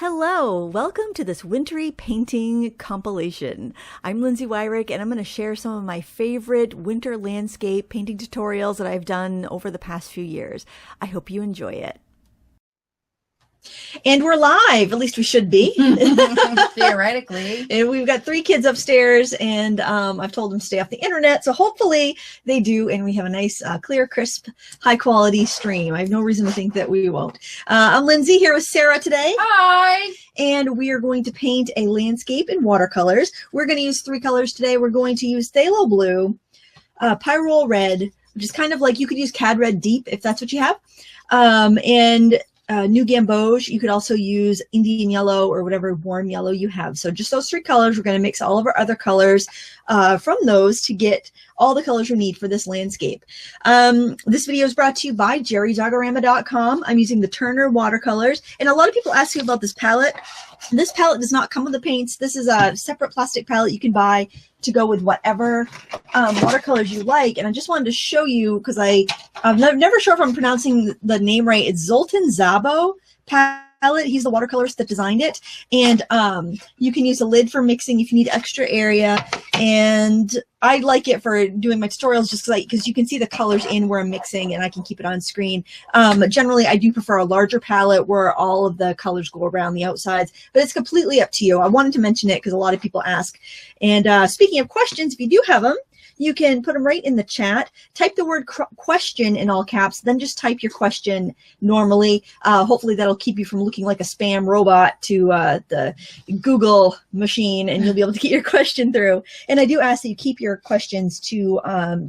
Hello, welcome to this wintry painting compilation. I'm Lindsay Weirich, and I'm going to share some of my favorite winter landscape painting tutorials that I've done over the past few years. I hope you enjoy it. And we're live, at least we should be. Theoretically. And we've got 3 kids upstairs, and I've told them to stay off the internet, so hopefully they do, and we have a nice, clear, crisp, high-quality stream. I have no reason to think that we won't. I'm Lindsay, here with Sarah today. Hi! And we are going to paint a landscape in watercolors. We're going to use 3 colors today. We're going to use phthalo blue, pyrrole red, which is kind of like, you could use cad red deep if that's what you have, and new gamboge. You could also use Indian yellow or whatever warm yellow you have. So just those 3 colors. We're going to mix all of our other colors from those to get all the colors we need for this landscape. This video is brought to you by jerrydogorama.com. I'm using the Turner watercolors, and a lot of people ask me about this palette. This palette does not come with the paints. This is a separate plastic palette you can buy to go with whatever watercolors you like. And I just wanted to show you, because I'm never sure if I'm pronouncing the name right. It's Zoltan Szabo palette. He's the watercolorist that designed it. And you can use a lid for mixing if you need extra area. And I like it for doing my tutorials just because you can see the colors in where I'm mixing and I can keep it on screen. Generally, I do prefer a larger palette where all of the colors go around the outsides, but it's completely up to you. I wanted to mention it because a lot of people ask. And speaking of questions, if you do have them, you can put them right in the chat. Type the word question in all caps, then just type your question normally. Hopefully that'll keep you from looking like a spam robot to the Google machine, and you'll be able to get your question through. And I do ask that you keep your questions to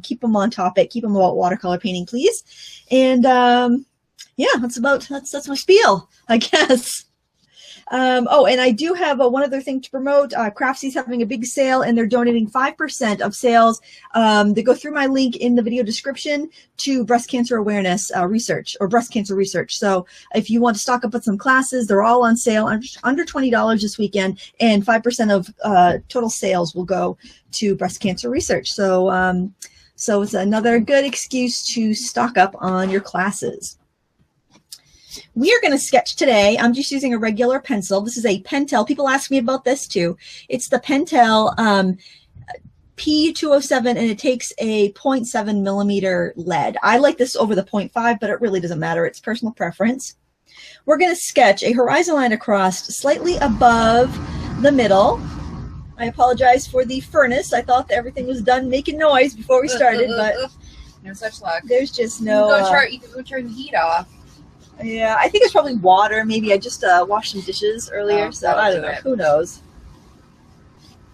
keep them on topic, keep them about watercolor painting, please. And yeah, that's my spiel, I guess. Oh, and I do have one other thing to promote. Craftsy's having a big sale, and they're donating 5% of sales that go through my link in the video description to breast cancer awareness research, or breast cancer research. So if you want to stock up with some classes, they're all on sale under $20 this weekend, and 5% of total sales will go to breast cancer research. So, so it's another good excuse to stock up on your classes. We are going to sketch today. I'm just using a regular pencil. This is a Pentel. People ask me about this too. It's the Pentel P207, and it takes a 0.7 millimeter lead. I like this over the 0.5, but it really doesn't matter. It's personal preference. We're going to sketch a horizon line across slightly above the middle. I apologize for the furnace. I thought that everything was done making noise before we started, but no such luck. There's just no... You can go turn the heat off. Yeah, I think it's probably water. Maybe I just washed some dishes earlier, so I don't know. Who knows?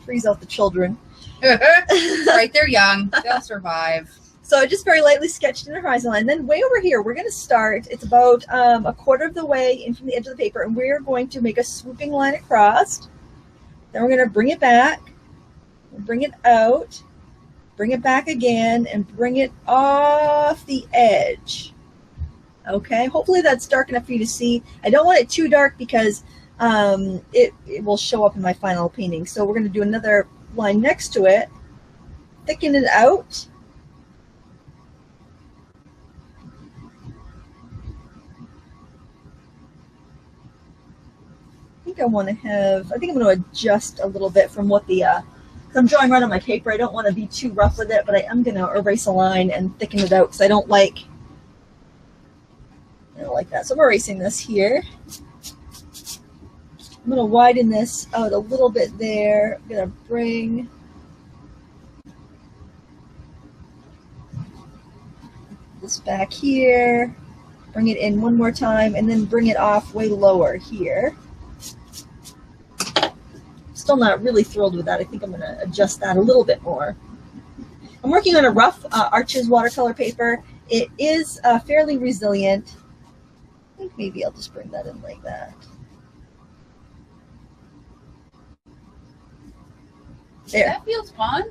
Freeze out the children. Right, they're young. They'll survive. So I just very lightly sketched in a horizon line. Then way over here, we're going to start. It's about a quarter of the way in from the edge of the paper, and we're going to make a swooping line across. Then we're going to bring it back, bring it out, bring it back again, and bring it off the edge. Okay, hopefully that's dark enough for you to see. I don't want it too dark because it will show up in my final painting. So we're going to do another line next to it, thicken it out. I think I'm going to adjust a little bit from what the, I'm drawing right on my paper. I don't want to be too rough with it, but I am going to erase a line and thicken it out because I don't like that. So I'm erasing this here. I'm going to widen this out a little bit there. I'm going to bring this back here, bring it in one more time, and then bring it off way lower here. Still not really thrilled with that. I think I'm going to adjust that a little bit more. I'm working on a rough Arches watercolor paper. It is fairly resilient. I think maybe I'll just bring that in like that. There. That feels fun.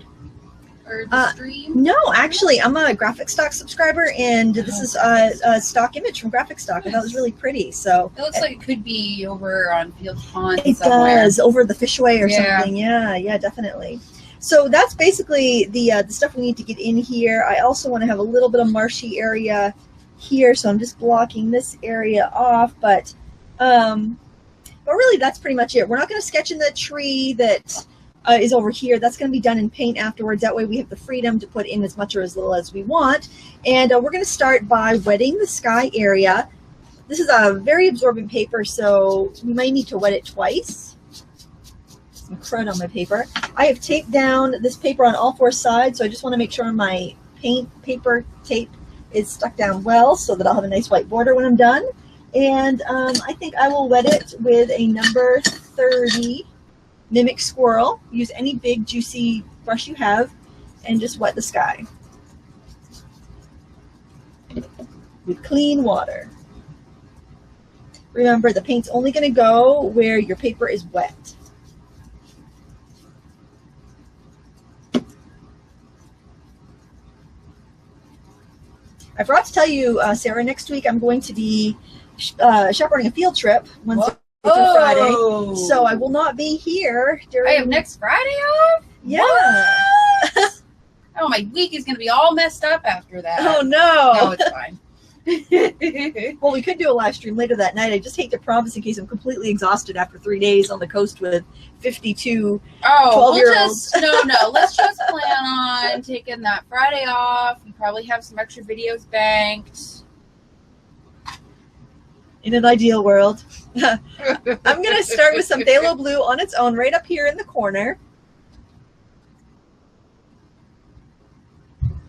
Or the stream? No, actually, I'm a Graphic Stock subscriber, and this is a stock image from Graphic Stock. I thought it was really pretty. So it looks like it could be over on Field Pond. It somewhere. Does, over the Fishway or something. Yeah, definitely. So that's basically the stuff we need to get in here. I also want to have a little bit of marshy area here, so I'm just blocking this area off. But But really, that's pretty much it. We're not going to sketch in the tree that is over here. That's going to be done in paint afterwards. That way we have the freedom to put in as much or as little as we want. And we're going to start by wetting the sky area. This is a very absorbent paper, so we might need to wet it twice. Some crud on my paper. I have taped down this paper on all four sides, so I just want to make sure my paint paper tape is stuck down well so that I'll have a nice white border when I'm done. And I think I will wet it with a number 30 Mimic Squirrel. Use any big juicy brush you have and just wet the sky with clean water. Remember, the paint's only going to go where your paper is wet. I forgot to tell you, Sarah, next week I'm going to be chaperoning a field trip Wednesday through Friday, so I will not be here during... I have next Friday off? Yeah. Oh, my week is going to be all messed up after that. Oh, no. No, it's fine. Well, we could do a live stream later that night. I just hate to promise in case I'm completely exhausted after 3 days on the coast with 52 12-year-olds. No, let's just plan on taking that Friday off. You probably have some extra videos banked. In an ideal world. I'm going to start with some phthalo blue on its own right up here in the corner.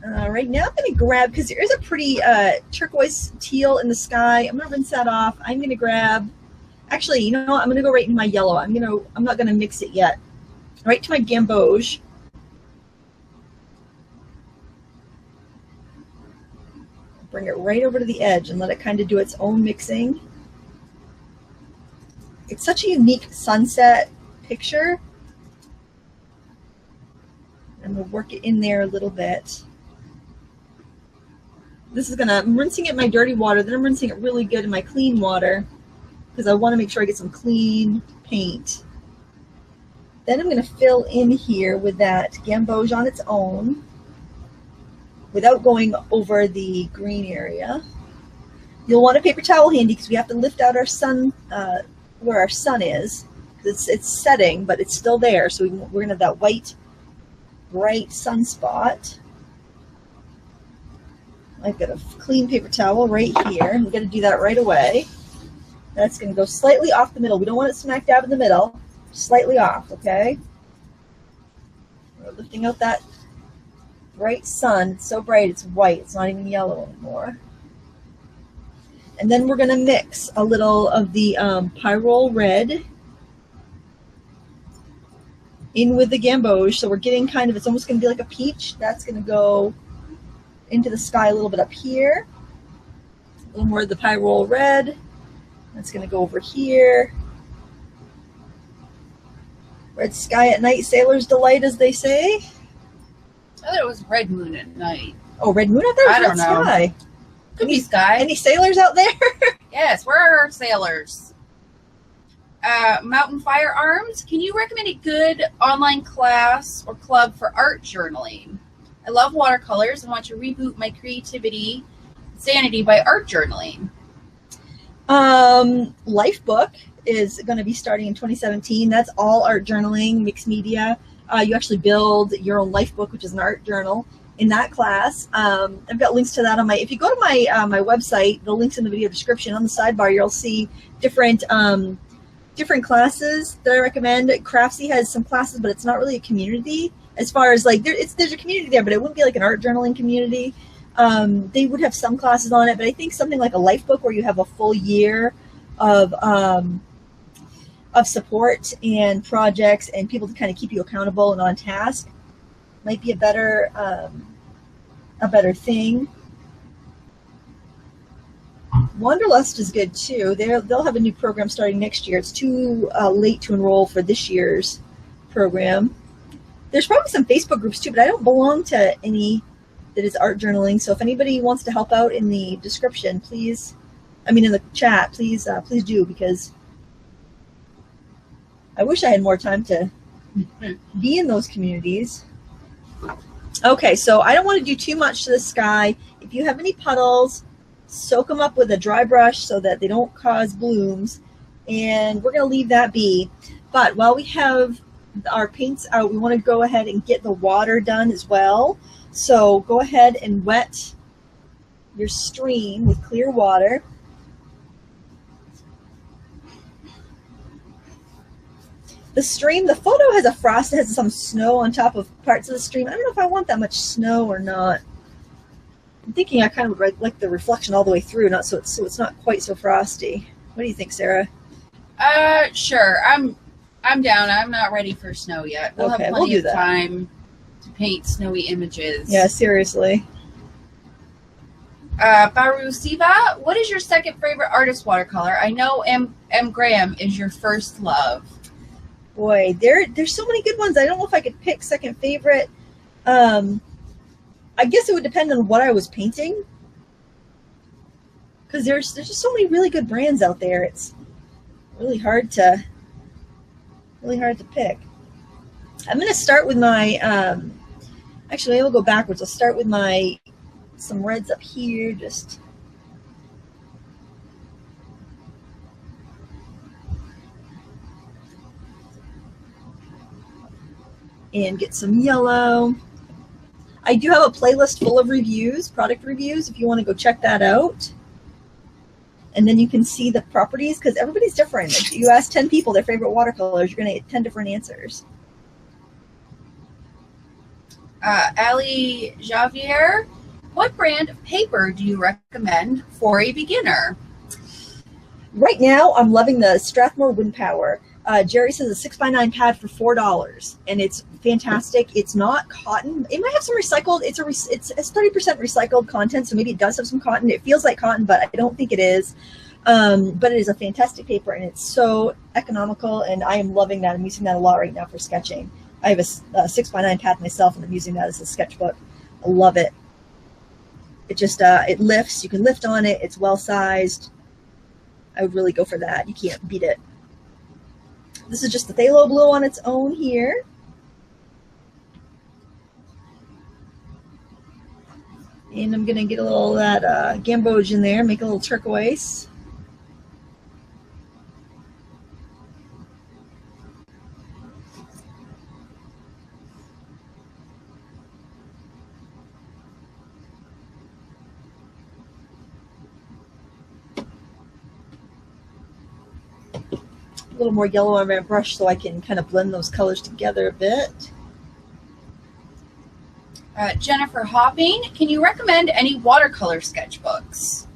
Right now I'm going to grab, because there is a pretty turquoise teal in the sky. I'm going to rinse that off. I'm going to grab, actually, you know what? I'm going to go right in my yellow. I'm not going to mix it yet. Right to my gamboge. Bring it right over to the edge and let it kind of do its own mixing. It's such a unique sunset picture. I'm going to work it in there a little bit. I'm rinsing it in my dirty water, then I'm rinsing it really good in my clean water because I want to make sure I get some clean paint. Then I'm going to fill in here with that gamboge on its own without going over the green area. You'll want a paper towel handy because we have to lift out our sun, where our sun is. It's setting, but it's still there, so we're going to have that white, bright sunspot. I've got a clean paper towel right here. I'm going to do that right away. That's going to go slightly off the middle. We don't want it smack dab in the middle. Slightly off, okay? We're lifting out that bright sun. It's so bright, it's white. It's not even yellow anymore. And then we're going to mix a little of the pyrrole red in with the gamboge. So we're getting kind of, it's almost going to be like a peach. That's going to go into the sky a little bit up here. A little more of the pyrrole red. That's going to go over here. Red sky at night, sailor's delight, as they say. I thought it was red moon at night. Oh, red moon out there? I don't know. Sky. Could be sky. Any sailors out there? Yes, where are our sailors? Mountain Firearms, can you recommend a good online class or club for art journaling? I love watercolors and want to reboot my creativity sanity by art journaling. Lifebook is going to be starting in 2017. That's all art journaling, mixed media. You actually build your own Lifebook, which is an art journal, in that class. I've got links to that on my, if you go to my my website, the link's in the video description. On the sidebar, you'll see different different classes that I recommend. Craftsy has some classes, but it's not really a community. As far as like, there's a community there, but it wouldn't be like an art journaling community. They would have some classes on it, but I think something like a Lifebook where you have a full year of support and projects and people to kind of keep you accountable and on task might be a better thing. Wanderlust is good too. They'll have a new program starting next year. It's too late to enroll for this year's program. There's probably some Facebook groups too, but I don't belong to any that is art journaling. So if anybody wants to help out in the description, please, in the chat, please do, because I wish I had more time to be in those communities. Okay, so I don't want to do too much to the sky. If you have any puddles, soak them up with a dry brush so that they don't cause blooms. and we're going to leave that be. But while we have our paints out, we want to go ahead and get the water done as well. So go ahead and wet your stream with clear water. The stream, the photo has a frost, it has some snow on top of parts of the stream. I don't know if I want that much snow or not. I'm thinking I kind of like the reflection all the way through, not so it's not quite so frosty. What do you think, Sarah? Sure. I'm down. I'm not ready for snow yet. We'll have plenty of time to paint snowy images. Yeah, seriously. Baru Siva, what is your second favorite artist watercolor? I know M. Graham is your first love. Boy, there's so many good ones. I don't know if I could pick second favorite. I guess it would depend on what I was painting, because there's just so many really good brands out there. It's really hard to pick. I'm going to start with my actually maybe we'll go backwards. I'll start with some reds up here, just and get some yellow. I do have a playlist full of reviews, product reviews, if you want to go check that out. And then you can see the properties, because everybody's different. If you ask 10 people their favorite watercolors, you're going to get 10 different answers. Ali Javier, what brand of paper do you recommend for a beginner? Right now, I'm loving the Strathmore Wind Power. Jerry says a 6x9 pad for $4, and it's fantastic. It's not cotton. It might have some recycled. It's 30% recycled content, so maybe it does have some cotton. It feels like cotton, but I don't think it is. But it is a fantastic paper, and it's so economical, and I am loving that. I'm using that a lot right now for sketching. I have a 6x9 pad myself, and I'm using that as a sketchbook. I love it. It just it lifts. You can lift on it. It's well sized. I would really go for that. You can't beat it. This is just the phthalo blue on its own here. And I'm going to get a little of that gamboge in there, make a little turquoise. A little more yellow on my brush so I can kind of blend those colors together a bit. Jennifer Hopping, can you recommend any watercolor sketchbooks?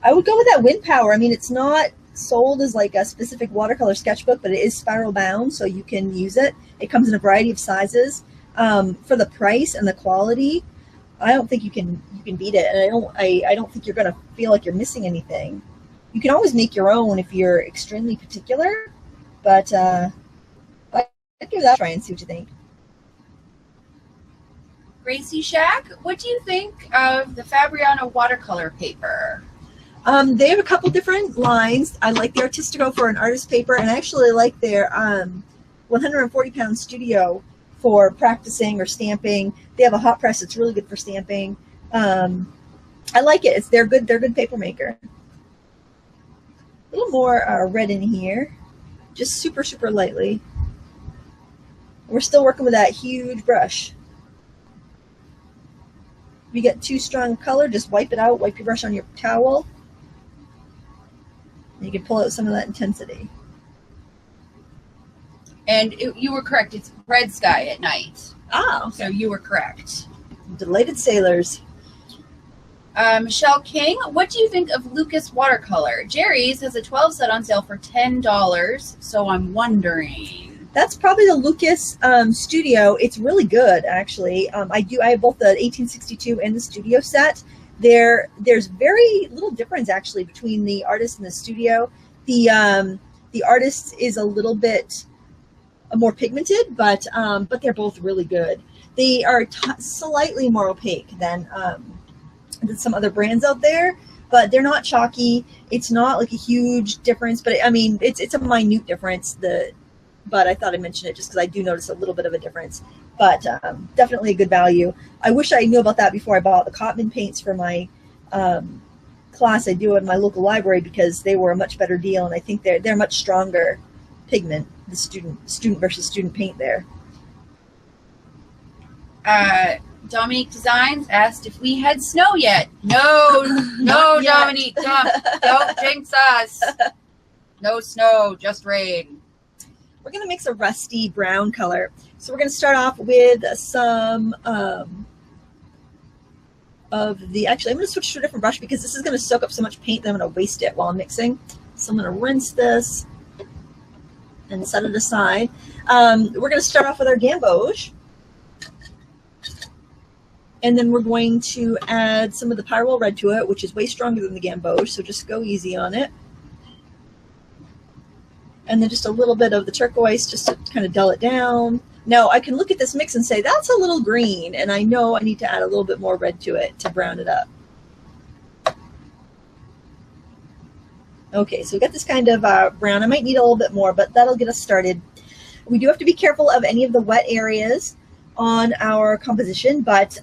I would go with that Wind Power. I mean, it's not sold as like a specific watercolor sketchbook, but it is spiral bound, so you can use it. It comes in a variety of sizes. For the price and the quality, I don't think you can beat it, and I don't think you're going to feel like you're missing anything. You can always make your own if you're extremely particular, but I'd give that a try and see what you think. Gracie Shack, what do you think of the Fabriano watercolor paper? They have a couple different lines. I like the Artistico for an artist paper, and I actually like their 140-pound studio for practicing or stamping. They have a hot press that's really good for stamping. I like it. They're good paper maker. A little more red in here, just super, super lightly. We're still working with that huge brush. If you get too strong a color, just wipe it out, wipe your brush on your towel. And you can pull out some of that intensity. And you were correct, it's red sky at night. Oh, okay. So you were correct. Delighted sailors. Michelle King, what do you think of Lucas watercolor? Jerry's has a 12 set on sale for $10, so I'm wondering. That's probably the Lucas Studio. It's really good, actually. I have both the 1862 and the Studio set. There's very little difference actually between the artist and the Studio. The artist is a little bit more pigmented, but they're both really good. They are slightly more opaque than some other brands out there, but they're not chalky. It's not like a huge difference, but I mean, it's a minute difference. But I thought I'd mention it just because I do notice a little bit of a difference. But definitely a good value. I wish I knew about that before I bought the Cotman paints for my class I do in my local library because they were a much better deal, and I think they're much stronger pigment, the student versus student paint there. Dominique Designs asked if we had snow yet. No, no, Yet. Dominique, don't jinx us. No snow, just rain. We're going to mix a rusty brown color. So we're going to start off with some of the, actually I'm going to switch to a different brush because this is going to soak up so much paint that I'm going to waste it while I'm mixing. So I'm going to rinse this and set it aside. We're going to start off with our gamboge. And then we're going to add some of the Pyrrole Red to it, which is way stronger than the gamboge, so just go easy on it. And then just a little bit of the turquoise just to kind of dull it down. Now I can look at this mix and say, that's a little green, and I know I need to add a little bit more red to it to brown it up. Okay, so we got this kind of brown. I might need a little bit more, but that'll get us started. We do have to be careful of any of the wet areas on our composition, but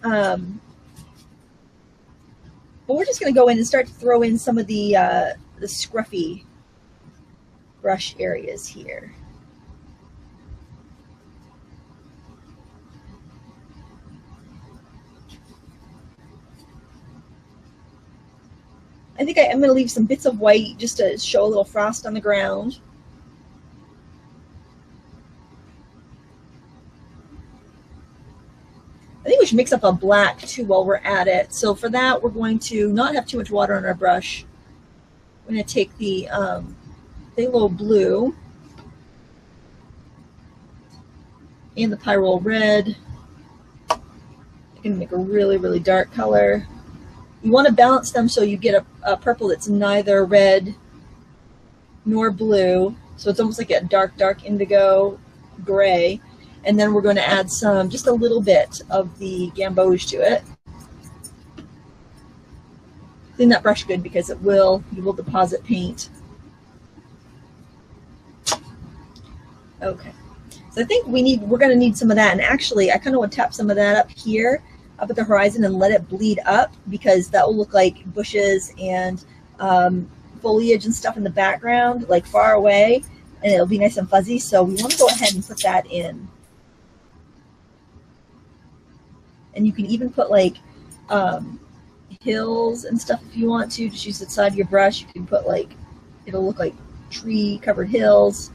we're just going to go in and start to throw in some of the scruffy brush areas here. I think I'm going to leave some bits of white just to show a little frost on the ground. I think we should mix up a black too while we're at it. So for that, we're going to not have too much water on our brush. We're going to take the phthalo blue and the Pyrrole Red. I'm going to make a really, really dark color. You want to balance them so you get a purple that's neither red nor blue. So it's almost like a dark, dark indigo gray. And then we're going to add just a little bit of the gamboge to it. Clean that brush good because you will deposit paint. Okay, so I think we're going to need some of that. And actually, I kind of want to tap some of that up here, up at the horizon, and let it bleed up because that will look like bushes and foliage and stuff in the background, like far away, and it'll be nice and fuzzy. So we want to go ahead and put that in. And you can even put like hills and stuff if you want to. Just use the side of your brush. You can put like, it'll look like tree covered hills.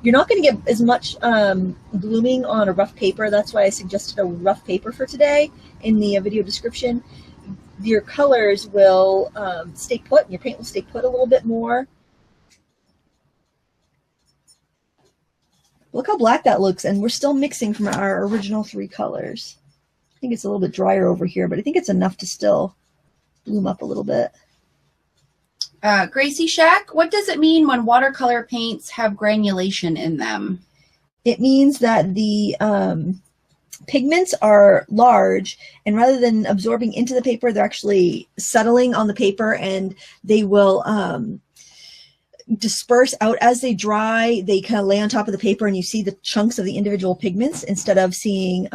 You're not going to get as much blooming on a rough paper. That's why I suggested a rough paper for today in the video description. Your colors will stay put, and your paint will stay put a little bit more. Look how black that looks, and we're still mixing from our original 3 colors. I think it's a little bit drier over here, but I think it's enough to still bloom up a little bit. Gracie Shack, what does it mean when watercolor paints have granulation in them? It means that the pigments are large, and rather than absorbing into the paper, they're actually settling on the paper, and they will disperse out as they dry. They kind of lay on top of the paper, and you see the chunks of the individual pigments instead of seeing,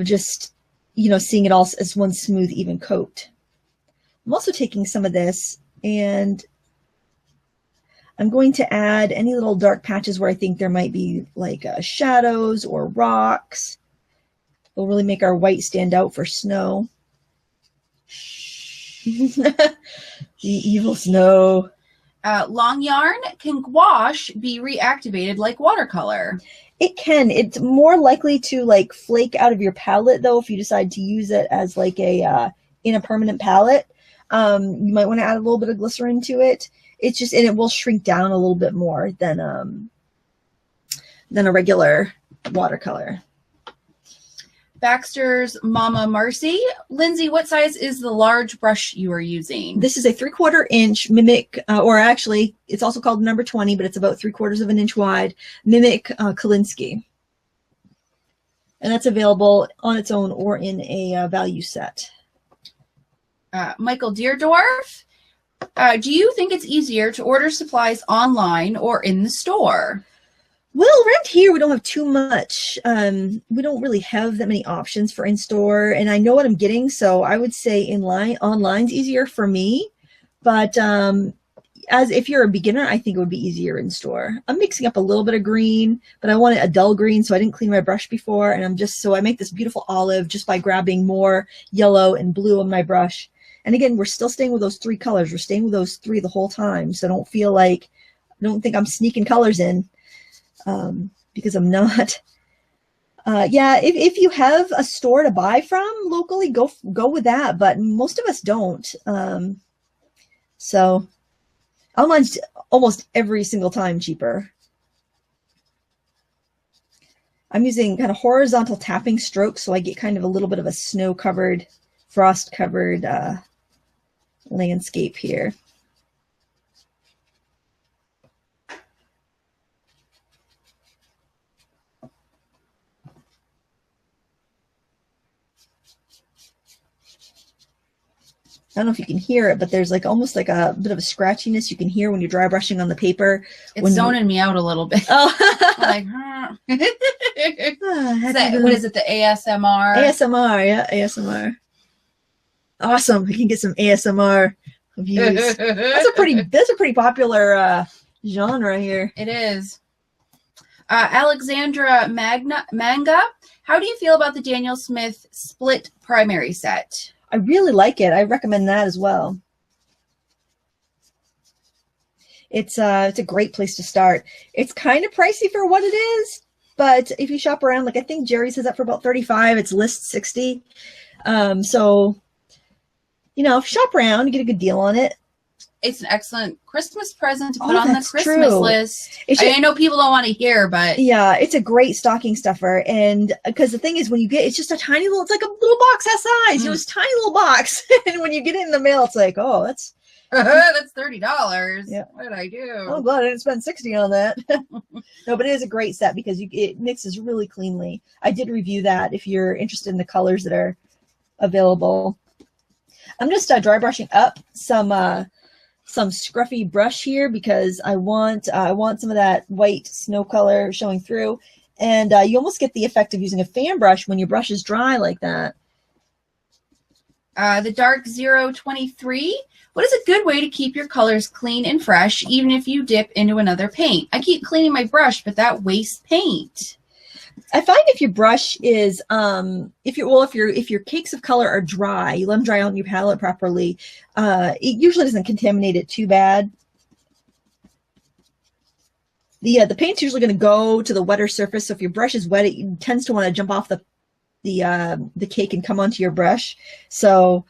just, seeing it all as one smooth, even coat. I'm also taking some of this, and I'm going to add any little dark patches where I think there might be like shadows or rocks. It'll really make our white stand out for snow. The evil snow. Long yarn, can gouache be reactivated like watercolor? It can. It's more likely to like flake out of your palette though if you decide to use it as like a in a permanent palette. You might want to add a little bit of glycerin to it. It's just, and it will shrink down a little bit more than a regular watercolor. Baxter's Mama Marcy. Lindsay, what size is the large brush you are using? This is a 3/4 inch Mimic, or actually it's also called number 20, but it's about 3/4 of an inch wide, Mimic Kolinsky. And that's available on its own or in a value set. Michael Deerdorf, do you think it's easier to order supplies online or in the store? Well, around here we don't have too much. We don't really have that many options for in-store, and I know what I'm getting, so I would say online's easier for me. But as if you're a beginner, I think it would be easier in store. I'm mixing up a little bit of green, but I wanted a dull green, so I didn't clean my brush before, and I make this beautiful olive just by grabbing more yellow and blue on my brush. And again, we're still staying with those three colors. We're staying with those three the whole time, so don't think I'm sneaking colors in. Because I'm not. Yeah, if you have a store to buy from locally, go with that. But most of us don't. So online's almost every single time cheaper. I'm using kind of horizontal tapping strokes, so I get kind of a little bit of a snow-covered, frost-covered landscape here. I don't know if you can hear it, but there's almost like a bit of a scratchiness you can hear when you're dry brushing on the paper. It's zoning me out a little bit. Oh. Like, what is it, the ASMR? ASMR, yeah, ASMR. Awesome. We can get some ASMR views. That's a pretty popular genre here. It is. Alexandra Manga, how do you feel about the Daniel Smith split primary set? I really like it. I recommend that as well. It's a great place to start. It's kind of pricey for what it is, but if you shop around, I think Jerry's has that for about $35. It's list $60. So, if you shop around, you get a good deal on it. It's an excellent Christmas present to put on the Christmas list. I know people don't want to hear, but yeah, it's a great stocking stuffer. And because the thing is, when you get, it's just a tiny little, it's like a little box that size. It's a tiny little box, and when you get it in the mail, it's like, oh, that's $30. Yeah, what did I do? I'm glad I didn't spend $60 on that. No, but it is a great set because it mixes really cleanly. I did review that if you're interested in the colors that are available. I'm just dry brushing up some scruffy brush here because I want some of that white snow color showing through, and you almost get the effect of using a fan brush when your brush is dry like that. The Dark 023. What is a good way to keep your colors clean and fresh, even if you dip into another paint? I keep cleaning my brush, but that wastes paint. I find if your brush is, if your cakes of color are dry, you let them dry out on your palette properly, it usually doesn't contaminate it too bad. The paint's usually going to go to the wetter surface. So if your brush is wet, it tends to want to jump off the cake and come onto your brush. So,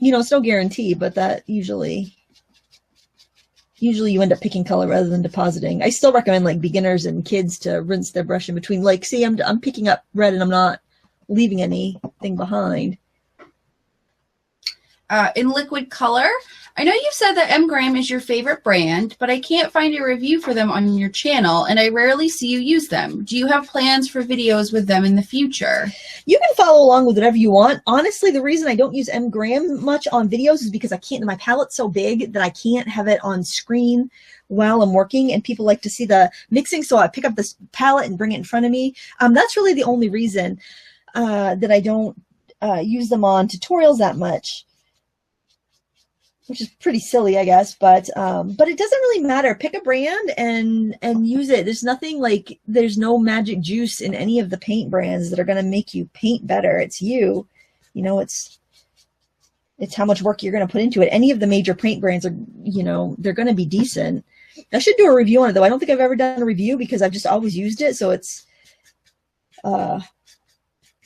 it's no guarantee, but that usually you end up picking color rather than depositing. I still recommend beginners and kids to rinse their brush in between. See, I'm picking up red and I'm not leaving anything behind. In liquid color, I know you've said that M-Gram is your favorite brand, but I can't find a review for them on your channel, and I rarely see you use them. Do you have plans for videos with them in the future? You can follow along with whatever you want. Honestly, the reason I don't use M-Gram much on videos is because I can't. My palette's so big that I can't have it on screen while I'm working, and people like to see the mixing, so I pick up this palette and bring it in front of me. That's really the only reason that I don't use them on tutorials that much, which is pretty silly, I guess, but it doesn't really matter. Pick a brand and use it. There's no magic juice in any of the paint brands that are going to make you paint better. It's you. It's how much work you're going to put into it. Any of the major paint brands are, they're going to be decent. I should do a review on it, though. I don't think I've ever done a review because I've just always used it, so it's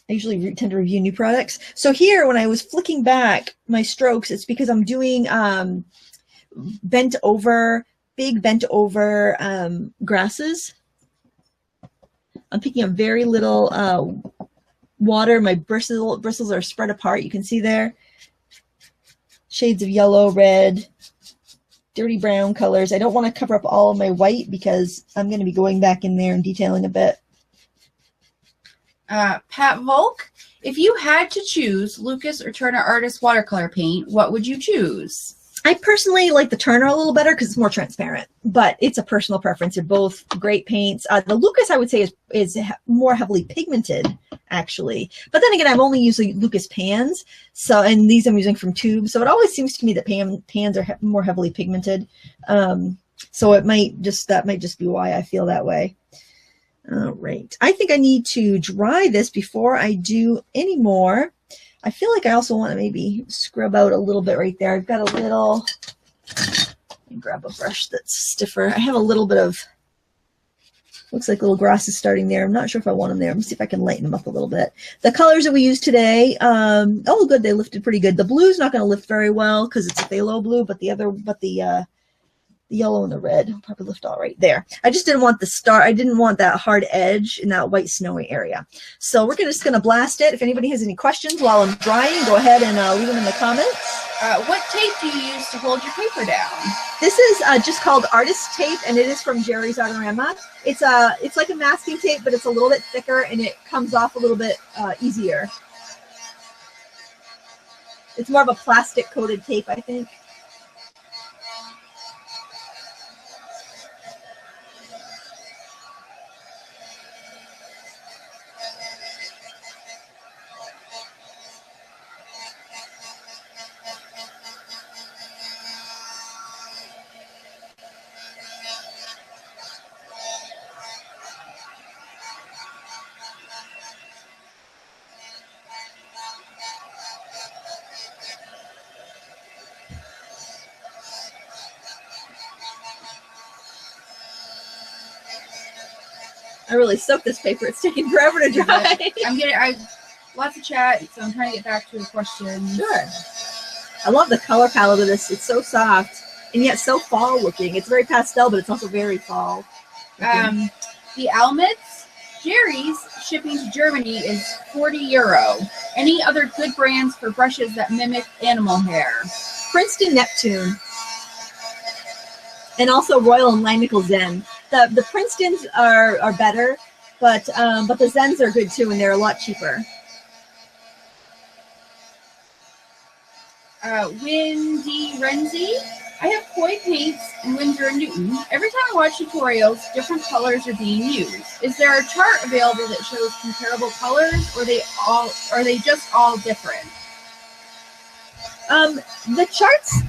I usually tend to review new products. So here, when I was flicking back my strokes, it's because I'm doing big bent over grasses. I'm picking up very little water. My bristles are spread apart. You can see there. Shades of yellow, red, dirty brown colors. I don't want to cover up all of my white because I'm going to be going back in there and detailing a bit. Pat Volk, if you had to choose Lucas or Turner Artist watercolor paint, what would you choose? I personally like the Turner a little better because it's more transparent, but it's a personal preference. They're both great paints. The Lucas, I would say, is more heavily pigmented, actually. But then again, I'm only using Lucas pans, so, and these I'm using from tubes. So it always seems to me that pans are more heavily pigmented. So that might just be why I feel that way. All right. I think I need to dry this before I do any more. I feel like I also want to maybe scrub out a little bit right there. I've got a little, let me grab a brush that's stiffer. I have a little bit of, looks like little grasses starting there. I'm not sure if I want them there. Let me see if I can lighten them up a little bit. The colors that we used today, oh good, they lifted pretty good. The blue's not going to lift very well because it's a phthalo blue, but the yellow and the red will probably lift all right there. I just didn't want I didn't want that hard edge in that white snowy area. So we're just going to blast it. If anybody has any questions while I'm drying, go ahead and leave them in the comments. What tape do you use to hold your paper down? This is just called artist tape, and it is from Jerry's Artorama. It's like a masking tape, but it's a little bit thicker and it comes off a little bit easier. It's more of a plastic coated tape, I think. I really soaked this paper. It's taking forever to dry. Lots of chat, so I'm trying to get back to the question. Sure. I love the color palette of this. It's so soft and yet so fall looking. It's very pastel, but it's also very fall looking. The Almets, Jerry's shipping to Germany is €40. Any other good brands for brushes that mimic animal hair? Princeton Neptune. And also Royal and Langnickel Zen. The Princetons are better, but the Zens are good too, and they're a lot cheaper. Wendy Renzi, I have koi paints in Winsor & Newton. Every time I watch tutorials, different colors are being used. Is there a chart available that shows comparable colors, or are they just all different? The charts.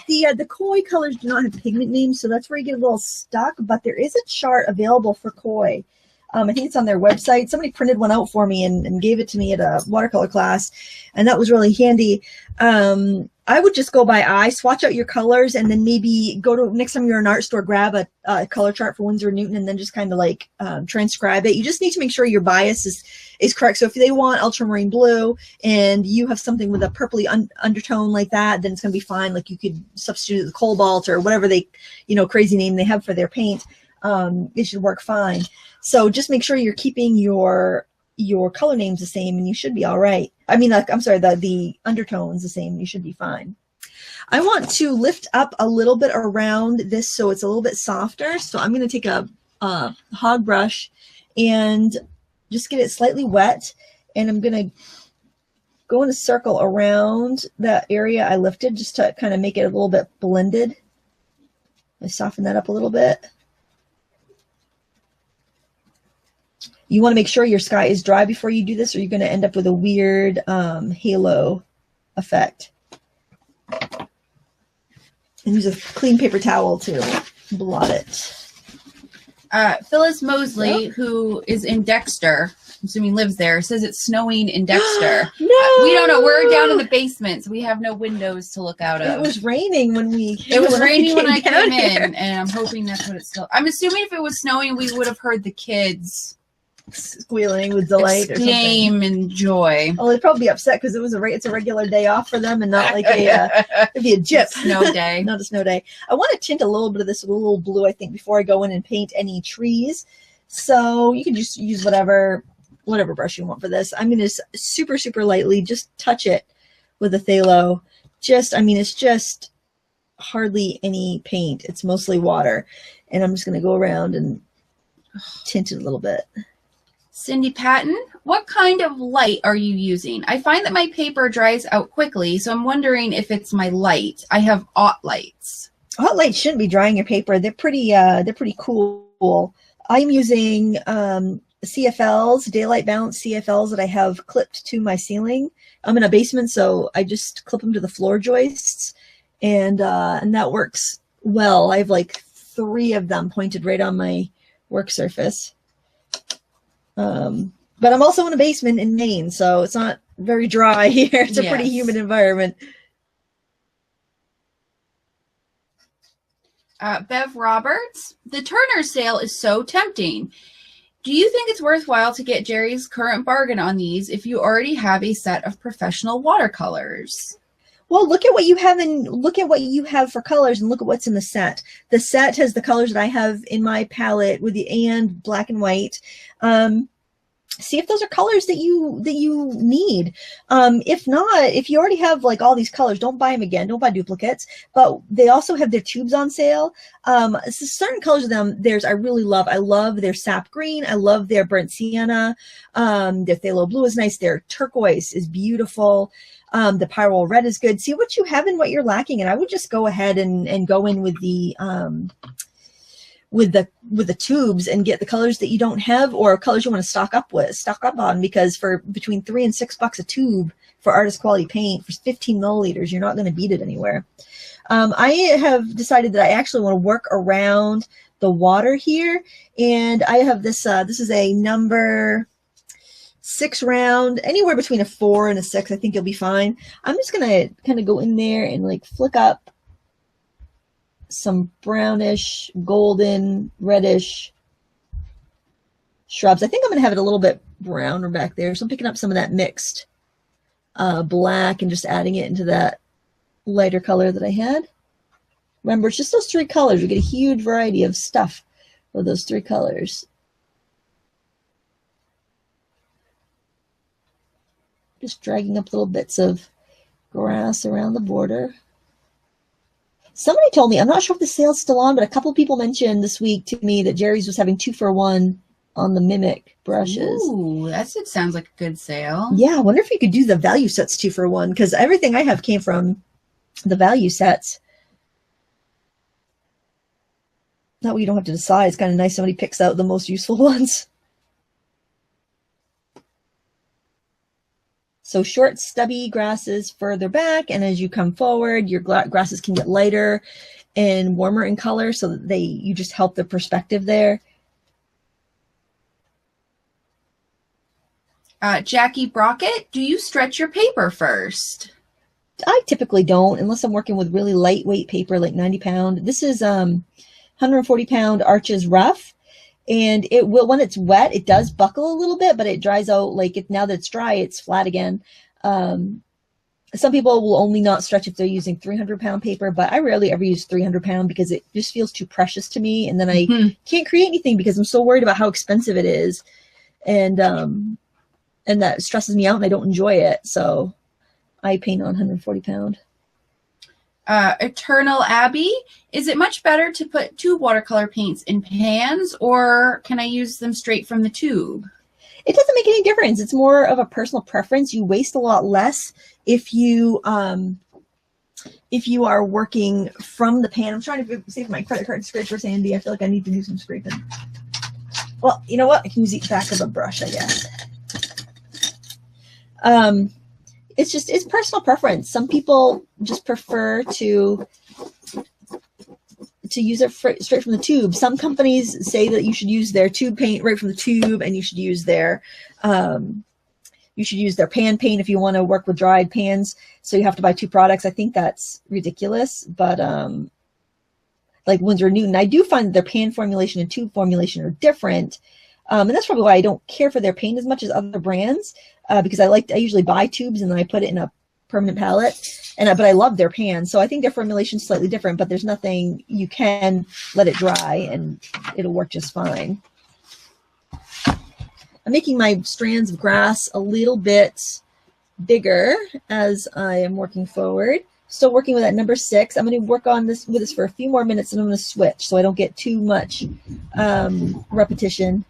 The koi colors do not have pigment names, so that's where you get a little stuck, but there is a chart available for koi. I think it's on their website. Somebody printed one out for me and gave it to me at a watercolor class, and that was really handy. I would just go by eye, swatch out your colors, and then maybe go to, next time you're in an art store, grab a color chart for Winsor & Newton, and then just kind of like transcribe it. You just need to make sure your bias is correct. So if they want ultramarine blue and you have something with a purpley undertone like that, then it's going to be fine. Like you could substitute the cobalt or whatever they, crazy name they have for their paint. It should work fine. So just make sure you're keeping your color names the same, and you should be all right. I mean, I'm sorry, the undertones the same, you should be fine. I want to lift up a little bit around this so it's a little bit softer. So I'm going to take a hog brush and just get it slightly wet, and I'm going to go in a circle around that area I lifted just to kind of make it a little bit blended. I soften that up a little bit. You want to make sure your sky is dry before you do this, or you're going to end up with a weird halo effect. And use a clean paper towel to blot it. Phyllis Mosley, who is in Dexter, I'm assuming lives there, says it's snowing in Dexter. No! We don't know. We're down in the basement, so we have no windows to look out of. It was raining when I came in, and I'm hoping that's what it's still. I'm assuming if it was snowing, we would have heard the kids squealing with delight, exclaim and joy. Oh, they'd probably be upset because it's a regular day off for them and not like it'd be a jip snow day. Not a snow day. I want to tint a little bit of this with a little blue, I think, before I go in and paint any trees. So you can just use whatever brush you want for this. I'm going to super, super lightly just touch it with a phthalo. It's just hardly any paint. It's mostly water. And I'm just going to go around and tint it a little bit. Cindy Patton, What kind of light are you using? I find that my paper dries out quickly, so I'm wondering if it's my light. I have aught lights. Hot lights shouldn't be drying your paper. They're pretty cool. I'm using CFLs, daylight balanced CFLs that I have clipped to my ceiling. I'm in a basement, so I just clip them to the floor joists, and that works well. I have like 3 of them pointed right on my work surface. But I'm also in a basement in Maine, so it's not very dry here. It's a pretty humid environment. Bev Roberts, the Turner sale is so tempting. Do you think it's worthwhile to get Jerry's current bargain on these if you already have a set of professional watercolors? Well, look at what you have and look at what you have for colors and look at what's in the set. The set has the colors that I have in my palette with the and black and white. See if those are colors that you need. If not, if you already have like all these colors, don't buy them again. Don't buy duplicates. But they also have their tubes on sale. Certain colors of them, I really love. I love their sap green. I love their burnt sienna. Their phthalo blue is nice. Their turquoise is beautiful. The pyrrole red is good. See what you have and what you're lacking, and I would just go ahead and go in with the tubes and get the colors that you don't have or colors you want to stock up on, because for between $3 and $6 a tube for artist quality paint for 15 milliliters, you're not going to beat it anywhere. I have decided that I actually want to work around the water here, and I have this. This is a number 6 round, anywhere between a 4 and a 6. I think you'll be fine. I'm just gonna kind of go in there and like flick up some brownish, golden, reddish shrubs. I think I'm going to have it a little bit browner back there. So I'm picking up some of that mixed black and just adding it into that lighter color that I had. Remember, it's just those 3 colors. We get a huge variety of stuff with those 3 colors. Just dragging up little bits of grass around the border. Somebody told me, I'm not sure if the sale's still on, but a couple of people mentioned this week to me that Jerry's was having 2 for $1 on the Mimic brushes. Ooh, it sounds like a good sale. Yeah, I wonder if you could do the value sets 2 for $1, because everything I have came from the value sets. That way you don't have to decide. It's kind of nice somebody picks out the most useful ones. So short, stubby grasses further back, and as you come forward, your grasses can get lighter and warmer in color, so that you just help the perspective there. Jackie Brockett, do you stretch your paper first? I typically don't, unless I'm working with really lightweight paper, like 90 pound. This is 140 pound Arches Rough. And it will, when it's wet, it does buckle a little bit, but it dries out. Now that it's dry, it's flat again. Some people will only not stretch if they're using 300 pound paper, but I rarely ever use 300 pound because it just feels too precious to me. And then I can't create anything because I'm so worried about how expensive it is. And that stresses me out and I don't enjoy it. So I paint on 140 pound. Eternal Abbey, is it much better to put 2 watercolor paints in pans, or can I use them straight from the tube? It doesn't make any difference. It's more of a personal preference. You waste a lot less if you are working from the pan. I'm trying to see if my credit card scraper's handy. I feel like I need to do some scraping. Well, you know what? I can use the back of a brush, I guess. It's personal preference. Some people just prefer to use it straight from the tube. Some companies say that you should use their tube paint right from the tube, and you should use their pan paint if you want to work with dried pans. So you have to buy 2 products. I think that's ridiculous. But like Winsor & Newton, I do find that their pan formulation and tube formulation are different. And that's probably why I don't care for their paint as much as other brands, because I usually buy tubes and then I put it in a permanent palette. But I love their pan, so I think their formulation is slightly different. But there's nothing, you can let it dry and it'll work just fine. I'm making my strands of grass a little bit bigger as I am working forward. Still working with that number 6. I'm going to work on this for a few more minutes, and I'm going to switch so I don't get too much repetition.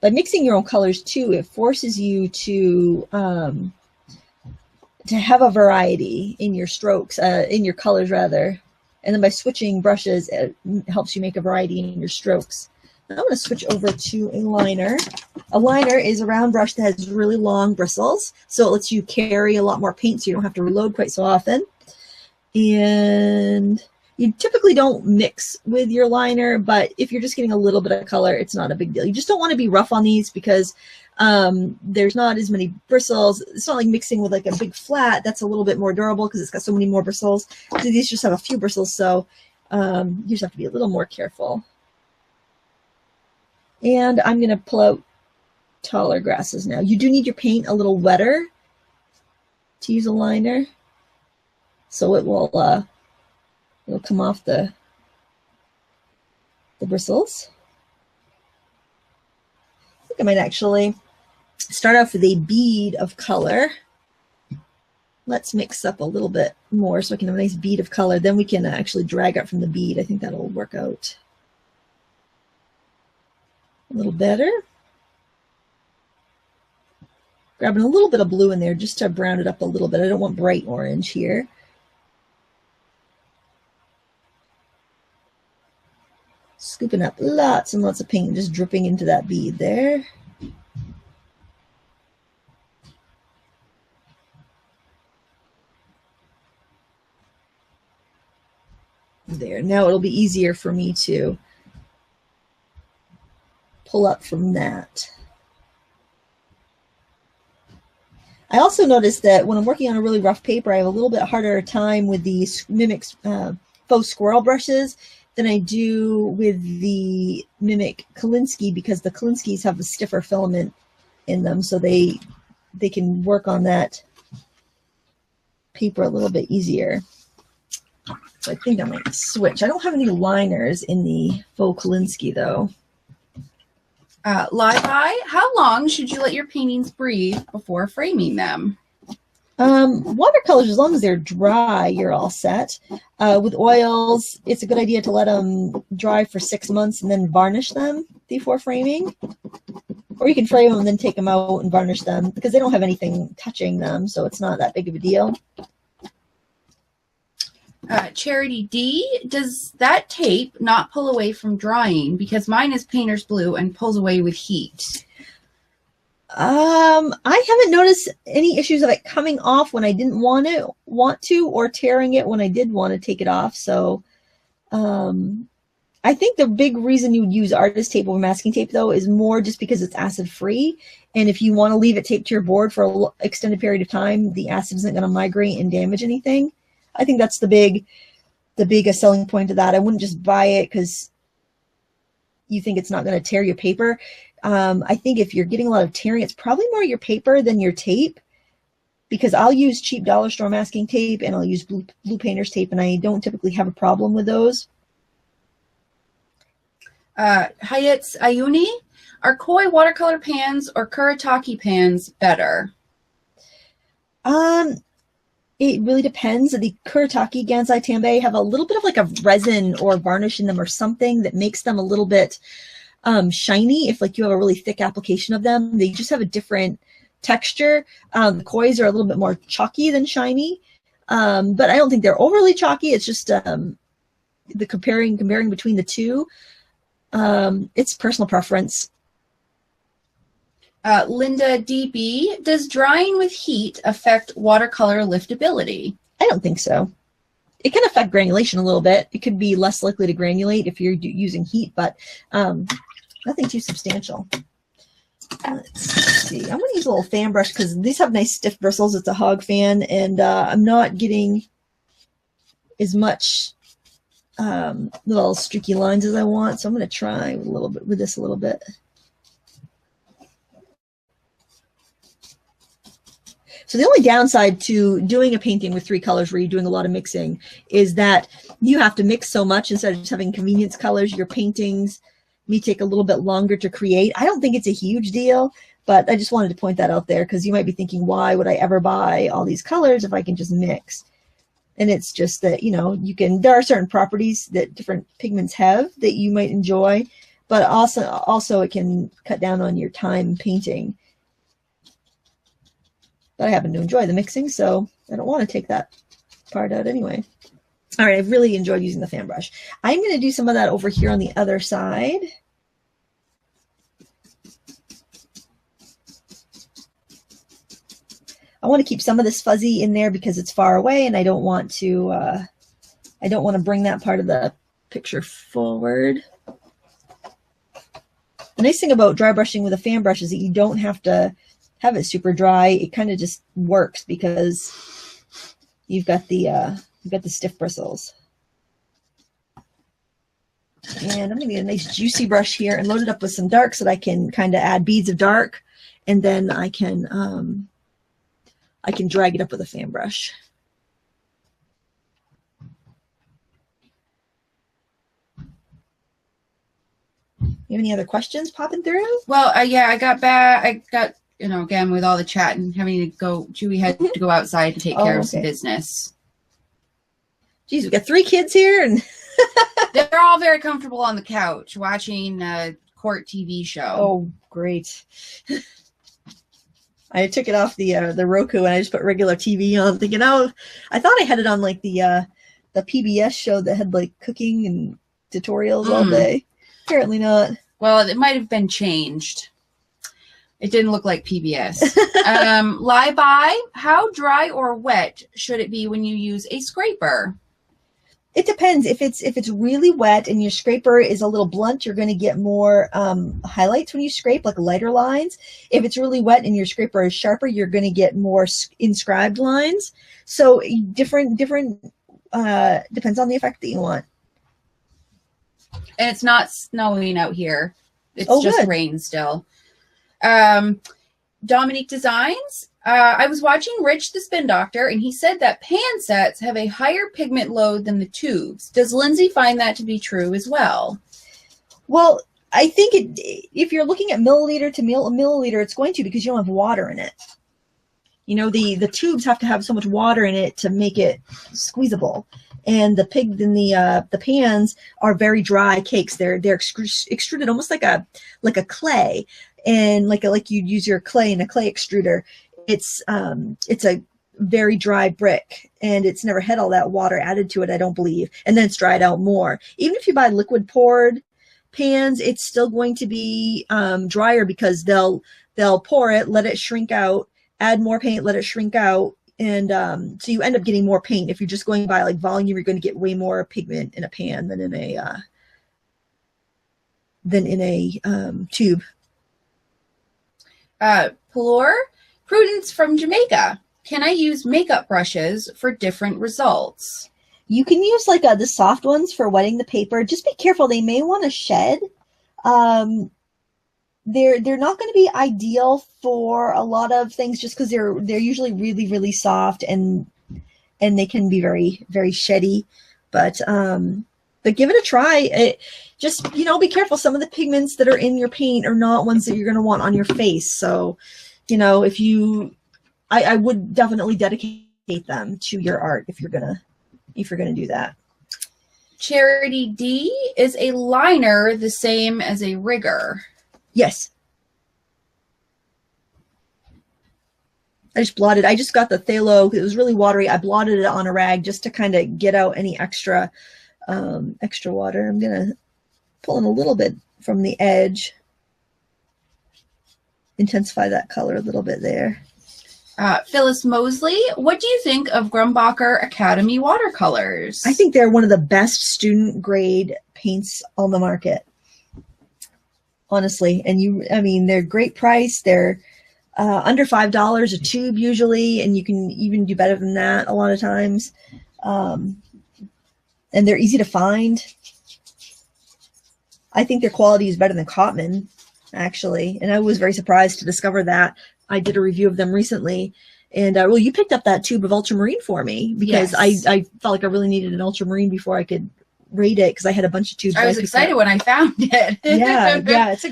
by mixing your own colors too, it forces you to have a variety in your strokes, in your colors rather. And then by switching brushes, it helps you make a variety in your strokes. Now I'm going to switch over to a liner. A liner is a round brush that has really long bristles, so it lets you carry a lot more paint so you don't have to reload quite so often. And you typically don't mix with your liner, but if you're just getting a little bit of color, it's not a big deal. You just don't want to be rough on these because there's not as many bristles. It's not like mixing with like a big flat. That's a little bit more durable because it's got so many more bristles. So these just have a few bristles, so you just have to be a little more careful. And I'm going to pull out taller grasses now. You do need your paint a little wetter to use a liner, so it will it'll come off the bristles. I think I might actually start off with a bead of color. Let's mix up a little bit more so I can have a nice bead of color. Then we can actually drag out from the bead. I think that'll work out a little better. Grabbing a little bit of blue in there just to brown it up a little bit. I don't want bright orange here. Scooping up lots and lots of paint, just dripping into that bead there. There, now it'll be easier for me to pull up from that. I also noticed that when I'm working on a really rough paper, I have a little bit harder time with these Mimic faux squirrel brushes than I do with the Mimic Kolinsky, because the Kolinskys have a stiffer filament in them, so they can work on that paper a little bit easier. So I think I might switch. I don't have any liners in the faux Kolinsky though. Live Eye, how long should you let your paintings breathe before framing them? Watercolors, as long as they're dry, you're all set. With oils, it's a good idea to let them dry for 6 months and then varnish them before framing. Or you can frame them and then take them out and varnish them because they don't have anything touching them, so it's not that big of a deal. Charity D, does that tape not pull away from drying? Because mine is painter's blue and pulls away with heat. I haven't noticed any issues of it coming off when I didn't want to, or tearing it when I did want to take it off. So I think the big reason you would use artist tape over masking tape though is more just because it's acid free. And if you want to leave it taped to your board for an extended period of time, the acid isn't going to migrate and damage anything. I think that's the big selling point of that. I wouldn't just buy it because you think it's not going to tear your paper. I think if you're getting a lot of tearing, it's probably more your paper than your tape, because I'll use cheap dollar store masking tape and I'll use blue painter's tape, and I don't typically have a problem with those. Hayat's Ayuni, are koi watercolor pans or kuretake pans better? It really depends. The kuretake Gansai Tambay have a little bit of like a resin or varnish in them or something that makes them a little bit shiny. If like you have a really thick application of them, they just have a different texture. The kois are a little bit more chalky than shiny, but I don't think they're overly chalky. It's just the comparing between the two. It's personal preference. Linda DB, does drying with heat affect watercolor liftability? I don't think so. It can affect granulation a little bit. It could be less likely to granulate if you're using heat, but nothing too substantial. Let's see. I'm going to use a little fan brush because these have nice stiff bristles. It's a hog fan, and I'm not getting as much little streaky lines as I want. So I'm going to try with this a little bit. So the only downside to doing a painting with 3 colors where you're doing a lot of mixing is that you have to mix so much instead of just having convenience colors. Your paintings may take a little bit longer to create. I don't think it's a huge deal, but I just wanted to point that out there because you might be thinking, why would I ever buy all these colors if I can just mix? And it's just that, you know, there are certain properties that different pigments have that you might enjoy. but also it can cut down on your time painting. But I happen to enjoy the mixing, so I don't want to take that part out anyway. All right, I've really enjoyed using the fan brush. I'm going to do some of that over here on the other side. I want to keep some of this fuzzy in there because it's far away, and I don't want to bring that part of the picture forward. The nice thing about dry brushing with a fan brush is that you don't have to have it super dry. It kind of just works because you've got the stiff bristles. And I'm going to get a nice juicy brush here and load it up with some dark so that I can kind of add beads of dark, and then I can drag it up with a fan brush. You have any other questions popping through? Well, yeah, I got, you know, again, with all the chat and having to go, Chewy had to go outside to take care of some business. Geez, we got 3 kids here, and they're all very comfortable on the couch watching a court TV show. Oh, great. I took it off the Roku and I just put regular TV on, thinking, oh, I thought I had it on like the PBS show that had like cooking and tutorials all day. Apparently not. Well, it might have been changed. It didn't look like PBS. Lie by, how dry or wet should it be when you use a scraper? It depends. If it's really wet and your scraper is a little blunt, you're going to get more highlights when you scrape, like lighter lines. If it's really wet and your scraper is sharper, you're going to get more inscribed lines. So different depends on the effect that you want. And it's not snowing out here. It's just good. Rain still. Dominique Designs. I was watching Rich the Spin Doctor, and he said that pan sets have a higher pigment load than the tubes. Does Lindsay find that to be true as well? Well, I think if you're looking at milliliter to milliliter, it's going to, because you don't have water in it. You know, the tubes have to have so much water in it to make it squeezable. And the pans are very dry cakes. They're extruded almost like a clay, and like you'd use your clay in a clay extruder. It's a very dry brick, and it's never had all that water added to it, I don't believe. And then it's dried out more. Even if you buy liquid poured pans, it's still going to be drier, because they'll pour it, let it shrink out, add more paint, let it shrink out. And so you end up getting more paint. If you're just going by like volume, you're going to get way more pigment in a pan than in a tube. Plur, Prudence from Jamaica. Can I use makeup brushes for different results? You can use like the soft ones for wetting the paper. Just be careful; they may want to shed. They're not going to be ideal for a lot of things, just because they're usually really, really soft, and they can be very, very sheddy. But give it a try. Just, be careful. Some of the pigments that are in your paint are not ones that you're going to want on your face. So, I would definitely dedicate them to your art if you're gonna do that. Charity D, is a liner the same as a rigger? Yes. I just got the phthalo. It was really watery. I blotted it on a rag just to kind of get out any extra water. I'm going to pull in a little bit from the edge. Intensify that color a little bit there. Phyllis Mosley, what do you think of Grumbacher Academy watercolors? I think they're one of the best student grade paints on the market. Honestly, and they're great price. They're under $5 a tube usually, and you can even do better than that a lot of times. And they're easy to find. I think their quality is better than Cotman, actually, and I was very surprised to discover that. I did a review of them recently, and you picked up that tube of ultramarine for me, because yes. I felt like I really needed an ultramarine before I could rate it, because I had a bunch of tubes. I was excited when I found it. yeah, it's a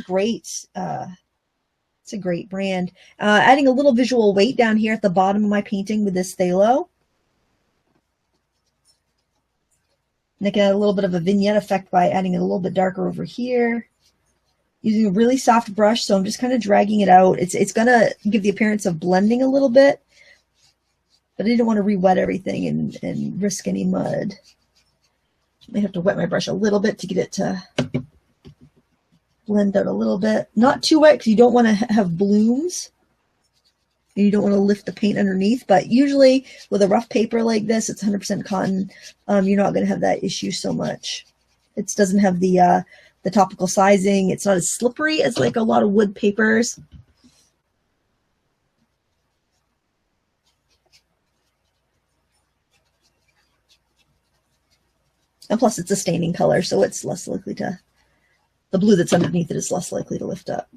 great brand. Adding a little visual weight down here at the bottom of my painting with this phthalo. And I can add a little bit of a vignette effect by adding it a little bit darker over here. using a really soft brush, so I'm just kind of dragging it out. It's going to give the appearance of blending a little bit, but I didn't want to re-wet everything and risk any mud. I may have to wet my brush a little bit to get it to blend out a little bit. Not too wet because you don't want to have blooms. And you don't want to lift the paint underneath, but usually with a rough paper like this, it's 100% cotton. You're not going to have that issue so much. It doesn't have the topical sizing. It's not as slippery as like a lot of wood papers. And plus it's a staining color, so it's less likely to, the blue that's underneath it is less likely to lift up.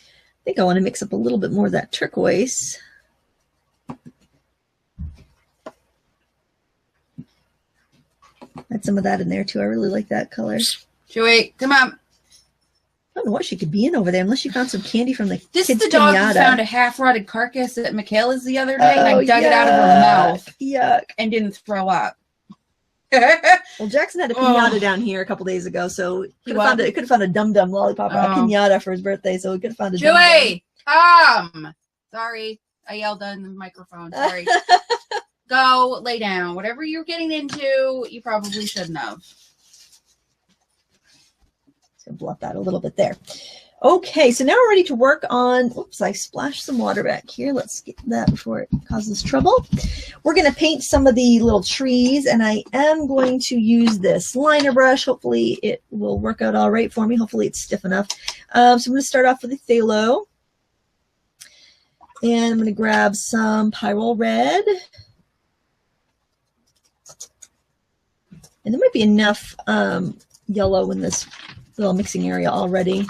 I think I want to mix up a little bit more of that turquoise. Add some of that in there too. I really like that color. Joey, come on. I don't know what she could be in over there unless you found some candy from the This kids' is the dog pinata. who found a half-rotted carcass at Michaela's the other day, and I dug it out of her yuck. mouth Yuck. and didn't throw up. Well, Jackson had a pinata down here a couple days ago, so he could have found a dum-dum lollipop, a pinata for his birthday, so he could have found a Joey, sorry, I yelled on the microphone. Sorry. Go lay down. Whatever you're getting into, you probably shouldn't have. Just gonna blot that a little bit there. Okay, so now we're ready to work on, oops, I splashed some water back here. Let's get that before it causes trouble. We're going to paint some of the little trees, and I am going to use this liner brush. Hopefully it will work out all right for me. Hopefully it's stiff enough. So I'm going to start off with the phthalo. And I'm going to grab some pyrrole red. And there might be enough yellow in this little mixing area already.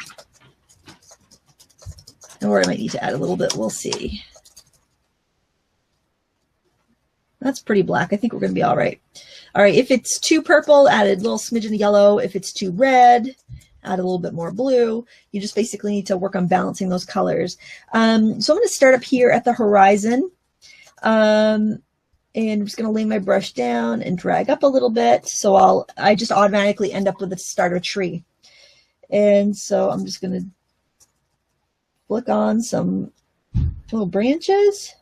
Or I might need to add a little bit. We'll see. That's pretty black. I think we're going to be all right. All right, if it's too purple, add a little smidgen of yellow. If it's too red, add a little bit more blue. You just basically need to work on balancing those colors. So I'm going to start up here at the horizon. And I'm just going to lay my brush down and drag up a little bit. So I just automatically end up with the starter tree. And so I'm just going to flick on some little branches.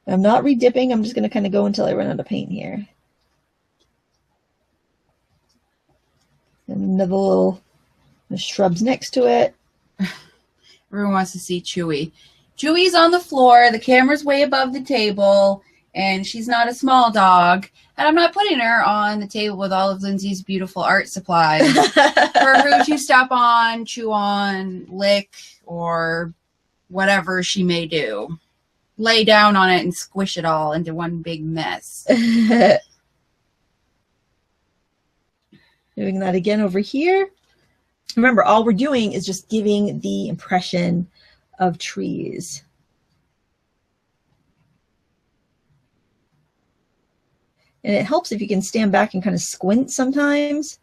I'm not redipping. I'm just going to kind of go until I run out of paint here. And another little shrubs next to it. Everyone wants to see Chewy. Chewy's on the floor. The camera's way above the table, and she's not a small dog. And I'm not putting her on the table with all of Lindsay's beautiful art supplies for her to stop on, chew on, lick, or whatever she may do. Lay down on it and squish it all into one big mess. Doing that again over here. Remember, all we're doing is just giving the impression of trees. And it helps if you can stand back and kind of squint sometimes.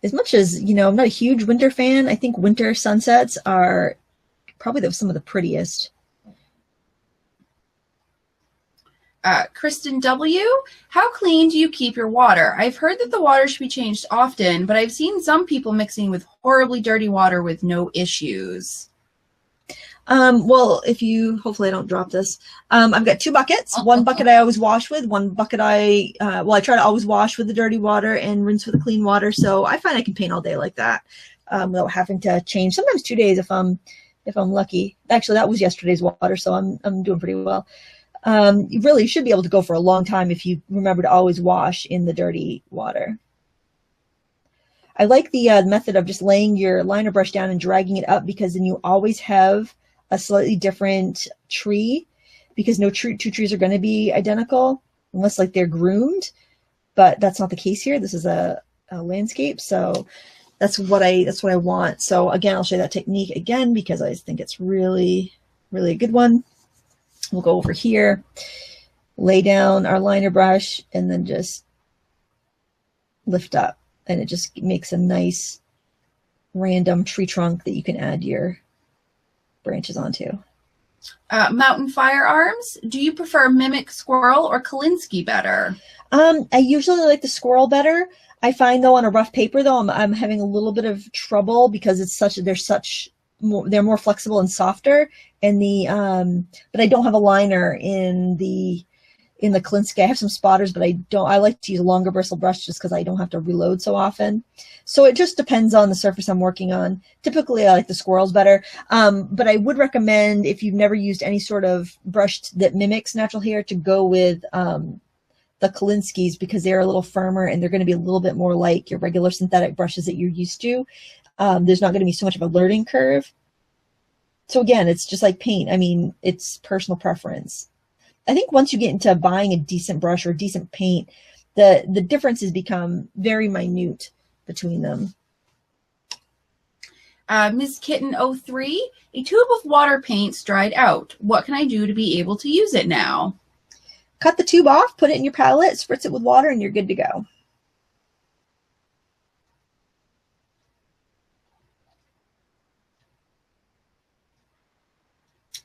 As much as, you know, I'm not a huge winter fan, I think winter sunsets are probably some of the prettiest. Kristen W., how clean do you keep your water? I've heard that the water should be changed often, but I've seen some people mixing with horribly dirty water with no issues. Well, hopefully I don't drop this. I've got 2 buckets. One bucket I always wash with, one bucket I try to always wash with the dirty water and rinse with the clean water. So I find I can paint all day like that, without having to change. Sometimes 2 days if I'm lucky. Actually, that was yesterday's water, so I'm doing pretty well. You really should be able to go for a long time if you remember to always wash in the dirty water. I like the method of just laying your liner brush down and dragging it up, because then you always have a slightly different tree, because no two trees are going to be identical unless like they're groomed, but that's not the case here. This is a landscape, so that's what I want. So again, I'll show you that technique again because I think it's really, really a good one. We'll go over here, lay down our liner brush, and then just lift up, and it just makes a nice random tree trunk that you can add your branches onto. Mountain firearms. Do you prefer mimic squirrel or Kolinsky better? I usually like the squirrel better. I find though on a rough paper though I'm having a little bit of trouble because they're more flexible and softer, and but I don't have a liner in the Kolinsky. I have some spotters, but I like to use a longer bristle brush just because I don't have to reload so often. So it just depends on the surface I'm working on. Typically I like the squirrels better, but I would recommend, if you've never used any sort of brush that mimics natural hair, to go with the Kolinskys, because they're a little firmer and they're going to be a little bit more like your regular synthetic brushes that you're used to. There's not going to be so much of a learning curve. So again, it's just like paint. I mean, it's personal preference. I think once you get into buying a decent brush or decent paint, the differences become very minute between them. Ms. Kitten 03, a tube of water paints dried out. What can I do to be able to use it now? Cut the tube off, put it in your palette, spritz it with water, and you're good to go.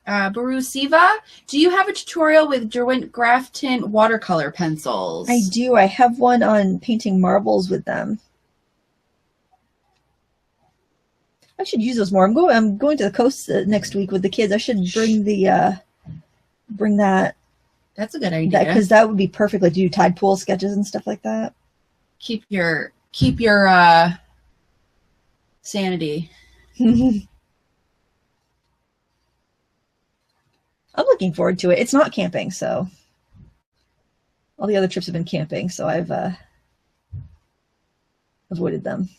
Baru Siva, do you have a tutorial with Derwent Grafton watercolor pencils? I do. I have one on painting marbles with them. I should use those more. I'm going to the coast next week with the kids. I should bring that. That's a good idea. Because that would be perfect, like to do tide pool sketches and stuff like that. Keep your sanity. I'm looking forward to it. It's not camping, so all the other trips have been camping, so I've avoided them.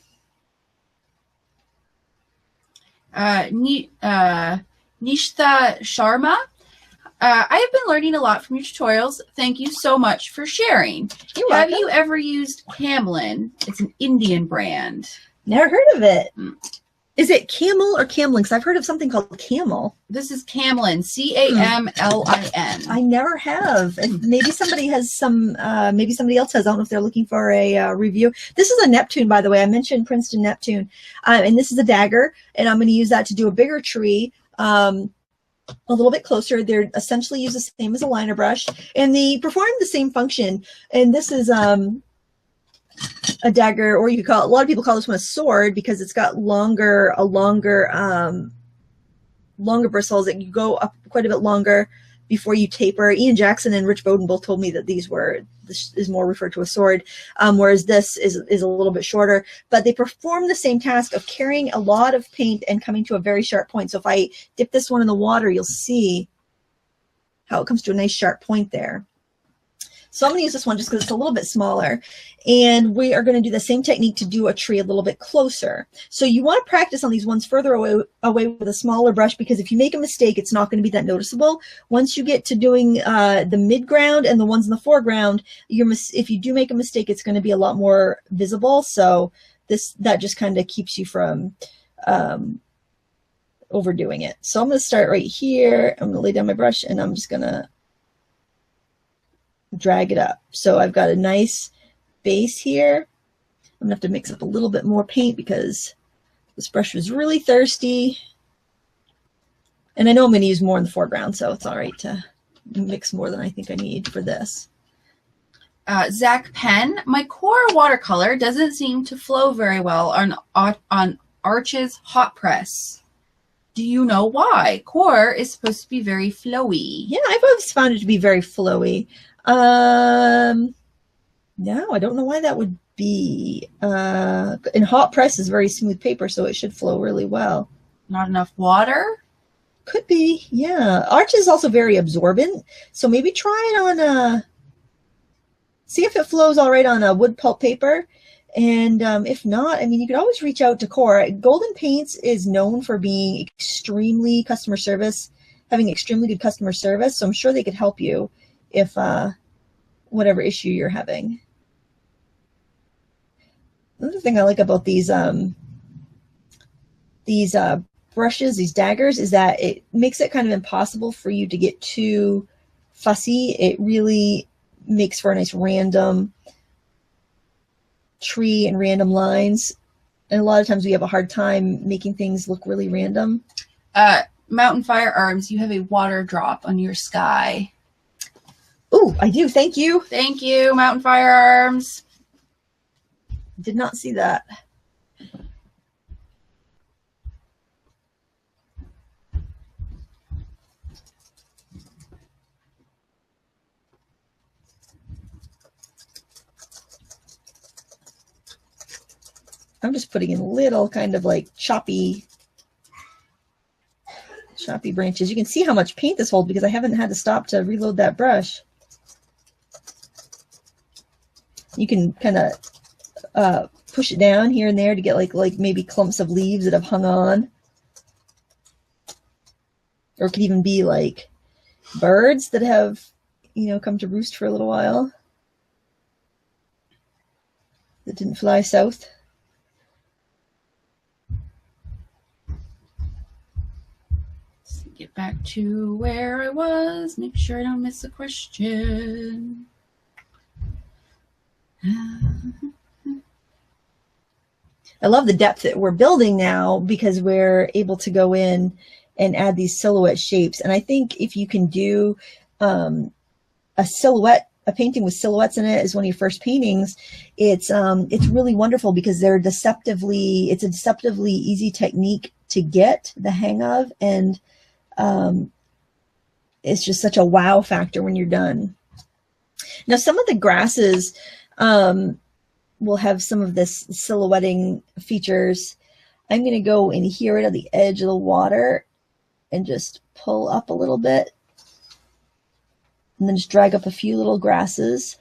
Nishtha Sharma, I have been learning a lot from your tutorials. Thank you so much for sharing. You're welcome. Have you ever used Camlin? It's an Indian brand. Never heard of it. Is it Camel or Camlin? Because I've heard of something called Camel. This is Camlin, C-A-M-L-I-N. I never have. And maybe somebody has some, maybe somebody else has. I don't know if they're looking for a review. This is a Neptune, by the way. I mentioned Princeton Neptune. And this is a dagger. And I'm going to use that to do a bigger tree a little bit closer. They're essentially used the same as a liner brush. And they perform the same function. And this is a dagger, or you could call it, a lot of people call this one a sword because it's got longer bristles that you go up quite a bit longer before you taper. Ian Jackson and Rich Bowden both told me that this is more referred to a sword, whereas this is a little bit shorter, but they perform the same task of carrying a lot of paint and coming to a very sharp point. So if I dip this one in the water, you'll see how it comes to a nice sharp point there. So I'm going to use this one just because it's a little bit smaller. And we are going to do the same technique to do a tree a little bit closer. So you want to practice on these ones further away with a smaller brush, because if you make a mistake, it's not going to be that noticeable. Once you get to doing the midground and the ones in the foreground, if you do make a mistake, it's going to be a lot more visible. So that just kind of keeps you from overdoing it. So I'm going to start right here. I'm going to lay down my brush and I'm just going to drag it up. So I've got a nice base here. I'm gonna have to mix up a little bit more paint because this brush was really thirsty. And I know I'm going to use more in the foreground, so it's all right to mix more than I think I need for this. Zach Penn, my core watercolor doesn't seem to flow very well on Arch's hot press. Do you know why? Core is supposed to be very flowy. Yeah, I've always found it to be very flowy. No, I don't know why that would be. And hot press is very smooth paper, so it should flow really well. Not enough water? Could be, yeah. Arch is also very absorbent, so maybe try it on see if it flows all right on a wood pulp paper. And if not, I mean, you could always reach out to Core. Golden Paints is known for being extremely customer service, having extremely good customer service, so I'm sure they could help you if whatever issue you're having. Another thing I like about these brushes, these daggers, is that it makes it kind of impossible for you to get too fussy. It really makes for a nice random tree and random lines. And a lot of times we have a hard time making things look really random. Mountain Firearms, you have a water drop on your sky. Ooh, I do. Thank you. Thank you, Mountain Firearms. Did not see that. I'm just putting in little kind of like choppy branches. You can see how much paint this holds because I haven't had to stop to reload that brush. You can kind of push it down here and there to get like maybe clumps of leaves that have hung on. Or it could even be like birds that have, you know, come to roost for a little while that didn't fly south. Get back to where I was. Make sure I don't miss a question. I love the depth that we're building now because we're able to go in and add these silhouette shapes. And I think if you can do a painting with silhouettes in it as one of your first paintings, it's really wonderful because it's a deceptively easy technique to get the hang of, and it's just such a wow factor when you're done. Now, some of the grasses will have some of this silhouetting features. I'm going to go in here right on the edge of the water and just pull up a little bit, and then just drag up a few little grasses.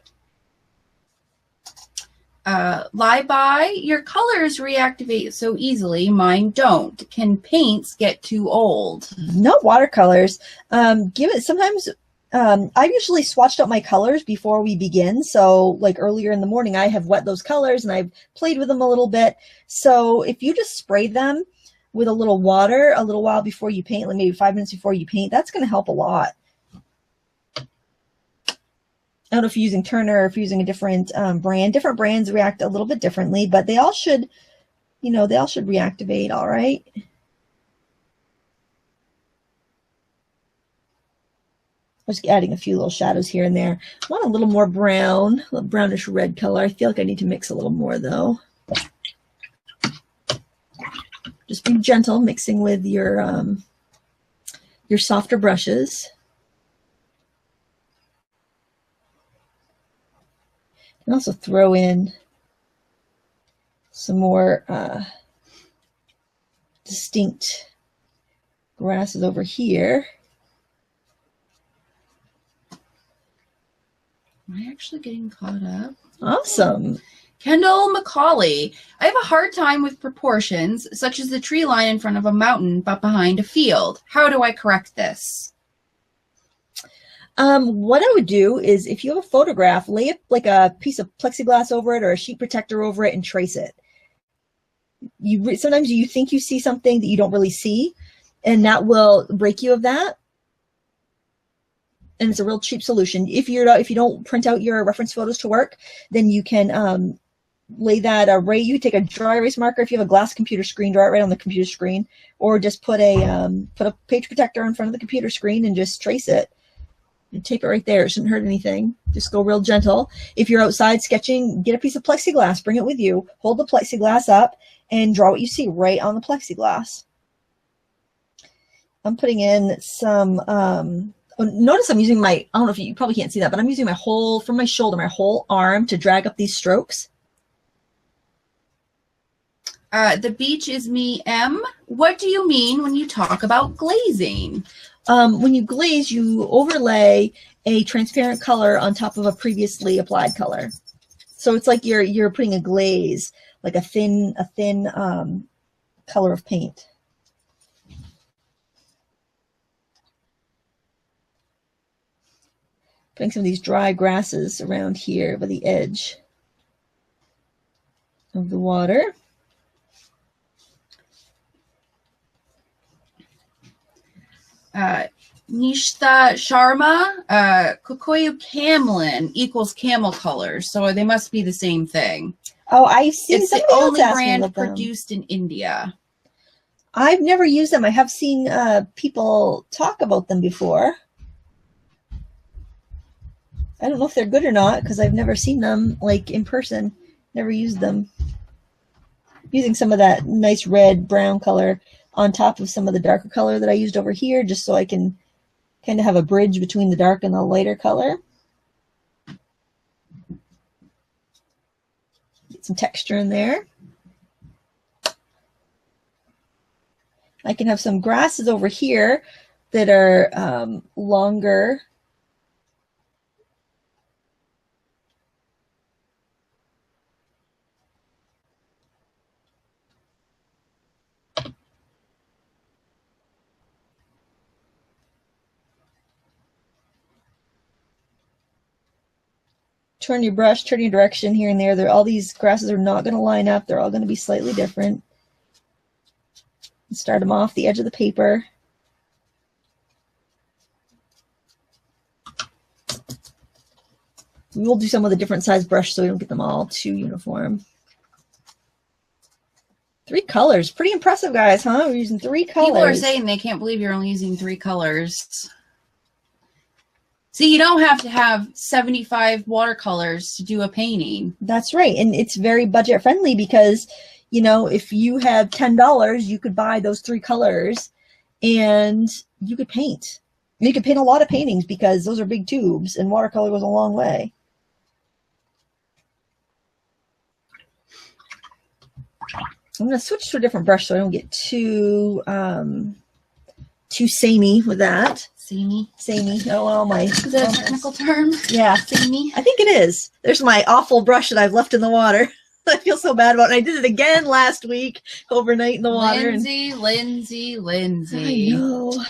Lie by, your colors reactivate so easily. Mine don't. Can paints get too old? Not watercolors. Sometimes I've usually swatched out my colors before we begin. So like earlier in the morning, I have wet those colors and I've played with them a little bit. So if you just spray them with a little water a little while before you paint, like maybe 5 minutes before you paint, that's going to help a lot. I don't know if you're using Turner or if you're using a different brand. Different brands react a little bit differently, but they all should, they all should reactivate all right. I'm just adding a few little shadows here and there. I want a little more brown, a brownish red color. I feel like I need to mix a little more though. Just be gentle mixing with your softer brushes. And also throw in some more distinct grasses over here. Am I actually getting caught up? Awesome. Kendall McCauley. I have a hard time with proportions, such as the tree line in front of a mountain but behind a field. How do I correct this? What I would do is if you have a photograph, lay it like a piece of plexiglass over it or a sheet protector over it and trace it. Sometimes you think you see something that you don't really see, and that will break you of that. And it's a real cheap solution. If you don't print out your reference photos to work, then you can lay that you take a dry erase marker if you have a glass computer screen, draw it right on the computer screen, or just put a page protector in front of the computer screen and just trace it. And tape it right there. It shouldn't hurt anything. Just go real gentle. If you're outside sketching, get a piece of plexiglass, bring it with you, hold the plexiglass up, and draw what you see right on the plexiglass. I'm putting in some, notice I'm using I don't know if you probably can't see that, but I'm using from my shoulder, my whole arm to drag up these strokes. The beach is me, M. What do you mean when you talk about glazing? When you glaze, you overlay a transparent color on top of a previously applied color. So it's like you're putting a glaze, like a thin color of paint. Putting some of these dry grasses around here by the edge of the water. Nishta Sharma, Kukoyu Camlin equals camel colors, so they must be the same thing. Oh, I've seen it's the only brand produced in India. I've never used them. I have seen people talk about them before. I don't know if they're good or not because I've never seen them like in person. Never used them. Using some of that nice red brown color on top of some of the darker color that I used over here, just so I can kind of have a bridge between the dark and the lighter color. Get some texture in there. I can have some grasses over here that are longer. Turn your brush, turn your direction here and there. All these grasses are not going to line up. They're all going to be slightly different. Start them off the edge of the paper. We'll do some with a different size brush so we don't get them all too uniform. 3 colors. Pretty impressive, guys, huh? We're using 3 colors. People are saying they can't believe you're only using 3 colors. See, you don't have to have 75 watercolors to do a painting. That's right. And it's very budget friendly because, you know, if you have $10, you could buy those 3 colors and you could paint. You could paint a lot of paintings because those are big tubes and watercolor goes a long way. I'm going to switch to a different brush so I don't get too samey with that. Samey? Samey. Oh, my. Is that a technical term? Yeah. Samey? I think it is. There's my awful brush that I've left in the water. I feel so bad about it. I did it again last week, overnight in the water. Lindsay. I know.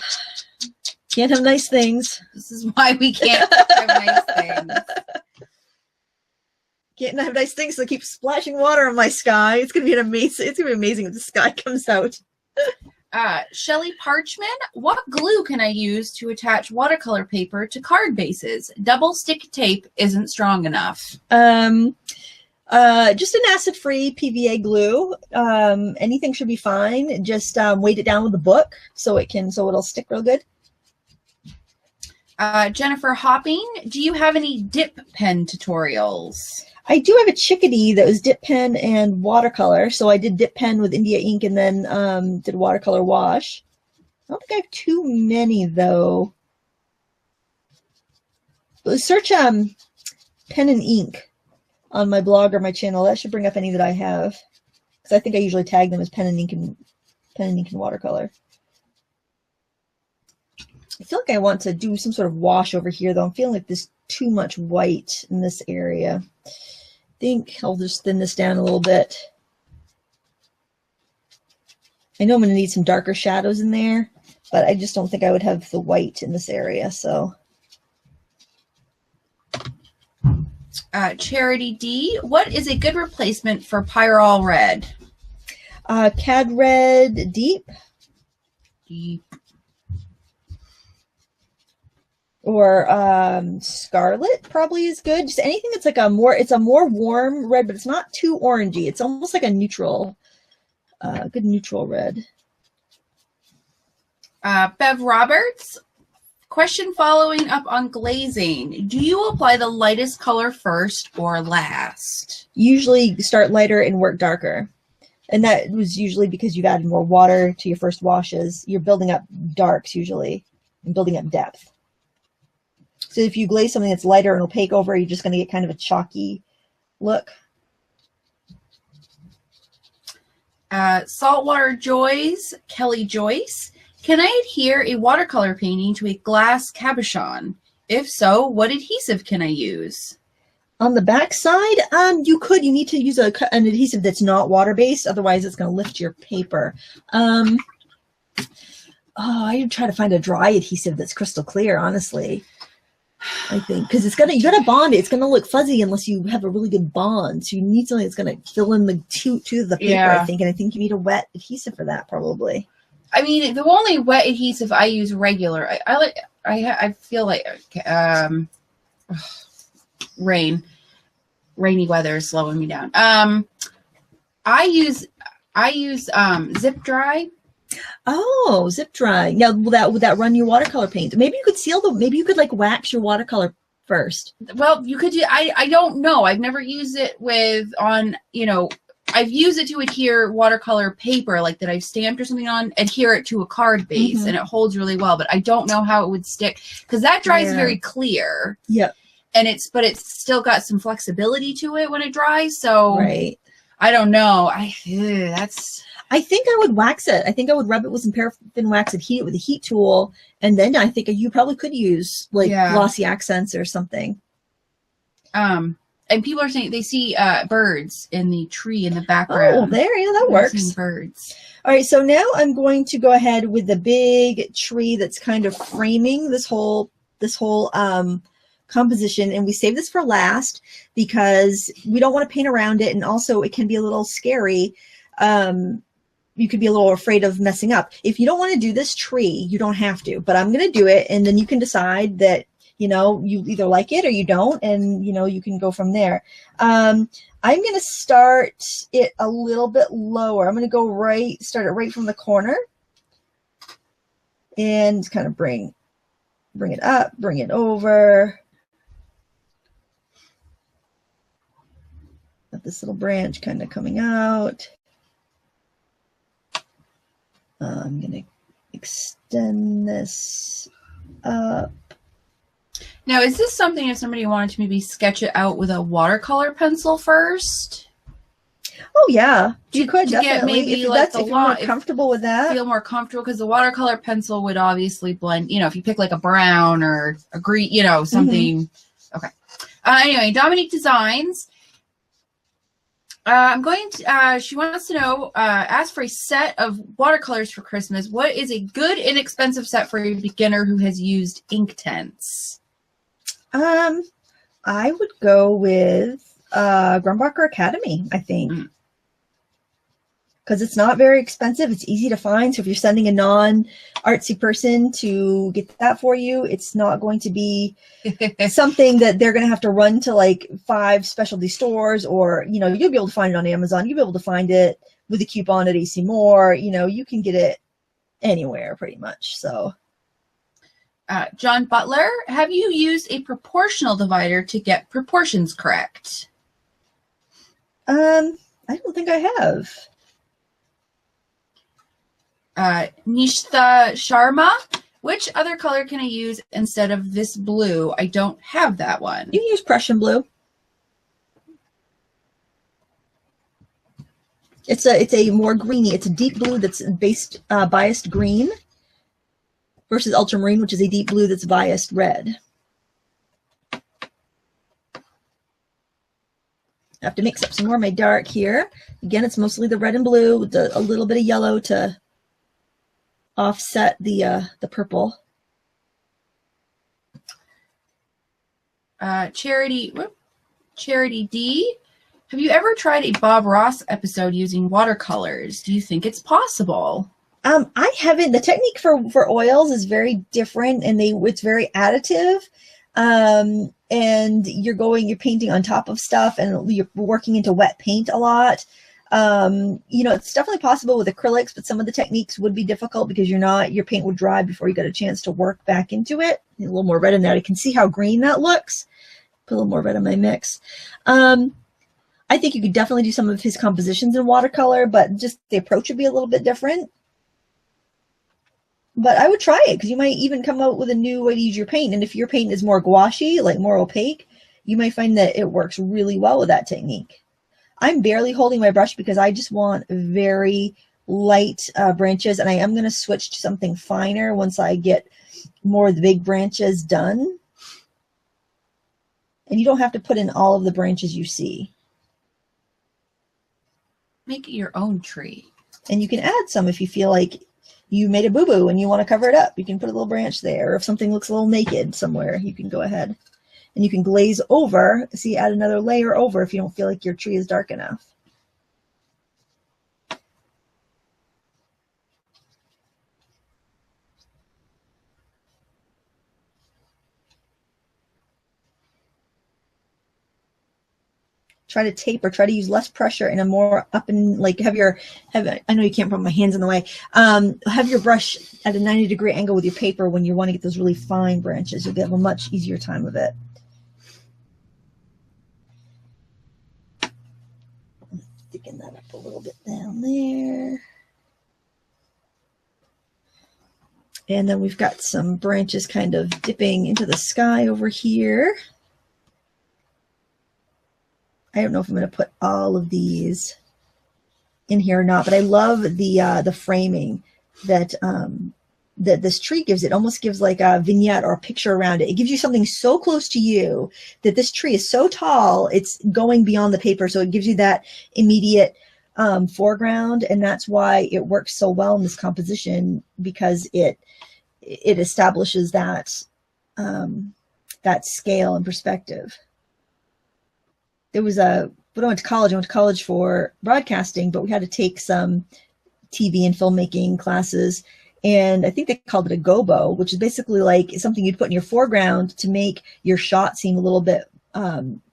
Can't have nice things. This is why we can't have nice things. Can't have nice things, so I keep splashing water on my sky. It's gonna be amazing. It's gonna be amazing if the sky comes out. Shelly Parchman, what glue can I use to attach watercolor paper to card bases? Double stick tape isn't strong enough. Just an acid-free PVA glue. Anything should be fine. Just weight it down with a book so it'll stick real good. Jennifer Hopping, do you have any dip pen tutorials? I do have a chickadee that was dip pen and watercolor. So I did dip pen with India ink and then did watercolor wash. I don't think I have too many though. Search pen and ink on my blog or my channel. That should bring up any that I have. Because I think I usually tag them as pen and ink and watercolor. I feel like I want to do some sort of wash over here though. I'm feeling like there's too much white in this area. I think I'll just thin this down a little bit. I know I'm going to need some darker shadows in there, but I just don't think I would have the white in this area. So, Charity D, what is a good replacement for Pyrrol Red? Cad Red Deep. Or Scarlet probably is good. Just anything that's like it's a more warm red, but it's not too orangey. It's almost like a neutral, good neutral red. Bev Roberts, question following up on glazing. Do you apply the lightest color first or last? Usually start lighter and work darker. And that was usually because you've added more water to your first washes. You're building up darks usually and building up depth. So if you glaze something that's lighter and opaque over, you're just going to get kind of a chalky look. Saltwater Joys, Kelly Joyce. Can I adhere a watercolor painting to a glass cabochon? If so, what adhesive can I use? On the back side, you need to use an adhesive that's not water-based. Otherwise, it's going to lift your paper. I'd try to find a dry adhesive that's crystal clear, honestly. I think because you got to bond it. It's going to look fuzzy unless you have a really good bond. So you need something that's going to fill in the to the paper. Yeah. I think you need a wet adhesive for that probably. I mean, the only wet adhesive I use regular. I feel like rainy weather is slowing me down. I use Zip Dry. Oh, zip drying. Now, would that run your watercolor paint? Maybe you could maybe you could like wax your watercolor first. Well, you could do, I don't know. I've never used it I've used it to adhere watercolor paper, like that I've stamped or something on, adhere it to a card base, and it holds really well, but I don't know how it would stick, because that dries very clear. Yep. And it's still got some flexibility to it when it dries, so right. I don't know. I think I would wax it. I think I would rub it with some paraffin wax and heat it with a heat tool, and then I think you probably could use like glossy accents or something. And people are saying they see birds in the tree in the background. Oh, there, yeah, that works. Birds. All right, so now I'm going to go ahead with the big tree that's kind of framing this whole composition, and we save this for last because we don't want to paint around it, and also it can be a little scary. You could be a little afraid of messing up. If you don't want to do this tree, you don't have to, but I'm going to do it, and then you can decide that, you know, you either like it or you don't, and, you know, you can go from there. I'm going to start it a little bit lower. I'm going to go start it right from the corner, and kind of bring it up, bring it over. Got this little branch kind of coming out. I'm going to extend this up. Now, is this something if somebody wanted to maybe sketch it out with a watercolor pencil first? Oh, yeah. You could definitely. Get maybe if you're more comfortable with that. Feel more comfortable, because the watercolor pencil would obviously blend, you know, if you pick like a brown or a green, you know, something. Okay. Anyway, Dominique Designs. She wants to know, ask for a set of watercolors for Christmas. What is a good, inexpensive set for a beginner who has used Inktense? I would go with Grumbacher Academy, I think. Because it's not very expensive. It's easy to find. So if you're sending a non-artsy person to get that for you, it's not going to be something that they're going to have to run to like 5 specialty stores, or, you know, you'll be able to find it on Amazon. You'll be able to find it with a coupon at AC Moore. You know, you can get it anywhere pretty much. So, John Butler, have you used a proportional divider to get proportions correct? I don't think I have. Nishtha Sharma, which other color can I use instead of this blue? I don't have that one. You can use Prussian blue. It's a more greeny. It's a deep blue that's biased green, versus ultramarine, which is a deep blue that's biased red. I have to mix up some more of my dark here. Again, it's mostly the red and blue with a little bit of yellow to offset the purple. Charity D, have you ever tried a Bob Ross episode using watercolors? Do you think it's possible? I haven't. The technique for oils is very different, and it's very additive. And you're painting on top of stuff, and you're working into wet paint a lot. You know, it's definitely possible with acrylics, but some of the techniques would be difficult because your paint would dry before you get a chance to work back into it. A little more red in there. You can see how green that looks. Put a little more red in my mix. I think you could definitely do some of his compositions in watercolor, but just the approach would be a little bit different. But I would try it, because you might even come out with a new way to use your paint. And if your paint is more gouache, like more opaque, you might find that it works really well with that technique. I'm barely holding my brush because I just want very light branches, and I am going to switch to something finer once I get more of the big branches done. And you don't have to put in all of the branches you see. Make it your own tree. And you can add some if you feel like you made a boo-boo and you want to cover it up. You can put a little branch there. Or if something looks a little naked somewhere, you can go ahead. And you can glaze over. See, add another layer over if you don't feel like your tree is dark enough. try to tape or try to use less pressure and a more up and like I know you can't put my hands in the way. Have your brush at a 90-degree angle with your paper when you want to get those really fine branches. You'll have a much easier time of it. Thicken that up a little bit down there. And then we've got some branches kind of dipping into the sky over here. I don't know if I'm going to put all of these in here or not, but I love the framing that that this tree gives. It almost gives like a vignette or a picture around it. It gives you something so close to you that this tree is so tall, it's going beyond the paper. So it gives you that immediate foreground, and that's why it works so well in this composition, because it establishes that that scale and perspective. There was when I went to college for broadcasting, but we had to take some TV and filmmaking classes, and I think they called it a gobo, which is basically like something you'd put in your foreground to make your shot seem a little bit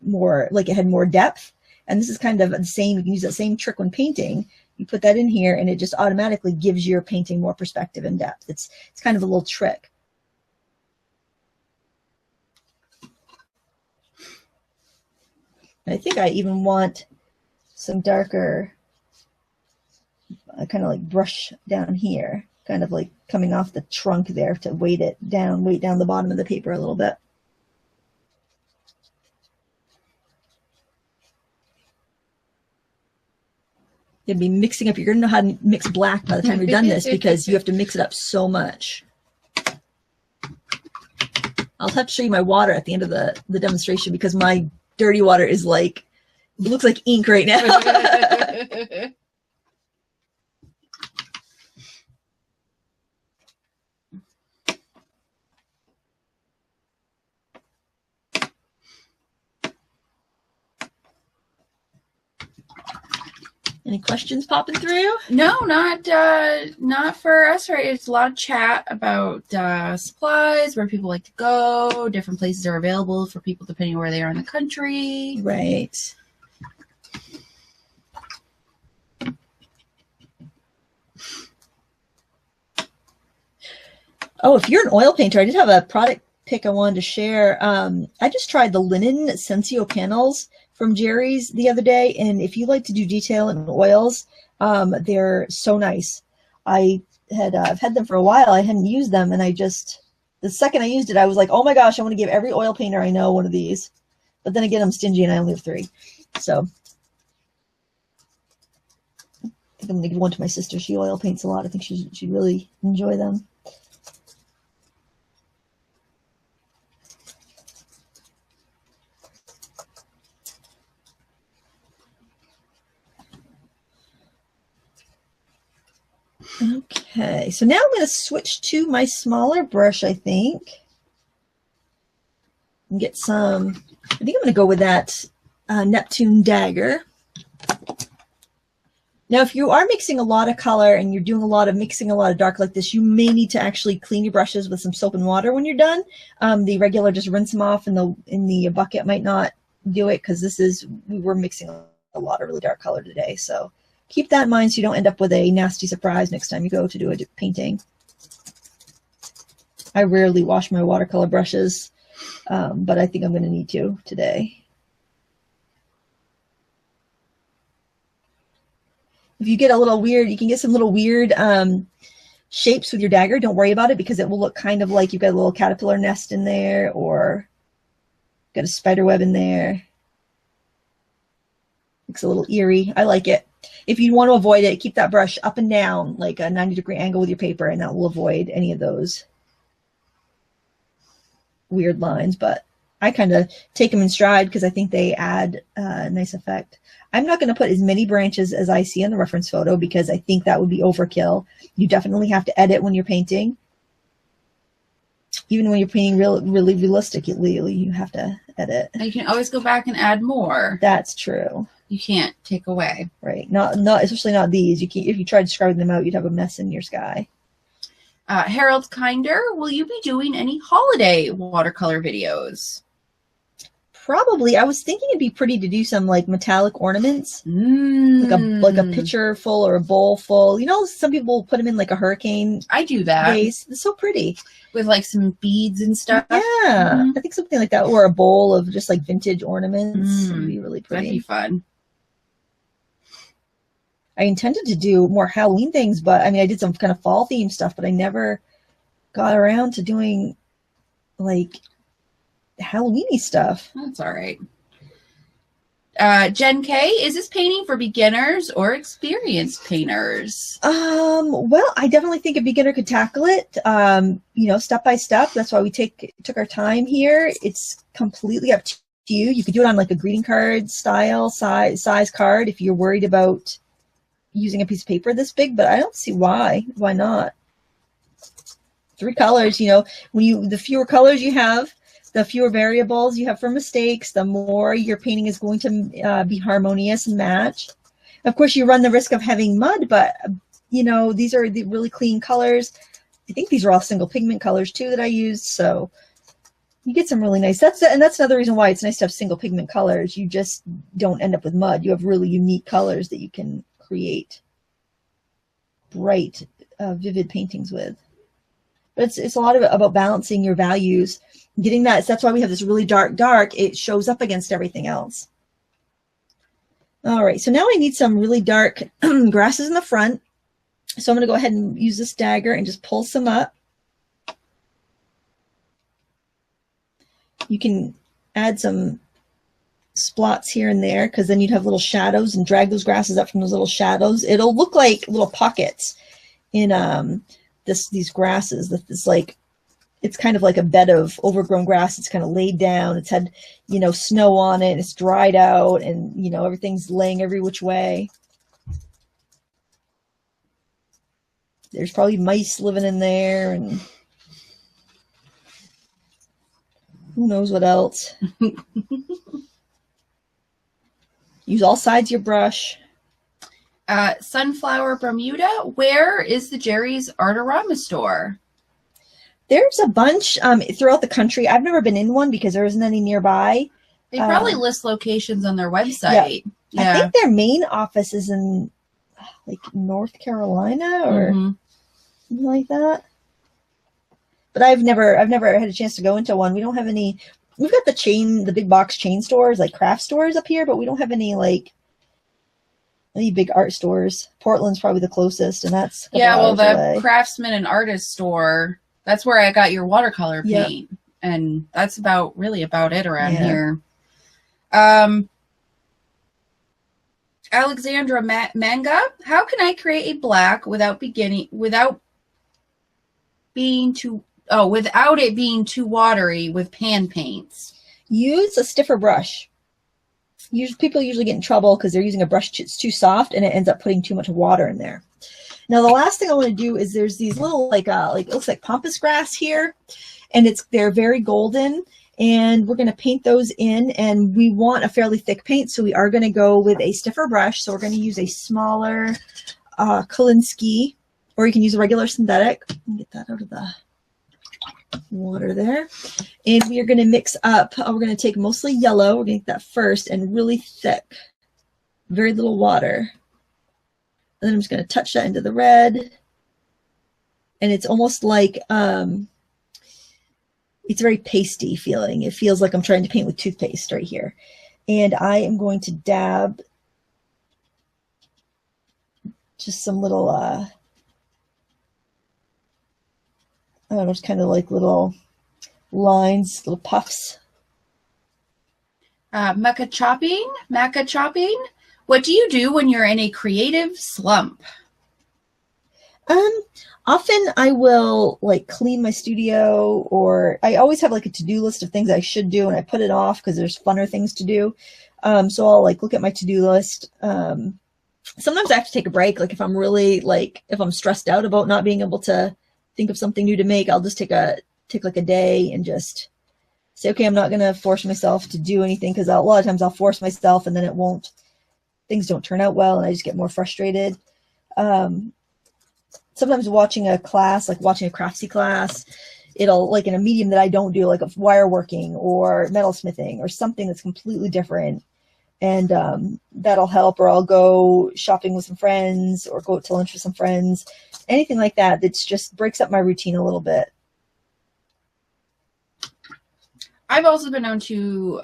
more like it had more depth. And this is kind of the same. You can use that same trick when painting. You put that in here, and it just automatically gives your painting more perspective and depth. It's kind of a little trick. And I think I even want some darker, kind of like brush down here, kind of like coming off the trunk there to weight down the bottom of the paper a little bit. You'd be mixing up. You're going to know how to mix black by the time you're done this, because you have to mix it up so much. I'll have to show you my water at the end of the demonstration, because my dirty water is like, it looks like ink right now. Any questions popping through? No, not for us, right? It's a lot of chat about supplies, where people like to go, different places are available for people depending where they are in the country. Right. Oh, if you're an oil painter, I did have a product pick I wanted to share. I just tried the linen Sensio panels from Jerry's the other day, and if you like to do detail in oils, they're so nice. I've had them for a while. I hadn't used them, and the second I used it, I was like, oh my gosh, I want to give every oil painter I know one of these. But then again, I'm stingy and I only have 3. So I think I'm going to give one to my sister. She oil paints a lot. I think she'd really enjoy them. Okay, so now I'm going to switch to my smaller brush, I think, and get some, I think I'm going to go with that Neptune dagger. Now, if you are mixing a lot of color and you're doing mixing a lot of dark like this, you may need to actually clean your brushes with some soap and water when you're done. The regular, just rinse them off in the bucket might not do it, because we were mixing a lot of really dark color today, so keep that in mind so you don't end up with a nasty surprise next time you go to do a painting. I rarely wash my watercolor brushes, but I think I'm going to need to today. If you get a little weird, you can get some little weird shapes with your dagger. Don't worry about it, because it will look kind of like you've got a little caterpillar nest in there, or got a spider web in there. Looks a little eerie. I like it. If you want to avoid it, keep that brush up and down like a 90-degree angle with your paper, and that will avoid any of those weird lines. But I kind of take them in stride because I think they add a nice effect. I'm not going to put as many branches as I see in the reference photo, because I think that would be overkill. You definitely have to edit when you're painting. Even when you're painting really realistically, you have to edit. And you can always go back and add more. That's true. You can't take away. Right. Not especially not these. You can't, if you tried describing them out, you'd have a mess in your sky. Harold Kinder, will you be doing any holiday watercolor videos? probably, I was thinking it'd be pretty to do some like metallic ornaments, like a pitcher full or a bowl full. You know, some people put them in like a hurricane. I do that. Vase. It's so pretty with like some beads and stuff. Yeah, I think something like that, or a bowl of just like vintage ornaments would be really pretty. That'd be fun. I intended to do more Halloween things, but I mean, I did some kind of fall theme stuff, but I never got around to doing like Halloween-y stuff. That's all right. Jen K, is this painting for beginners or experienced painters? Well, I definitely think a beginner could tackle it, you know, step by step. That's why we took our time here. It's completely up to you. You could do it on like a greeting card style size card if you're worried about using a piece of paper this big, but I don't see why not. 3 colors, you know, the fewer colors you have, the fewer variables you have for mistakes, the more your painting is going to be harmonious and match. Of course, you run the risk of having mud, but you know, these are the really clean colors. I think these are all single pigment colors too that I used, so you get some really nice. That's another reason why it's nice to have single pigment colors. You just don't end up with mud. You have really unique colors that you can create bright, vivid paintings with. But it's a lot about balancing your values, getting that. That's why we have this really dark. It shows up against everything else. All right, so now I need some really dark grasses in the front. So I'm going to go ahead and use this dagger and just pull some up. You can add some splots here and there, because then you'd have little shadows, and drag those grasses up from those little shadows. It'll look like little pockets in these grasses. That's like, it's kind of like a bed of overgrown grass. It's kind of laid down. It's had, you know, snow on it. It's dried out, and you know, everything's laying every which way. There's probably mice living in there, and who knows what else. Use all sides of your brush. Sunflower Bermuda, where is the Jerry's Artorama store? There's a bunch throughout the country. I've never been in one because there isn't any nearby. They probably list locations on their website. Yeah. I think their main office is in like North Carolina or something like that. But I've never had a chance to go into one. We don't have any. We've got the big box chain stores, like craft stores up here, but we don't have any big art stores. Portland's probably the closest, and that's the Craftsman and Artist store. That's where I got your watercolor paint, and that's really about it around here. Alexandra Manga, how can I create a black without it being too watery with pan paints? Use a stiffer brush. People usually get in trouble because they're using a brush that's too soft, and it ends up putting too much water in there. Now, the last thing I want to do is there's these little like it looks like pampas grass here, and they're very golden, and we're going to paint those in, and we want a fairly thick paint, so we are going to go with a stiffer brush. So we're going to use a smaller Kolinsky, or you can use a regular synthetic. Get that out of the water there. And we are going to mix up, we're going to take mostly yellow, we're going to get that first, and really thick, very little water. And then I'm just going to touch that into the red. And it's almost like, it's very pasty feeling. It feels like I'm trying to paint with toothpaste right here. And I am going to dab just some little, I don't know, just kind of like little lines, little puffs. Maca chopping. What do you do when you're in a creative slump? Often I will like clean my studio, or I always have like a to-do list of things I should do, and I put it off because there's funner things to do. So I'll like look at my to-do list. Sometimes I have to take a break. Like if I'm really if I'm stressed out about not being able to think of something new to make, I'll just take like a day and just say, okay, I'm not going to force myself to do anything, because a lot of times I'll force myself and then things don't turn out well, and I just get more frustrated. Sometimes watching a class, like watching a craftsy class, it'll, like in a medium that I don't do, like a wire working or metalsmithing or something that's completely different. And that'll help. Or I'll go shopping with some friends or go out to lunch with some friends. Anything like that that's just breaks up my routine a little bit. I've also been known to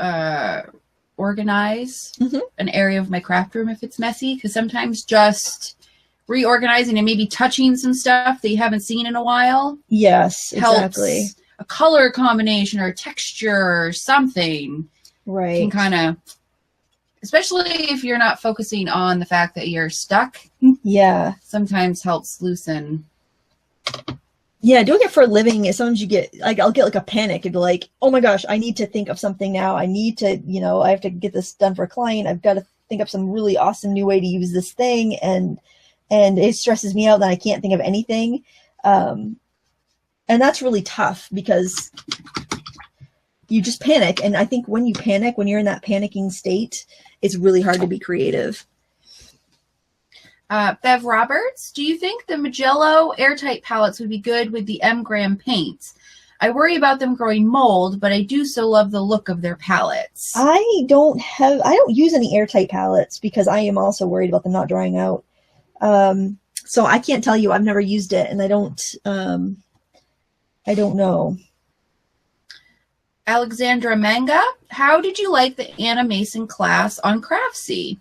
organize an area of my craft room if it's messy, because sometimes just reorganizing and maybe touching some stuff that you haven't seen in a while. Yes, helps. exactly. A color combination or a texture or something. Right. Can kind of, especially if you're not focusing on the fact that you're stuck. Yeah. Sometimes helps loosen. Yeah, doing it for a living is sometimes you get, like, I'll get like a panic and be like, oh my gosh, I need to think of something now. I need to, you know, I have to get this done for a client. I've got to think of some really awesome new way to use this thing. And it stresses me out that I can't think of anything. And that's really tough because you just panic. And I think when you panic, when you're in that panicking state, it's really hard to be creative. Bev Roberts, do you think the Magello airtight palettes would be good with the M. Graham paints? I worry about them growing mold, but I do so love the look of their palettes. I don't use any airtight palettes because I am also worried about them not drying out. So I can't tell you. I've never used it, and I don't know. Alexandra Manga, how did you like the Anna Mason class on Craftsy?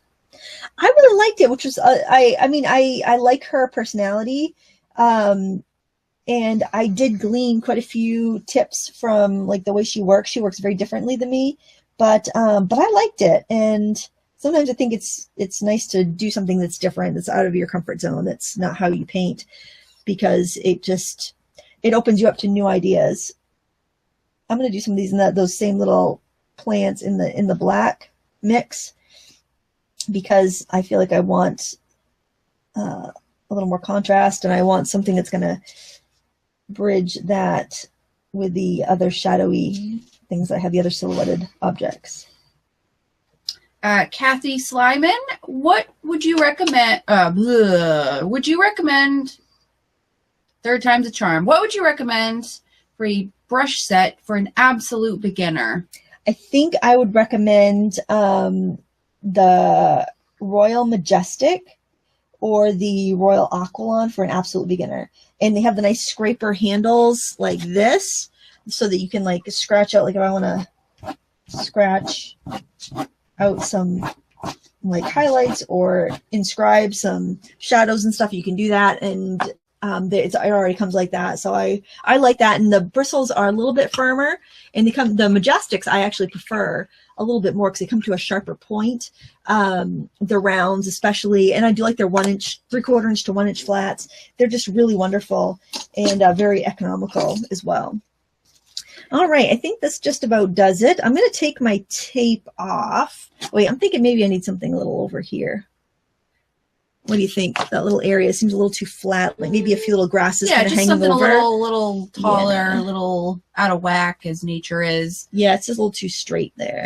I really liked it, which was, I like her personality. And I did glean quite a few tips from like the way she works. She works very differently than me, but I liked it. And sometimes I think it's nice to do something that's different, that's out of your comfort zone. That's not how you paint, because it opens you up to new ideas. I'm going to do some of these in those same little plants in the black mix, because I feel like I want a little more contrast, and I want something that's going to bridge that with the other shadowy things that have the other silhouetted objects. Kathy Slyman, what would you recommend? Would you recommend, third time's a charm, what would you recommend for a brush set for an absolute beginner? I think I would recommend the Royal Majestic or the Royal Aquilon for an absolute beginner. And they have the nice scraper handles like this, so that you can like scratch out, like if I want to scratch out some like highlights or inscribe some shadows and stuff, you can do that. And it already comes like that. So I like that. And the bristles are a little bit firmer, and the Majestics I actually prefer a little bit more because they come to a sharper point. The rounds especially, and I do like their 1 inch, 3/4 inch to 1 inch flats. They're just really wonderful and very economical as well. All right, I think this just about does it. I'm going to take my tape off. Wait, I'm thinking maybe I need something a little over here. What do you think? That little area seems a little too flat. Like maybe a few little grasses kind of hanging over. Yeah, just something a little taller, a little out of whack as nature is. Yeah, it's just a little too straight there.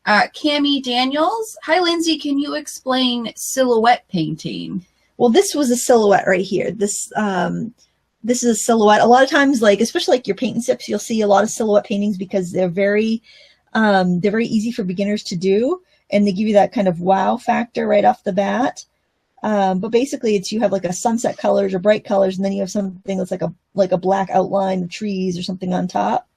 Cami Daniels. Hi, Lindsay. Can you explain silhouette painting? Well, this was a silhouette right here. This is a silhouette. A lot of times, like especially like your paint and sips, you'll see a lot of silhouette paintings because they're very easy for beginners to do, and they give you that kind of wow factor right off the bat. But basically, you have like a sunset colors or bright colors, and then you have something that's like a black outline of trees or something on top.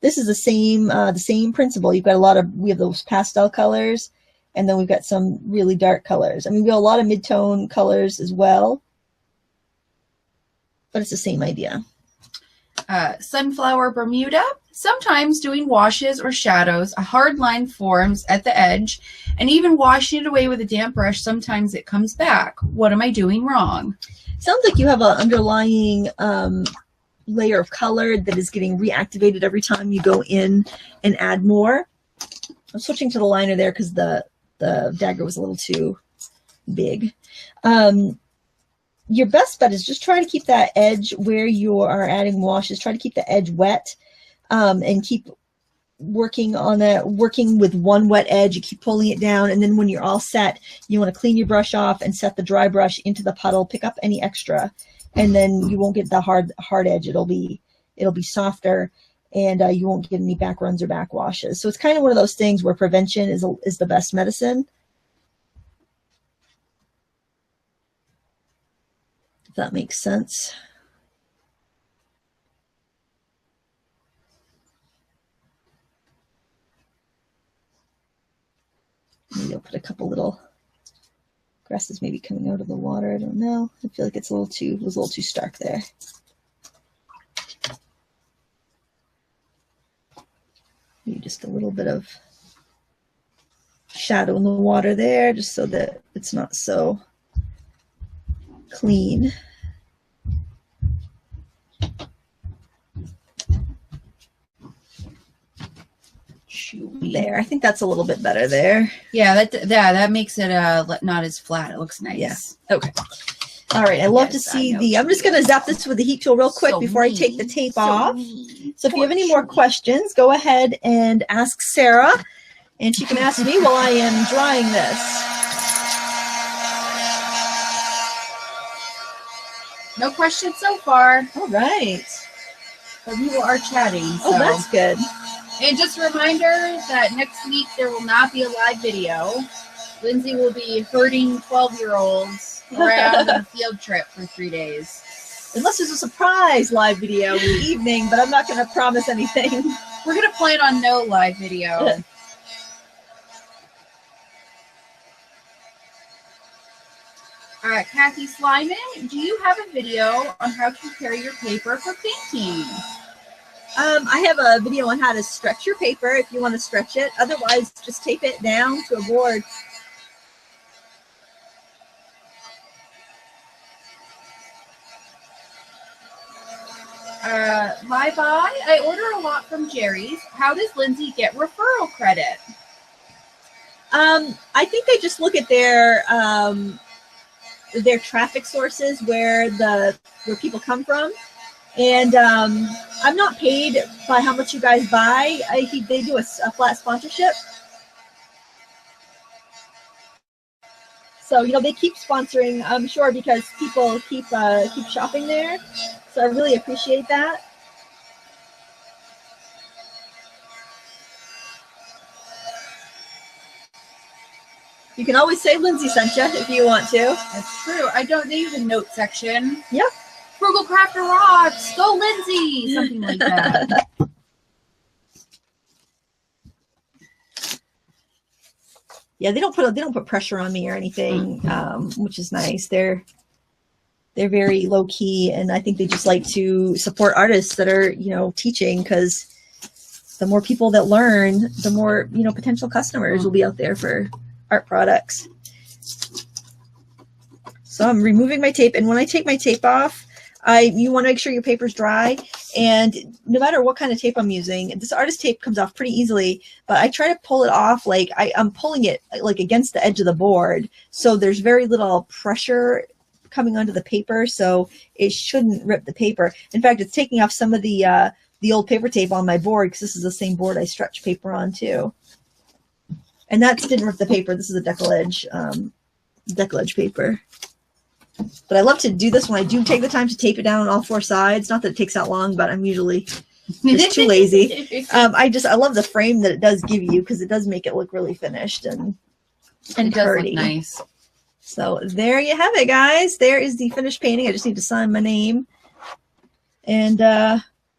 This is the same principle. You've got we have those pastel colors, and then we've got some really dark colors. I mean, we have a lot of mid-tone colors as well, but it's the same idea. Sunflower Bermuda. Sometimes doing washes or shadows, a hard line forms at the edge, and even washing it away with a damp brush, sometimes it comes back. What am I doing wrong? Sounds like you have an underlying layer of color that is getting reactivated every time you go in and add more. I'm switching to the liner there because the dagger was a little too big. Your best bet is just try to keep that edge where you are adding washes. Try to keep the edge wet, and keep working on that, working with one wet edge. You keep pulling it down, and then when you're all set, you want to clean your brush off and set the dry brush into the puddle, pick up any extra, and then you won't get the hard edge. It'll be it'll be softer, and you won't get any back runs or back washes. So it's kind of one of those things where prevention is the best medicine. If that makes sense. Maybe I'll put a couple little grasses maybe coming out of the water. I don't know. I feel like it was a little too stark there. Maybe just a little bit of shadow in the water there, just so that it's not so clean. There, I think that's a little bit better there. Yeah, that makes it not as flat. It looks nice. Yeah. Okay. All right. I love to see the. I'm just gonna zap this with the heat tool real quick before I take the tape off. So if you have any more questions, go ahead and ask Sarah, and she can ask me while I am drying this. No questions so far. All right. But people are chatting. So. Oh, that's good. And just a reminder that next week there will not be a live video. Lindsay will be herding 12-year-olds around on a field trip for 3 days. Unless there's a surprise live video in the evening, but I'm not going to promise anything. We're going to plan on no live video. Kathy Slyman, do you have a video on how to prepare your paper for painting? I have a video on how to stretch your paper if you want to stretch it. Otherwise, just tape it down to a board. Bye-bye. I order a lot from Jerry's. How does Lindsay get referral credit? I think they just look at their traffic sources, where people come from. And I'm not paid by how much you guys buy. They do a flat sponsorship. So, they keep sponsoring, I'm sure, because people keep shopping there. So I really appreciate that. You can always say Lindsay sent you if you want to. That's true. They use a note section. Yep. Frugal Crafter rocks. Go Lindsay. Something like that. Yeah, they don't put pressure on me or anything, which is nice. They're very low key, and I think they just like to support artists that are teaching, because the more people that learn, the more potential customers will be out there for art products. So I'm removing my tape, and when I take my tape off, you want to make sure your paper's dry, and no matter what kind of tape I'm using, this artist tape comes off pretty easily, but I try to pull it off like I'm pulling it like against the edge of the board, so there's very little pressure coming onto the paper, so it shouldn't rip the paper. In fact, it's taking off some of the old paper tape on my board, because this is the same board I stretch paper on too. And that didn't rip the paper. This is a decollage paper. But I love to do this when I do take the time to tape it down on all four sides. Not that it takes that long, but I'm usually just too lazy. I love the frame that it does give you, because it does make it look really finished and it does look nice. So there you have it, guys. There is the finished painting. I just need to sign my name, and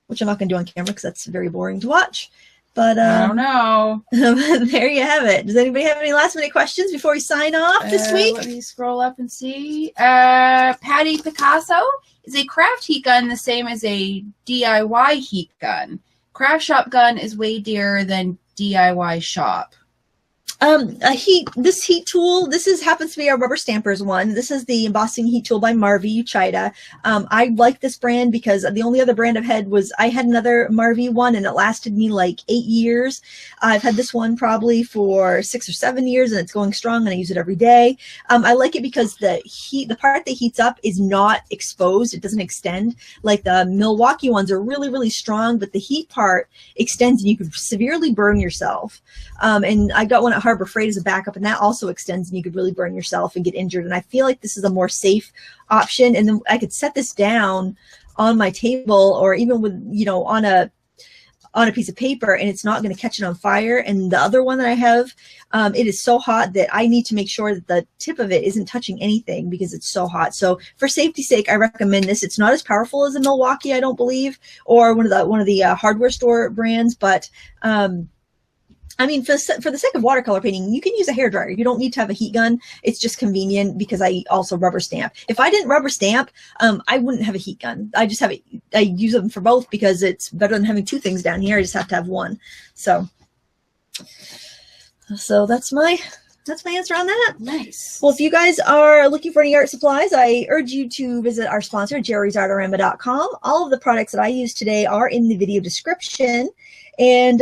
which I'm not going to do on camera because that's very boring to watch. But I don't know. There you have it. Does anybody have any last minute questions before we sign off this week? Let me scroll up and see. Patty Picasso, is a craft heat gun the same as a DIY heat gun? Craft shop gun is way dearer than DIY shop. This heat tool, happens to be our rubber stampers one. This is the embossing heat tool by Marvy Uchida. I like this brand because the only other brand I've had I had another Marvy one, and it lasted me like 8 years. I've had this one probably for 6 or 7 years, and it's going strong, and I use it every day. I like it because the part that heats up is not exposed. It doesn't extend. Like the Milwaukee ones are really, really strong, but the heat part extends, and you could severely burn yourself. And I got one at Harbor Freight as a backup, and that also extends, and you could really burn yourself and get injured. And I feel like this is a more safe option. And then I could set this down on my table, or even with, you know, on a piece of paper, and it's not going to catch it on fire. And the other one that I have, it is so hot that I need to make sure that the tip of it isn't touching anything because it's so hot. So for safety's sake, I recommend this. It's not as powerful as a Milwaukee, I don't believe, or one of the hardware store brands, but I mean, for the sake of watercolor painting, you can use a hairdryer. You don't need to have a heat gun. It's just convenient because I also rubber stamp. If I didn't rubber stamp, I wouldn't have a heat gun. I just have I use them for both because it's better than having two things down here. I just have to have one. So that's my answer on that. Nice. Well, if you guys are looking for any art supplies, I urge you to visit our sponsor, jerrysartorama.com. All of the products that I use today are in the video description, and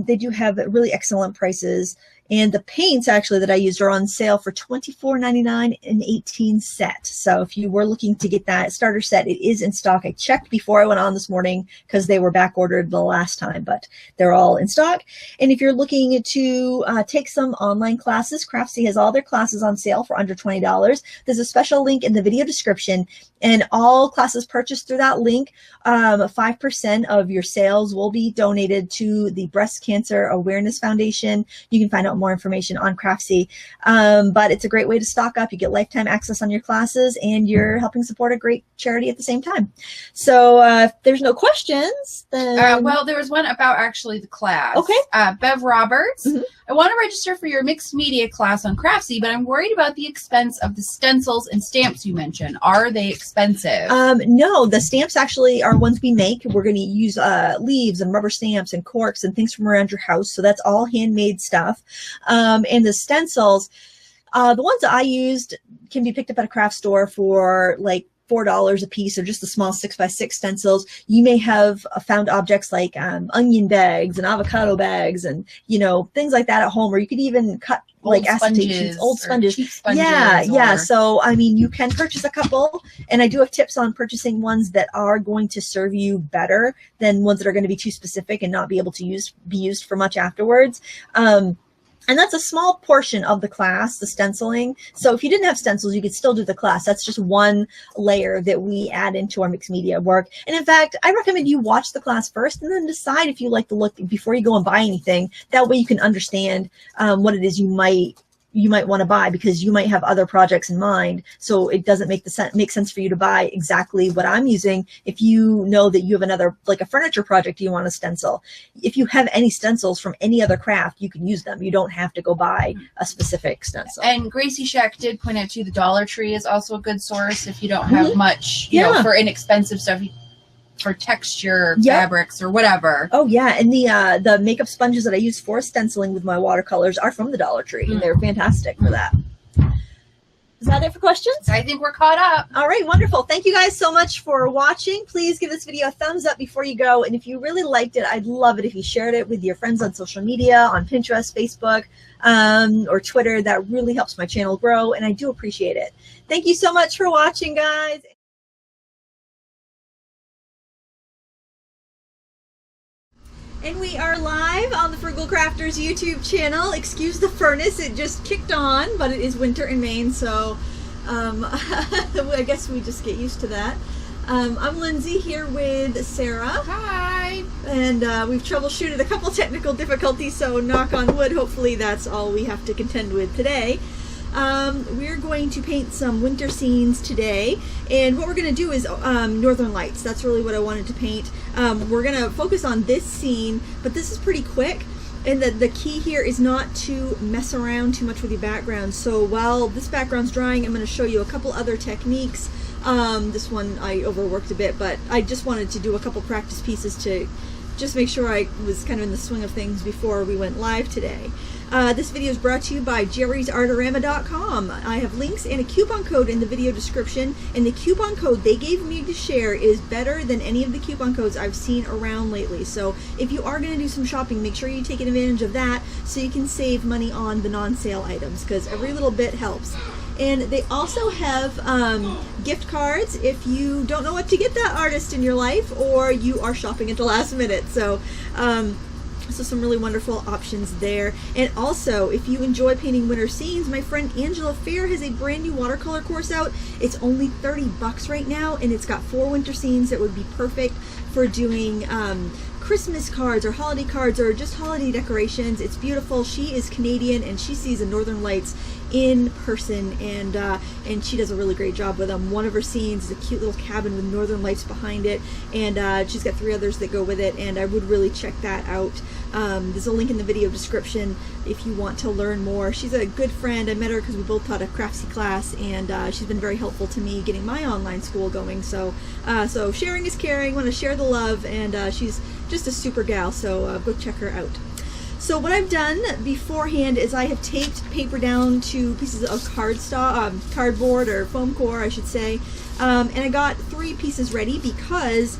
they do have really excellent prices. And the paints actually that I used are on sale for $24.99 and 18 set. So if you were looking to get that starter set, it is in stock. I checked before I went on this morning because they were back ordered the last time, but they're all in stock. And if you're looking to take some online classes, Craftsy has all their classes on sale for under $20. There's a special link in the video description, and all classes purchased through that link, 5% of your sales will be donated to the Breast Cancer Awareness Foundation. You can find out more information on Craftsy, but it's a great way to stock up. You get lifetime access on your classes, and you're helping support a great charity at the same time. So if there's no questions, then well, there was one about actually the class. Okay. Bev Roberts. Mhm. I want to register for your mixed media class on Craftsy, but I'm worried about the expense of the stencils and stamps you mentioned. Are they expensive? No, the stamps actually are ones we make. We're going to use leaves and rubber stamps and corks and things from around your house. So that's all handmade stuff. And the stencils, the ones that I used can be picked up at a craft store for like $4 a piece, or just the small 6x6 stencils. You may have found objects like onion bags and avocado bags and, you know, things like that at home, or you could even cut like acetate sheets, old sponges. Yeah. So, I mean, you can purchase a couple, and I do have tips on purchasing ones that are going to serve you better than ones that are going to be too specific and not be able to be used for much afterwards. And that's a small portion of the class, the stenciling. So if you didn't have stencils, you could still do the class. That's just one layer that we add into our mixed media work. And in fact, I recommend you watch the class first and then decide if you like the look before you go and buy anything. That way you can understand what it is you might want to buy, because you might have other projects in mind. So it doesn't make sense for you to buy exactly what I'm using if you know that you have another, like a furniture project you want to stencil. If you have any stencils from any other craft, you can use them. You don't have to go buy a specific stencil. And Gracie Shack did point out too, the Dollar Tree is also a good source if you don't have much, you know, for inexpensive stuff. For texture fabrics or whatever. Oh yeah, and the makeup sponges that I use for stenciling with my watercolors are from the Dollar Tree. And they're fantastic for that. Is that it for questions? I think we're caught up. All right, wonderful. Thank you guys so much for watching. Please give this video a thumbs up before you go. And if you really liked it, I'd love it if you shared it with your friends on social media, on Pinterest, Facebook, or Twitter. That really helps my channel grow, and I do appreciate it. Thank you so much for watching, guys. And we are live on the Frugal Crafters YouTube channel. Excuse the furnace, it just kicked on, but it is winter in Maine, so I guess we just get used to that. I'm Lindsay here with Sarah. Hi. And we've troubleshooted a couple technical difficulties, so knock on wood, hopefully that's all we have to contend with today. We're going to paint some winter scenes today, and what we're going to do is Northern Lights. That's really what I wanted to paint. We're going to focus on this scene, but this is pretty quick, and the key here is not to mess around too much with your background. So while this background's drying, I'm going to show you a couple other techniques. This one I overworked a bit, but I just wanted to do a couple practice pieces to just make sure I was kind of in the swing of things before we went live today. This video is brought to you by jerrysartorama.com. I have links and a coupon code in the video description, and the coupon code they gave me to share is better than any of the coupon codes I've seen around lately. So if you are going to do some shopping, make sure you take advantage of that so you can save money on the non-sale items, because every little bit helps. And they also have gift cards if you don't know what to get that artist in your life, or you are shopping at the last minute. So So some really wonderful options there. And also, if you enjoy painting winter scenes, my friend Angela Fair has a brand new watercolor course out. It's only $30 right now, and it's got 4 winter scenes that would be perfect for doing Christmas cards or holiday cards or just holiday decorations. It's beautiful. She is Canadian, and she sees the Northern Lights in person, and she does a really great job with them. One of her scenes is a cute little cabin with Northern Lights behind it, and she's got 3 others that go with it, and I would really check that out. There's a link in the video description if you want to learn more. She's a good friend. I met her because we both taught a craftsy class, and she's been very helpful to me getting my online school going. So sharing is caring. Want to share the love, and she's just a super gal, so go check her out. So what I've done beforehand is I have taped paper down to pieces of cardboard or foam core, I should say, and I got 3 pieces ready because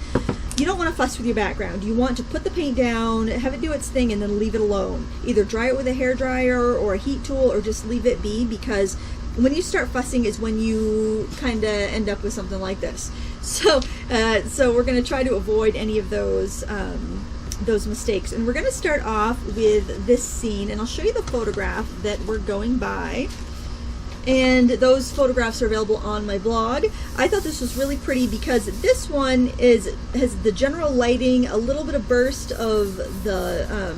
you don't want to fuss with your background. You want to put the paint down, have it do its thing, and then leave it alone. Either dry it with a hairdryer or a heat tool, or just leave it be, because when you start fussing is when you kind of end up with something like this. So we're going to try to avoid any of those mistakes, and we're going to start off with this scene, and I'll show you the photograph that we're going by, and those photographs are available on my blog. I thought this was really pretty because this one has the general lighting, a little bit of burst of the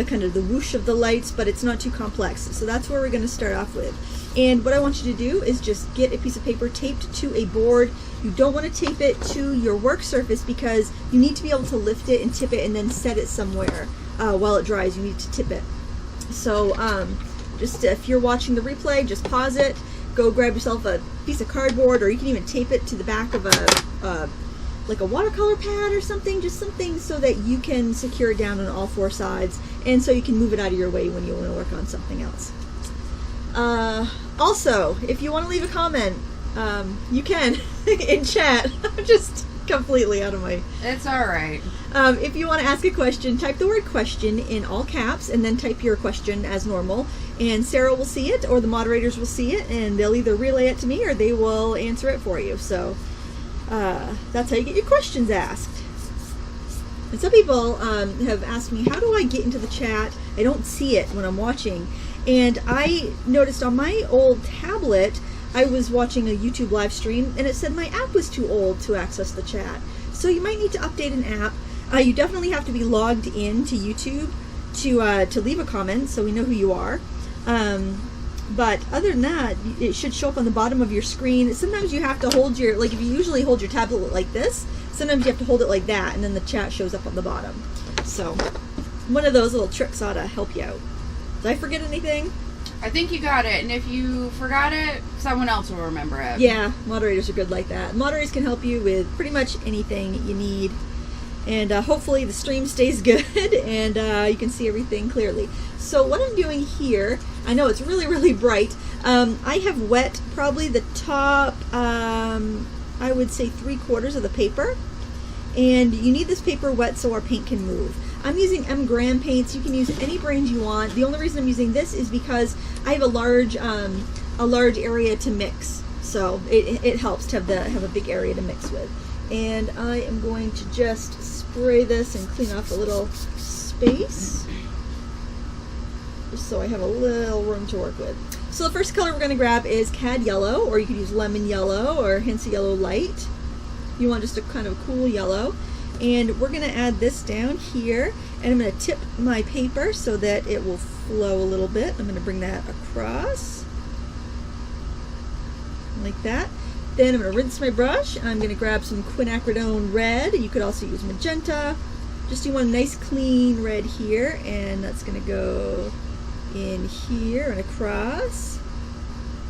kind of the whoosh of the lights, but it's not too complex. So that's where we're going to start off with. And what I want you to do is just get a piece of paper taped to a board. You don't want to tape it to your work surface because you need to be able to lift it and tip it and then set it somewhere while it dries. You need to tip it. So just if you're watching the replay, just pause it, go grab yourself a piece of cardboard, or you can even tape it to the back of like a watercolor pad or something, just something so that you can secure it down on all 4 sides, and so you can move it out of your way when you want to work on something else. Also, if you want to leave a comment, you can in chat. I'm just completely out of my... It's alright. If you want to ask a question, type the word question in all caps and then type your question as normal, and Sarah will see it, or the moderators will see it, and they'll either relay it to me or they will answer it for you. So that's how you get your questions asked. And some people have asked me, how do I get into the chat? I don't see it when I'm watching. And I noticed on my old tablet, I was watching a YouTube live stream, and it said my app was too old to access the chat. So you might need to update an app. You definitely have to be logged in to YouTube to leave a comment, so we know who you are. But other than that, it should show up on the bottom of your screen. Sometimes you have to hold your, like if you usually hold your tablet like this, sometimes you have to hold it like that, and then the chat shows up on the bottom. So one of those little tricks ought to help you out. Did I forget anything? I think you got it, and if you forgot it, someone else will remember it. Yeah, moderators are good like that. Moderators can help you with pretty much anything you need, and hopefully the stream stays good and you can see everything clearly. So what I'm doing here, I know it's really, really bright. I have wet probably the top, I would say 3/4 of the paper, and you need this paper wet so our paint can move. I'm using M. Graham paints. You can use any brand you want. The only reason I'm using this is because I have a large area to mix, so it helps to have a big area to mix with. And I am going to just spray this and clean off a little space, just so I have a little room to work with. So the first color we're going to grab is Cad Yellow, or you could use Lemon Yellow or Hints of Yellow Light. You want just a kind of cool yellow. And we're going to add this down here, and I'm going to tip my paper so that it will flow a little bit. I'm going to bring that across like that. Then I'm going to rinse my brush, and I'm going to grab some quinacridone red. You could also use magenta. Just do one nice clean red here, and that's going to go in here and across.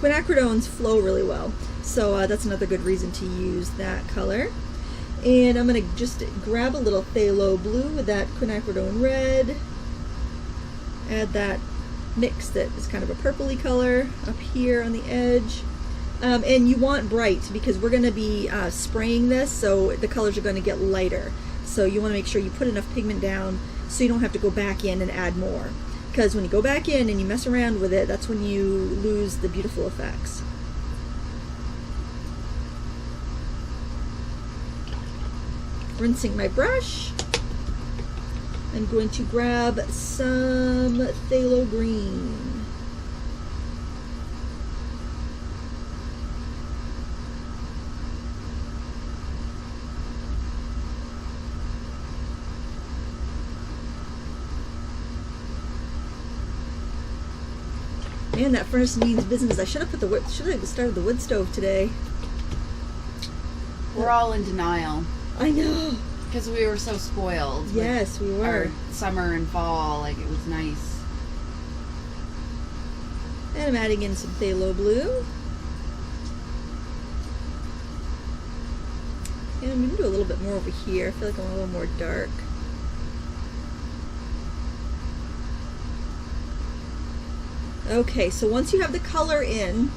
Quinacridones flow really well, so that's another good reason to use that color. And I'm going to just grab a little phthalo blue with that quinacridone red, add that mix that is kind of a purpley color up here on the edge. And you want bright because we're going to be spraying this, so the colors are going to get lighter. So you want to make sure you put enough pigment down so you don't have to go back in and add more. Because when you go back in and you mess around with it, that's when you lose the beautiful effects. Rinsing my brush. I'm going to grab some phthalo green. Man, that furnace means business. I should have started the wood stove today. We're all in denial. I know. Because we were so spoiled. Yes, we were. Our summer and fall, like it was nice. And I'm adding in some phthalo blue. And I'm going to do a little bit more over here. I feel like I'm a little more dark. Okay, so once you have the color in,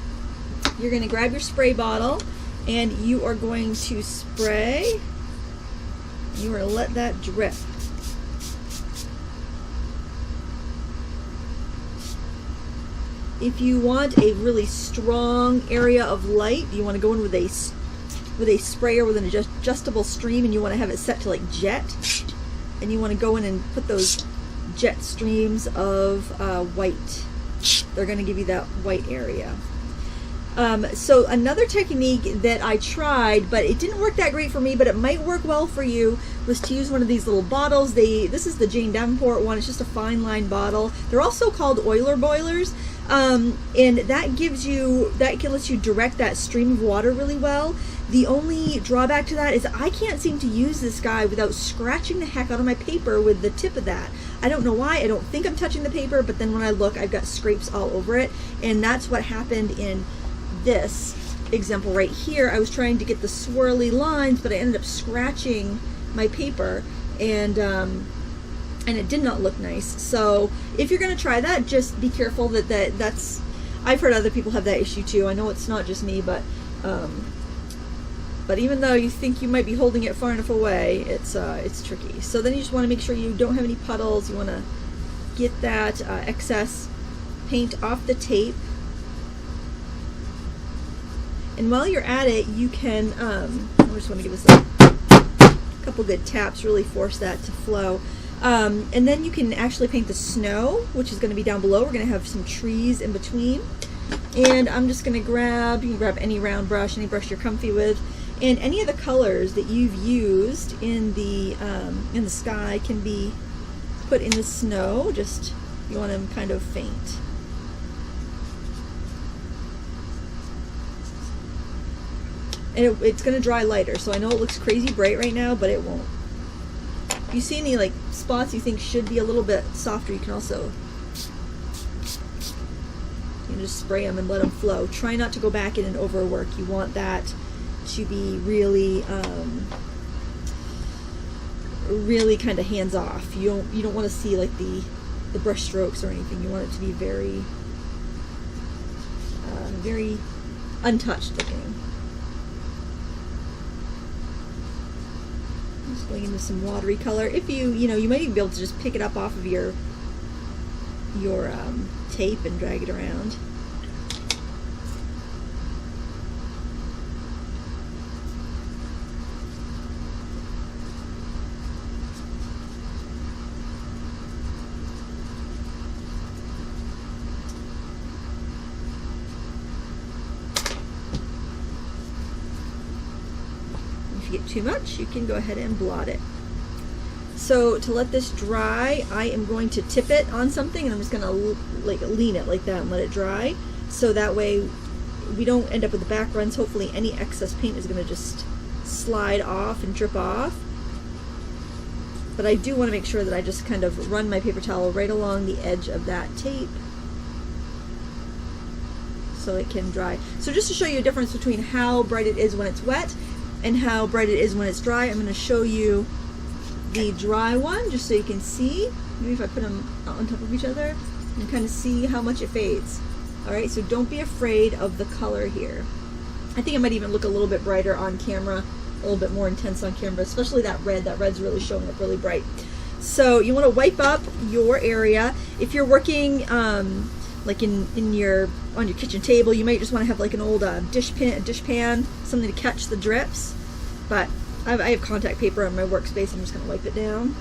you're going to grab your spray bottle and you are going to spray. You are going to let that drip. If you want a really strong area of light, you want to go in with a sprayer with an adjustable stream, and you want to have it set to like jet, and you want to go in and put those jet streams of white. They're going to give you that white area. So another technique that I tried, but it didn't work that great for me, but it might work well for you, was to use one of these little bottles. This is the Jane Davenport one. It's just a fine line bottle. They're also called oiler boilers, and that lets you direct that stream of water really well. The only drawback to that is I can't seem to use this guy without scratching the heck out of my paper with the tip of that. I don't know why. I don't think I'm touching the paper, but then when I look, I've got scrapes all over it, and that's what happened in this example right here. I was trying to get the swirly lines, but I ended up scratching my paper, and it did not look nice. So if you're going to try that, just be careful that's. I've heard other people have that issue too. I know it's not just me, but even though you think you might be holding it far enough away, it's tricky. So then you just want to make sure you don't have any puddles. You want to get that excess paint off the tape. And while you're at it, you can, I just want to give this a couple good taps, really force that to flow. And then you can actually paint the snow, which is going to be down below. We're going to have some trees in between. And I'm just going to you can grab any round brush, any brush you're comfy with. And any of the colors that you've used in the sky can be put in the snow. Just, you want them kind of faint. And it's going to dry lighter, so I know it looks crazy bright right now, but it won't. If you see any like spots you think should be a little bit softer, you can also just spray them and let them flow. Try not to go back in and overwork. You want that to be really really kind of hands off. You don't want to see like the brush strokes or anything. You want it to be very very untouched looking. Just going into some watery color. If you might even be able to just pick it up off of your tape and drag it around. If you get too much, you can go ahead and blot it. So to let this dry, I am going to tip it on something, and I'm just going to like lean it like that and let it dry, so that way we don't end up with the back runs. Hopefully any excess paint is going to just slide off and drip off. But I do want to make sure that I just kind of run my paper towel right along the edge of that tape so it can dry. So just to show you a difference between how bright it is when it's wet and how bright it is when it's dry, I'm going to show you the dry one just so you can see. Maybe if I put them on top of each other, you can kind of see how much it fades. Alright, so don't be afraid of the color here. I think it might even look a little bit brighter on camera, a little bit more intense on camera, especially that red. That red's really showing up really bright. So you want to wipe up your area. If you're working like on your kitchen table, you might just want to have like an old dish pan, something to catch the drips. But I have contact paper on my workspace. I'm just going to wipe it down.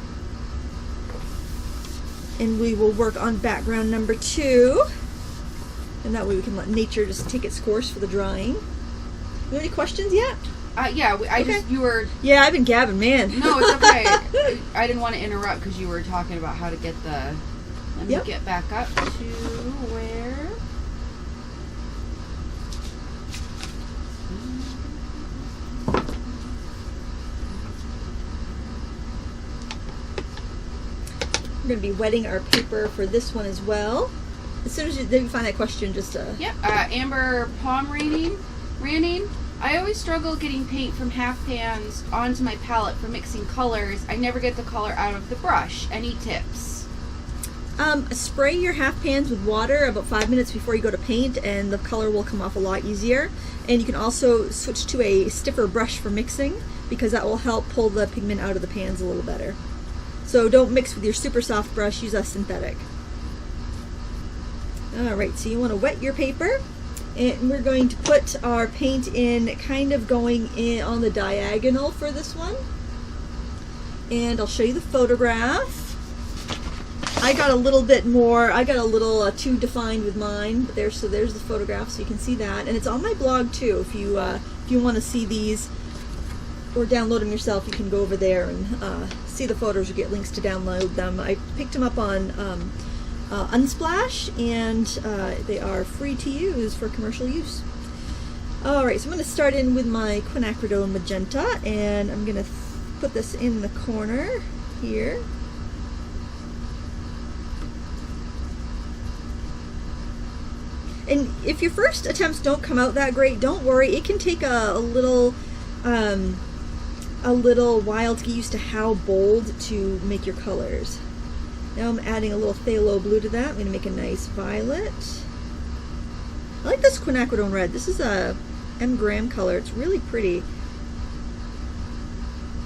And we will work on background number 2. And that way we can let nature just take its course for the drying. You have any questions yet? Yeah, you were... Yeah, I've been gabbing, man. No, it's okay. I didn't want to interrupt because you were talking about how to get the... Let me get back up to where... We're going to be wetting our paper for this one as well. As soon as you find that question, just... Yep, Amber Palm Ranning. I always struggle getting paint from half pans onto my palette for mixing colors. I never get the color out of the brush. Any tips? Spray your half pans with water about 5 minutes before you go to paint, and the color will come off a lot easier. And you can also switch to a stiffer brush for mixing, because that will help pull the pigment out of the pans a little better. So don't mix with your super soft brush, use a synthetic. Alright, so you want to wet your paper, and we're going to put our paint in, kind of going in on the diagonal for this one. And I'll show you the photograph. I got a little bit more, I got a little too defined with mine, but there's the photograph, so you can see that. And it's on my blog too. If you want to see these or download them yourself, you can go over there and see the photos or get links to download them. I picked them up on Unsplash, and they are free to use for commercial use. Alright, so I'm going to start in with my quinacridone magenta, and I'm going to put this in the corner here. And if your first attempts don't come out that great, don't worry. It can take a little while to get used to how bold to make your colors. Now I'm adding a little phthalo blue to that. I'm going to make a nice violet. I like this quinacridone red. This is a M. Graham color. It's really pretty.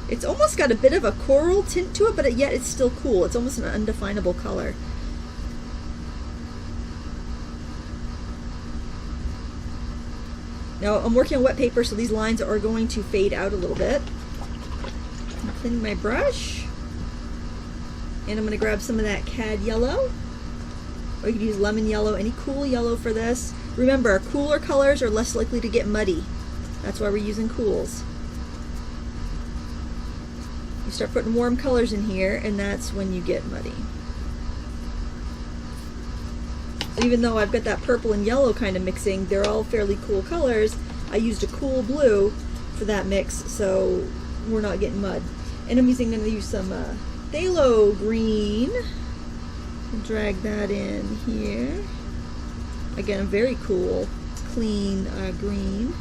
It's almost got a bit of a coral tint to it, but yet it's still cool. It's almost an undefinable color. Now I'm working on wet paper, so these lines are going to fade out a little bit. I'm cleaning my brush. And I'm going to grab some of that cad yellow. Or you can use lemon yellow, any cool yellow for this. Remember, cooler colors are less likely to get muddy. That's why we're using cools. You start putting warm colors in here, and that's when you get muddy. So even though I've got that purple and yellow kind of mixing, they're all fairly cool colors. I used a cool blue for that mix, so we're not getting mud. And I'm going to use some phthalo green and drag that in here. Again, a very cool, clean green.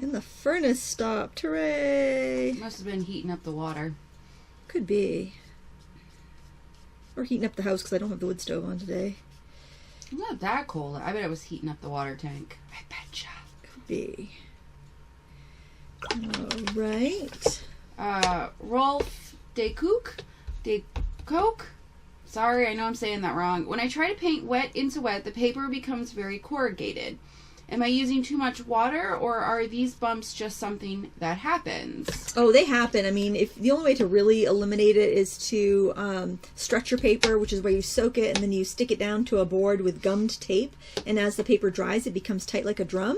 And the furnace stopped. Hooray! Must have been heating up the water. Could be. Or heating up the house because I don't have the wood stove on today. It's not that cold. I bet it was heating up the water tank. I betcha. Could be. Alright. Rolf DeCoke? Sorry, I know I'm saying that wrong. When I try to paint wet into wet, the paper becomes very corrugated. Am I using too much water, or are these bumps just something that happens? Oh, they happen. I mean, if the only way to really eliminate it is to stretch your paper, which is where you soak it and then you stick it down to a board with gummed tape. And as the paper dries, it becomes tight like a drum.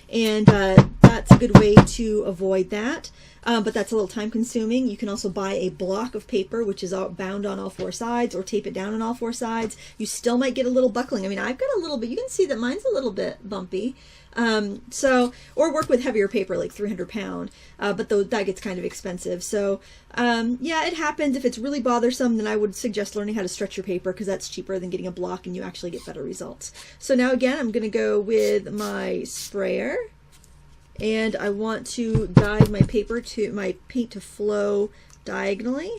And that's a good way to avoid that. But that's a little time consuming. You can also buy a block of paper, which is bound on all 4 sides, or tape it down on all 4 sides. You still might get a little buckling. I mean, I've got a little bit. You can see that mine's a little bit bumpy. Or work with heavier paper, like 300 pound. But that gets kind of expensive. So, yeah, it happens. If it's really bothersome, then I would suggest learning how to stretch your paper, because that's cheaper than getting a block and you actually get better results. So now again, I'm going to go with my sprayer. And I want to guide my paint to flow diagonally.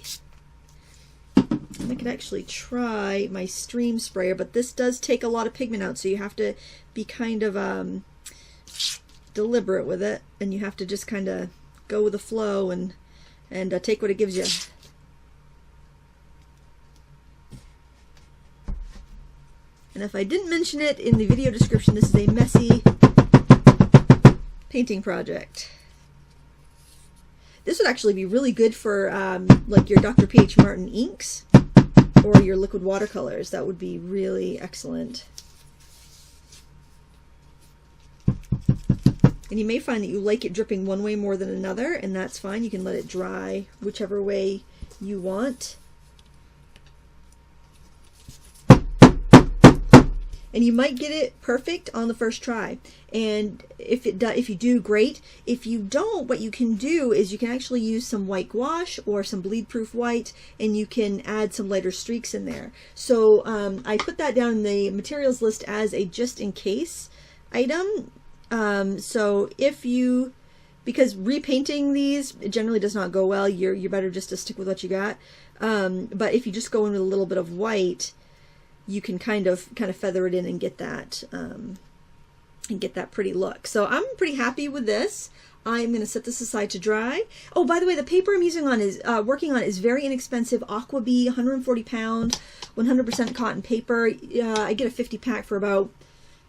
And I could actually try my stream sprayer, but this does take a lot of pigment out, so you have to be kind of deliberate with it, and you have to just kind of go with the flow and take what it gives you. And And if I didn't mention it in the video description, this is a messy painting project. This would actually be really good for like your Dr. P.H. Martin inks or your liquid watercolors. That would be really excellent. And you may find that you like it dripping one way more than another, and that's fine. You can let it dry whichever way you want. And you might get it perfect on the first try. And if you do, great. If you don't, what you can do is you can actually use some white gouache or some bleed-proof white, and you can add some lighter streaks in there. So I put that down in the materials list as a just-in-case item. So if you, because repainting these generally does not go well, you're better just to stick with what you got. But if you just go in with a little bit of white, you can kind of feather it in and get that pretty look. So I'm pretty happy with this. I'm going to set this aside to dry. Oh, by the way, the paper I'm using on is working on is very inexpensive Aqua Bee 140 pound 100% cotton paper. I get a 50 pack for about,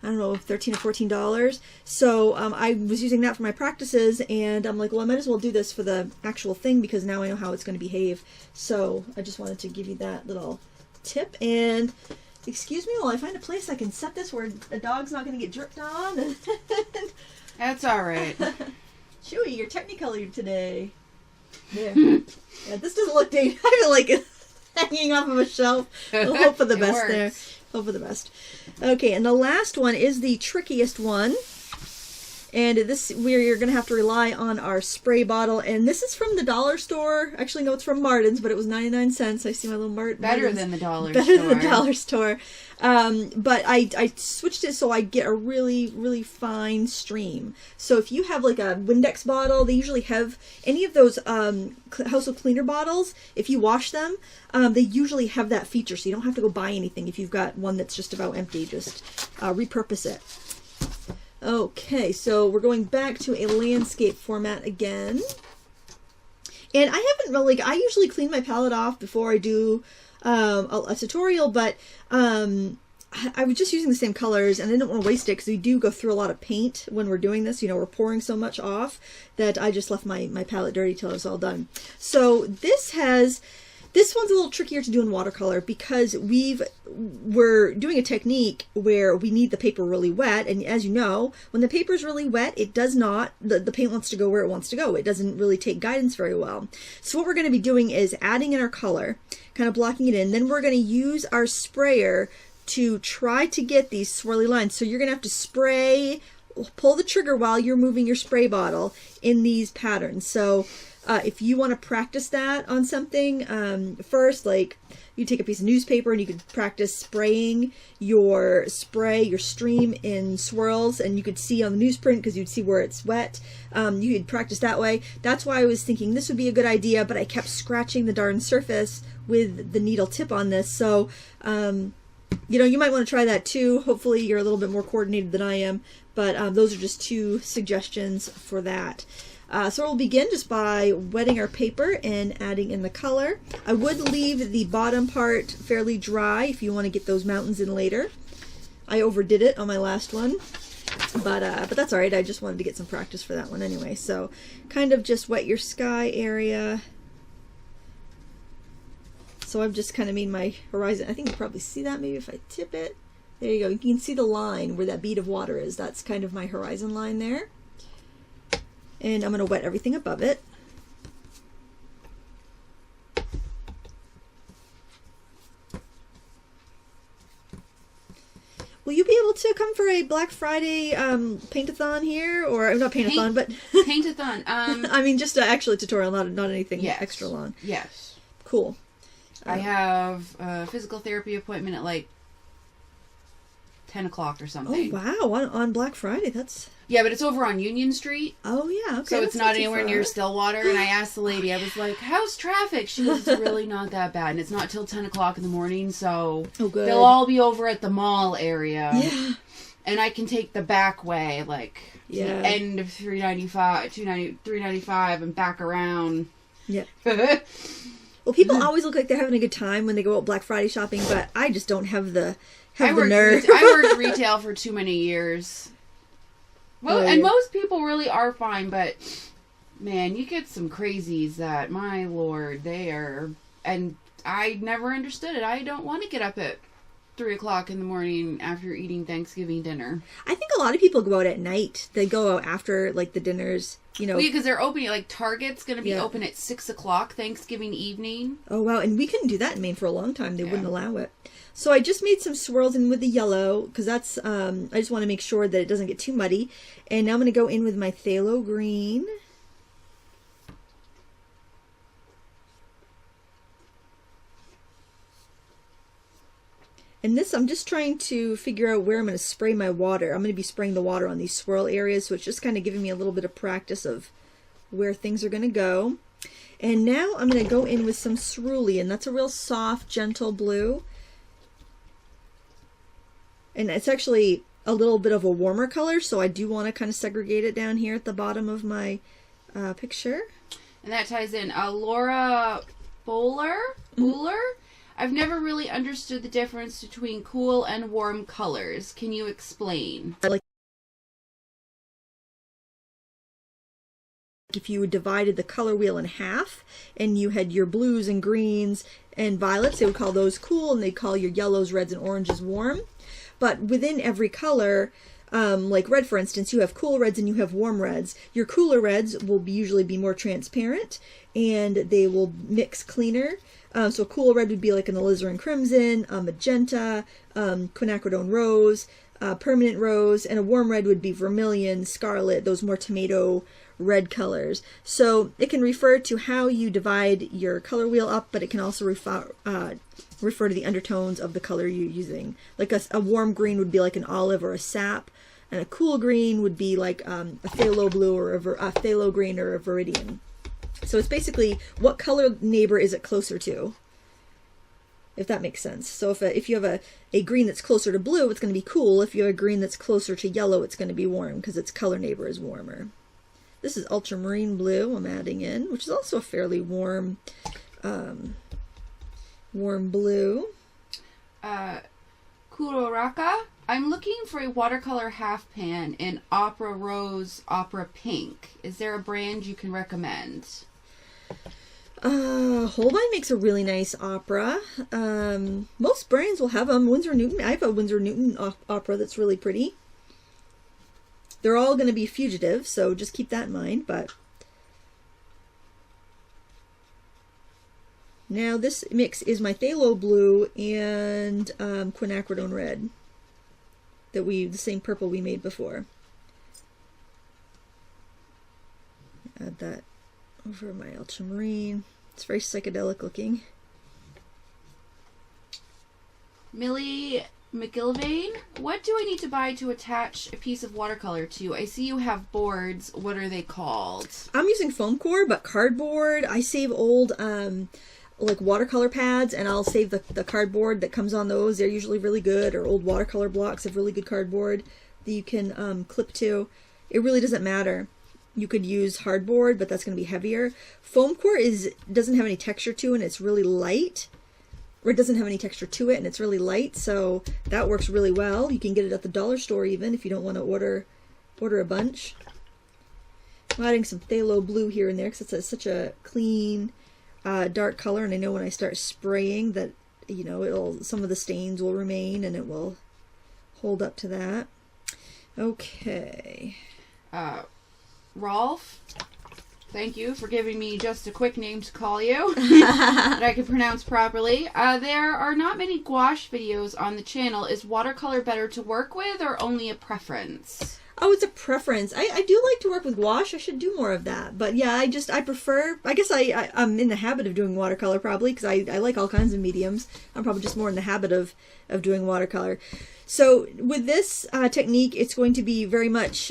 I don't know, $13 or $14. So I was using that for my practices, and I'm like, well, I might as well do this for the actual thing because now I know how it's going to behave. So I just wanted to give you that little tip. And excuse me while I find a place I can set this where a dog's not going to get dripped on. That's all right. Chewy, you're technicolored today. There. Yeah, this doesn't look dangerous. I feel like it's hanging off of a shelf. We'll hope for the best there. Hope for the best. Okay, and the last one is the trickiest one. And this, we're going to have to rely on our spray bottle. And this is from the dollar store. Actually, no, it's from Martin's, but it was 99 cents. I see my little Martin's. Better than the dollar store. Better than the dollar store. But I switched it so I get a really, really fine stream. So if you have like a Windex bottle, they usually have any of those household cleaner bottles. If you wash them, they usually have that feature. So you don't have to go buy anything if you've got one that's just about empty. Just repurpose it. Okay, so we're going back to a landscape format again. And I haven't really, I usually clean my palette off before I do a tutorial, but I was just using the same colors and I didn't want to waste it because we do go through a lot of paint when we're doing this. You know, we're pouring so much off that I just left my palette dirty till it was all done. So this one's a little trickier to do in watercolor because we're doing a technique where we need the paper really wet, and as you know, when the paper is really wet, it does not, the paint wants to go where it wants to go. It doesn't really take guidance very well. So what we're going to be doing is adding in our color, kind of blocking it in, then we're going to use our sprayer to try to get these swirly lines. So you're going to have to spray, pull the trigger while you're moving your spray bottle in these patterns. So if you want to practice that on something, first, like you take a piece of newspaper and you could practice spraying your stream in swirls, and you could see on the newsprint because you'd see where it's wet. You could practice that way. That's why I was thinking this would be a good idea, but I kept scratching the darn surface with the needle tip on this. So, you know, you might want to try that too. Hopefully you're a little bit more coordinated than I am, but those are just two suggestions for that. So we'll begin just by wetting our paper and adding in the color. I would leave the bottom part fairly dry if you want to get those mountains in later. I overdid it on my last one, but that's all right. I just wanted to get some practice for that one anyway. So kind of just wet your sky area. So I've just kind of made my horizon. I think you probably see that maybe if I tip it. There you go. You can see the line where that bead of water is. That's kind of my horizon line there. And I'm going to wet everything above it. Will you be able to come for a Black Friday paint-a-thon here? Or not paint-a-thon, but... Paint-a-thon. I mean, just actually a tutorial, not anything yes. extra long. Yes. Cool. I have a physical therapy appointment at like 10 o'clock or something. Oh, wow. On Black Friday. That's... Yeah, but it's over on Union Street. Oh, yeah. Okay. So it's not anywhere near Stillwater. And I asked the lady, I was like, how's traffic? She goes, it's really not that bad. And it's not till 10 o'clock in the morning. So good. They'll all be over at the mall area. Yeah. And I can take the back way, like, to the end of 395 and back around. Yeah. Well, people always look like they're having a good time when they go out Black Friday shopping, but I just don't have the nerve. I worked retail for too many years. Well, Oh, and yeah. most people really are fine, but man, you get some crazies that, my lord, they are, and I never understood it. I don't want to get up at 3 o'clock in the morning after eating Thanksgiving dinner. I think a lot of people go out at night. They go out after, like, the dinners, you know. Well, because they're opening, like, Target's going to be Yeah. open at 6 o'clock Thanksgiving evening. Oh, wow. And we couldn't do that in Maine for a long time. They wouldn't allow it. So I just made some swirls in with the yellow, because that's, I just want to make sure that it doesn't get too muddy. And now I'm going to go in with my phthalo green. And this, I'm just trying to figure out where I'm going to spray my water. I'm going to be spraying the water on these swirl areas, so it's just kind of giving me a little bit of practice of where things are going to go. And now I'm going to go in with some cerulean. That's a real soft, gentle blue. And it's actually a little bit of a warmer color, so I do want to kind of segregate it down here at the bottom of my picture. And that ties in Aurora Borealis. I've never really understood the difference between cool and warm colors. Can you explain? If you divided the color wheel in half and you had your blues and greens and violets, they would call those cool, and they'd call your yellows, reds, and oranges warm. But within every color, like red, for instance, you have cool reds and you have warm reds. Your cooler reds will usually be more transparent and they will mix cleaner. So cool red would be like an alizarin crimson, magenta, quinacridone rose, permanent rose, and a warm red would be vermilion, scarlet, those more tomato red colors. So it can refer to how you divide your color wheel up, but it can also refer to the undertones of the color you're using. Like a warm green would be like an olive or a sap, and a cool green would be like a phthalo blue or a phthalo green or a viridian. So it's basically what color neighbor is it closer to, if that makes sense. So if you have a green that's closer to blue, it's going to be cool. If you have a green that's closer to yellow, it's going to be warm because its color neighbor is warmer. This is ultramarine blue I'm adding in, which is also a fairly warm blue. Kuroraka. I'm looking for a watercolor half pan in Opera Rose, Opera Pink. Is there a brand you can recommend? Holbein makes a really nice opera. Most brands will have them. Winsor Newton. I have a Winsor Newton opera that's really pretty. They're all going to be fugitive, so just keep that in mind. But now this mix is my phthalo blue and quinacridone red. The same purple we made before. Add that over my ultramarine. It's very psychedelic looking. Millie McIlvain, what do I need to buy to attach a piece of watercolor to? I see you have boards. What are they called? I'm using foam core, but cardboard. I save old like watercolor pads, and I'll save the cardboard that comes on those. They're usually really good, or old watercolor blocks of really good cardboard that you can clip to. It really doesn't matter. You could use hardboard, but that's going to be heavier. Foam core doesn't have any texture to it, and it's really light. Or it doesn't have any texture to it, and it's really light, so that works really well. You can get it at the dollar store even if you don't want to order a bunch. I'm adding some phthalo blue here and there because it's such a clean, dark color, and I know when I start spraying that, you know, some of the stains will remain and it will hold up to that. Okay. Rolf, thank you for giving me just a quick name to call you that I can pronounce properly. There are not many gouache videos on the channel. Is watercolor better to work with or only a preference? Oh, it's a preference. I do like to work with gouache. I should do more of that. But yeah, I prefer, I guess I'm in the habit of doing watercolor probably because I like all kinds of mediums. I'm probably just more in the habit of doing watercolor. So with this technique, it's going to be very much,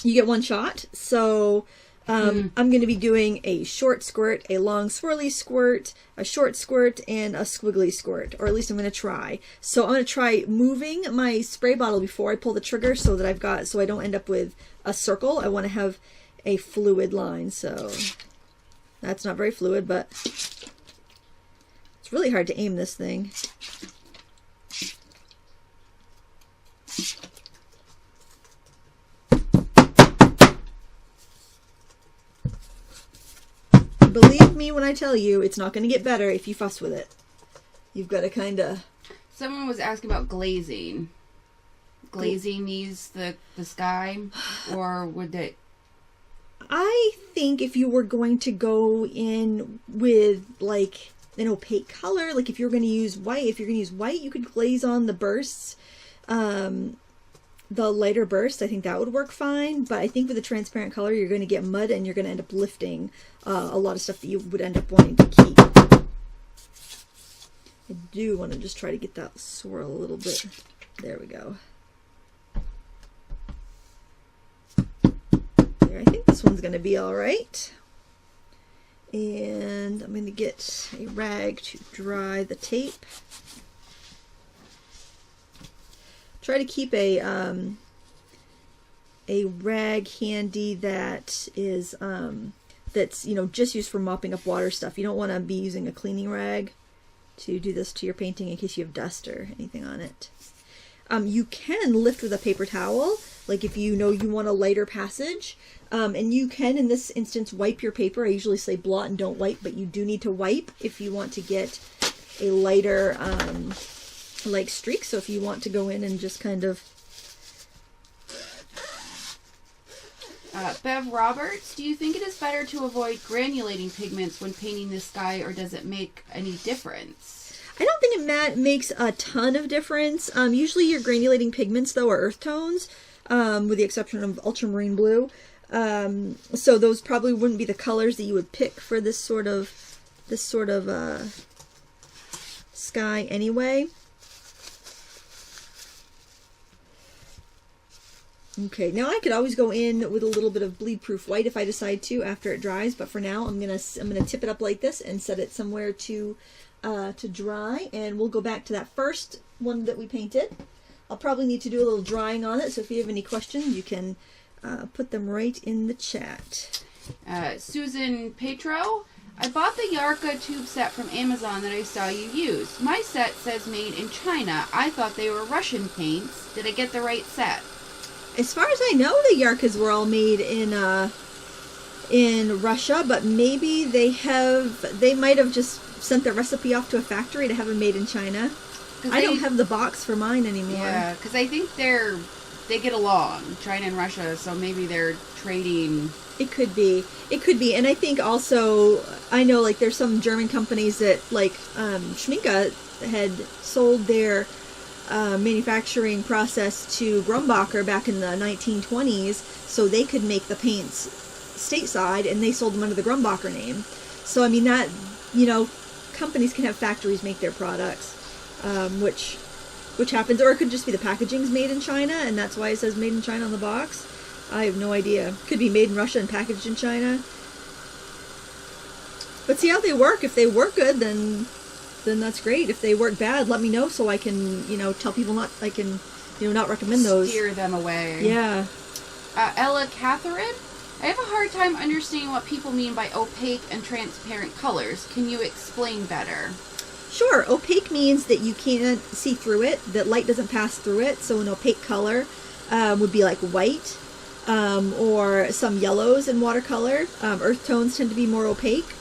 you get one shot. So I'm going to be doing a short squirt, a long swirly squirt, a short squirt, and a squiggly squirt, or at least I'm going to try. So I'm going to try moving my spray bottle before I pull the trigger so that so I don't end up with a circle. I want to have a fluid line, so that's not very fluid, but It's really hard to aim this thing. Believe me when I tell you, it's not going to get better if you fuss with it. You've got to kind of... Someone was asking about glazing. Glazing these, the sky, or would it... I think if you were going to go in with, like, an opaque color, like if you're going to use white, you could glaze on the bursts, the lighter bursts. I think that would work fine, but I think with a transparent color, you're going to get mud and you're going to end up lifting a lot of stuff that you would end up wanting to keep. I do want to just try to get that swirl a little bit. There we go. There, I think this one's going to be all right. And I'm going to get a rag to dry the tape. Try to keep a rag handy that is that's, you know, just used for mopping up water stuff. You don't want to be using a cleaning rag to do this to your painting in case you have dust or anything on it. You can lift with a paper towel, like if you know you want a lighter passage, and you can, in this instance, wipe your paper. I usually say blot and don't wipe, but you do need to wipe if you want to get a lighter like streak. So if you want to go in and just kind of... Bev Roberts, do you think it is better to avoid granulating pigments when painting the sky, or does it make any difference? I don't think it makes a ton of difference. Usually your granulating pigments, though, are earth tones, with the exception of ultramarine blue. So those probably wouldn't be the colors that you would pick for this sort of sky anyway. Okay, now I could always go in with a little bit of bleed-proof white if I decide to after it dries, but for now I'm gonna tip it up like this and set it somewhere to dry, and we'll go back to that first one that we painted. I'll probably need to do a little drying on it, so if you have any questions, you can put them right in the chat. Susan Petro, I bought the Yarka tube set from Amazon that I saw you use. My set says made in China. I thought they were Russian paints. Did I get the right set? As far as I know, the Yarkas were all made in Russia, but maybe they might have just sent the recipe off to a factory to have them made in China. I don't have the box for mine anymore. Yeah, because I think they get along, China and Russia, so maybe they're trading. It could be, and I think also, I know like there's some German companies that like Schminke had sold their manufacturing process to Grumbacher back in the 1920s, so they could make the paints stateside, and they sold them under the Grumbacher name. So I mean that, you know, companies can have factories make their products, which happens, or it could just be the packaging's made in China, and that's why it says made in China on the box. I have no idea. Could be made in Russia and packaged in China. But see how they work. If they work good, then that's great. If they work bad, let me know so I can, you know, tell people not recommend those. Steer them away. Yeah. Ella Catherine, I have a hard time understanding what people mean by opaque and transparent colors. Can you explain better? Sure. Opaque means that you can't see through it, that light doesn't pass through it. So an opaque color would be like white, or some yellows in watercolor. Earth tones tend to be more opaque.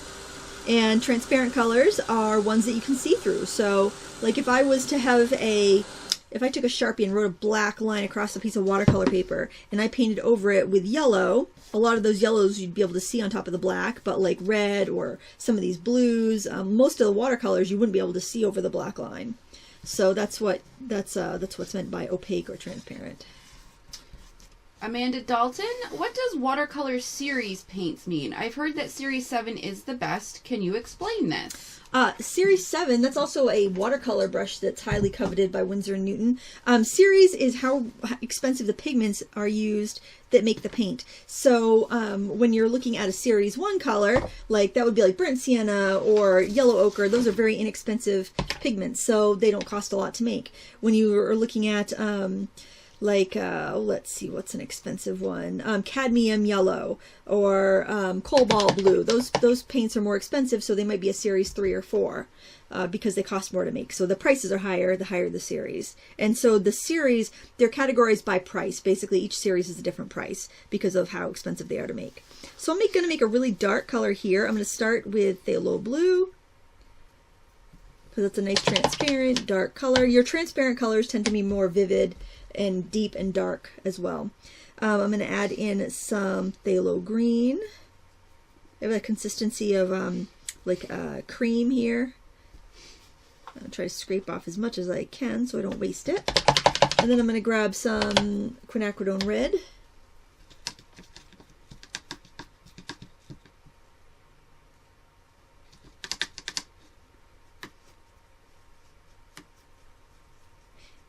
And transparent colors are ones that you can see through. So, like if I was to have if I took a Sharpie and wrote a black line across a piece of watercolor paper and I painted over it with yellow, a lot of those yellows you'd be able to see on top of the black, but like red or some of these blues, most of the watercolors you wouldn't be able to see over the black line. So that's what's meant by opaque or transparent. Amanda Dalton, what does watercolor series paints mean? I've heard that Series 7 is the best. Can you explain this? Series 7, that's also a watercolor brush that's highly coveted by Winsor & Newton. Series is how expensive the pigments are used that make the paint. So when you're looking at a Series 1 color, like that would be like burnt sienna or yellow ochre, those are very inexpensive pigments, so they don't cost a lot to make. When you are looking at like, let's see, what's an expensive one? Cadmium yellow or cobalt blue. Those paints are more expensive, so they might be a series 3 or 4 because they cost more to make. So the prices are higher, the higher the series. And so the series, they're categorized by price. Basically, each series is a different price because of how expensive they are to make. So I'm going to make a really dark color here. I'm going to start with phthalo blue, because it's a nice transparent dark color. Your transparent colors tend to be more vivid and deep and dark as well. I'm going to add in some phthalo green. I have a consistency of like cream here. I'll try to scrape off as much as I can so I don't waste it. And then I'm going to grab some quinacridone red.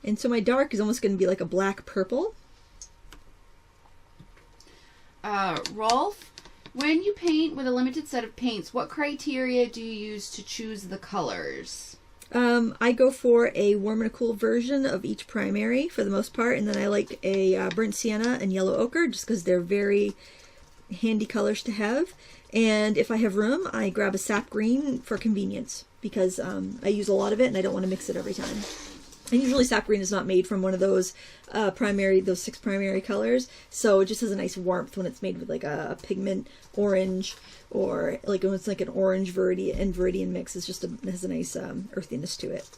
And so my dark is almost going to be like a black purple. Rolf, when you paint with a limited set of paints, what criteria do you use to choose the colors? I go for a warm and a cool version of each primary for the most part, and then I like a burnt sienna and yellow ochre just because they're very handy colors to have. And if I have room, I grab a sap green for convenience because I use a lot of it and I don't want to mix it every time. And usually sap green is not made from one of those those 6 primary colors, so it just has a nice warmth when it's made with like a pigment orange, or like when it's like an orange viridian mix. It's just it has a nice earthiness to it.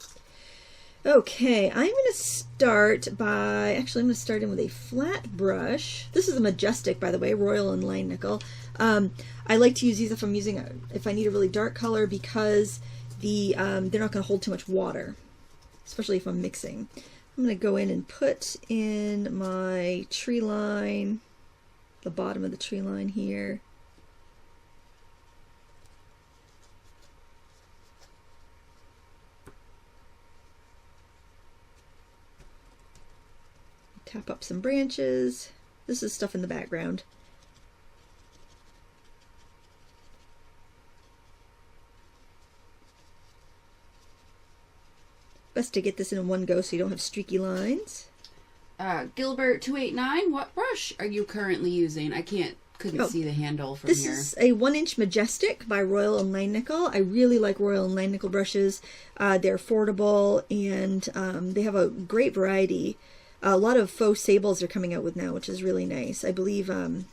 Okay, I'm going to start by, actually I'm going to start in with a flat brush. This is a Majestic, by the way, Royal and Line Nickel. I like to use these if I need a really dark color because they're not going to hold too much water, especially if I'm mixing. I'm going to go in and put in my tree line, the bottom of the tree line here. Tap up some branches. This is stuff in the background. Best to get this in one go so you don't have streaky lines. Gilbert 289, what brush are you currently using? I couldn't see the handle from here. This is a 1-inch Majestic by Royal and Line Nickel. I really like Royal and Line Nickel brushes. They're affordable and they have a great variety. A lot of faux sables are coming out with now, which is really nice. I believe I know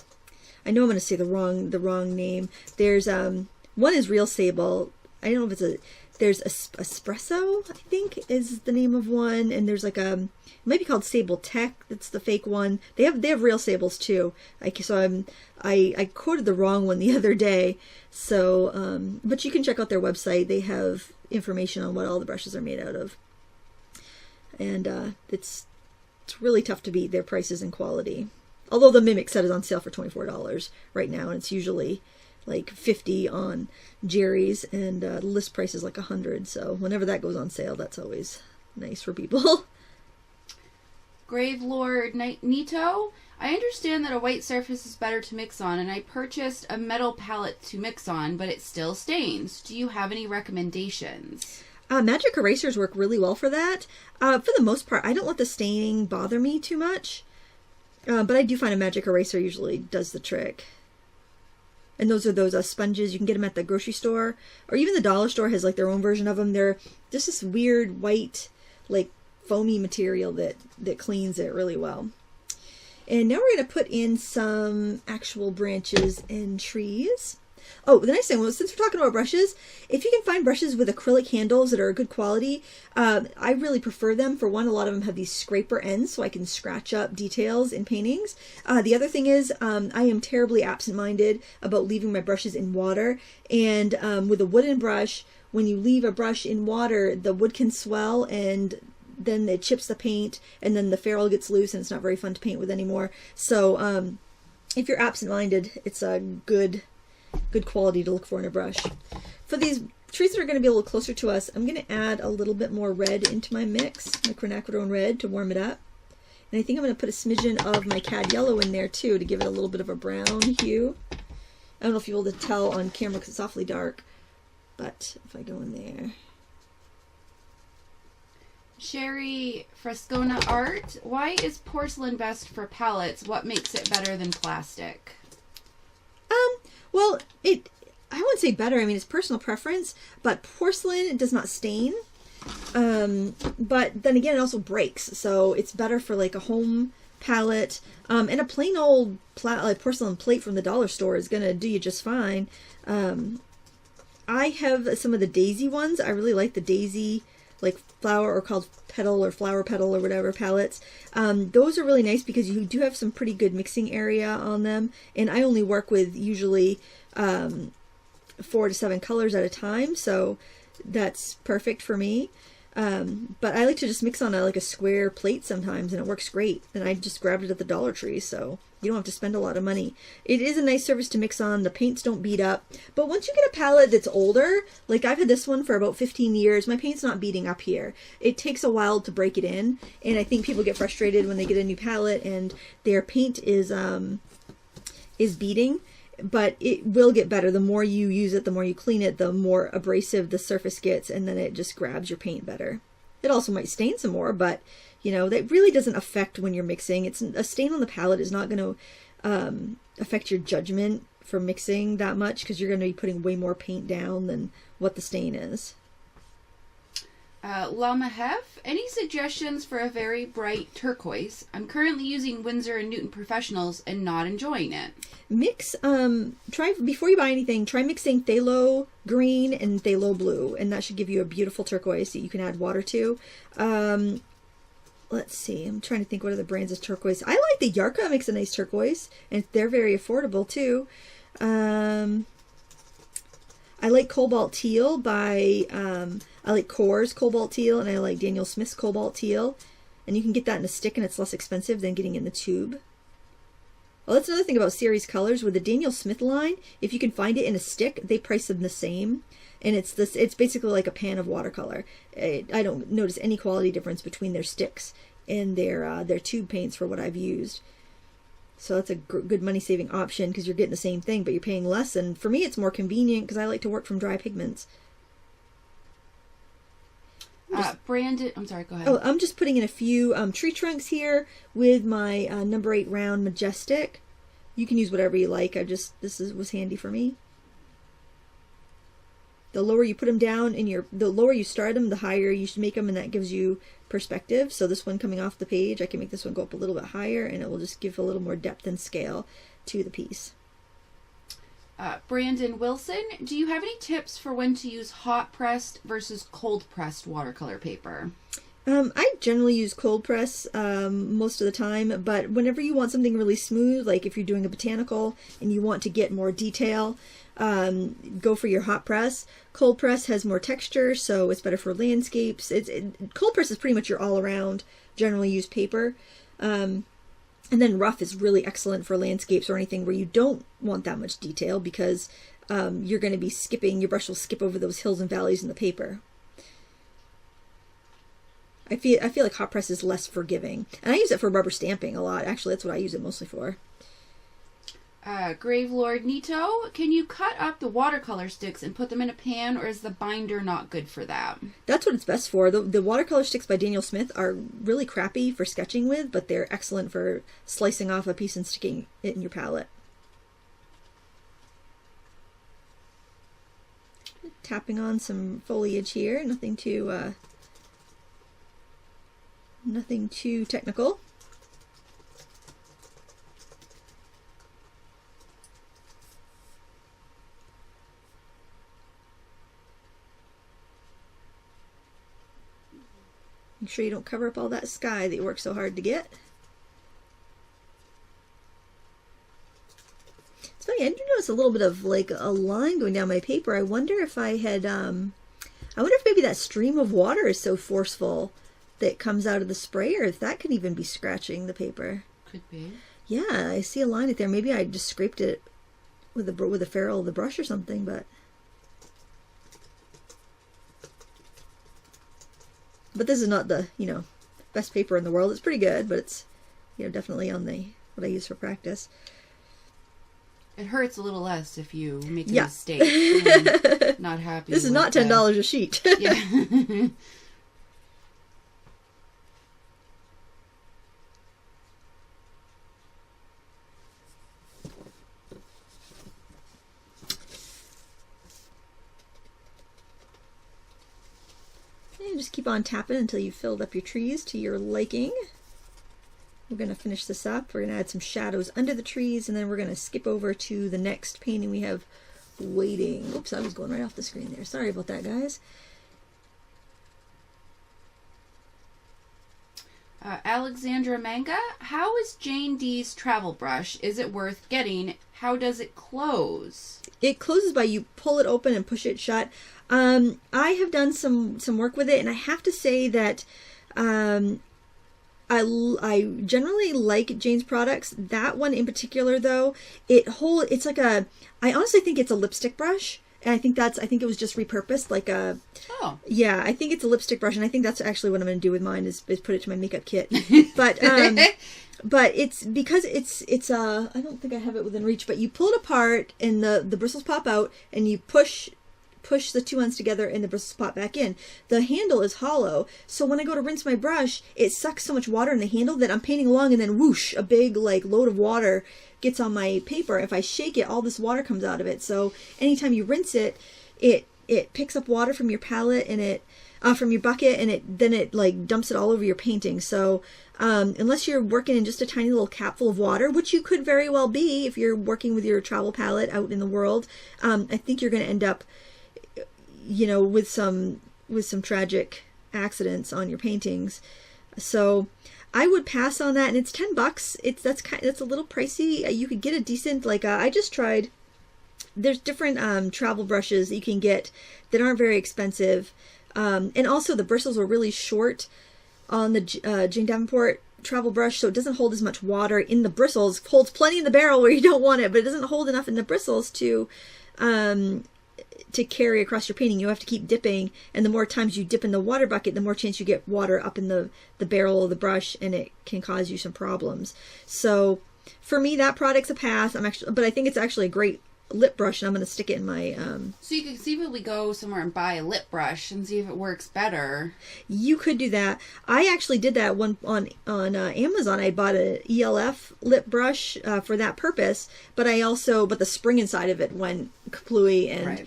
I'm going to say the wrong name. There's one is Real Sable. I don't know if there's Espresso, I think is the name of one, and there's like it might be called Sable Tech. That's the fake one. They have real sables too. I quoted the wrong one the other day. So but you can check out their website. They have information on what all the brushes are made out of, and it's really tough to beat their prices and quality. Although the Mimic set is on sale for $24 right now, and it's usually like $50 on Jerry's, and the list price is like $100. So whenever that goes on sale, that's always nice for people. Grave Lord Nito, I understand that a white surface is better to mix on, and I purchased a metal palette to mix on, but it still stains. Do you have any recommendations? Magic erasers work really well for that. For the most part, I don't let the staining bother me too much, but I do find a magic eraser usually does the trick. And those are those sponges. You can get them at the grocery store, or even the dollar store has like their own version of them. They're just this weird white, like foamy material that cleans it really well. And now we're going to put in some actual branches and trees. Oh, the nice thing was, since we're talking about brushes, if you can find brushes with acrylic handles that are good quality, I really prefer them. For one, a lot of them have these scraper ends, so I can scratch up details in paintings. The other thing is, I am terribly absent-minded about leaving my brushes in water. And with a wooden brush, when you leave a brush in water, the wood can swell and then it chips the paint, and then the ferrule gets loose and it's not very fun to paint with anymore. So if you're absent-minded, it's a good quality to look for in a brush. For these trees that are going to be a little closer to us, I'm going to add a little bit more red into my mix, my quinacridone red, to warm it up. And I think I'm going to put a smidgen of my cad yellow in there too to give it a little bit of a brown hue. I don't know if you'll be able to tell on camera because it's awfully dark, but if I go in there. Sherry Frescona Art. Why is porcelain best for palettes? What makes it better than plastic? Well, I wouldn't say better. I mean, it's personal preference, but porcelain does not stain. But then again, it also breaks, so it's better for like a home palette. And a plain old like porcelain plate from the dollar store is gonna do you just fine. I have some of the daisy ones. I really like the daisy, like flower or called petal or flower petal or whatever palettes. Those are really nice because you do have some pretty good mixing area on them. And I only work with usually 4 to 7 colors at a time, so that's perfect for me. But I like to just mix on like a square plate sometimes, and it works great. And I just grabbed it at the Dollar Tree, so you don't have to spend a lot of money. It is a nice surface to mix on. The paints don't beat up. But once you get a palette that's older, like I've had this one for about 15 years, my paint's not beating up here. It takes a while to break it in, and I think people get frustrated when they get a new palette and their paint is beating. But it will get better. The more you use it, the more you clean it, the more abrasive the surface gets, and then it just grabs your paint better. It also might stain some more, but you know, that really doesn't affect when you're mixing. It's a stain on the palette is not going to affect your judgment for mixing that much, because you're going to be putting way more paint down than what the stain is. Lama Hef, any suggestions for a very bright turquoise? I'm currently using Winsor & Newton Professionals and not enjoying it. Mix, try, before you buy anything, try mixing phthalo green and phthalo blue, and that should give you a beautiful turquoise that you can add water to. Let's see, I'm trying to think what other brands of turquoise. I like the Yarka makes a nice turquoise, and they're very affordable too. I like Cobalt Teal by, I like Core's Cobalt Teal, and I like Daniel Smith's Cobalt Teal. And you can get that in a stick, and it's less expensive than getting in the tube. Well, that's another thing about series colors. With the Daniel Smith line, if you can find it in a stick, they price them the same. And it's basically like a pan of watercolor. I don't notice any quality difference between their sticks and their tube paints for what I've used. So that's a good money-saving option because you're getting the same thing, but you're paying less. And for me, it's more convenient because I like to work from dry pigments. Brandon, I'm sorry, go ahead. Oh, I'm just putting in a few tree trunks here with my number 8 round Majestic. You can use whatever you like. This was handy for me. The lower you put them down, the lower you start them, the higher you should make them, and that gives you perspective. So this one coming off the page, I can make this one go up a little bit higher, and it will just give a little more depth and scale to the piece. Brandon Wilson, do you have any tips for when to use hot pressed versus cold pressed watercolor paper? I generally use cold press most of the time, but whenever you want something really smooth, like if you're doing a botanical and you want to get more detail, go for your hot press. Cold press has more texture, so it's better for landscapes. Cold press is pretty much your all-around generally used paper. And then rough is really excellent for landscapes or anything where you don't want that much detail, because you're going to be skipping, your brush will skip over those hills and valleys in the paper. I feel like hot press is less forgiving. And I use it for rubber stamping a lot. Actually, that's what I use it mostly for. Gravelord Nito, can you cut up the watercolor sticks and put them in a pan, or is the binder not good for that? That's what it's best for. The watercolor sticks by Daniel Smith are really crappy for sketching with, but they're excellent for slicing off a piece and sticking it in your palette. Tapping on some foliage here, nothing too technical. Make sure you don't cover up all that sky that you work so hard to get. It's funny, I do notice a little bit of like a line going down my paper. I wonder if I had, I wonder if maybe that stream of water is so forceful that comes out of the sprayer, if that could even be scratching the paper. Could be. Yeah, I see a line right there. Maybe I just scraped it with the ferrule of the brush or something, but this is not the, best paper in the world. It's pretty good, but it's, definitely on what I use for practice. It hurts a little less if you make a mistake. And not happy. This is not $10 a sheet. Yeah. just keep on tapping until you've filled up your trees to your liking. We're going to finish this up. We're going to add some shadows under the trees, and then we're going to skip over to the next painting we have waiting. Oops, I was going right off the screen there. Sorry about that, guys. Alexandra Manga, how is Jane D's travel brush? Is it worth getting? How does it close? It closes by you pull it open and push it shut. I have done some work with it, and I have to say that I generally like Jane's products. That one in particular, though, it's like I honestly think it's a lipstick brush. And I think it was just repurposed, like a... Oh. Yeah, I think it's a lipstick brush, and I think that's actually what I'm going to do with mine, is put it to my makeup kit. But it's, because it's I don't think I have it within reach, but you pull it apart, and the bristles pop out, and you push the two ends together, and the bristles pop back in. The handle is hollow, so when I go to rinse my brush, it sucks so much water in the handle that I'm painting along, and then whoosh, a big, like, load of water gets on my paper. If I shake it, all this water comes out of it. So anytime you rinse it, it picks up water from your palette, and from your bucket, and then it like dumps it all over your painting. So unless you're working in just a tiny little capful of water, which you could very well be if you're working with your travel palette out in the world, I think you're going to end up, with some tragic accidents on your paintings. So I would pass on that, and it's $10. That's a little pricey. You could get a decent, like I just tried. There's different travel brushes that you can get that aren't very expensive, and also the bristles are really short on the Jane Davenport travel brush, so it doesn't hold as much water in the bristles. It holds plenty in the barrel where you don't want it, but it doesn't hold enough in the bristles to carry across your painting. You have to keep dipping, and the more times you dip in the water bucket, the more chance you get water up in the barrel of the brush, and it can cause you some problems. So for me, that product's a pass. But I think it's actually a great lip brush, and I'm going to stick it in my... So you could see if we go somewhere and buy a lip brush and see if it works better. You could do that. I actually did that one on Amazon. I bought an ELF lip brush for that purpose, but the spring inside of it went kaplooey, and right.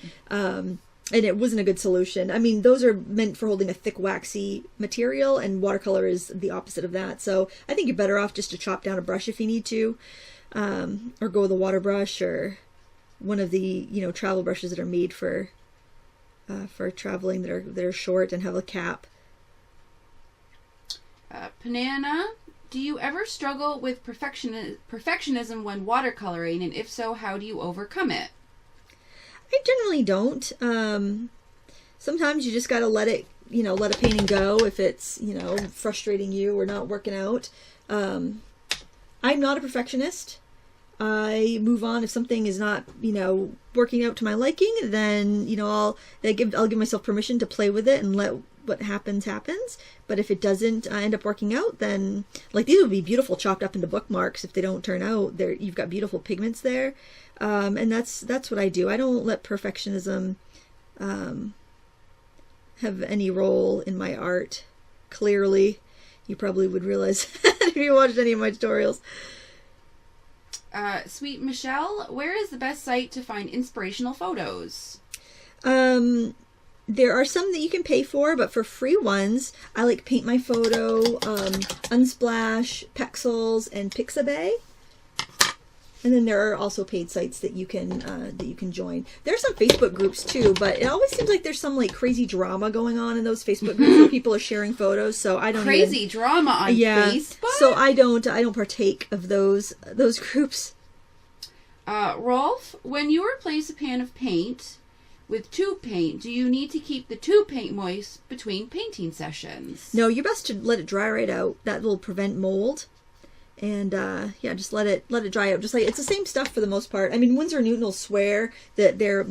And it wasn't a good solution. I mean, those are meant for holding a thick, waxy material, and watercolor is the opposite of that. So I think you're better off just to chop down a brush if you need to, or go with a water brush, or one of the travel brushes that are made for traveling, that are short and have a cap. Panana, do you ever struggle with perfectionism when watercoloring, and if so, how do you overcome it? I generally don't. Sometimes you just got to let a painting go if it's frustrating you or not working out. I'm not a perfectionist. I move on. If something is not, working out to my liking, then, I'll give myself permission to play with it and let what happens. But if it doesn't end up working out, then, like, these would be beautiful chopped up into bookmarks if they don't turn out. You've got beautiful pigments there. And that's what I do. I don't let perfectionism have any role in my art. Clearly, you probably would realize if you watched any of my tutorials. Sweet Michelle, where is the best site to find inspirational photos? There are some that you can pay for, but for free ones, I like Paint My Photo, Unsplash, Pexels, and Pixabay. And then there are also paid sites that you can join. There are some Facebook groups too, but it always seems like there's some like crazy drama going on in those Facebook groups where people are sharing photos. So I don't drama on Facebook. So I don't partake of those groups. Rolf, when you replace a pan of paint with tube paint, do you need to keep the tube paint moist between painting sessions? No, you're best to let it dry right out. That will prevent mold. And just let it dry out. Just like it's the same stuff for the most part. I mean, Winsor & Newton will swear that their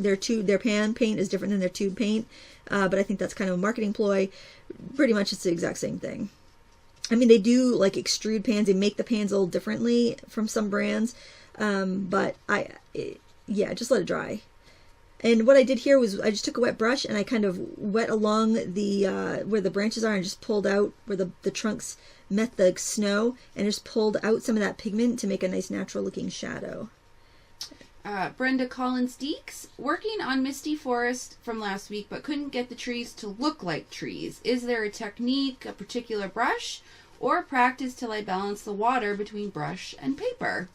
pan paint is different than their tube paint, but I think that's kind of a marketing ploy. Pretty much, it's the exact same thing. I mean, they do like extrude pans. They make the pans a little differently from some brands, but just let it dry. And what I did here was I just took a wet brush and I kind of wet along the where the branches are and just pulled out where the trunks met the snow and just pulled out some of that pigment to make a nice natural looking shadow. Brenda Collins Deeks, working on Misty Forest from last week, but couldn't get the trees to look like trees. Is there a technique, a particular brush, or practice till I balance the water between brush and paper?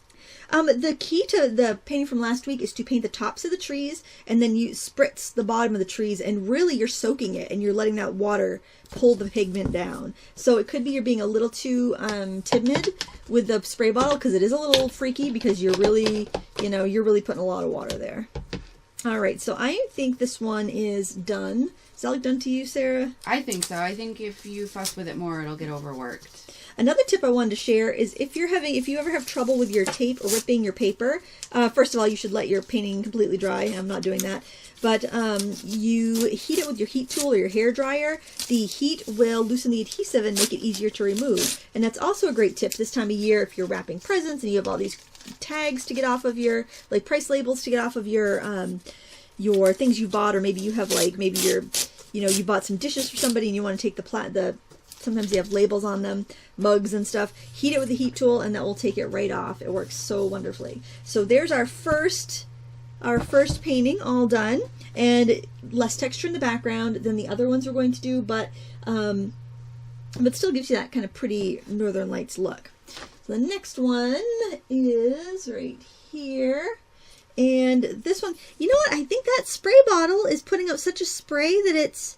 The key to the painting from last week is to paint the tops of the trees, and then you spritz the bottom of the trees, and really you're soaking it and you're letting that water pull the pigment down. So it could be you're being a little too timid with the spray bottle, because it is a little freaky, because you're really, you're really putting a lot of water there. All right, so I think this one is done. Does that look done to you, Sarah? I think so. I think if you fuss with it more, it'll get overworked. Another tip I wanted to share is if you ever have trouble with your tape or ripping your paper, first of all, you should let your painting completely dry. I'm not doing that. But you heat it with your heat tool or your hair dryer. The heat will loosen the adhesive and make it easier to remove. And that's also a great tip this time of year if you're wrapping presents and you have all these tags to get off of your, like price labels to get off of your things you bought, or maybe you have you bought some dishes for somebody and you want to take sometimes you have labels on them, mugs and stuff. Heat it with the heat tool and that will take it right off. It works so wonderfully. So there's our first painting all done, and less texture in the background than the other ones we're going to do, but still gives you that kind of pretty Northern Lights look. So the next one is right here. And this one, you know what? I think that spray bottle is putting out such a spray that it's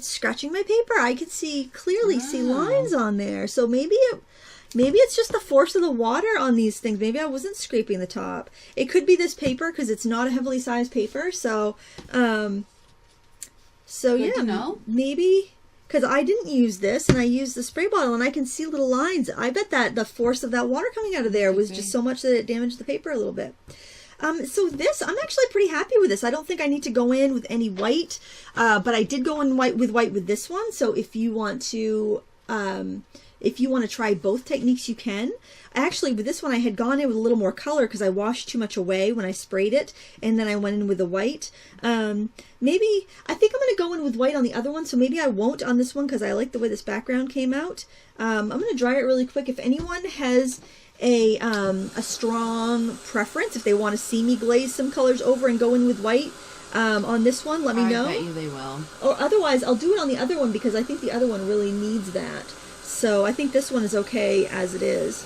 scratching my paper. I can clearly see lines on there. So maybe it's just the force of the water on these things. Maybe I wasn't scraping the top. It could be this paper because it's not a heavily sized paper. So yeah, maybe because I didn't use this and I used the spray bottle and I can see little lines. I bet that the force of that water coming out of there was just so much that it damaged the paper a little bit. So this, I'm actually pretty happy with this. I don't think I need to go in with any white, but I did go in white with this one. So if you want to try both techniques, you can. Actually, with this one, I had gone in with a little more color because I washed too much away when I sprayed it, and then I went in with the white. I think I'm going to go in with white on the other one, so maybe I won't on this one because I like the way this background came out. I'm going to dry it really quick. If anyone has a strong preference, if they want to see me glaze some colors over and go in with white on this one, let me know. I bet you they will. Or otherwise, I'll do it on the other one because I think the other one really needs that. So I think this one is okay as it is.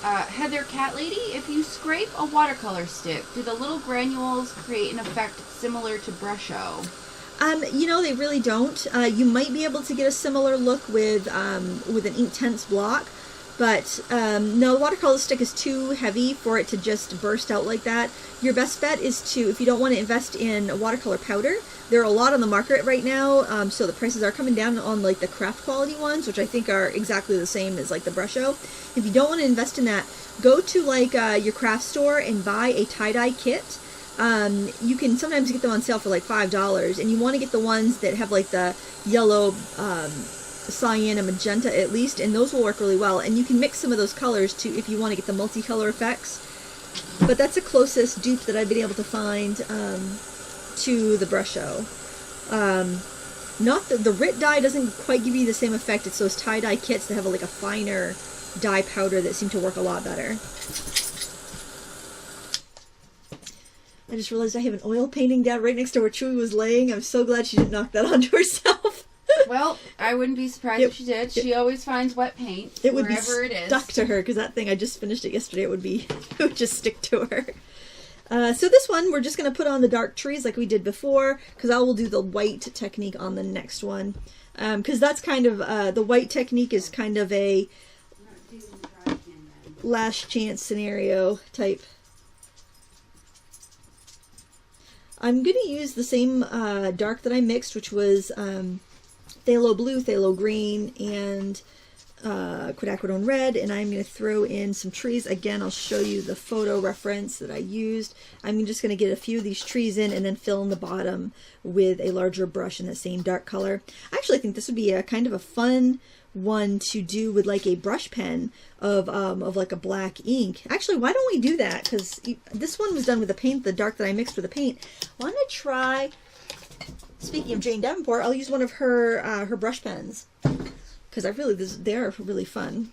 Heather Cat Lady, if you scrape a watercolor stick, do the little granules create an effect similar to brusho? They really don't. You might be able to get a similar look with an Inktense block. But no, the watercolor stick is too heavy for it to just burst out like that. Your best bet is to, if you don't want to invest in watercolor powder, there are a lot on the market right now, so the prices are coming down on like the craft quality ones, which I think are exactly the same as like the brusho. If you don't want to invest in that, go to like your craft store and buy a tie-dye kit. You can sometimes get them on sale for like $5, and you want to get the ones that have like the yellow, cyan and magenta at least, and those will work really well. And you can mix some of those colors too if you want to get the multicolor effects, but that's the closest dupe that I've been able to find to the brusho. Not the Rit dye doesn't quite give you the same effect. It's those tie-dye kits that have like a finer dye powder that seem to work a lot better. I just realized I have an oil painting down right next to where Chewy was laying. I'm so glad she didn't knock that onto herself. Well, I wouldn't be surprised if she did. She always finds wet paint wherever it is. Stuck to her because that thing, I just finished it yesterday. It would just stick to her. So this one, we're just going to put on the dark trees like we did before, because I will do the white technique on the next one. Because that's kind of, the white technique is kind of a last chance scenario type. I'm going to use the same dark that I mixed, which was phthalo blue, phthalo green, and quinacridone red, and I'm going to throw in some trees. Again, I'll show you the photo reference that I used. I'm just going to get a few of these trees in and then fill in the bottom with a larger brush in the same dark color. I actually think this would be a kind of a fun one to do with like a brush pen of like a black ink. Actually, why don't we do that? Because this one was done with the paint, the dark that I mixed with the paint. Why don't I try, speaking of Jane Davenport, I'll use one of her brush pens, because they're really fun.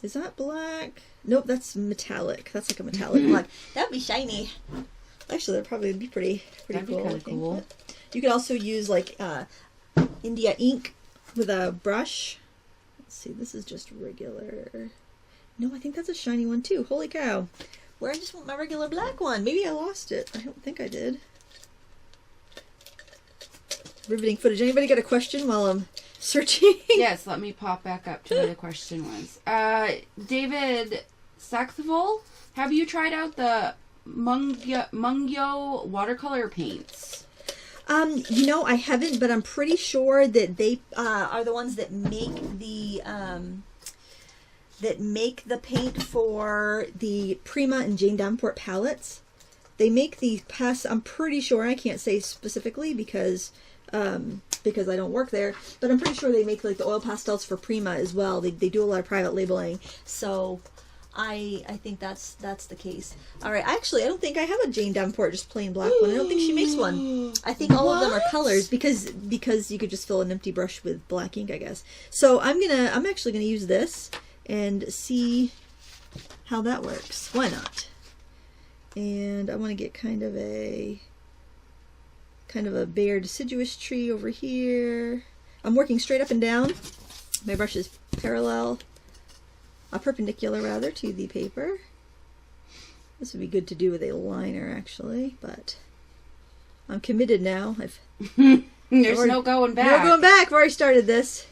Is that black? Nope, that's metallic. That's like a metallic black. That'd be shiny. Actually, that'd probably be pretty That'd cool. be kind of cool. You could also use like India ink with a brush. Let's see, this is just regular. No, I think that's a shiny one too. Holy cow. Where I just want my regular black one. Maybe I lost it. I don't think I did. Riveting footage. Anybody got a question while I'm searching? Yes, let me pop back up to where the question was. David Saxoval, have you tried out the Mungyo watercolor paints? You know, I haven't, but I'm pretty sure that they are the ones that make the paint for the Prima and Jane Davenport palettes. They make the I'm pretty sure, I can't say specifically because I don't work there, but I'm pretty sure they make like the oil pastels for Prima as well. They do a lot of private labeling, so I think that's the case. All right, actually, I don't think I have a Jane Davenport just plain black one. I don't think she makes one. I think all of them are colors because you could just fill an empty brush with black ink, I guess. So I'm actually gonna use this and see how that works. Why not? And I want to get kind of a bare deciduous tree over here. I'm working straight up and down. My brush is perpendicular rather, to the paper. This would be good to do with a liner actually, but I'm committed now. There's no going back. No going back. I've already started this.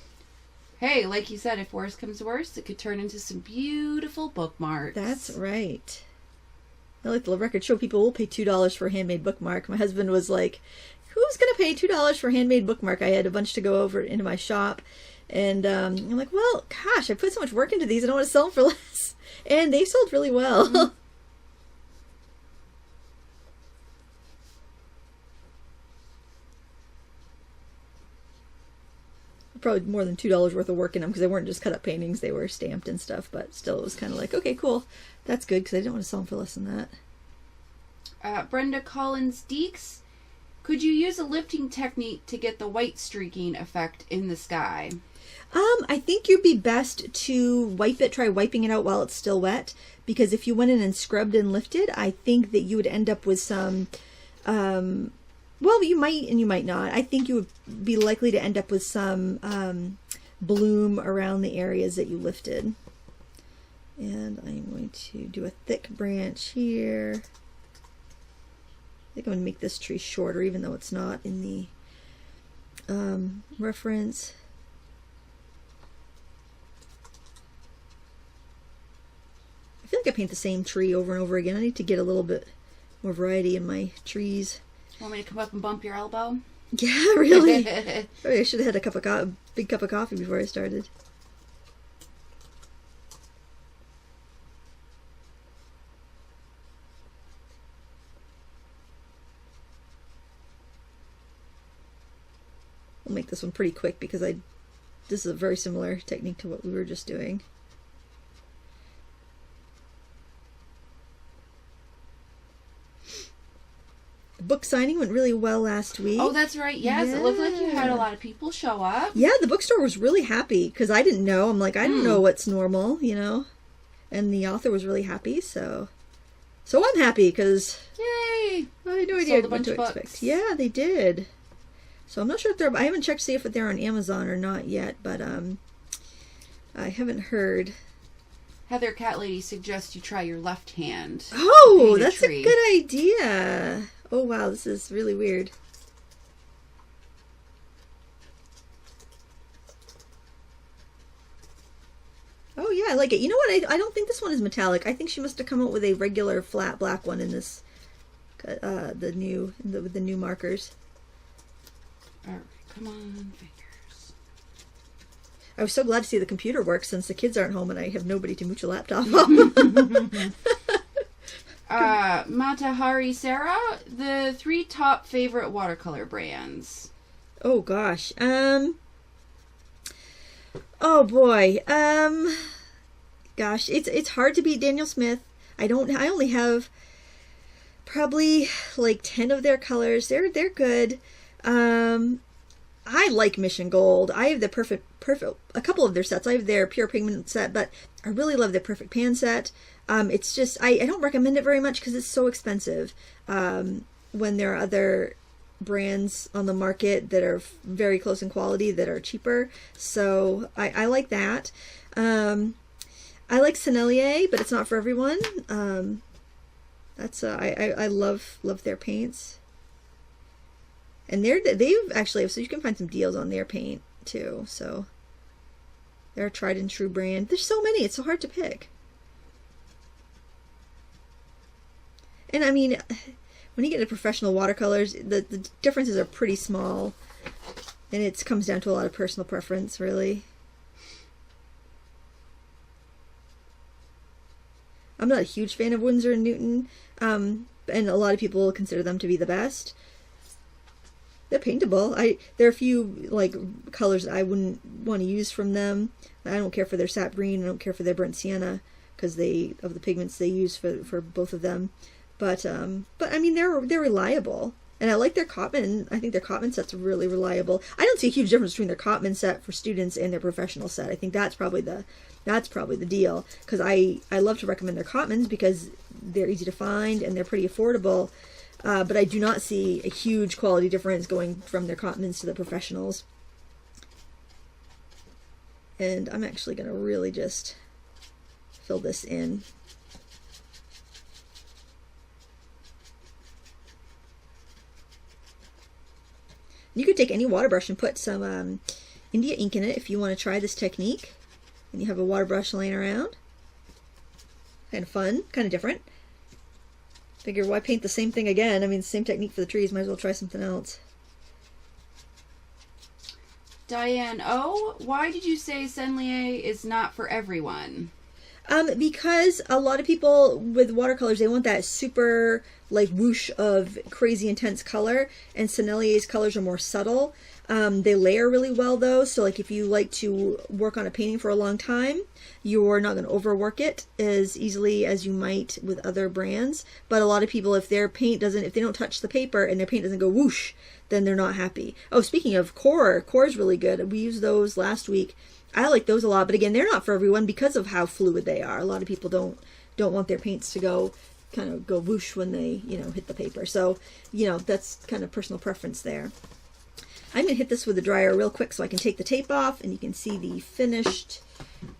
Hey, like you said, if worse comes to worse, it could turn into some beautiful bookmarks. That's right. I like the record show people will pay $2 for a handmade bookmark. My husband was like, who's going to pay $2 for a handmade bookmark? I had a bunch to go over into my shop. And I'm like, well, gosh, I put so much work into these. I don't want to sell them for less. And they sold really well. Mm-hmm. Probably more than $2 worth of work in them because they weren't just cut up paintings. They were stamped and stuff. But still, it was kind of like, okay, cool. That's good because I didn't want to sell them for less than that. Brenda Collins Deeks, could you use a lifting technique to get the white streaking effect in the sky? I think you'd be best to wipe it. Try wiping it out while it's still wet, because if you went in and scrubbed and lifted, I think that you would end up with some. Well, you might and you might not. I think you would be likely to end up with some bloom around the areas that you lifted. And I'm going to do a thick branch here. I think I'm going to make this tree shorter, even though it's not in the reference. I feel like I paint the same tree over and over again. I need to get a little bit more variety in my trees. Want me to come up and bump your elbow? Yeah, really. I should have had a big cup of coffee before I started. I'll make this one pretty quick because this is a very similar technique to what we were just doing. The book signing went really well last week. Oh, that's right. Yes, yeah. It looked like you had a lot of people show up. Yeah, the bookstore was really happy because I didn't know. I'm like, I don't know what's normal, you know. And the author was really happy, so I'm happy because yay! I had no idea what to expect. Yeah, they did. So I'm not sure if I haven't checked to see if they're on Amazon or not yet, but I haven't heard. Heather Cat Lady suggests you try your left hand. Oh, that's a good idea. Oh wow, this is really weird. Oh yeah, I like it. You know what? I don't think this one is metallic. I think she must have come out with a regular flat black one in this, with the new markers. All right, come on, fingers. I was so glad to see the computer work since the kids aren't home and I have nobody to mooch a laptop on. Matahari Sarah, the 3 top favorite watercolor brands. Oh gosh. Oh boy. Gosh, it's hard to beat Daniel Smith. I only have probably like 10 of their colors. They're good. I like Mission Gold. I have the perfect a couple of their sets. I have their pure pigment set, but I really love the Perfect Pan set. It's just, I don't recommend it very much because it's so expensive. When there are other brands on the market that are very close in quality that are cheaper. So I like that. I like Sennelier, but it's not for everyone. I love their paints. And they've actually, so you can find some deals on their paint too. So they're a tried and true brand. There's so many, it's so hard to pick. And I mean, when you get into professional watercolors, the differences are pretty small. And it comes down to a lot of personal preference, really. I'm not a huge fan of Winsor & Newton, and a lot of people consider them to be the best. They're paintable. There are a few like colors I wouldn't want to use from them. I don't care for their sap green. I don't care for their burnt sienna because of the pigments they use for both of them. But I mean they're reliable, and I like their Cotman. I think their Cotman set's really reliable. I don't see a huge difference between their Cotman set for students and their professional set. I think that's probably the deal, because I love to recommend their Cotmans because they're easy to find and they're pretty affordable. But I do not see a huge quality difference going from their Cotmans to the professionals. And I'm actually going to really just fill this in. You could take any water brush and put some India ink in it if you want to try this technique. And you have a water brush laying around. Kind of fun, kind of different. Figure, why paint the same thing again? I mean, same technique for the trees. Might as well try something else. Diane, why did you say Sennelier is not for everyone? Because a lot of people with watercolors, they want that super like whoosh of crazy intense color, and Sennelier's colors are more subtle. They layer really well though, so like if you like to work on a painting for a long time, you're not going to overwork it as easily as you might with other brands. But a lot of people, if their paint if they don't touch the paper and their paint doesn't go whoosh, then they're not happy. Oh, speaking of Core is really good. We used those last week. I like those a lot, but again, they're not for everyone because of how fluid they are. A lot of people don't want their paints to go whoosh when they, hit the paper. So, that's kind of personal preference there. I'm going to hit this with a dryer real quick so I can take the tape off and you can see the finished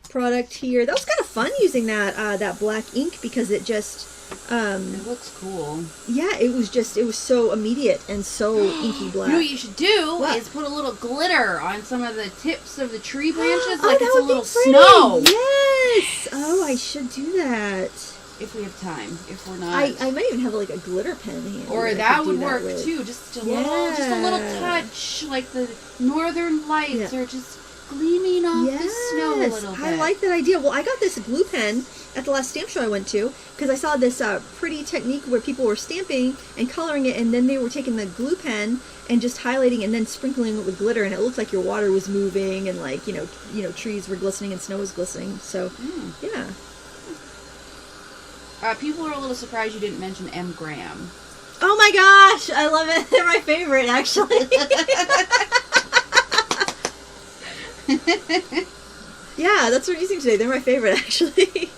product here. That was kind of fun using that black ink because it just... it looks cool. Yeah, it was so immediate and so inky black. You know what you should do is put a little glitter on some of the tips of the tree branches like it's a little snow. Yes! Oh, I should do that. If we have time. If we're not. I might even have like a glitter pen handy. Or that would work too. Just a little touch, like the northern lights are just gleaming off the snow a little bit. I like that idea. Well, I got this glue pen at the last stamp show I went to because I saw this pretty technique where people were stamping and coloring it, and then they were taking the glue pen and just highlighting and then sprinkling it with glitter, and it looked like your water was moving and like trees were glistening and snow was glistening. So yeah. People are a little surprised you didn't mention M. Graham. Oh my gosh, I love it. They're my favorite, actually. Yeah, that's what we're using today. They're my favorite, actually.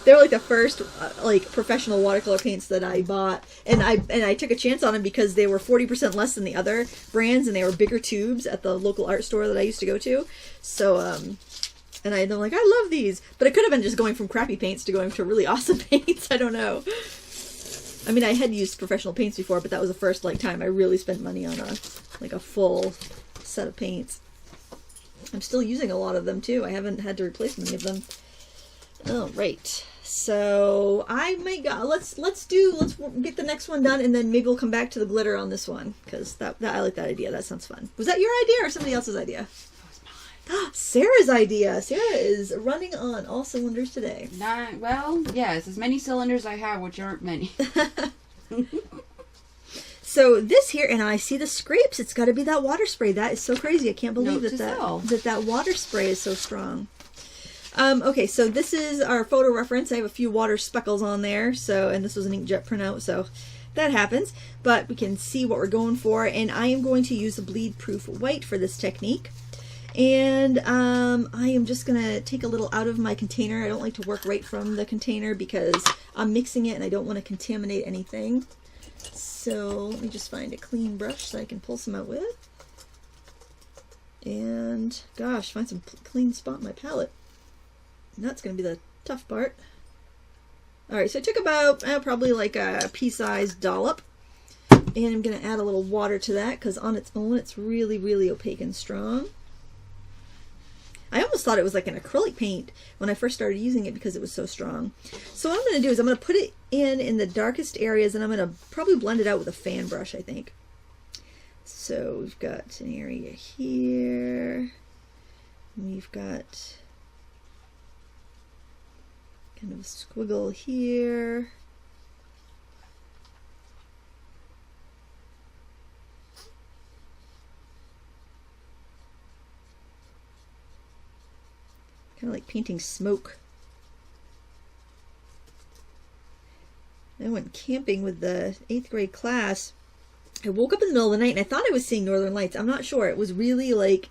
They're like the first professional watercolor paints that I bought, and I took a chance on them because they were 40% less than the other brands, and they were bigger tubes at the local art store that I used to go to. So and I'm like, I love these, but it could have been just going from crappy paints to going to really awesome paints. I don't know. I mean, I had used professional paints before, but that was the first time I really spent money on a full set of paints. I'm still using a lot of them too. I haven't had to replace many of them. All right, so I might go. Let's get the next one done, and then maybe we'll come back to the glitter on this one because that I like that idea. That sounds fun. Was that your idea or somebody else's idea? Sarah's idea. Sarah is running on all cylinders today. Yes, as many cylinders I have, which aren't many. So this here, and I see the scrapes. It's got to be that water spray. That is so crazy. I can't believe that water spray is so strong. Okay, so this is our photo reference. I have a few water speckles on there. And this was an inkjet printout, so that happens. But we can see what we're going for, and I am going to use the bleed proof white for this technique. And I am just going to take a little out of my container. I don't like to work right from the container because I'm mixing it and I don't want to contaminate anything. So let me just find a clean brush that I can pull some out with. And gosh, find some clean spot in my palette. And that's going to be the tough part. Alright, so I took about probably like a pea-sized dollop. And I'm going to add a little water to that because on its own it's really, really opaque and strong. I almost thought it was like an acrylic paint when I first started using it because it was so strong. So what I'm going to do is I'm going to put it in the darkest areas, and I'm going to probably blend it out with a fan brush, I think. So we've got an area here. We've got kind of a squiggle here. Kind of like painting smoke. I went camping with the 8th grade class. I woke up in the middle of the night and I thought I was seeing northern lights. I'm not sure. It was really like,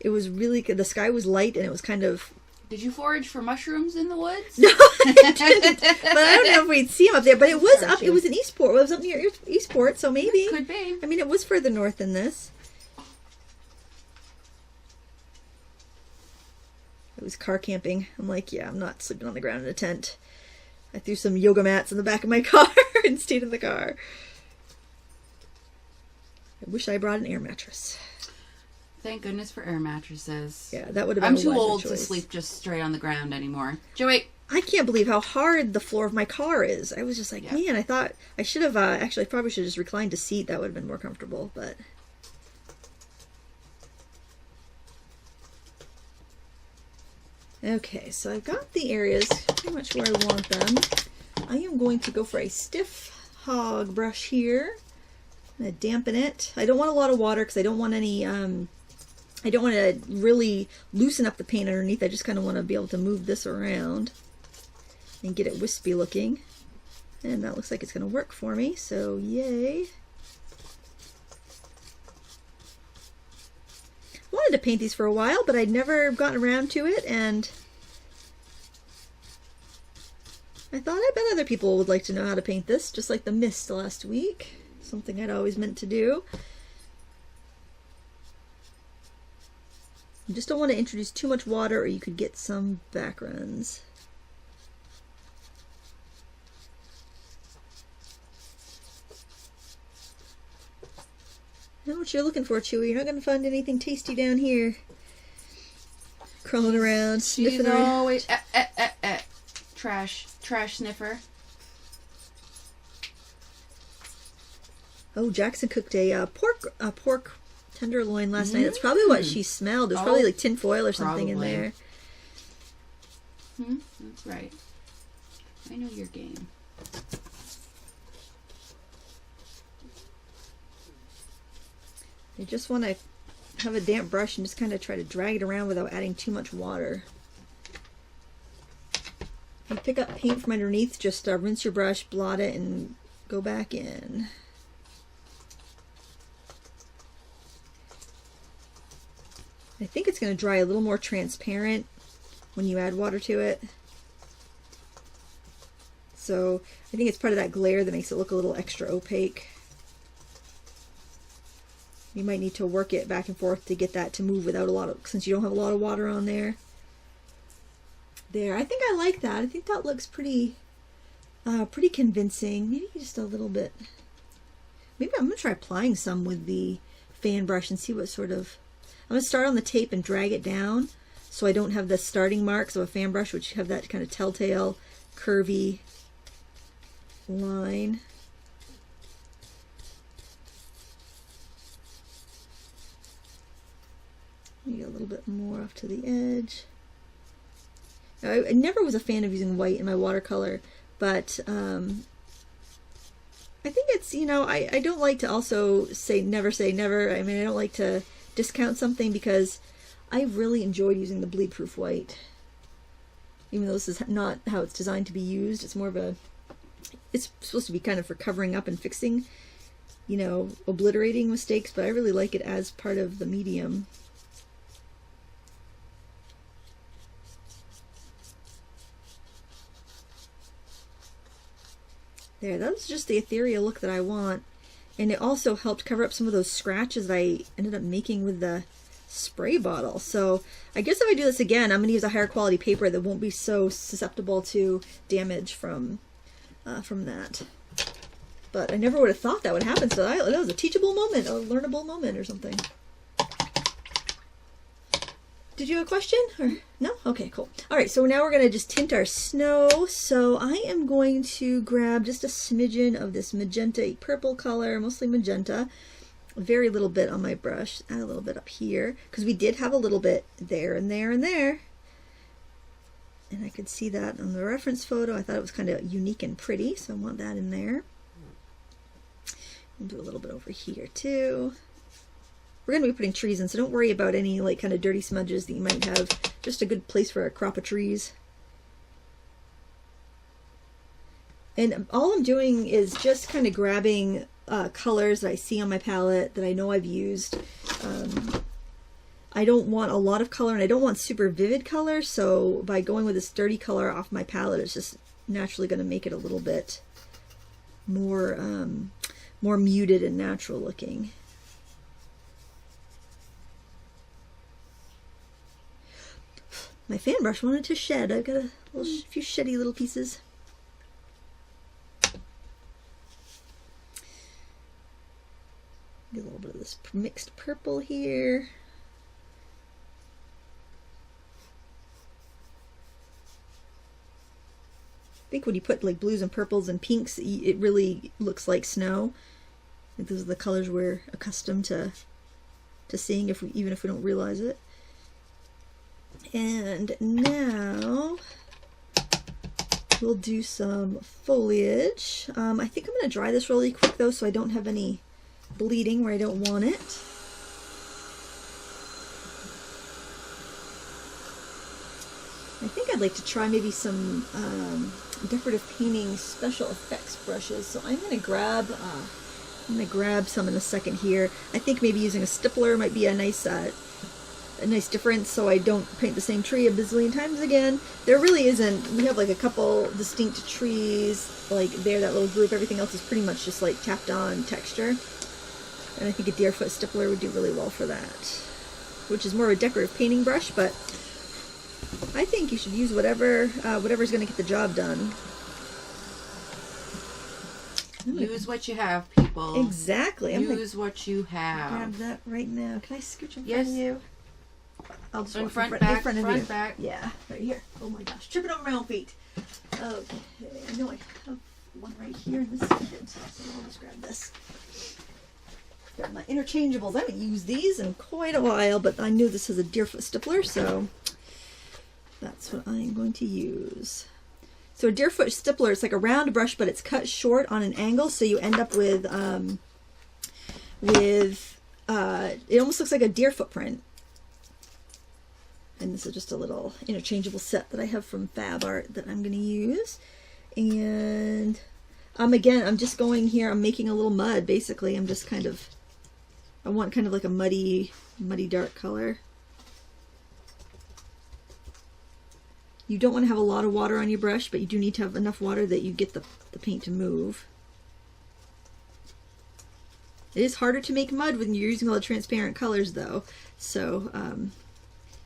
the sky was light and it was kind of... Did you forage for mushrooms in the woods? No, I didn't. But I don't know if we'd see them up there. But it was up, it was in Eastport. Well, it was up near Eastport, so maybe. Could be. I mean, it was further north than this. It was car camping. I'm like, yeah, I'm not sleeping on the ground in a tent. I threw some yoga mats in the back of my car and stayed in the car. I wish I brought an air mattress. Thank goodness for air mattresses. Yeah, that would have been I'm a too old choice. to sleep just straight on the ground anymore. Joey. I can't believe how hard the floor of my car is. I was just like, man, I thought I should have, actually, I probably should have just reclined a seat. That would have been more comfortable, but... Okay, so I've got the areas pretty much where I want them. I am going to go for a stiff hog brush here. I'm going to dampen it. I don't want a lot of water because I don't want any, I don't want to really loosen up the paint underneath. I just kind of want to be able to move this around and get it wispy looking. And that looks like it's going to work for me, so yay. Wanted to paint these for a while, but I'd never gotten around to it, and I thought I bet other people would like to know how to paint this, just like the mist last week. Something I'd always meant to do. You just don't want to introduce too much water or you could get some backgrounds. I know what you're looking for, Chewy. You're not going to find anything tasty down here. Crawling around, sniffing around. Always, trash sniffer. Oh, Jackson cooked a pork tenderloin last night. That's probably what she smelled. There's probably like tin foil or something in there. That's right. I know your game. You just want to have a damp brush and just kind of try to drag it around without adding too much water. You pick up paint from underneath, just rinse your brush, blot it, and go back in. I think it's going to dry a little more transparent when you add water to it. So I think it's part of that glare that makes it look a little extra opaque. You might need to work it back and forth to get that to move without a lot of, since you don't have a lot of water on there. There, I think I like that. I think that looks pretty convincing. Maybe just a little bit. Maybe I'm going to try applying some with the fan brush and see what sort of... I'm going to start on the tape and drag it down so I don't have the starting marks of a fan brush, which have that kind of telltale, curvy line. Maybe a little bit more off to the edge. I never was a fan of using white in my watercolor, but I think it's, you know, I don't like to also say never. I mean, I don't like to discount something because I really enjoyed using the bleed proof white. Even though this is not how it's designed to be used, it's more of a, it's supposed to be kind of for covering up and fixing, you know, obliterating mistakes, but I really like it as part of the medium. There, that's just the ethereal look that I want. And it also helped cover up some of those scratches that I ended up making with the spray bottle. So I guess if I do this again, I'm going to use a higher quality paper that won't be so susceptible to damage from that. But I never would have thought that would happen, so that was a teachable moment, a learnable moment or something. Did you have a question? Or no? Okay, cool. All right, so now we're going to just tint our snow. So I am going to grab just a smidgen of this magenta purple color, mostly magenta. A very little bit on my brush. Add a little bit up here, because we did have a little bit there and there and there. And I could see that on the reference photo. I thought it was kind of unique and pretty, so I want that in there. And do a little bit over here too. We're going to be putting trees in, so don't worry about any like kind of dirty smudges that you might have. Just a good place for a crop of trees. And all I'm doing is just kind of grabbing colors that I see on my palette that I know I've used. I don't want a lot of color and I don't want super vivid color, so by going with this dirty color off my palette, it's just naturally going to make it a little bit more more muted and natural looking. My fan brush wanted to shed. I've got a few sheddy little pieces. Get a little bit of this mixed purple here. I think when you put like blues and purples and pinks, it really looks like snow. I think those are the colors we're accustomed to seeing, even if we don't realize it. And now we'll do some foliage. I think I'm going to dry this really quick though, so I don't have any bleeding where I don't want it. I think I'd like to try maybe some decorative painting special effects brushes. So I'm going to grab some in a second here. I think maybe using a stippler might be a nice difference, so I don't paint the same tree a bazillion times again. There really isn't. We have like a couple distinct trees, like there, that little group. Everything else is pretty much just like tapped on texture. And I think a deerfoot stippler would do really well for that, which is more of a decorative painting brush, but I think you should use whatever's going to get the job done. Use what you have, people. Exactly. Use what you have. Grab that right now. Can I scooch in front of you? I'll just in walk front, in back, front of front, you. back. Yeah, right here. Oh my gosh, tripping over my own feet. Okay, I know I have one right here in this second, so I'll just grab this. Got my interchangeables. I haven't used these in quite a while, but I knew this is a deerfoot stippler, so that's what I'm going to use. So a deerfoot stippler, it's like a round brush, but it's cut short on an angle, so you end up with it almost looks like a deer footprint. And this is just a little interchangeable set that I have from Fab Art that I'm going to use. And again, I'm just going here, I'm making a little mud, basically. I'm just I want kind of like a muddy dark color. You don't want to have a lot of water on your brush, but you do need to have enough water that you get the paint to move. It is harder to make mud when you're using all the transparent colors though. So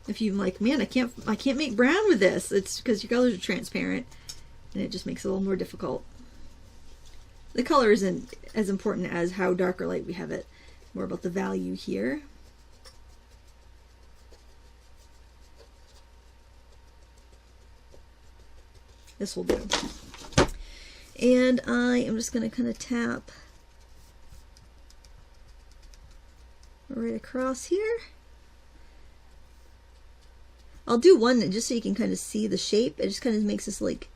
if you're like, man, I can't make brown with this, it's because your colors are transparent and it just makes it a little more difficult. The color isn't as important as how dark or light we have it. More about the value here. This will do. And I am just going to kind of tap right across here. I'll do one just so you can kind of see the shape. It just kind of makes this like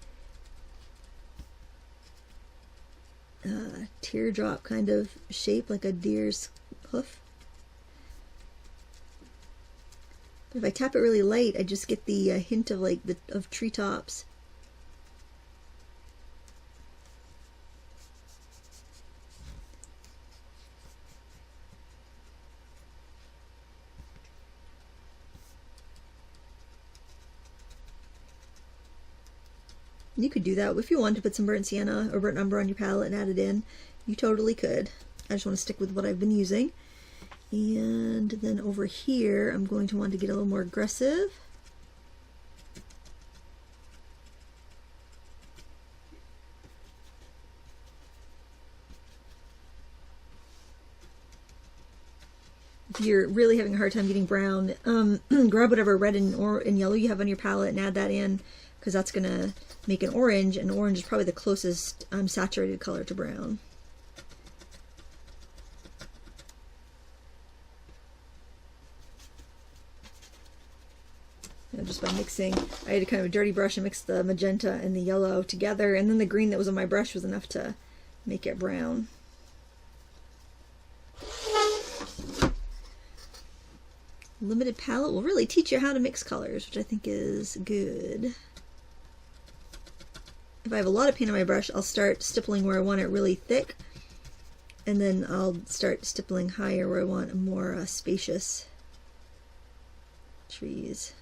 teardrop kind of shape, like a deer's hoof. But if I tap it really light, I just get the hint of like of treetops. You could do that if you wanted to put some burnt sienna or burnt umber on your palette and add it in. You totally could. I just want to stick with what I've been using. And then over here, I'm going to want to get a little more aggressive. If you're really having a hard time getting brown, grab whatever red and yellow you have on your palette and add that in, because that's going to make an orange, and orange is probably the closest saturated color to brown. And just by mixing, I had a kind of a dirty brush and mix the magenta and the yellow together, and then the green that was on my brush was enough to make it brown. Limited palette will really teach you how to mix colors, which I think is good. If I have a lot of paint on my brush, I'll start stippling where I want it really thick, and then I'll start stippling higher where I want a more spacious trees.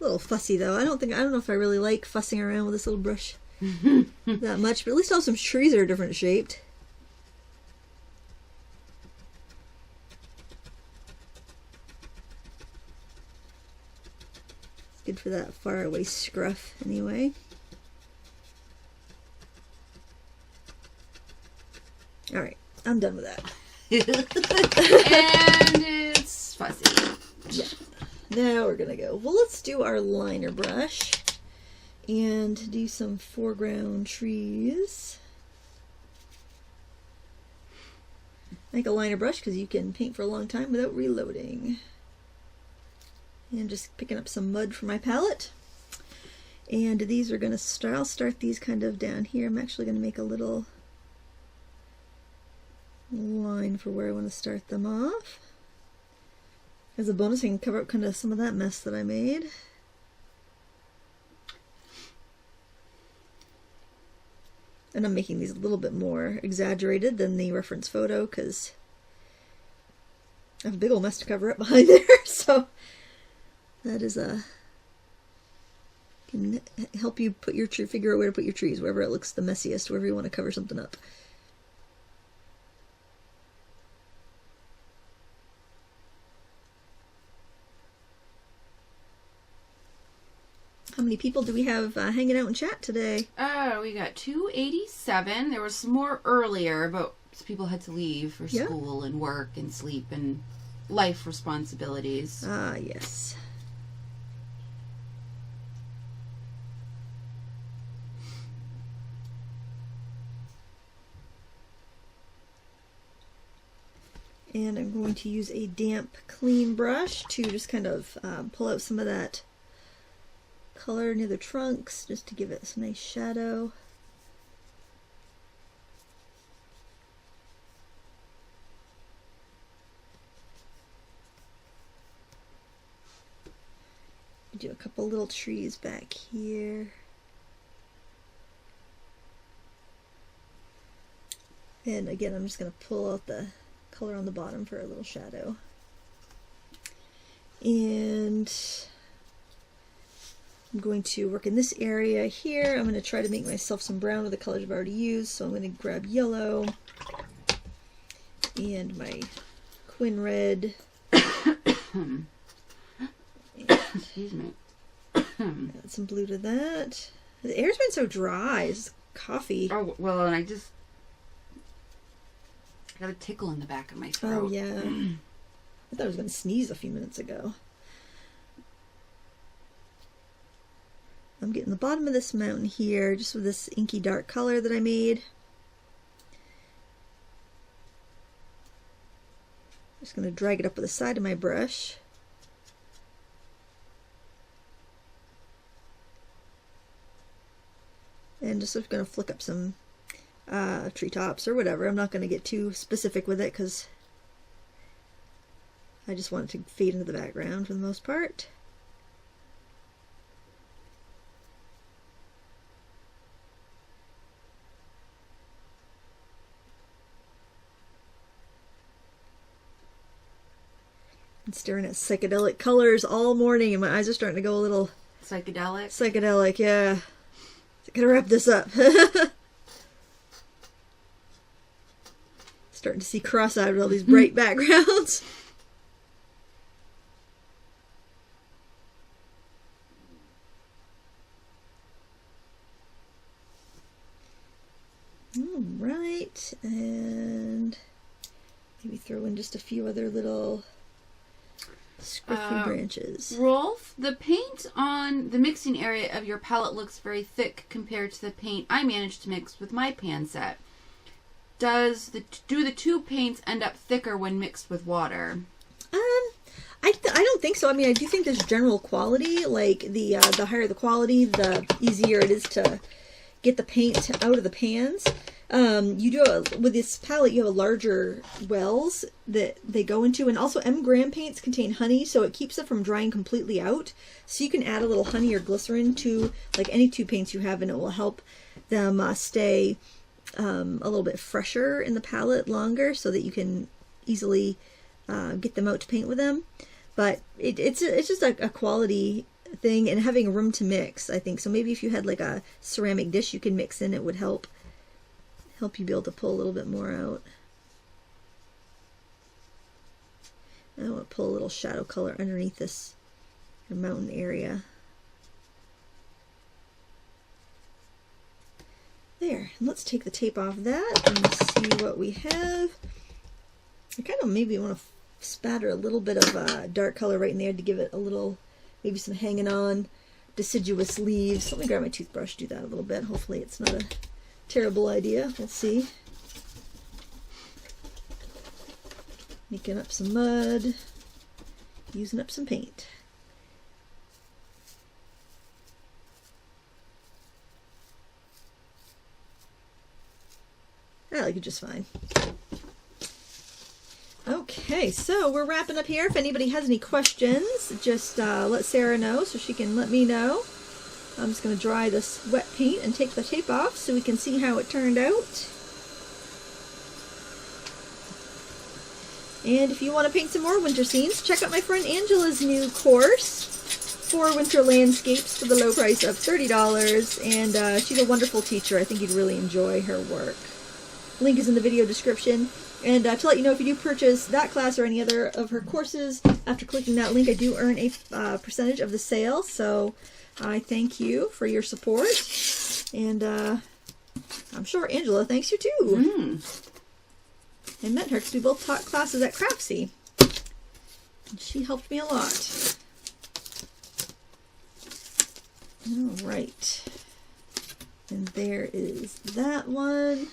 A little fussy though. I don't know if I really like fussing around with this little brush that much, but at least I'll have some trees that are different shaped. It's good for that far away scruff anyway. Alright, I'm done with that. And it's fuzzy. Yeah. Now we're gonna go, well, let's do our liner brush and do some foreground trees. I like a liner brush because you can paint for a long time without reloading. And just picking up some mud for my palette. And these are gonna start, I'll start these kind of down here. I'm actually gonna make a little line for where I want to start them off. As a bonus, I can cover up kind of some of that mess that I made. And I'm making these a little bit more exaggerated than the reference photo because I have a big old mess to cover up behind there. So that is can help you put your tree, figure out where to put your trees, wherever it looks the messiest, wherever you want to cover something up. How many people do we have hanging out in chat today? We got 287. There was some more earlier, but people had to leave for school and work and sleep and life responsibilities. Ah, yes. And I'm going to use a damp, clean brush to just kind of pull out some of that color near the trunks, just to give it some nice shadow. Do a couple little trees back here. And again, I'm just going to pull out the color on the bottom for a little shadow. And I'm going to work in this area here. I'm going to try to make myself some brown with the colors I've already used. So I'm going to grab yellow and my Quin red. Excuse me. Add some blue to that. The air's been so dry. It's coffee. Oh, well, and I got a tickle in the back of my throat. Oh, yeah. I thought I was going to sneeze a few minutes ago. I'm getting the bottom of this mountain here, just with this inky dark color that I made. Just going to drag it up with the side of my brush. And just going to flick up some treetops or whatever. I'm not going to get too specific with it because I just want it to fade into the background for the most part. I'm staring at psychedelic colors all morning and my eyes are starting to go a little psychedelic. Psychedelic, yeah. I gotta wrap this up. Starting to see cross-eyed with all these bright backgrounds. All right, and maybe throw in just a few other little scruffy branches. Rolf, the paint on the mixing area of your palette looks very thick compared to the paint I managed to mix with my pan set. Do the two paints end up thicker when mixed with water? I don't think so. I mean, I do think there's general quality. Like the higher the quality, the easier it is to get the paint out of the pans. With this palette, you have a larger wells that they go into, and also M-gram paints contain honey, so it keeps it from drying completely out. So you can add a little honey or glycerin to like any two paints you have, and it will help them stay a little bit fresher in the palette longer, so that you can easily get them out to paint with them. But it's just a quality thing, and having room to mix, I think. So maybe if you had like a ceramic dish you can mix in, it would help you be able to pull a little bit more out. I want to pull a little shadow color underneath this mountain area. There, and let's take the tape off that and see what we have. I kind of maybe want to spatter a little bit of dark color right in there to give it a little, maybe some hanging on deciduous leaves. Let me grab my toothbrush, do that a little bit. Hopefully it's not a terrible idea. We'll see. Making up some mud, using up some paint. I like it just fine. Okay, so we're wrapping up here. If anybody has any questions, just let Sarah know so she can let me know. I'm just going to dry this wet paint and take the tape off so we can see how it turned out. And if you want to paint some more winter scenes, check out my friend Angela's new course, 4 Winter Landscapes for the low price of $30. And she's a wonderful teacher. I think you'd really enjoy her work. Link is in the video description. And to let you know, if you do purchase that class or any other of her courses, after clicking that link, I do earn a percentage of the sale. So I thank you for your support, and I'm sure Angela thanks you too. I met her because we both taught classes at Craftsy, and she helped me a lot. All right, and there is that one.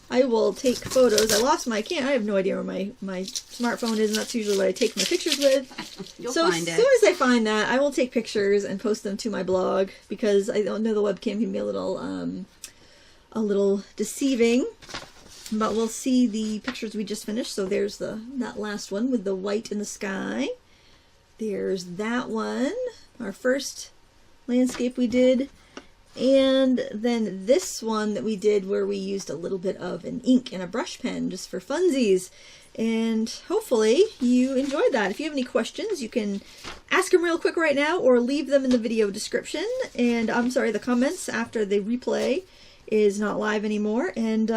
I will take photos. I lost my camera. I have no idea where my smartphone is, and that's usually what I take my pictures with. You'll so find it. As soon as I find that, I will take pictures and post them to my blog, because I don't know, the webcam can be a little deceiving. But we'll see the pictures we just finished. So there's that last one with the white in the sky. There's that one, our first landscape we did. And then this one that we did where we used a little bit of an ink and a brush pen just for funsies. And hopefully you enjoyed that. If you have any questions, you can ask them real quick right now or leave them in the video description. And I'm sorry, the comments after the replay is not live anymore. And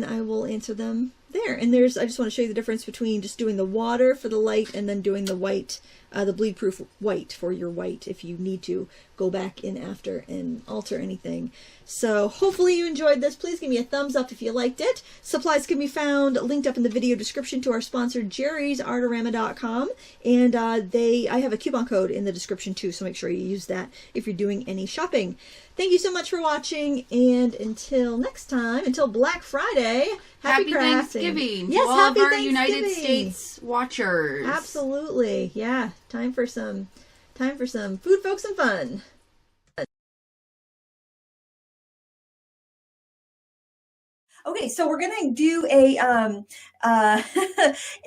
I will answer them there. And I just want to show you the difference between just doing the water for the light and then doing the white, the bleed proof white for your white if you need to go back in after and alter anything. So hopefully you enjoyed this. Please give me a thumbs up if you liked it. Supplies can be found linked up in the video description to our sponsor jerrysartorama.com, and I have a coupon code in the description too, so make sure you use that if you're doing any shopping. Thank you so much for watching, and until next time, until Black Friday, happy crafting. Thanksgiving yes, to all happy of our Thanksgiving. United States watchers. Absolutely, yeah. Time for some food, folks, and fun. Okay, so we're gonna do a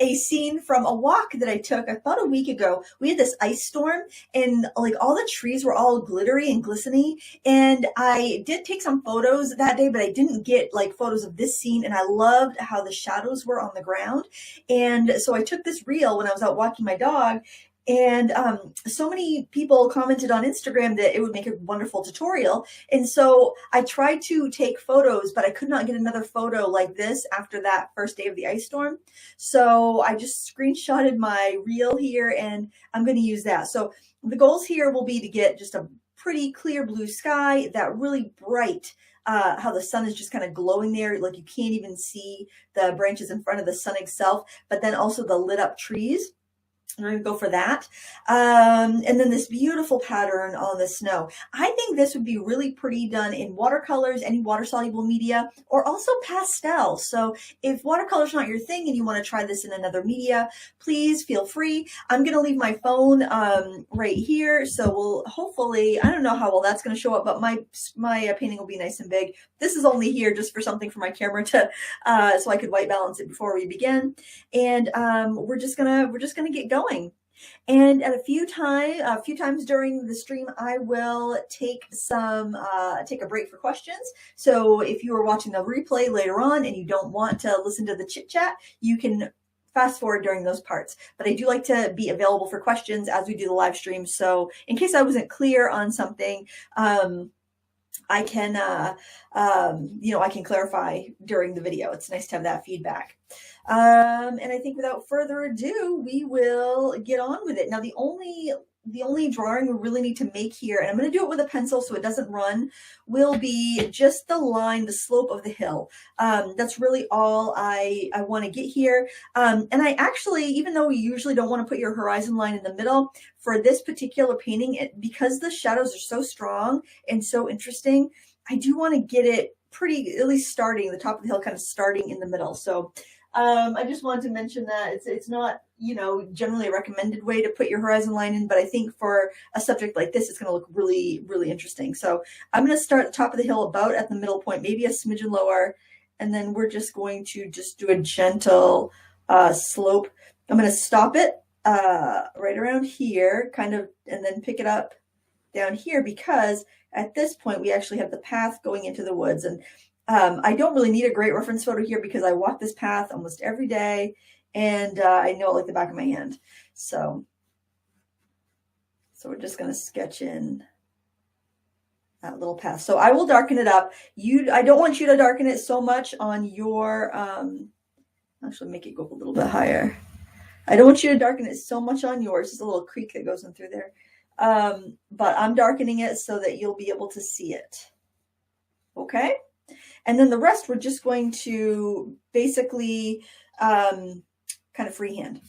a scene from a walk that I took about a week ago. We had this ice storm, and like all the trees were all glittery and glistening. And I did take some photos that day, but I didn't get like photos of this scene. And I loved how the shadows were on the ground. And so I took this reel when I was out walking my dog. And so many people commented on Instagram that it would make a wonderful tutorial. And so I tried to take photos, but I could not get another photo like this after that first day of the ice storm. So I just screenshotted my reel here, and I'm going to use that. So the goals here will be to get just a pretty clear blue sky, that really bright, how the sun is just kind of glowing there, like you can't even see the branches in front of the sun itself, but then also the lit up trees. I'm going to go for that. And then this beautiful pattern on the snow. I think this would be really pretty done in watercolors, any water-soluble media, or also pastel. So if watercolor's not your thing and you want to try this in another media, please feel free. I'm going to leave my phone right here. So we'll hopefully, I don't know how well that's going to show up, but my painting will be nice and big. This is only here just for something for my camera to, so I could white balance it before we begin. And we're just gonna get going. And at a few times during the stream, I will take a break for questions. So if you are watching the replay later on and you don't want to listen to the chit chat, you can fast forward during those parts. But I do like to be available for questions as we do the live stream. So in case I wasn't clear on something, I can, I can clarify during the video. It's nice to have that feedback. And I think without further ado, we will get on with it. Now, the only drawing we really need to make here, and I'm going to do it with a pencil so it doesn't run, will be just the line, the slope of the hill. That's really all I want to get here. And I actually, even though you usually don't want to put your horizon line in the middle, for this particular painting, because the shadows are so strong and so interesting, I do want to get it pretty, at least starting, the top of the hill kind of starting in the middle. So I just wanted to mention that it's not, generally a recommended way to put your horizon line in, but I think for a subject like this, it's going to look really, really interesting. So I'm going to start at the top of the hill about at the middle point, maybe a smidgen lower, and then we're just going to just do a gentle slope. I'm going to stop it right around here, kind of, and then pick it up down here, because at this point we actually have the path going into the woods. And I don't really need a great reference photo here because I walk this path almost every day, and I know it like the back of my hand. So we're just going to sketch in that little path. So I will darken it up. I don't want you to darken it so much on your, actually make it go up a little bit higher. I don't want you to darken it so much on yours. There's a little creek that goes in through there. But I'm darkening it so that you'll be able to see it. Okay. And then the rest, we're just going to basically kind of freehand.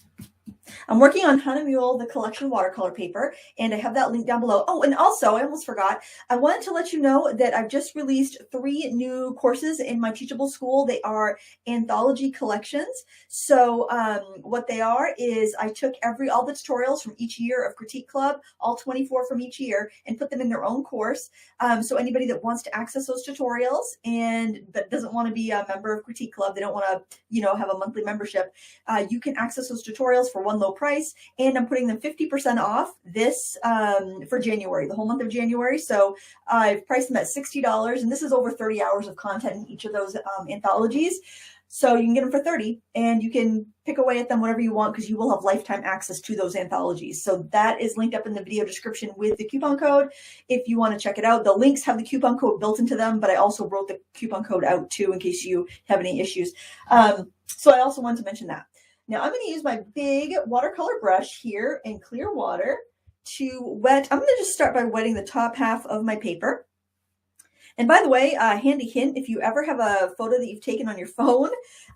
I'm working on Hana Mule, the collection watercolor paper, and I have that link down below. Oh, and also, I almost forgot, I wanted to let you know that I've just released 3 new courses in my Teachable School. They are anthology collections. So what they are is I took all the tutorials from each year of Critique Club, all 24 from each year, and put them in their own course. So anybody that wants to access those tutorials but doesn't want to be a member of Critique Club, they don't want to, have a monthly membership, you can access those tutorials for one low price, and I'm putting them 50% off this for January, the whole month of January. So I've priced them at $60, and this is over 30 hours of content in each of those anthologies. So you can get them for $30, and you can pick away at them whenever you want, because you will have lifetime access to those anthologies. So that is linked up in the video description with the coupon code if you want to check it out. The links have the coupon code built into them, but I also wrote the coupon code out too in case you have any issues. So I also wanted to mention that. Now I'm going to use my big watercolor brush here in clear water to wet. I'm going to just start by wetting the top half of my paper. And by the way, handy hint, if you ever have a photo that you've taken on your phone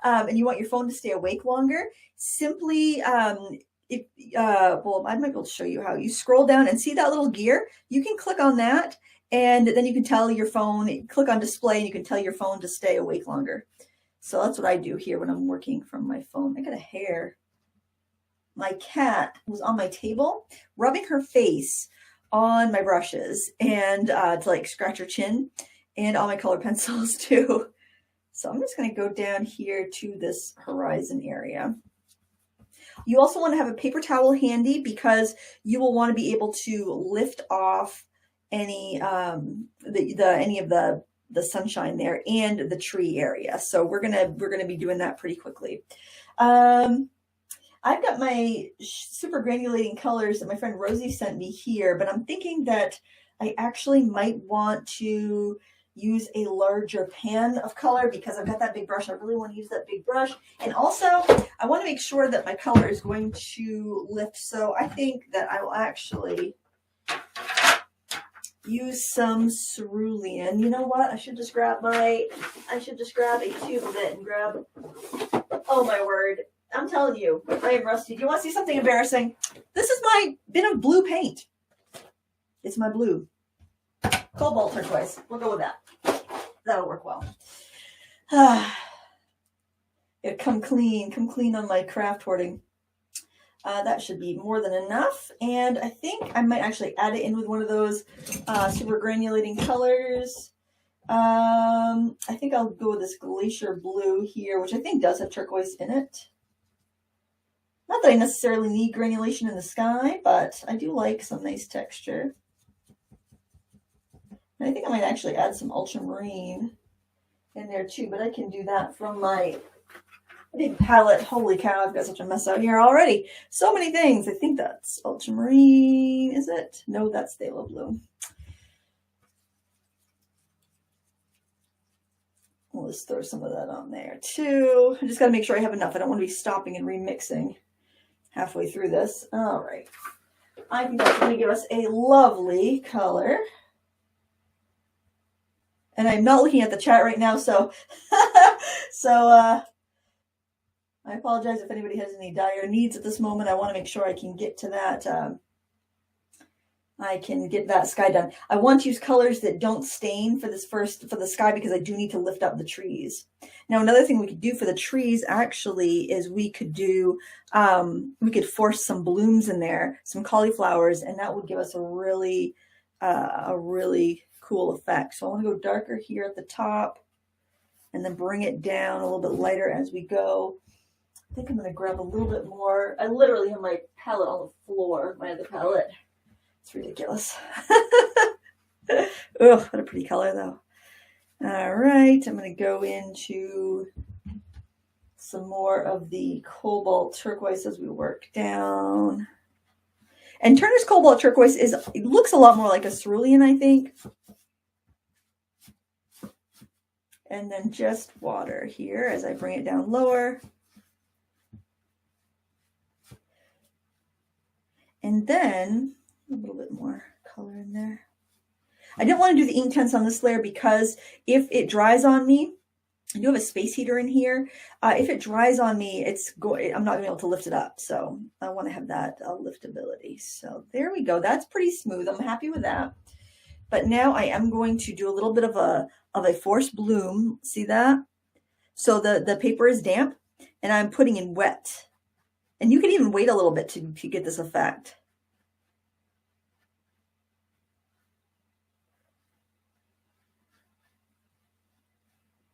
and you want your phone to stay awake longer, simply, well, I might be able to show you how. You scroll down and see that little gear. You can click on that, and then you can tell your phone, click on display, and you can tell your phone to stay awake longer. So that's what I do here when I'm working from my phone. I got a hair. My cat was on my table, rubbing her face on my brushes and to like scratch her chin, and all my color pencils too. So I'm just going to go down here to this horizon area. You also want to have a paper towel handy because you will want to be able to lift off any any of the sunshine there and the tree area. So we're gonna be doing that pretty quickly. I've got my super granulating colors that my friend Rosie sent me here, but I'm thinking that I actually might want to use a larger pan of color because I've got that big brush. I really want to use that big brush. And also I want to make sure that my color is going to lift. So I think that I will actually use some cerulean. You know what? I should just grab a tube of it and grab, oh my word. I'm telling you, I am rusty. Do you want to see something embarrassing? This is my bit of blue paint. It's my blue. Cobalt turquoise. We'll go with that. That'll work well. Yeah, come clean on my craft hoarding. That should be more than enough. And I think I might actually add it in with one of those super granulating colors. I think I'll go with this glacier blue here, which I think does have turquoise in it. Not that I necessarily need granulation in the sky, but I do like some nice texture. And I think I might actually add some ultramarine in there too, but I can do that from my big palette. Holy cow, I've got such a mess out here already. So many things. I think that's ultramarine, is it? No, that's phthalo blue. We'll just throw some of that on there too. I just got to make sure I have enough. I don't want to be stopping and remixing halfway through this. All right. I think that's going to give us a lovely color. And I'm not looking at the chat right now, so I apologize if anybody has any dire needs at this moment. I want to make sure I can get to that. I can get that sky done. I want to use colors that don't stain for the sky because I do need to lift up the trees. Now, another thing we could do for the trees actually is we could force some blooms in there, some cauliflowers, and that would give us a really cool effect. So I want to go darker here at the top and then bring it down a little bit lighter as we go. I think I'm going to grab a little bit more. I literally have my palette on the floor, my other palette. It's ridiculous. Ugh, what a pretty color though. All right, I'm going to go into some more of the cobalt turquoise as we work down. And Turner's cobalt turquoise it looks a lot more like a cerulean, I think. And then just water here as I bring it down lower. And then a little bit more color in there. I didn't want to do the ink tints on this layer because if it dries on me, I do have a space heater in here. If it dries on me, I'm not going to be able to lift it up. So I want to have that liftability. So there we go. That's pretty smooth. I'm happy with that. But now I am going to do a little bit of a forced bloom. See that? So the paper is damp and I'm putting in wet. And you can even wait a little bit to get this effect.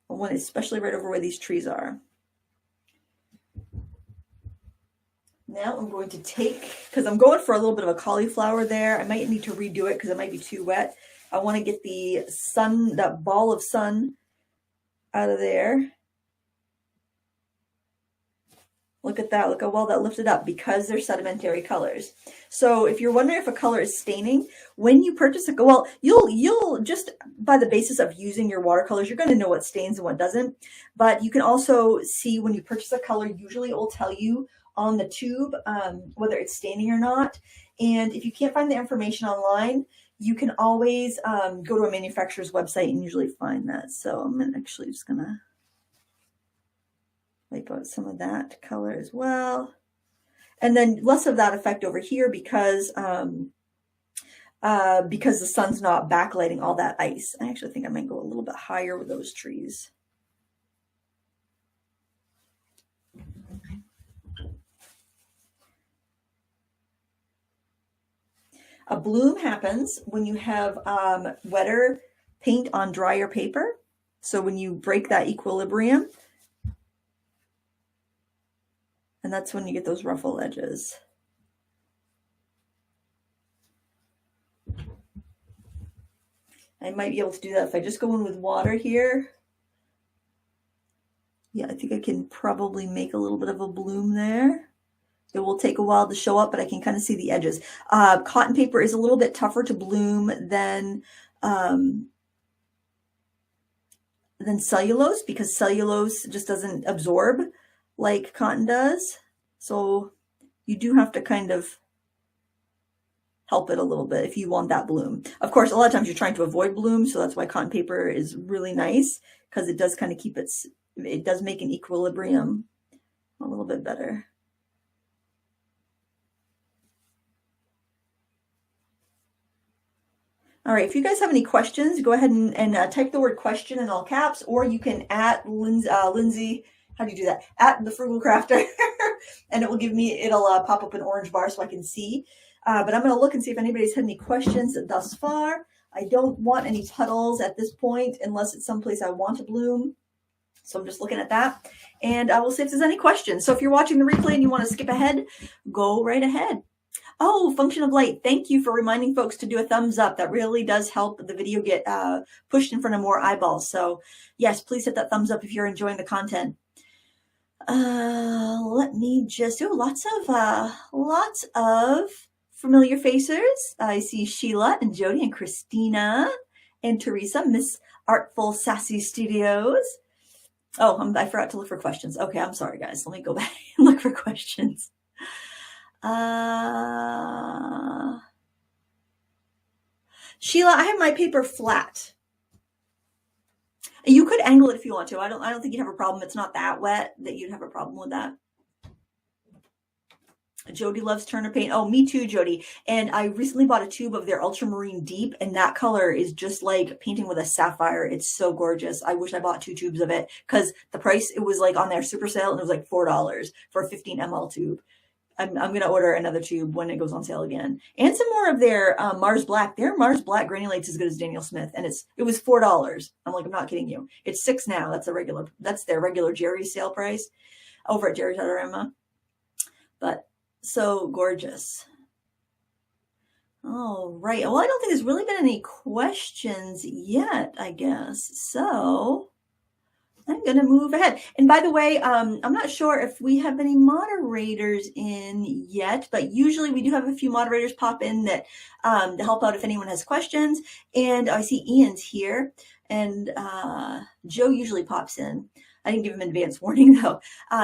One especially right over where these trees are. Now I'm going to take, because I'm going for a little bit of a cauliflower there. I might need to redo it because it might be too wet. I want to get the sun, that ball of sun out of there. Look at that. Look how well that lifted up because they're sedimentary colors. So if you're wondering if a color is staining, when you purchase it, well, you'll just by the basis of using your watercolors, you're going to know what stains and what doesn't. But you can also see when you purchase a color, usually it will tell you on the tube whether it's staining or not. And if you can't find the information online, you can always go to a manufacturer's website and usually find that. So I'm actually just going to wipe out some of that color as well. And then less of that effect over here because the sun's not backlighting all that ice. I actually think I might go a little bit higher with those trees. A bloom happens when you have wetter paint on drier paper. So when you break that equilibrium, and that's when you get those ruffle edges. I might be able to do that if I just go in with water here. Yeah, I think I can probably make a little bit of a bloom there. It will take a while to show up, but I can kind of see the edges. Cotton paper is a little bit tougher to bloom than cellulose, because cellulose just doesn't absorb like cotton does. So you do have to kind of help it a little bit if you want that bloom. Of course, a lot of times you're trying to avoid bloom, so that's why cotton paper is really nice, because it does kind of keep it does make an equilibrium a little bit better. All right, if you guys have any questions, go ahead and type the word question in all caps, or you can at Lindsay, how do you do that? At thefrugalcrafter, and it will give me, it'll pop up an orange bar so I can see. But I'm going to look and see if anybody's had any questions thus far. I don't want any puddles at this point unless it's someplace I want to bloom. So I'm just looking at that, and I will see if there's any questions. So if you're watching the replay and you want to skip ahead, go right ahead. Oh, function of light. Thank you for reminding folks to do a thumbs up. That really does help the video get pushed in front of more eyeballs. So yes, please hit that thumbs up if you're enjoying the content. Let me just do lots of familiar faces. I see Sheila and Jody and Christina and Teresa, Miss Artful Sassy Studios. Oh, I forgot to look for questions. Okay, I'm sorry, guys. Let me go back and look for questions. Sheila, I have my paper flat. You could angle it if you want to. I don't think you'd have a problem. It's not that wet that you'd have a problem with that. Jody loves Turner paint. Oh, me too, Jody. And I recently bought a tube of their Ultramarine Deep, and that color is just like painting with a sapphire. It's so gorgeous. I wish I bought 2 tubes of it, because the price, it was like on their super sale, and it was like $4 for a 15 ml tube. I'm going to order another tube when it goes on sale again. And some more of their Mars Black. Their Mars Black granulates as good as Daniel Smith, and it was $4. I'm like, I'm not kidding you. It's $6 now. That's their regular Jerry's sale price over at Jerry's Autorama. But so gorgeous. All right. Well, I don't think there's really been any questions yet, I guess. So I'm going to move ahead. And by the way, I'm not sure if we have any moderators in yet, but usually we do have a few moderators pop in that to help out if anyone has questions. And I see Ian's here, and Joe usually pops in. I didn't give him advance warning though.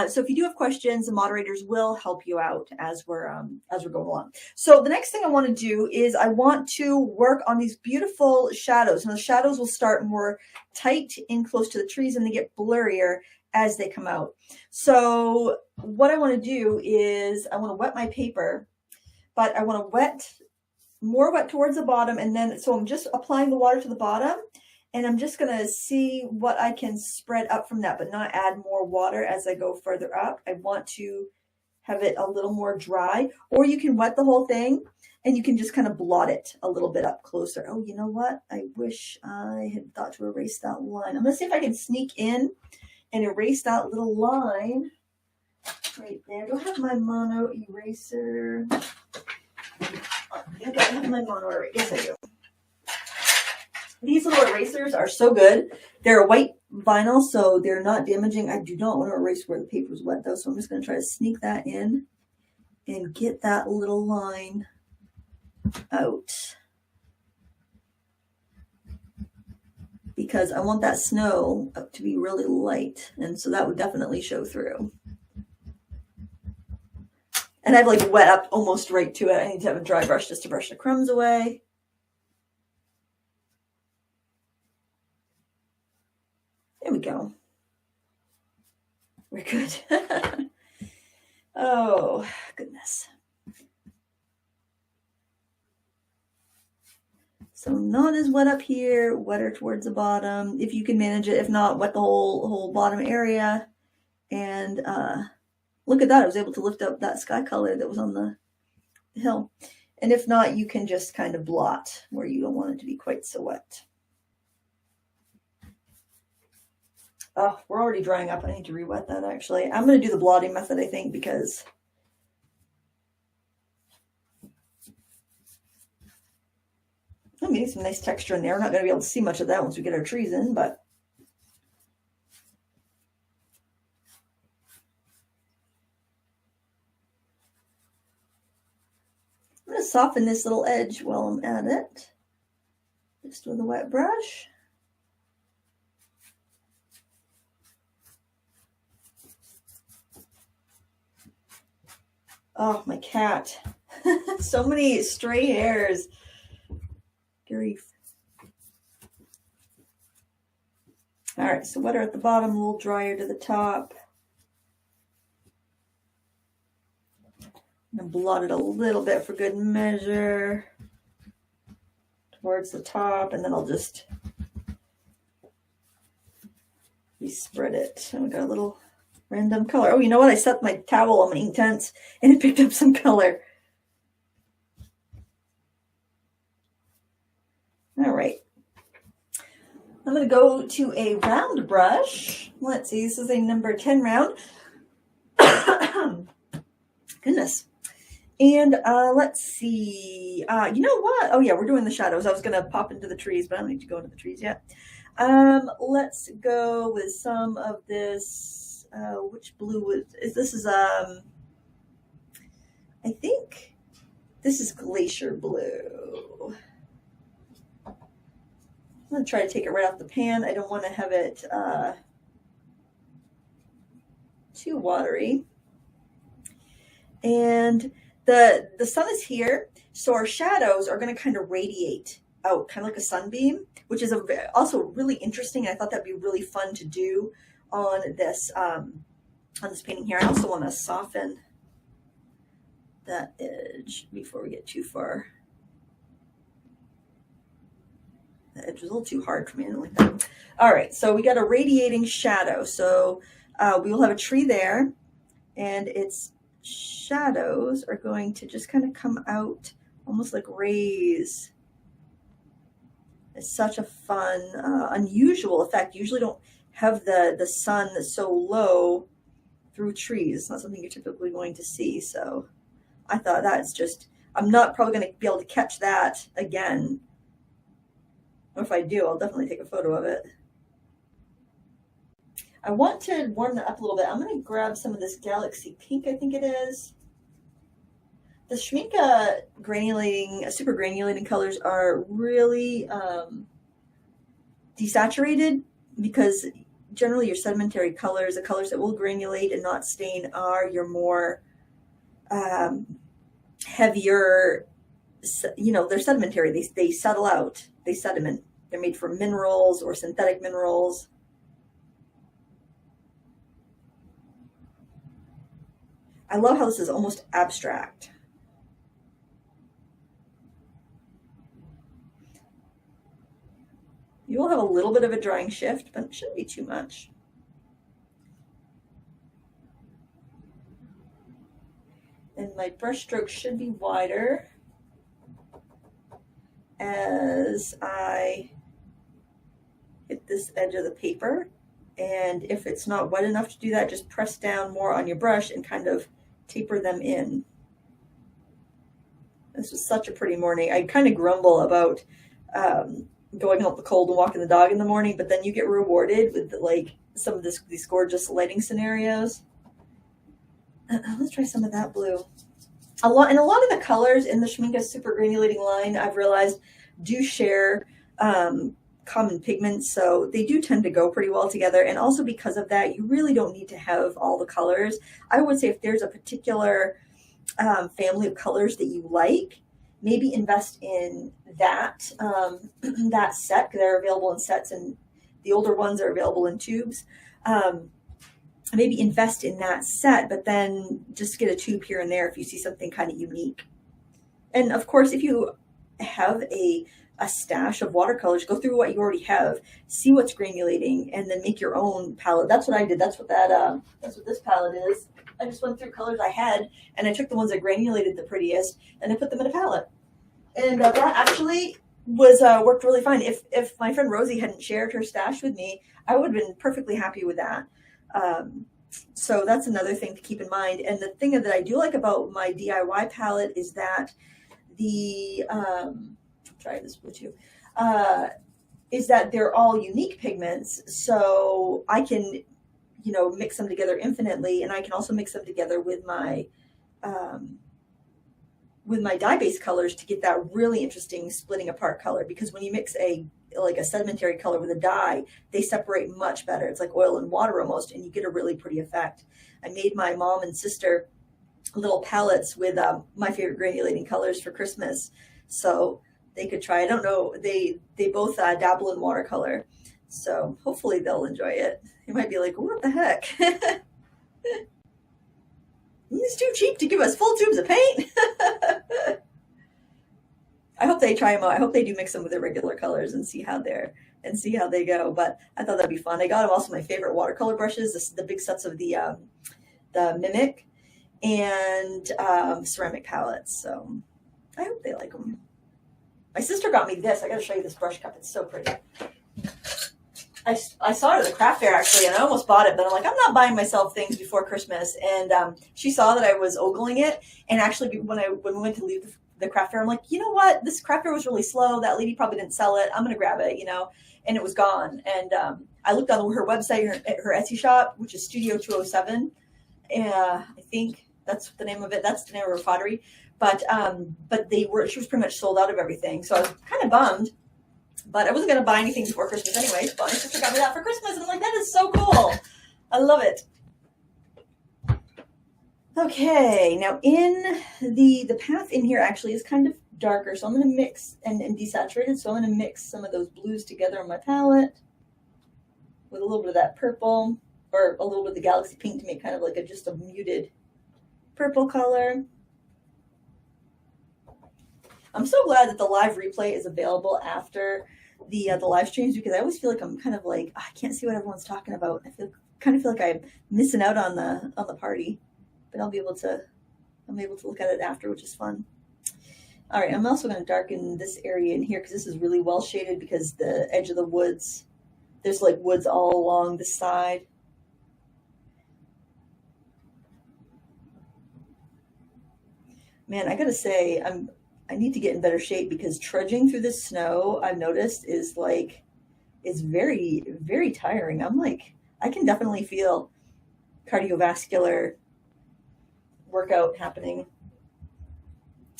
So if you do have questions, the moderators will help you out as we're going along. So the next thing I want to do is I want to work on these beautiful shadows. And the shadows will start more tight in close to the trees, and they get blurrier as they come out. So what I want to do is I want to wet my paper, but I want to more wet towards the bottom, and then so I'm just applying the water to the bottom. And I'm just going to see what I can spread up from that, but not add more water as I go further up. I want to have it a little more dry, or you can wet the whole thing and you can just kind of blot it a little bit up closer. Oh, you know what? I wish I had thought to erase that line. I'm going to see if I can sneak in and erase that little line right there. Do I have my mono eraser? I have my mono eraser. Yes, I do. These little erasers are so good. They're a white vinyl, so they're not damaging. I do not want to erase where the paper's wet, though, so I'm just going to try to sneak that in and get that little line out, because I want that snow to be really light, and so that would definitely show through. And I've like wet up almost right to it. I need to have a dry brush just to brush the crumbs away. There we go. We're good. Oh, goodness. So not as wet up here, wetter towards the bottom, if you can manage it. If not, wet the whole bottom area. And look at that. I was able to lift up that sky color that was on the hill. And if not, you can just kind of blot where you don't want it to be quite so wet. Oh, we're already drying up. I need to re-wet that actually. I'm going to do the blotting method, I think, because I'm getting some nice texture in there. We're not going to be able to see much of that once we get our trees in, but I'm going to soften this little edge while I'm at it, just with a wet brush. Oh, my cat. So many stray hairs. Grief. All right, so wetter at the bottom, a little drier to the top. I'm going to blot it a little bit for good measure towards the top, and then I'll just spread it. And we got a little random color. Oh, you know what? I set my towel on my Inktense and it picked up some color. All right. I'm going to go to a round brush. Let's see. This is a number 10 round. Goodness. And let's see. You know what? Oh, yeah, we're doing the shadows. I was going to pop into the trees, but I don't need to go into the trees yet. Let's go with some of this. Which blue is this? Is I think this is Glacier Blue. I'm going to try to take it right off the pan. I don't want to have it too watery. And the sun is here, so our shadows are going to kind of radiate out, kind of like a sunbeam, which is also really interesting. I thought that'd be really fun to do on this painting here. I also want to soften that edge before we get too far. The edge was a little too hard for me. I don't like that. All right, so we got a radiating shadow. So we will have a tree there, and its shadows are going to just kind of come out almost like rays. It's such a fun, unusual effect. You usually don't have the sun that's so low through trees. It's not something you're typically going to see. So I thought that's just, I'm not probably going to be able to catch that again. Or if I do, I'll definitely take a photo of it. I want to warm that up a little bit. I'm going to grab some of this Galaxy Pink, I think it is. The Schmincke granulating, super granulating colors are really desaturated, because generally your sedimentary colors, the colors that will granulate and not stain, are your more heavier, you know, they're sedimentary. They settle out, they sediment. They're made from minerals or synthetic minerals. I love how this is almost abstract. You will have a little bit of a drying shift, but it shouldn't be too much. And my brush stroke should be wider as I hit this edge of the paper. And if it's not wet enough to do that, just press down more on your brush and kind of taper them in. This was such a pretty morning. I kind of grumble about going out in the cold and walking the dog in the morning, but then you get rewarded with like some of these gorgeous lighting scenarios. Let's try some of that blue. A lot of the colors in the Schmincke super granulating line, I've realized, do share common pigments, so they do tend to go pretty well together. And also because of that, you really don't need to have all the colors. I would say if there's a particular family of colors that you like, maybe invest in that that set, because they're available in sets, and the older ones are available in tubes. Maybe invest in that set, but then just get a tube here and there if you see something kind of unique. And of course, if you have a stash of watercolors, go through what you already have, see what's granulating, and then make your own palette. That's what I did. That's what this palette is. I just went through colors I had, and I took the ones that granulated the prettiest, and I put them in a palette. And that actually was worked really fine. If my friend Rosie hadn't shared her stash with me, I would have been perfectly happy with that. So that's another thing to keep in mind. And the thing that I do like about my DIY palette is that the try this blue too, is that they're all unique pigments. So I can, you know, mix them together infinitely, and I can also mix them together with my dye-based colors to get that really interesting splitting apart color. Because when you mix a sedimentary color with a dye, they separate much better. It's like oil and water almost, and you get a really pretty effect. I made my mom and sister little palettes with my favorite granulating colors for Christmas, so they could try. I don't know, they both dabble in watercolor, so hopefully they'll enjoy it. They might be like, what the heck? It's too cheap to give us full tubes of paint. I hope they try them out. I hope they do mix them with their regular colors and see how they go. But I thought that'd be fun. I got them also my favorite watercolor brushes, the big sets of the Mimic and ceramic palettes. So I hope they like them. My sister got me this. I got to show you this brush cup. It's so pretty. I saw it at the craft fair actually, and I almost bought it, but I'm like, I'm not buying myself things before Christmas. And she saw that I was ogling it, and actually when we went to leave the craft fair, I'm like, you know what? This craft fair was really slow. That lady probably didn't sell it. I'm gonna grab it, you know. And it was gone. And I looked on her website, her Etsy shop, which is Studio 207. I think that's the name of it. That's the name of her pottery. But she was pretty much sold out of everything. So I was kind of bummed. But I wasn't going to buy anything before Christmas anyways. But my sister got me that for Christmas. And I'm like, that is so cool. I love it. Okay. Now in the path in here actually is kind of darker. So I'm going to mix and desaturated. So I'm going to mix some of those blues together on my palette with a little bit of that purple or a little bit of the Galaxy Pink to make kind of like just a muted purple color. I'm so glad that the live replay is available after the live streams, because I always feel like I'm kind of like, I can't see what everyone's talking about. I kind of feel like I'm missing out on the party, but I'll be able to look at it after, which is fun. All right, I'm also going to darken this area in here because this is really well shaded because the edge of the woods, there's like woods all along the side. Man, I gotta say, I need to get in better shape because trudging through the snow, I've noticed, is very, very tiring. I'm like, I can definitely feel cardiovascular workout happening.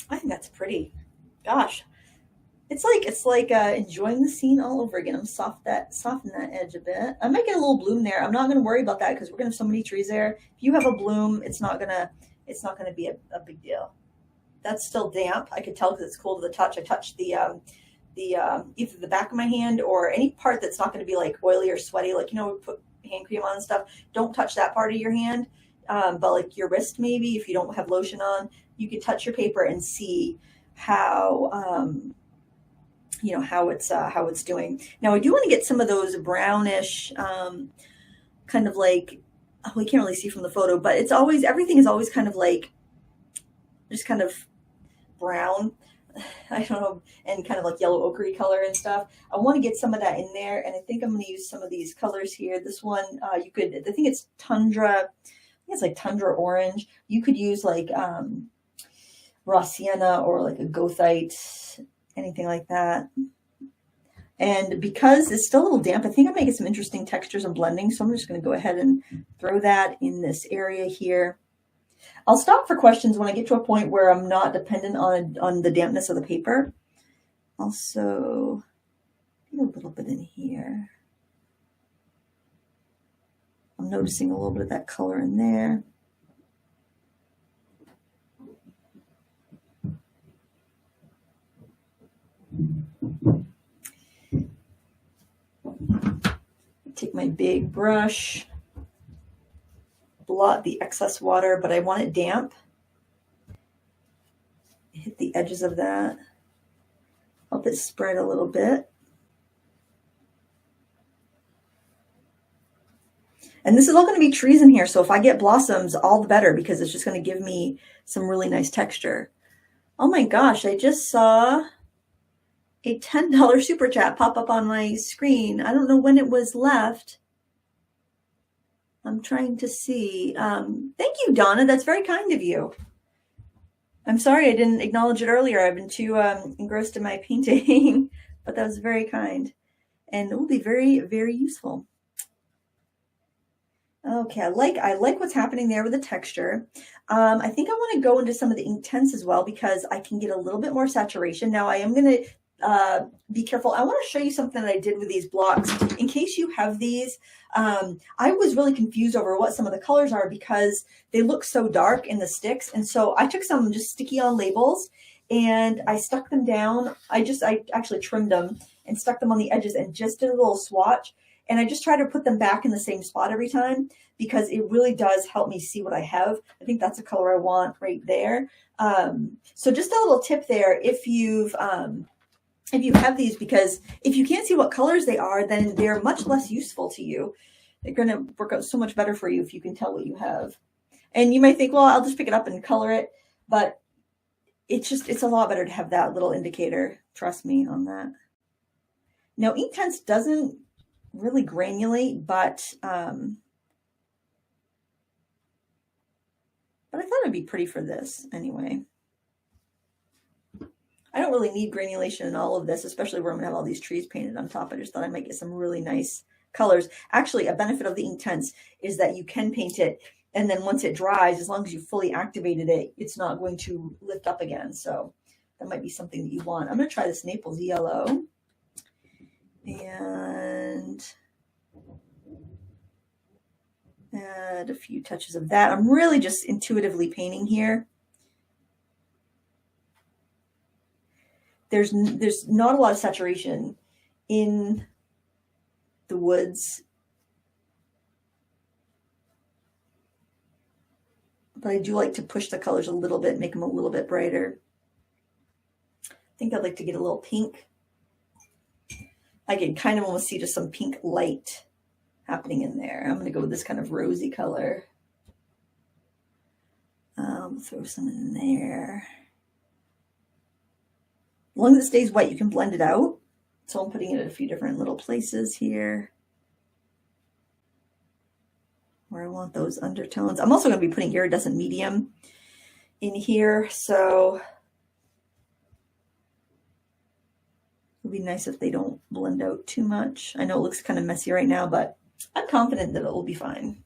I think that's pretty. Gosh, it's like enjoying the scene all over again. I'm soften that edge a bit. I might get a little bloom there. I'm not going to worry about that because we're going to have so many trees there. If you have a bloom, it's not gonna be a big deal. That's still damp. I could tell because it's cold to the touch. I touched the either the back of my hand or any part that's not going to be like oily or sweaty. Like, you know, we put hand cream on and stuff. Don't touch that part of your hand. But like your wrist, maybe if you don't have lotion on, you could touch your paper and see how how it's doing. Now I do want to get some of those brownish kind of like, oh, we can't really see from the photo, but everything is always kind of like just kind of brown, I don't know, and kind of like yellow ochre color and stuff. I want to get some of that in there, and I think I'm going to use some of these colors here. This one, I think it's tundra. I think it's like tundra orange. You could use like raw sienna or like a goethite, anything like that. And because it's still a little damp, I think I might get some interesting textures and blending. So I'm just going to go ahead and throw that in this area here. I'll stop for questions when I get to a point where I'm not dependent on the dampness of the paper. Also, get a little bit in here. I'm noticing a little bit of that color in there. Take my big brush. Blot the excess water, but I want it damp. Hit the edges of that. Help it spread a little bit. And this is all going to be trees in here, so if I get blossoms, all the better, because it's just going to give me some really nice texture. Oh my gosh, I just saw a $10 super chat pop up on my screen. I don't know when it was left. I'm trying to see. Thank you, Donna. That's very kind of you. I'm sorry I didn't acknowledge it earlier. I've been too engrossed in my painting, but that was very kind. And it will be very, very useful. Okay, I like what's happening there with the texture. I think I want to go into some of the ink tints as well because I can get a little bit more saturation. Now I am going to be careful. I want to show you something that I did with these blocks. In case you have these, I was really confused over what some of the colors are because they look so dark in the sticks. And so I took some just sticky on labels and I stuck them down. I actually trimmed them and stuck them on the edges and just did a little swatch. And I just try to put them back in the same spot every time because it really does help me see what I have. I think that's the color I want right there. So just a little tip there if you have these, because if you can't see what colors they are, then they're much less useful to you. They're going to work out so much better for you if you can tell what you have. And you might think, well, I'll just pick it up and color it. But it's a lot better to have that little indicator. Trust me on that. Now, ink tints doesn't really granulate, but I thought it'd be pretty for this anyway. I don't really need granulation in all of this, especially where I'm gonna have all these trees painted on top. I just thought I might get some really nice colors. Actually, a benefit of the ink tints is that you can paint it, and then once it dries, as long as you fully activated it, it's not going to lift up again. So that might be something that you want. I'm gonna try this Naples yellow. And add a few touches of that. I'm really just intuitively painting here. There's not a lot of saturation in the woods, but I do like to push the colors a little bit, make them a little bit brighter. I think I'd like to get a little pink. I can kind of almost see just some pink light happening in there. I'm going to go with this kind of rosy color. Throw some in there. As long as it stays white, you can blend it out. So I'm putting it at a few different little places here where I want those undertones. I'm also going to be putting iridescent medium in here, so it'll be nice if they don't blend out too much. I know it looks kind of messy right now, but I'm confident that it will be fine.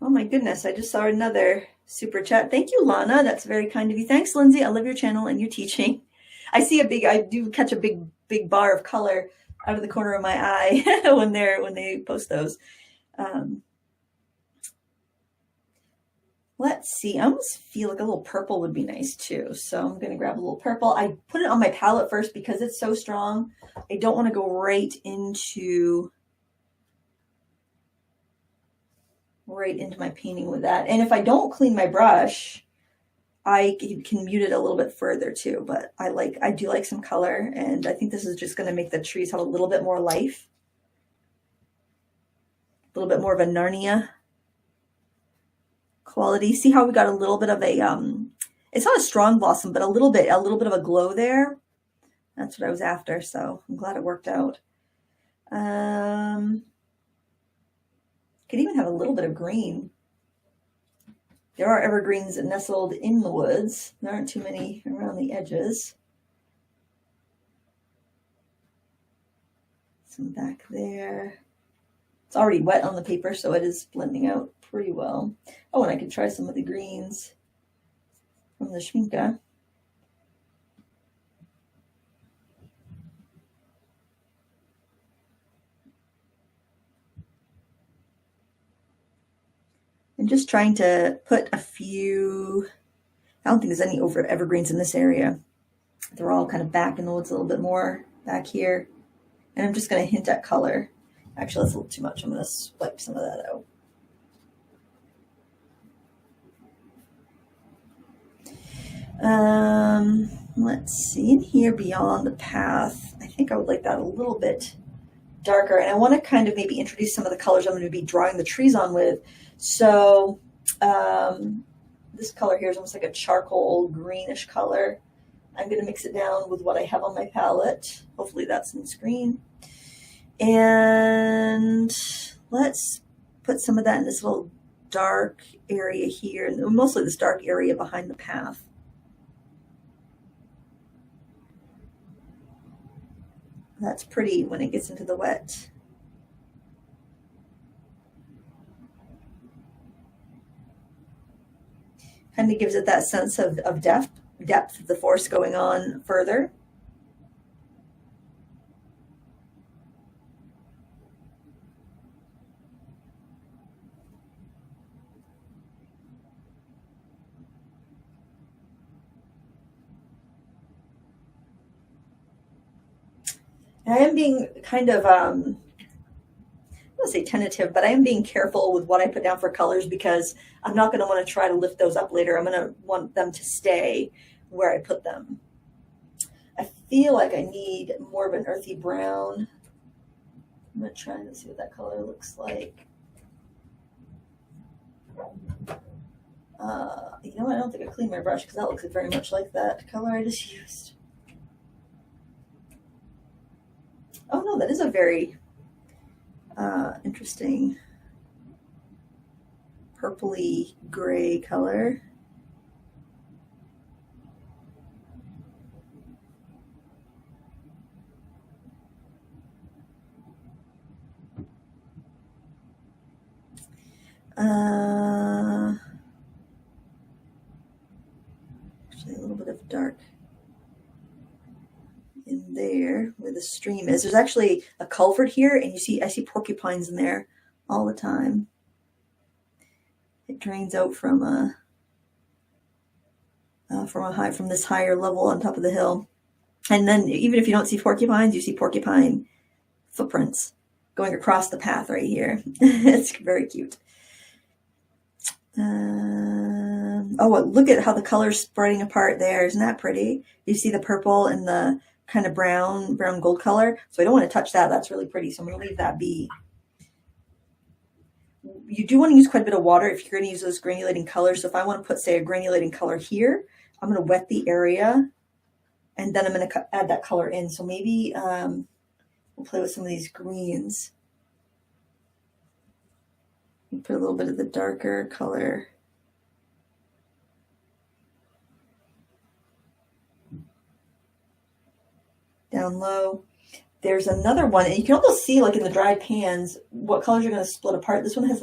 Oh my goodness, I just saw another super chat. Thank you, Lana. That's very kind of you. Thanks, Lindsay. I love your channel and your teaching. I do catch a big bar of color out of the corner of my eye when they post those. Let's see. I almost feel like a little purple would be nice too. So I'm going to grab a little purple. I put it on my palette first because it's so strong. I don't want to go right into my painting with that. And if I don't clean my brush, I can mute it a little bit further too. But I do like some color, and I think this is just going to make the trees have a little bit more life, a little bit more of a Narnia quality. See how we got a little bit of a it's not a strong blossom, but a little bit of a glow there. That's what I was after, so I'm glad it worked out. Could even have a little bit of green. There are evergreens nestled in the woods. There aren't too many around the edges. Some back there. It's already wet on the paper, so it is blending out pretty well. Oh, and I could try some of the greens from the Schminke. I'm just trying to put a few, I don't think there's any evergreens in this area. They're all kind of back in the woods a little bit more back here. And I'm just going to hint at color. Actually, that's a little too much. I'm going to wipe some of that out. Let's see, in here beyond the path, I think I would like that a little bit darker. And I want to kind of maybe introduce some of the colors I'm going to be drawing the trees on with. So this color here is almost like a charcoal greenish color. I'm going to mix it down with what I have on my palette. Hopefully that's in the screen. And let's put some of that in this little dark area here, and mostly this dark area behind the path. That's pretty when it gets into the wet. Kind of gives it that sense of depth of the forest going on further. I am being kind of, I don't want to say tentative, but I am being careful with what I put down for colors because I'm not going to want to try to lift those up later. I'm going to want them to stay where I put them. I feel like I need more of an earthy brown. I'm going to try and see what that color looks like. You know what? I don't think I cleaned my brush because that looks very much like that color I just used. Oh no, that is a very interesting purpley gray color. Actually a little bit of dark in there where the stream is. There's actually a culvert here, and I see porcupines in there all the time. It drains out from this higher level on top of the hill. And then even if you don't see porcupines, you see porcupine footprints going across the path right here. It's very cute. Oh, look at how the color's spreading apart there. Isn't that pretty? You see the purple and the kind of brown gold color. So I don't want to touch that. That's really pretty. So I'm going to leave that be. You do want to use quite a bit of water if you're going to use those granulating colors. So if I want to put, say, a granulating color here, I'm going to wet the area and then I'm going to add that color in. So maybe we'll play with some of these greens. Put a little bit of the darker color. Down low. There's another one, and you can almost see, like in the dried pans, what colors are going to split apart. This one has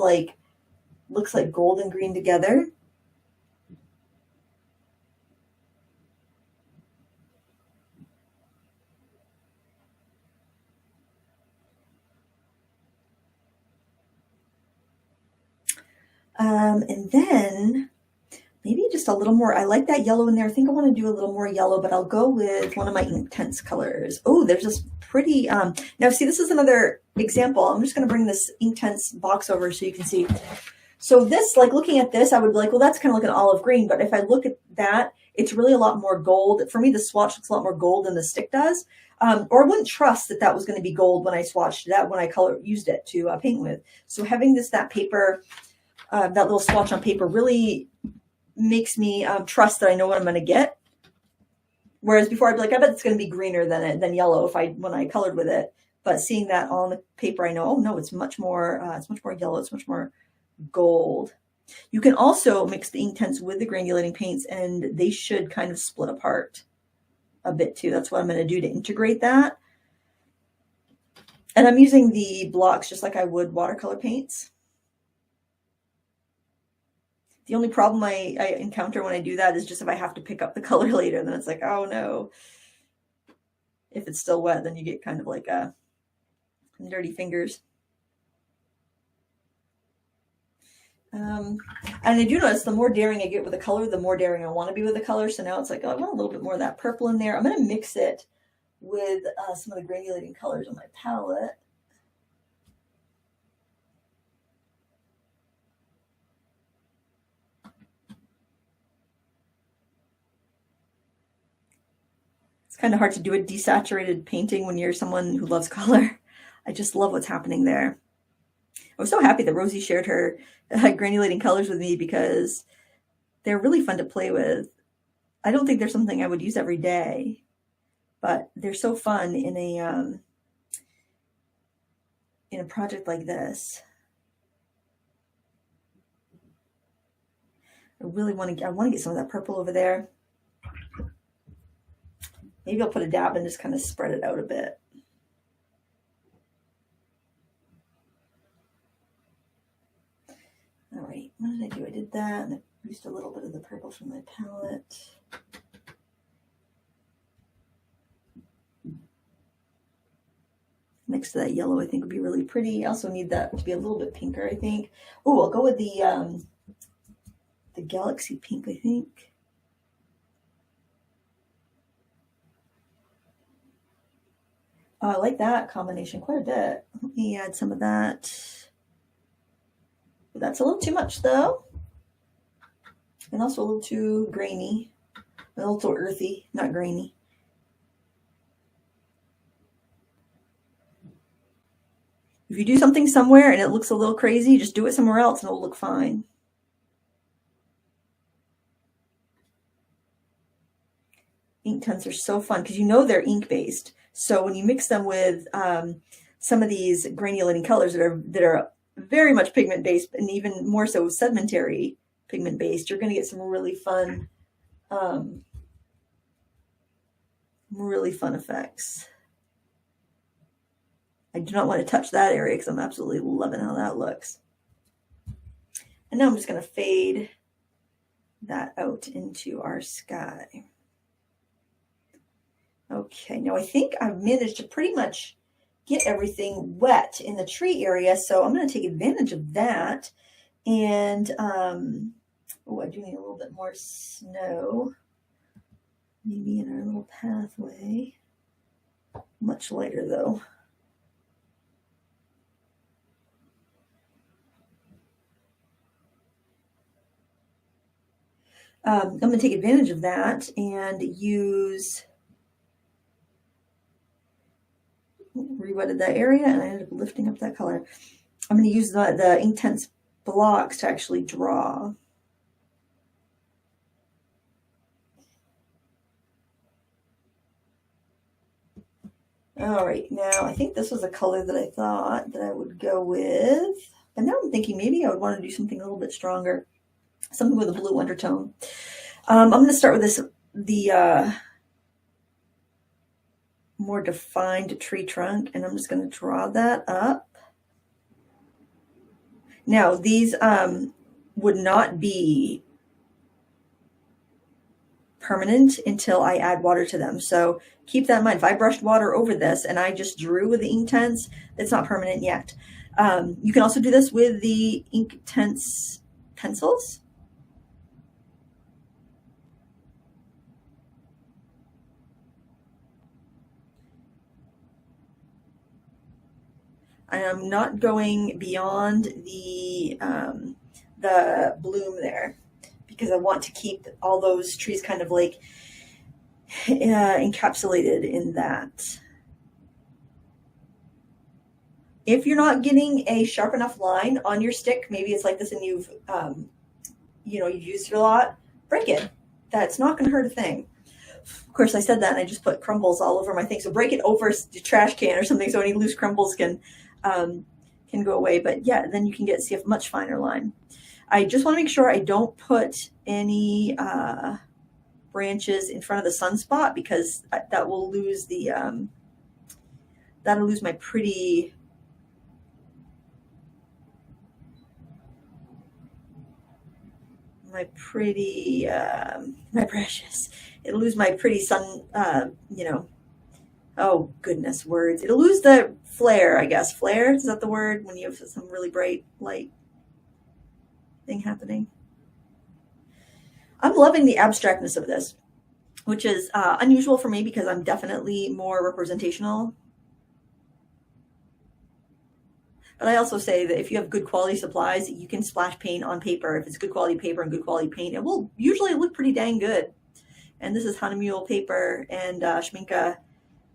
looks like gold and green together. And then maybe just a little more. I like that yellow in there. I think I want to do a little more yellow, but I'll go with one of my intense colors. Oh, there's this pretty, now see, this is another example. I'm just going to bring this intense box over so you can see. So this, like looking at this, I would be like, well, that's kind of like an olive green. But if I look at that, it's really a lot more gold. For me, the swatch looks a lot more gold than the stick does. Or I wouldn't trust that that was going to be gold when I swatched that, when I used it to paint with. So having that paper, that little swatch on paper really makes me trust that I know what I'm going to get. Whereas before I'd be like, I bet it's going to be greener than yellow when I colored with it. But seeing that on the paper, I know, oh no, it's much more yellow. It's much more gold. You can also mix the ink tints with the granulating paints, and they should kind of split apart a bit too. That's what I'm going to do to integrate that. And I'm using the blocks just like I would watercolor paints. The only problem I encounter when I do that is just if I have to pick up the color later, then it's like, oh no. If it's still wet, then you get kind of like dirty fingers. And I do notice the more daring I get with the color, the more daring I want to be with the color. So now it's like, oh, I want a little bit more of that purple in there. I'm going to mix it with some of the granulating colors on my palette. It's kind of hard to do a desaturated painting when you're someone who loves color. I just love what's happening there. I was so happy that Rosie shared her granulating colors with me because They're really fun to play with. I don't think they're something I would use every day, but they're so fun in a project like this. I want to get some of that purple over there. Maybe I'll put a dab and just kind of spread it out a bit. All right, what did I do? I did that, and I used a little bit of the purple from my palette. Next to that yellow, I think would be really pretty. I also need that to be a little bit pinker, I think. Oh, I'll go with the galaxy pink, I think. Oh, I like that combination quite a bit. Let me add some of that. That's a little too much though. And also a little too grainy. A little too earthy, not grainy. If you do something somewhere and it looks a little crazy, just do it somewhere else and it'll look fine. Ink tints are so fun because you know they're ink based. So when you mix them with some of these granulating colors that are very much pigment based and even more so sedimentary pigment based, you're going to get some really fun effects. I do not want to touch that area because I'm absolutely loving how that looks. And now I'm just going to fade that out into our sky. Okay, now I think I've managed to pretty much get everything wet in the tree area, so I'm going to take advantage of that. And, oh, I do need a little bit more snow. Maybe in our little pathway. Much lighter, though. I'm going to take advantage of that and use... Rewetted that area and I ended up lifting up that color. I'm going to use the Inktense blocks to actually draw. All right, now I think this was a color that I thought that I would go with, and now I'm thinking maybe I would want to do something a little bit stronger, something with a blue undertone. I'm going to start with the more defined tree trunk, and I'm just going to draw that up. Now these would not be permanent until I add water to them, so keep that in mind. If I brushed water over this and I just drew with the Inktense, it's not permanent yet. You can also do this with the Inktense pencils. I'm not going beyond the bloom there because I want to keep all those trees kind of like encapsulated in that. If you're not getting a sharp enough line on your stick, maybe it's like this and you've used it a lot, break it. That's not going to hurt a thing. Of course, I said that and I just put crumbles all over my thing. So break it over the trash can or something so any loose crumbles can go away. But yeah, then you can see a much finer line. I just want to make sure I don't put any branches in front of the sunspot because that will lose the that'll lose my pretty my precious. It'll lose my pretty sun, oh goodness words. It'll lose the flare, I guess. Flare, is that the word? When you have some really bright light thing happening. I'm loving the abstractness of this, which is unusual for me because I'm definitely more representational. But I also say that if you have good quality supplies, you can splash paint on paper. If it's good quality paper and good quality paint, it will usually look pretty dang good. And this is Hahnemühle paper and Schminke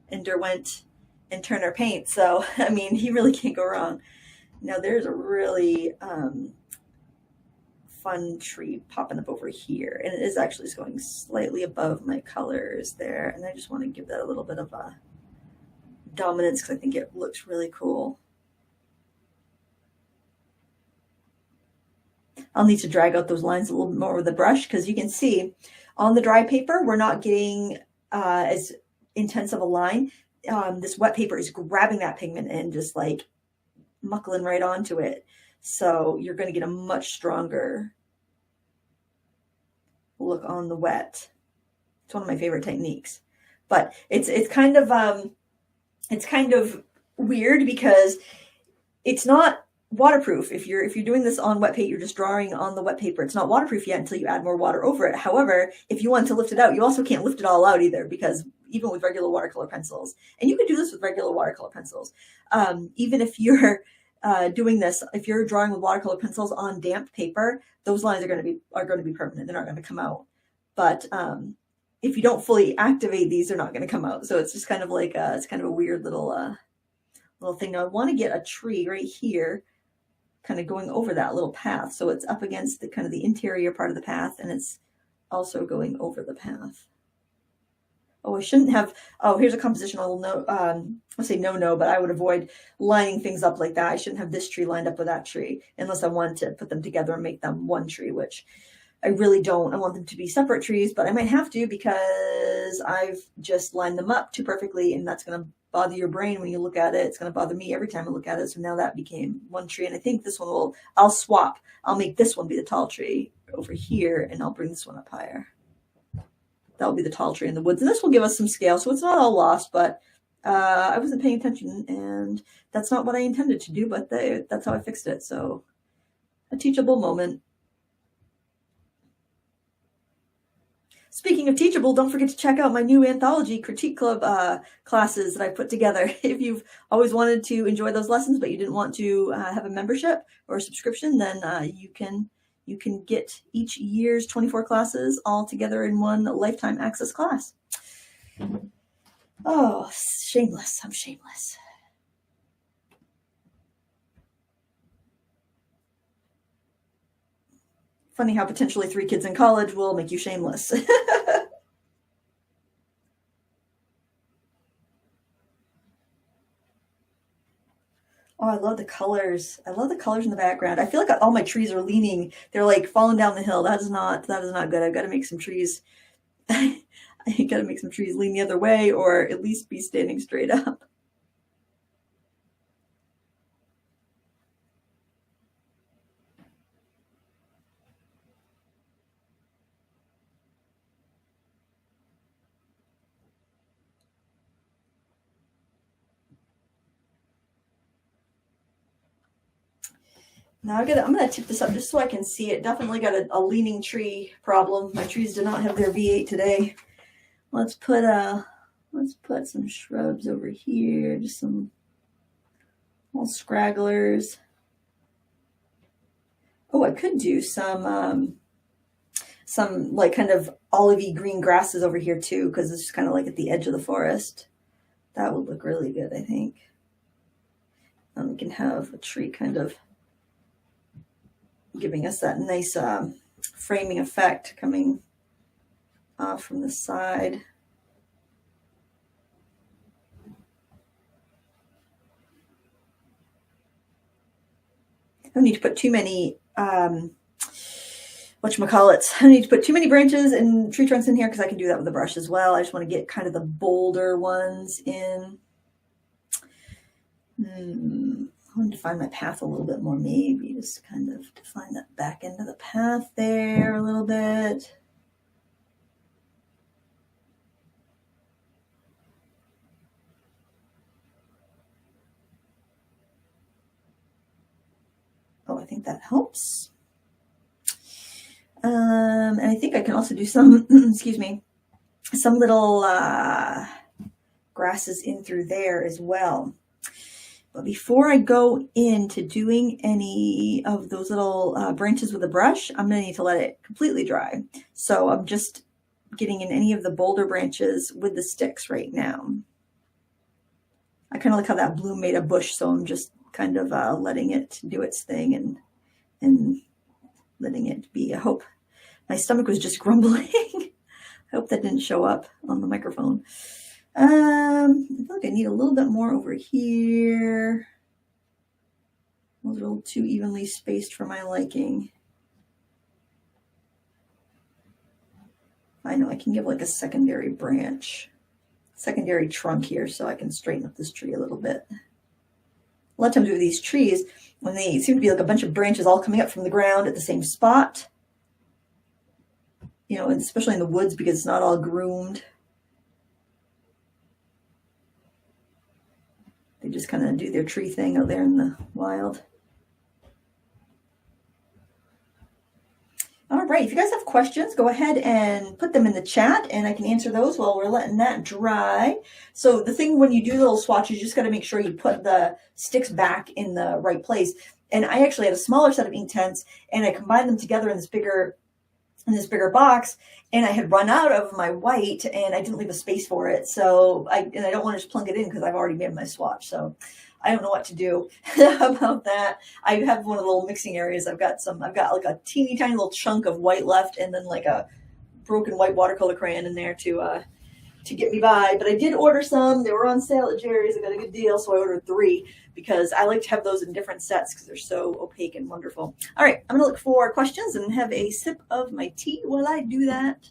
and Derwent and Turner paint. So, I mean, you really can't go wrong. Now, there's a really fun tree popping up over here. And it is actually just going slightly above my colors there. And I just want to give that a little bit of a dominance because I think it looks really cool. I'll need to drag out those lines a little bit more with the brush because you can see on the dry paper, we're not getting as intense of a line. This wet paper is grabbing that pigment and just like muckling right onto it. So you're going to get a much stronger look on the wet. It's one of my favorite techniques, but it's kind of weird because it's not waterproof. If you're doing this on wet paper, you're just drawing on the wet paper. It's not waterproof yet until you add more water over it. However, if you want to lift it out, you also can't lift it all out either, because even with regular watercolor pencils, and you can do this with regular watercolor pencils, even if you're doing this, if you're drawing with watercolor pencils on damp paper, those lines are going to be permanent. They're not going to come out. But if you don't fully activate these, they're not going to come out. So it's just kind of like it's kind of a weird little thing. Now I want to get a tree right here, kind of going over that little path. So it's up against the kind of the interior part of the path, and it's also going over the path. Oh, I shouldn't have, oh, here's a compositional note. I'll say no, but I would avoid lining things up like that. I shouldn't have this tree lined up with that tree unless I want to put them together and make them one tree, which I really don't. I want them to be separate trees, but I might have to because I've just lined them up too perfectly, and that's going to bother your brain when you look at it. It's going to bother me every time I look at it. So now that became one tree, and I think this one I'll swap. I'll make this one be the tall tree over here, and I'll bring this one up higher. That'll be the tall tree in the woods. And this will give us some scale. So it's not all lost, but I wasn't paying attention, and that's not what I intended to do, but that's how I fixed it. So a teachable moment. Speaking of teachable, don't forget to check out my new anthology critique club classes that I put together. If you've always wanted to enjoy those lessons, but you didn't want to have a membership or a subscription, then you can get each year's 24 classes all together in one lifetime access class. Oh, shameless. I'm shameless. Funny how potentially 3 kids in college will make you shameless. Oh, I love the colors. I love the colors in the background. I feel like all my trees are leaning. They're like falling down the hill. That is not good. I've got to make some trees. I got to make some trees lean the other way, or at least be standing straight up. Now I'm gonna tip this up just so I can see it. Definitely got a leaning tree problem. My trees do not have their V8 today. Let's put some shrubs over here, just some little scragglers. Oh, I could do some like kind of olivey green grasses over here too, because it's just kind of like at the edge of the forest. That would look really good, I think. And we can have a tree kind of giving us that nice framing effect coming off from the side. I don't need to put too many whatchamacallits. I don't need to put too many branches and tree trunks in here because I can do that with a brush as well. I just want to get kind of the bolder ones in. I want to define my path a little bit more, maybe just kind of define that back end of the path there a little bit. Oh, I think that helps. And I think I can also do some, excuse me, some little grasses in through there as well. But before I go into doing any of those little branches with a brush, I'm going to need to let it completely dry. So I'm just getting in any of the bolder branches with the sticks right now. I kind of like how that bloom made a bush, so I'm just kind of letting it do its thing and letting it be. I hope my stomach was just grumbling. I hope that didn't show up on the microphone. I feel like I need a little bit more over here. Those are a little too evenly spaced for my liking. I know I can give like a secondary branch, secondary trunk here so I can straighten up this tree a little bit. A lot of times with these trees, when they seem to be like a bunch of branches all coming up from the ground at the same spot, you know, and especially in the woods because it's not all groomed. They just kind of do their tree thing out there in the wild. All right, if you guys have questions, go ahead and put them in the chat and I can answer those while we're letting that dry. So the thing when you do little swatches, you just got to make sure you put the sticks back in the right place. And I actually had a smaller set of Inktense and I combined them together in this bigger box, and I had run out of my white and I didn't leave a space for it. So I don't want to just plunk it in because I've already made my swatch. So I don't know what to do about that. I have one of the little mixing areas. I've got like a teeny tiny little chunk of white left and then like a broken white watercolor crayon in there to get me by. But I did order some. They were on sale at Jerry's. I got a good deal. So I ordered 3 because I like to have those in different sets because they're so opaque and wonderful. All right, I'm gonna look for questions and have a sip of my tea while I do that.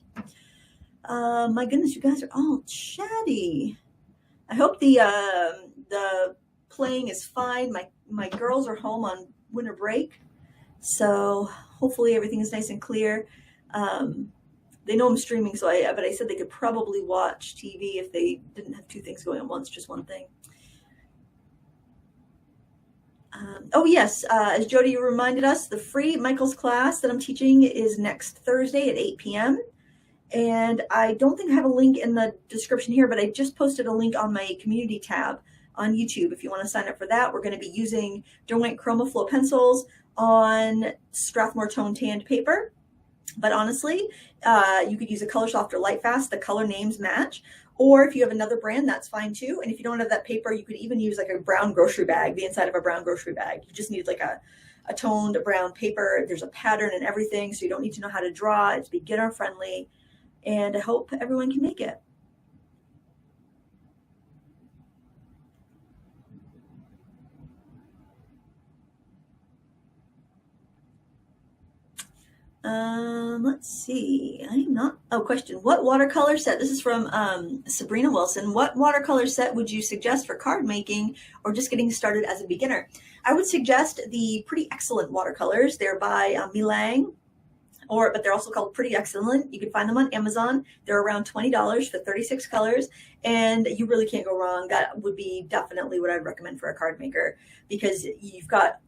My goodness, you guys are all chatty. I hope the playing is fine. My girls are home on winter break, so hopefully everything is nice and clear. They know I'm streaming, but I said they could probably watch TV if they didn't have 2 things going at once, just one thing. Oh yes, as Jody reminded us, the free Michael's class that I'm teaching is next Thursday at 8 p.m. And I don't think I have a link in the description here, but I just posted a link on my community tab on YouTube. If you want to sign up for that, we're going to be using Derwent Chroma Flow pencils on Strathmore Tone tanned paper. But honestly, you could use a Color Soft or Lightfast. The color names match. Or if you have another brand, that's fine too. And if you don't have that paper, you could even use like a brown grocery bag, the inside of a brown grocery bag. You just need like a toned brown paper. There's a pattern and everything, so you don't need to know how to draw. It's beginner friendly. And I hope everyone can make it. Let's see. Question. What watercolor set? This is from Sabrina Wilson. What watercolor set would you suggest for card making or just getting started as a beginner? I would suggest the Pretty Excellent watercolors. They're by Milang, but they're also called Pretty Excellent. You can find them on Amazon. They're around $20 for 36 colors, and you really can't go wrong. That would be definitely what I'd recommend for a card maker because you've got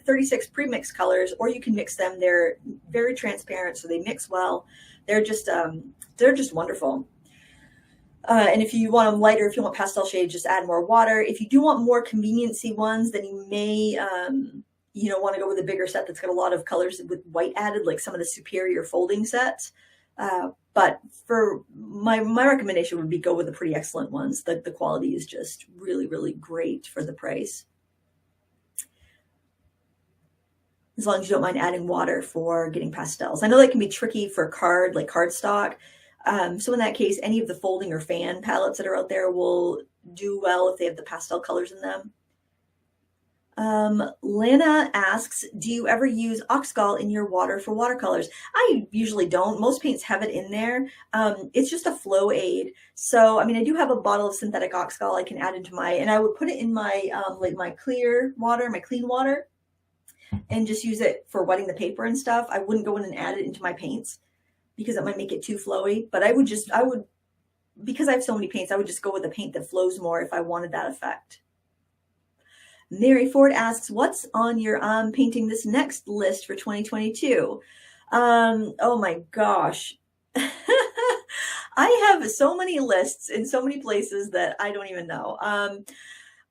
36 pre-mixed colors, or you can mix them. They're very transparent, so they mix well. They're just wonderful. And if you want them lighter, if you want pastel shades, just add more water. If you do want more conveniency ones, then you may want to go with a bigger set that's got a lot of colors with white added, like some of the superior folding sets. But for my recommendation would be go with the Pretty Excellent ones. The quality is just really, really great for the price. As long as you don't mind adding water for getting pastels. I know that can be tricky for cardstock. So in that case, any of the folding or fan palettes that are out there will do well if they have the pastel colors in them. Lana asks, do you ever use Oxgall in your water for watercolors? I usually don't. Most paints have it in there. It's just a flow aid. So, I mean, I do have a bottle of synthetic Oxgall I can add into and I would put it in my, my clear water, my clean water, and just use it for wetting the paper and stuff. I wouldn't go in and add it into my paints because it might make it too flowy, but because I have so many paints, I would just go with a paint that flows more if I wanted that effect. Mary Ford asks, what's on your painting this next list for 2022? Oh my gosh. I have so many lists in so many places that I don't even know.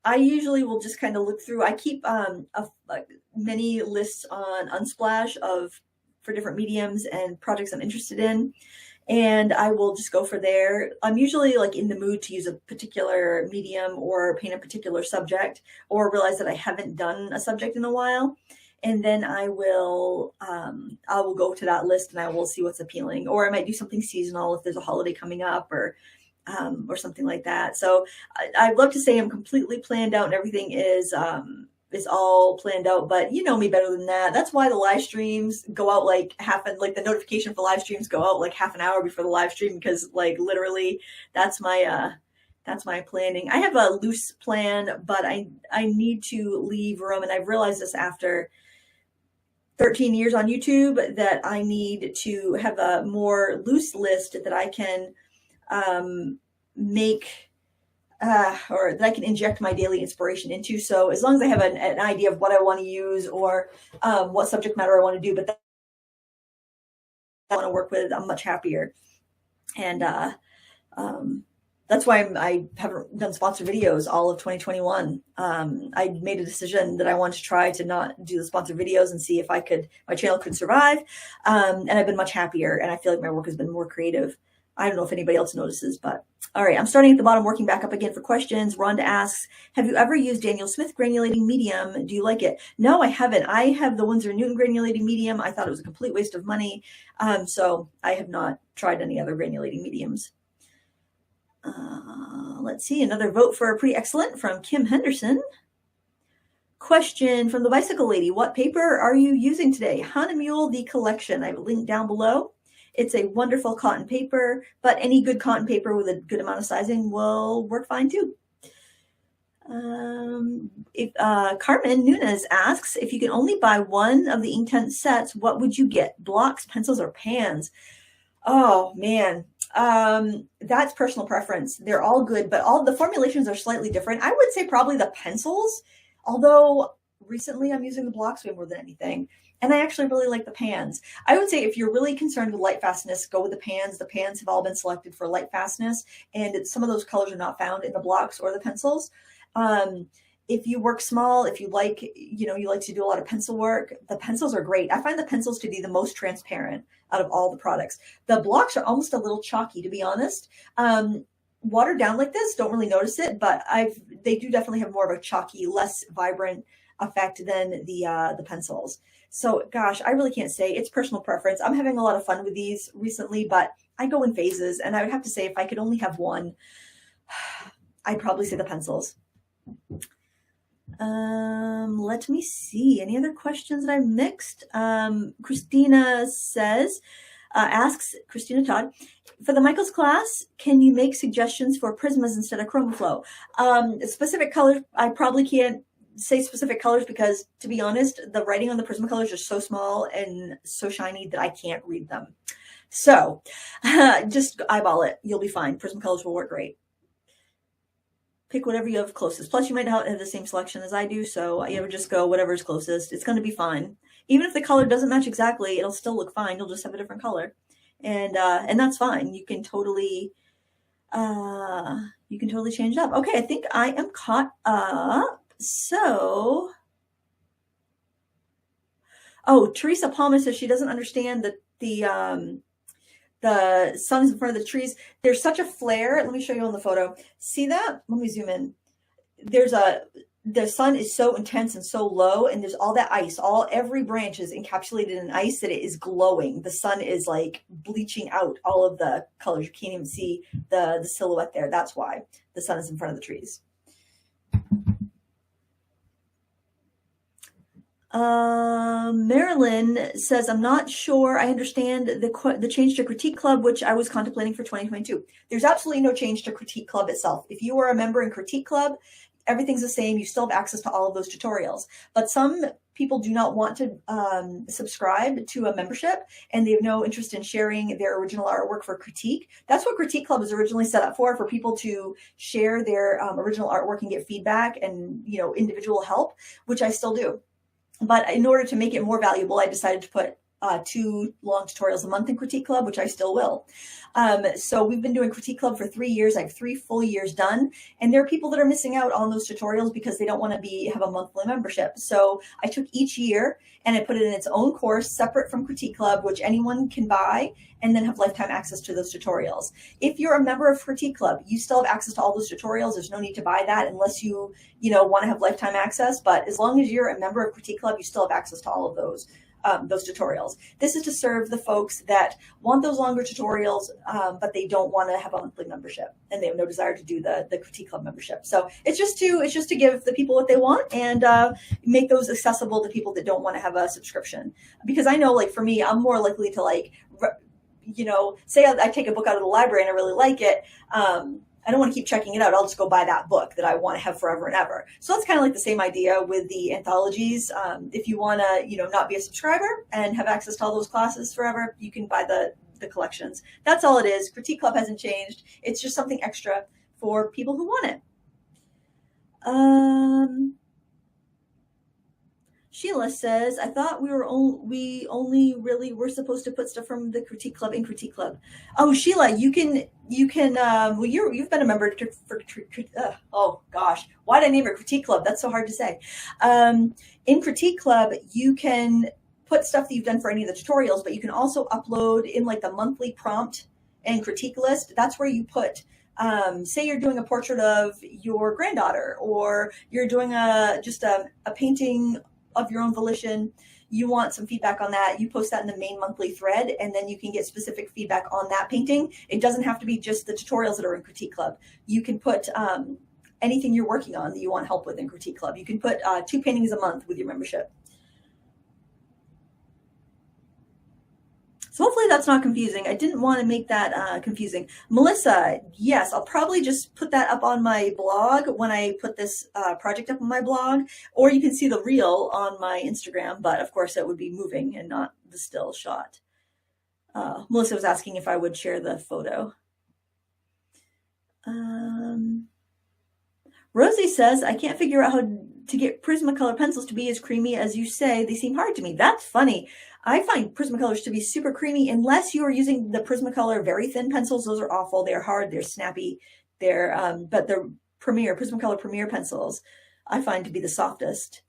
I usually will just kind of look through. I keep many lists on Unsplash for different mediums and projects I'm interested in. And I will just go for there. I'm usually like in the mood to use a particular medium or paint a particular subject, or realize that I haven't done a subject in a while. And then I will go to that list and I will see what's appealing, or I might do something seasonal if there's a holiday coming up or something like that. So I'd love to say I'm completely planned out and everything is all planned out, but you know me better than that. That's why the live streams go out like the notification for live streams go out like half an hour before the live stream, because like literally that's my planning. I have a loose plan, but I need to leave room, and I've realized this after 13 years on YouTube that I need to have a more loose list that I can make or that I can inject my daily inspiration into. So as long as I have an idea of what I want to use or what subject matter I want to do, but that I want to work with, I'm much happier. And that's why I haven't done sponsored videos all of 2021. I made a decision that I wanted to try to not do the sponsored videos and see if my channel could survive. And I've been much happier, and I feel like my work has been more creative. I don't know if anybody else notices, but all right, I'm starting at the bottom, working back up again for questions. Rhonda asks, have you ever used Daniel Smith granulating medium? Do you like it? No, I haven't. I have the Winsor & Newton granulating medium. I thought it was a complete waste of money. So I have not tried any other granulating mediums. Let's see, another vote for pretty excellent from Kim Henderson. Question from the Bicycle Lady. What paper are you using today? Hahnemühle, the collection. I have a link down below. It's a wonderful cotton paper, but any good cotton paper with a good amount of sizing will work fine too. Carmen Nunez asks, if you can only buy one of the Inktense sets, what would you get? Blocks, pencils, or pans? Oh, man. That's personal preference. They're all good, but all the formulations are slightly different. I would say probably the pencils, although recently I'm using the blocks way more than anything. And I actually really like the pans. I would say if you're really concerned with light fastness, go with the pans. The pans have all been selected for light fastness, and some of those colors are not found in the blocks or the pencils. If you work small, if you like, you like to do a lot of pencil work, the pencils are great. I find the pencils to be the most transparent out of all the products. The blocks are almost a little chalky, to be honest. Watered down like this, don't really notice it, but they do definitely have more of a chalky, less vibrant effect than the pencils. So gosh, I really can't say. It's personal preference. I'm having a lot of fun with these recently, but I go in phases, and I would have to say if I could only have one, I'd probably say the pencils. Let me see. Any other questions that I mixed? Christina Christina Todd, for the Michaels class, can you make suggestions for prismas instead of ChromaFlow? Specific colors, I probably can't say specific colors because, to be honest, the writing on the Prismacolors are so small and so shiny that I can't read them. So just eyeball it. You'll be fine. Prismacolors will work great. Pick whatever you have closest. Plus, you might not have the same selection as I do, so you would just go whatever's closest. It's going to be fine. Even if the color doesn't match exactly, it'll still look fine. You'll just have a different color, and that's fine. You can totally change it up. Okay, I think I am caught up. So, Teresa Palmer says she doesn't understand that the sun is in front of the trees. There's such a flare. Let me show you on the photo. See that? Let me zoom in. The sun is so intense and so low, and there's all that ice. Every branch is encapsulated in ice that it is glowing. The sun is like bleaching out all of the colors. You can't even see the silhouette there. That's why the sun is in front of the trees. Marilyn says, I'm not sure I understand the change to Critique Club, which I was contemplating for 2022. There's absolutely no change to Critique Club itself. If you are a member in Critique Club, everything's the same. You still have access to all of those tutorials. But some people do not want to subscribe to a membership, and they have no interest in sharing their original artwork for critique. That's what Critique Club was originally set up for people to share their original artwork and get feedback and individual help, which I still do. But in order to make it more valuable, I decided to put 2 long tutorials a month in Critique Club, which I still will. So we've been doing Critique Club for 3 years. I have 3 full years done. And there are people that are missing out on those tutorials because they don't want to have a monthly membership. So I took each year and I put it in its own course separate from Critique Club, which anyone can buy and then have lifetime access to those tutorials. If you're a member of Critique Club, you still have access to all those tutorials. There's no need to buy that unless you want to have lifetime access. But as long as you're a member of Critique Club, you still have access to all of those tutorials. This is to serve the folks that want those longer tutorials, but they don't want to have a monthly membership and they have no desire to do the Critique Club membership. So it's just to give the people what they want and make those accessible to people that don't want to have a subscription. Because I know, like, for me, I'm more likely to say I take a book out of the library and I really like it. I don't want to keep checking it out. I'll just go buy that book that I want to have forever and ever. So that's kind of like the same idea with the anthologies. If you want to, not be a subscriber and have access to all those classes forever, you can buy the collections. That's all it is. Critique Club hasn't changed. It's just something extra for people who want it. Sheila says, I thought we only really were supposed to put stuff from the Critique Club in Critique Club. Oh, Sheila, you've been a member oh gosh, why did I name it Critique Club? That's so hard to say. In Critique Club, you can put stuff that you've done for any of the tutorials, but you can also upload in like the monthly prompt and critique list. That's where you put, say you're doing a portrait of your granddaughter, or you're doing a painting of your own volition, you want some feedback on that, you post that in the main monthly thread, and then you can get specific feedback on that painting. It doesn't have to be just the tutorials that are in Critique Club. You can put anything you're working on that you want help with in Critique Club. You can put 2 paintings a month with your membership. So hopefully that's not confusing. I didn't want to make that confusing. Melissa, yes, I'll probably just put that up on my blog when I put this project up on my blog, or you can see the reel on my Instagram, but of course it would be moving and not the still shot. Melissa was asking if I would share the photo. Rosie says, I can't figure out how to get Prismacolor pencils to be as creamy as you say. They seem hard to me. That's funny. I find Prismacolors to be super creamy unless you are using the Prismacolor very thin pencils. Those are awful. They're hard. They're snappy. But the Prismacolor Premier pencils I find to be the softest.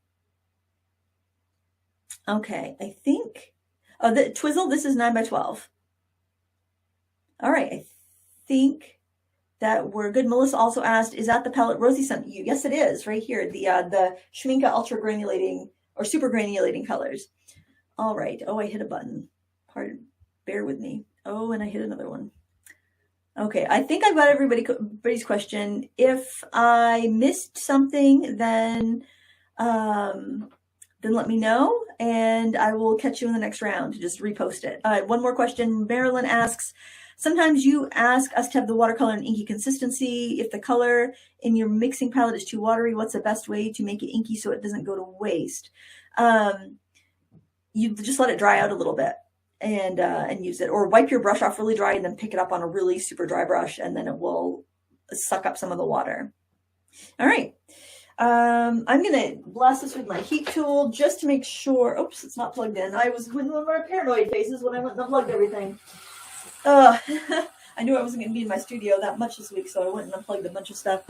Okay, I think, the Twizzle, this is 9x12. All right, I think that we're good. Melissa also asked, is that the palette Rosie sent you? Yes, it is, right here. The Schmincke Ultra Granulating or Super Granulating colors. All right. Oh, I hit a button. Pardon. Bear with me. Oh, and I hit another one. Okay, I think I've got everybody's question. If I missed something, then let me know, and I will catch you in the next round to just repost it. One more question. Marilyn asks, sometimes you ask us to have the watercolor and inky consistency. If the color in your mixing palette is too watery, what's the best way to make it inky so it doesn't go to waste? You just let it dry out a little bit and use it, or wipe your brush off really dry and then pick it up on a really super dry brush, and then it will suck up some of the water. All right. I'm going to blast this with my heat tool just to make sure. Oops, it's not plugged in. I was in one of my paranoid phases when I went and unplugged everything. I knew I wasn't going to be in my studio that much this week, so I went and unplugged a bunch of stuff.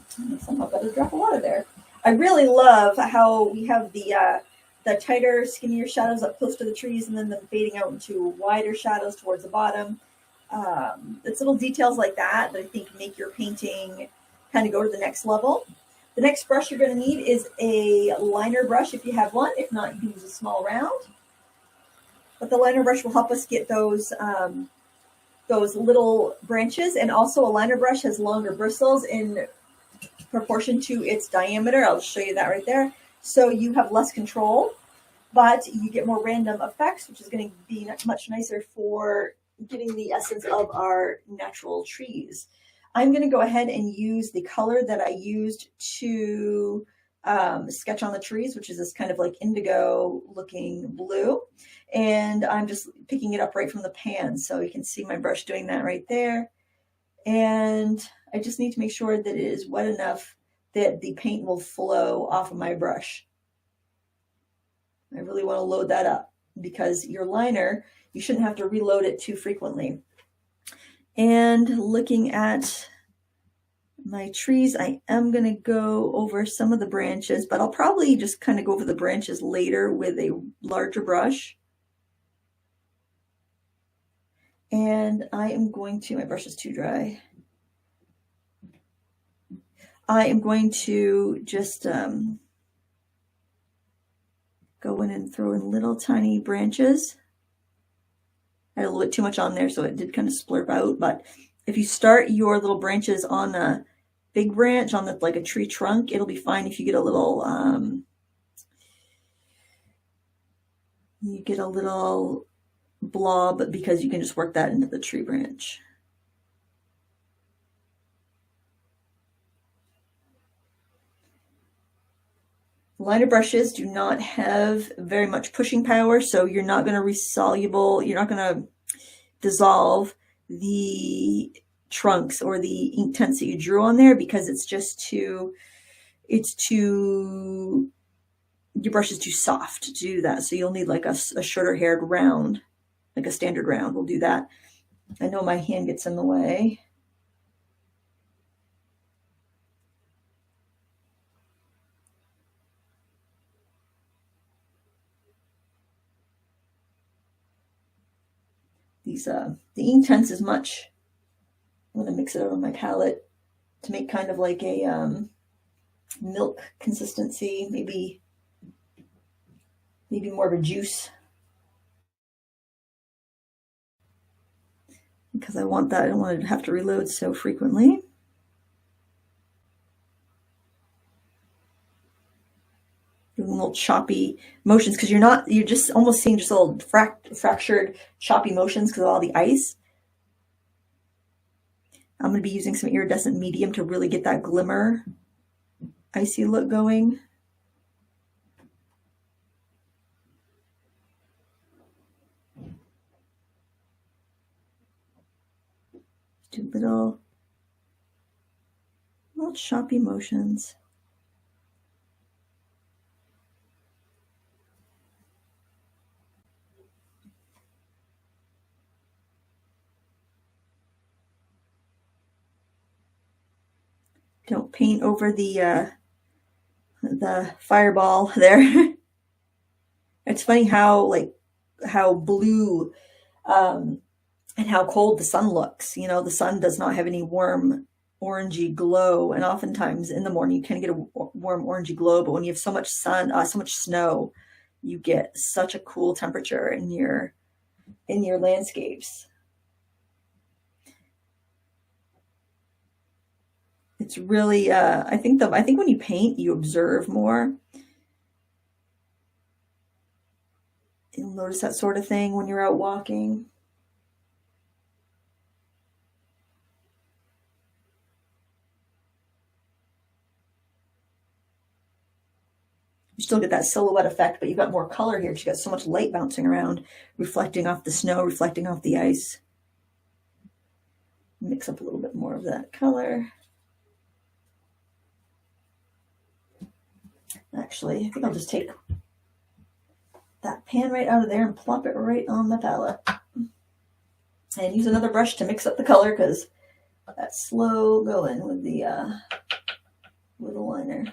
Somehow got a drop of water there. I really love how we have the tighter, skinnier shadows up close to the trees, and then them fading out into wider shadows towards the bottom. It's little details like that I think make your painting kind of go to the next level. The next brush you're going to need is a liner brush if you have one. If not, you can use a small round. But the liner brush will help us get those little branches, and also a liner brush has longer bristles in proportion to its diameter. I'll show you that right there. So you have less control, but you get more random effects, which is going to be much nicer for getting the essence of our natural trees. I'm going to go ahead and use the color that I used to sketch on the trees, which is this kind of like indigo looking blue. And I'm just picking it up right from the pan. So you can see my brush doing that right there. And I just need to make sure that it is wet enough that the paint will flow off of my brush. I really want to load that up. because your liner, you shouldn't have to reload it too frequently. And looking at my trees, I am going to go over some of the branches, but I'll probably just kind of go over the branches later with a larger brush. And I am going to, my brush is too dry. I am going to just go in and throw in little tiny branches. I had a little bit too much on there, so it did kind of splurp out. But if you start your little branches on a big branch, on like a tree trunk, it'll be fine if you get a little blob, because you can just work that into the tree branch. Liner brushes do not have very much pushing power, so you're not going to you're not going to dissolve the trunks or the ink tints that you drew on there, because it's just too, your brush is too soft to do that. So you'll need like a shorter haired round, like a standard round will do that. I know my hand gets in the way. These the ink tints is much. I'm going to mix it out on my palette to make kind of like a milk consistency, maybe more of a juice, because I want that. I don't want to have to reload so frequently. Doing little choppy motions, because you're just almost seeing just little fractured choppy motions because of all the ice. I'm going to be using some iridescent medium to really get that glimmer, icy look going. Do little choppy motions. Don't paint over the fireball there. It's funny how blue and how cold the sun looks. You know, the sun does not have any warm orangey glow, and oftentimes in the morning you kind of get a warm orangey glow, but when you have so much sun, so much snow, you get such a cool temperature in your landscapes. It's really, I think when you paint, you observe more. You'll notice that sort of thing when you're out walking. You still get that silhouette effect, but you've got more color here because you've got so much light bouncing around, reflecting off the snow, reflecting off the ice. Mix up a little bit more of that color. Actually, I think I'll just take that pan right out of there and plop it right on the palette. And use another brush to mix up the color, because that's slow going with the liner.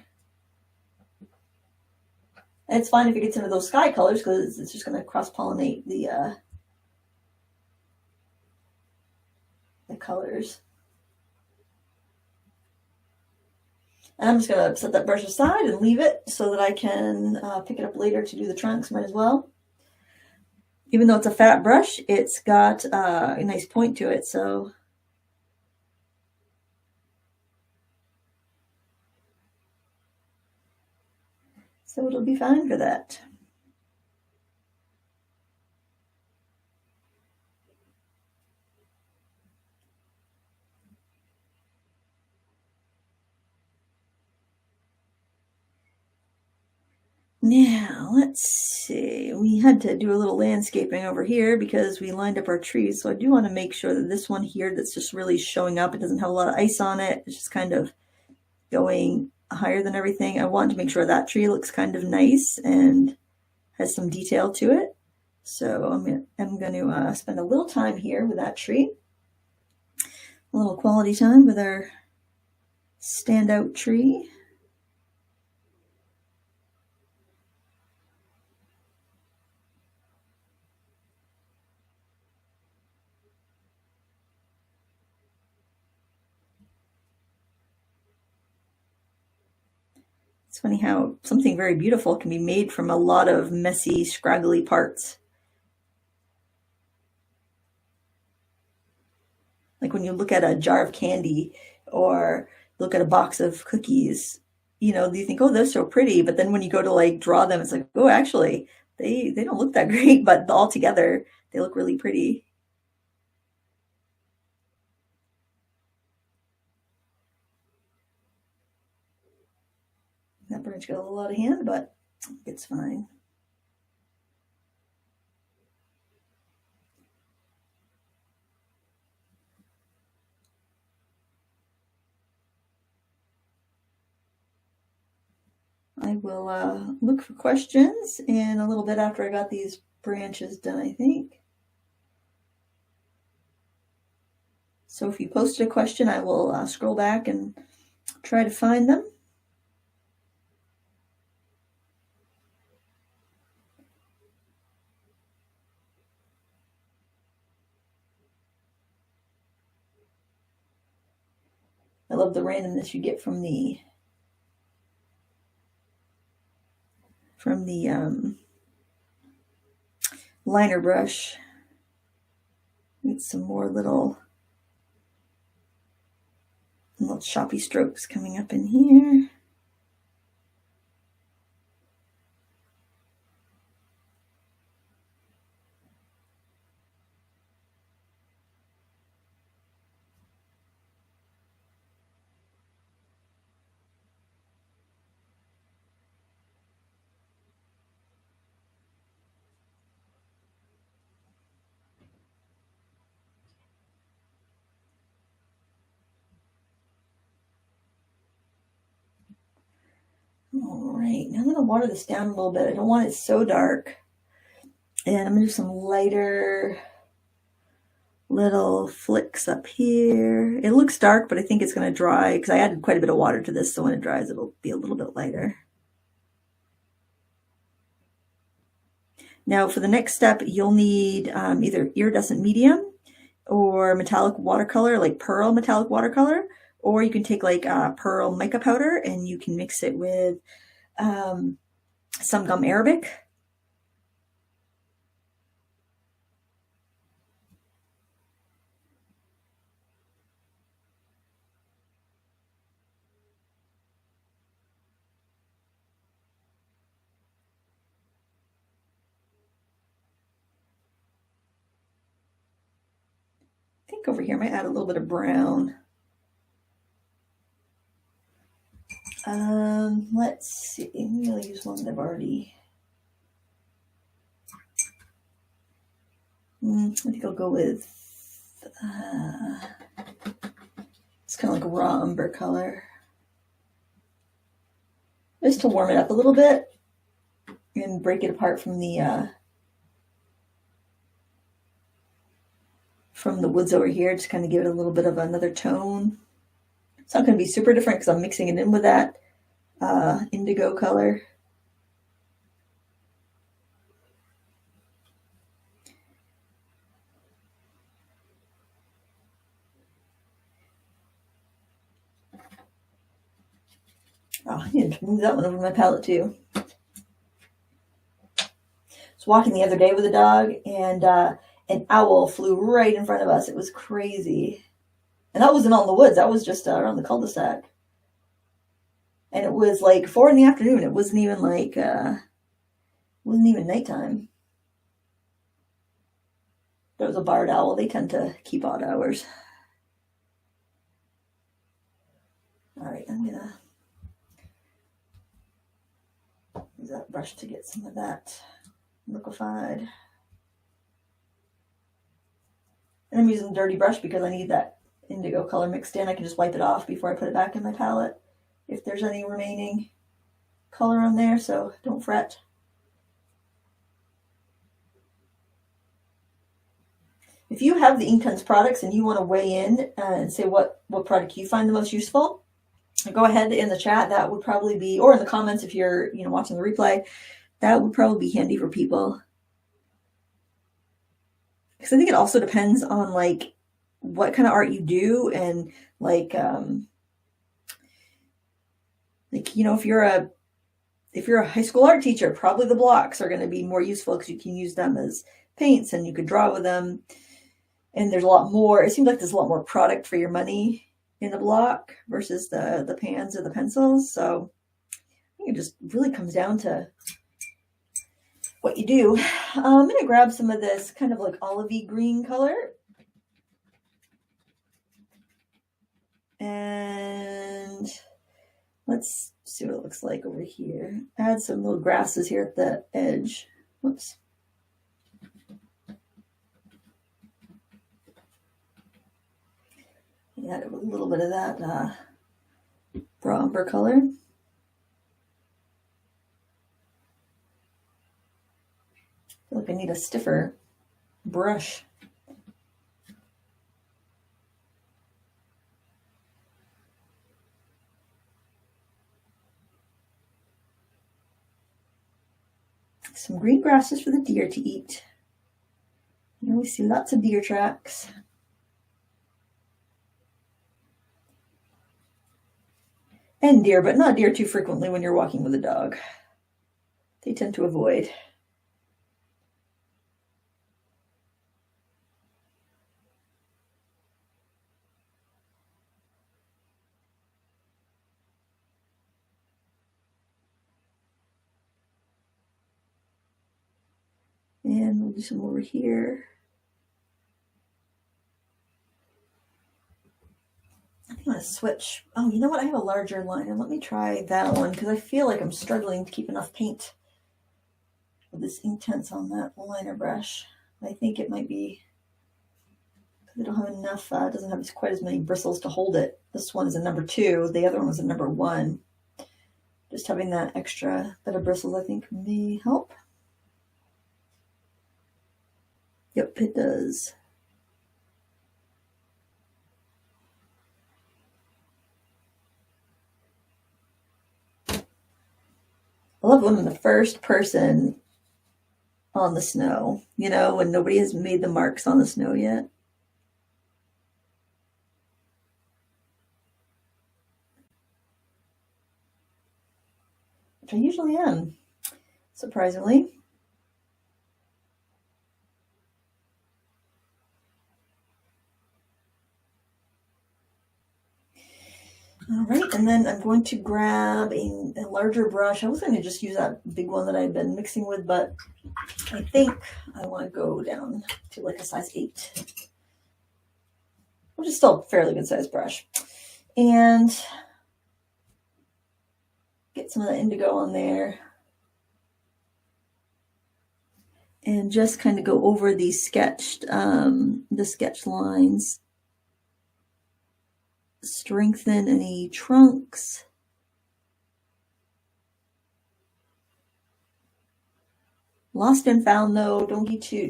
And it's fine if it gets into those sky colors, because it's just going to cross-pollinate the colors. And I'm just going to set that brush aside and leave it so that I can pick it up later to do the trunks. Might as well. Even though it's a fat brush, it's got a nice point to it. So it'll be fine for that. Now, let's see. We had to do a little landscaping over here because we lined up our trees. So I do want to make sure that this one here that's just really showing up, it doesn't have a lot of ice on it. It's just kind of going higher than everything. I want to make sure that tree looks kind of nice and has some detail to it. So I'm going to spend a little time here with that tree. A little quality time with our standout tree. It's funny how something very beautiful can be made from a lot of messy, scraggly parts. Like when you look at a jar of candy or look at a box of cookies, you know, you think, oh, they're so pretty. But then when you go to like draw them, it's like, oh, actually, they don't look that great, but all together, they look really pretty. That branch got a little out of hand, but it's fine. I will look for questions in a little bit after I got these branches done, I think. So if you posted a question, I will scroll back and try to find them. I love the randomness you get from the liner brush. Get some more little choppy strokes coming up in here. All right, now I'm going to water this down a little bit. I don't want it so dark. And I'm going to do some lighter little flicks up here. It looks dark, but I think it's going to dry because I added quite a bit of water to this, so when it dries, it'll be a little bit lighter. Now for the next step, you'll need either iridescent medium or metallic watercolor, like pearl metallic watercolor, or you can take like pearl mica powder and you can mix it with some gum arabic. I think over here I might add a little bit of brown. Let's see, maybe I'll use one that I've already. I think I'll go with, it's kind of like a raw umber color. Just to warm it up a little bit and break it apart from the woods over here, just kind of give it a little bit of another tone. It's not going to be super different because I'm mixing it in with that indigo color. Oh, I need to move that one over my palette too. I was walking the other day with a dog and an owl flew right in front of us. It was crazy. And that wasn't out in the woods. That was just around the cul-de-sac. And it was like 4 PM. It wasn't even like, wasn't even nighttime. There was a barred owl. They tend to keep odd hours. All right, I'm gonna use that brush to get some of that liquefied. And I'm using a dirty brush because I need that indigo color mixed in. I can just wipe it off before I put it back in my palette if there's any remaining color on there, so don't fret. If you have the Inktense products and you want to weigh in and say what product you find the most useful, go ahead in the chat. That would probably be, or in the comments if you're watching the replay, that would probably be handy for people. Because I think it also depends on like what kind of art you do, and like if you're a high school art teacher, probably the blocks are going to be more useful because you can use them as paints and you could draw with them. And there's a lot more, it seems like there's a lot more product for your money in the block versus the pans or the pencils. So I think it just really comes down to what you do. I'm going to grab some of this kind of like olivey green color. And let's see what it looks like over here. Add some little grasses here at the edge. Whoops. Add a little bit of that raw umber color. I feel like I need a stiffer brush. Some green grasses for the deer to eat. We see lots of deer tracks. And deer, but not deer too frequently when you're walking with a dog. They tend to avoid. And we'll do some over here. I think I'm going to switch. Oh, you know what? I have a larger liner. Let me try that one because I feel like I'm struggling to keep enough paint with this Inktense on that liner brush. I think it might be because I don't have enough, it doesn't have quite as many bristles to hold it. This one is a number 2. The other one was a number 1. Just having that extra bit of bristles, I think, may help. Yep, it does. I love when I'm the first person on the snow, when nobody has made the marks on the snow yet. Which I usually am, surprisingly. All right, and then I'm going to grab a larger brush. I was going to just use that big one that I've been mixing with, but I think I want to go down to like a size 8, which is still a fairly good size brush. And get some of that indigo on there. And just kind of go over these sketched, the sketch lines. Strengthen any trunks. Lost and found though, don't be too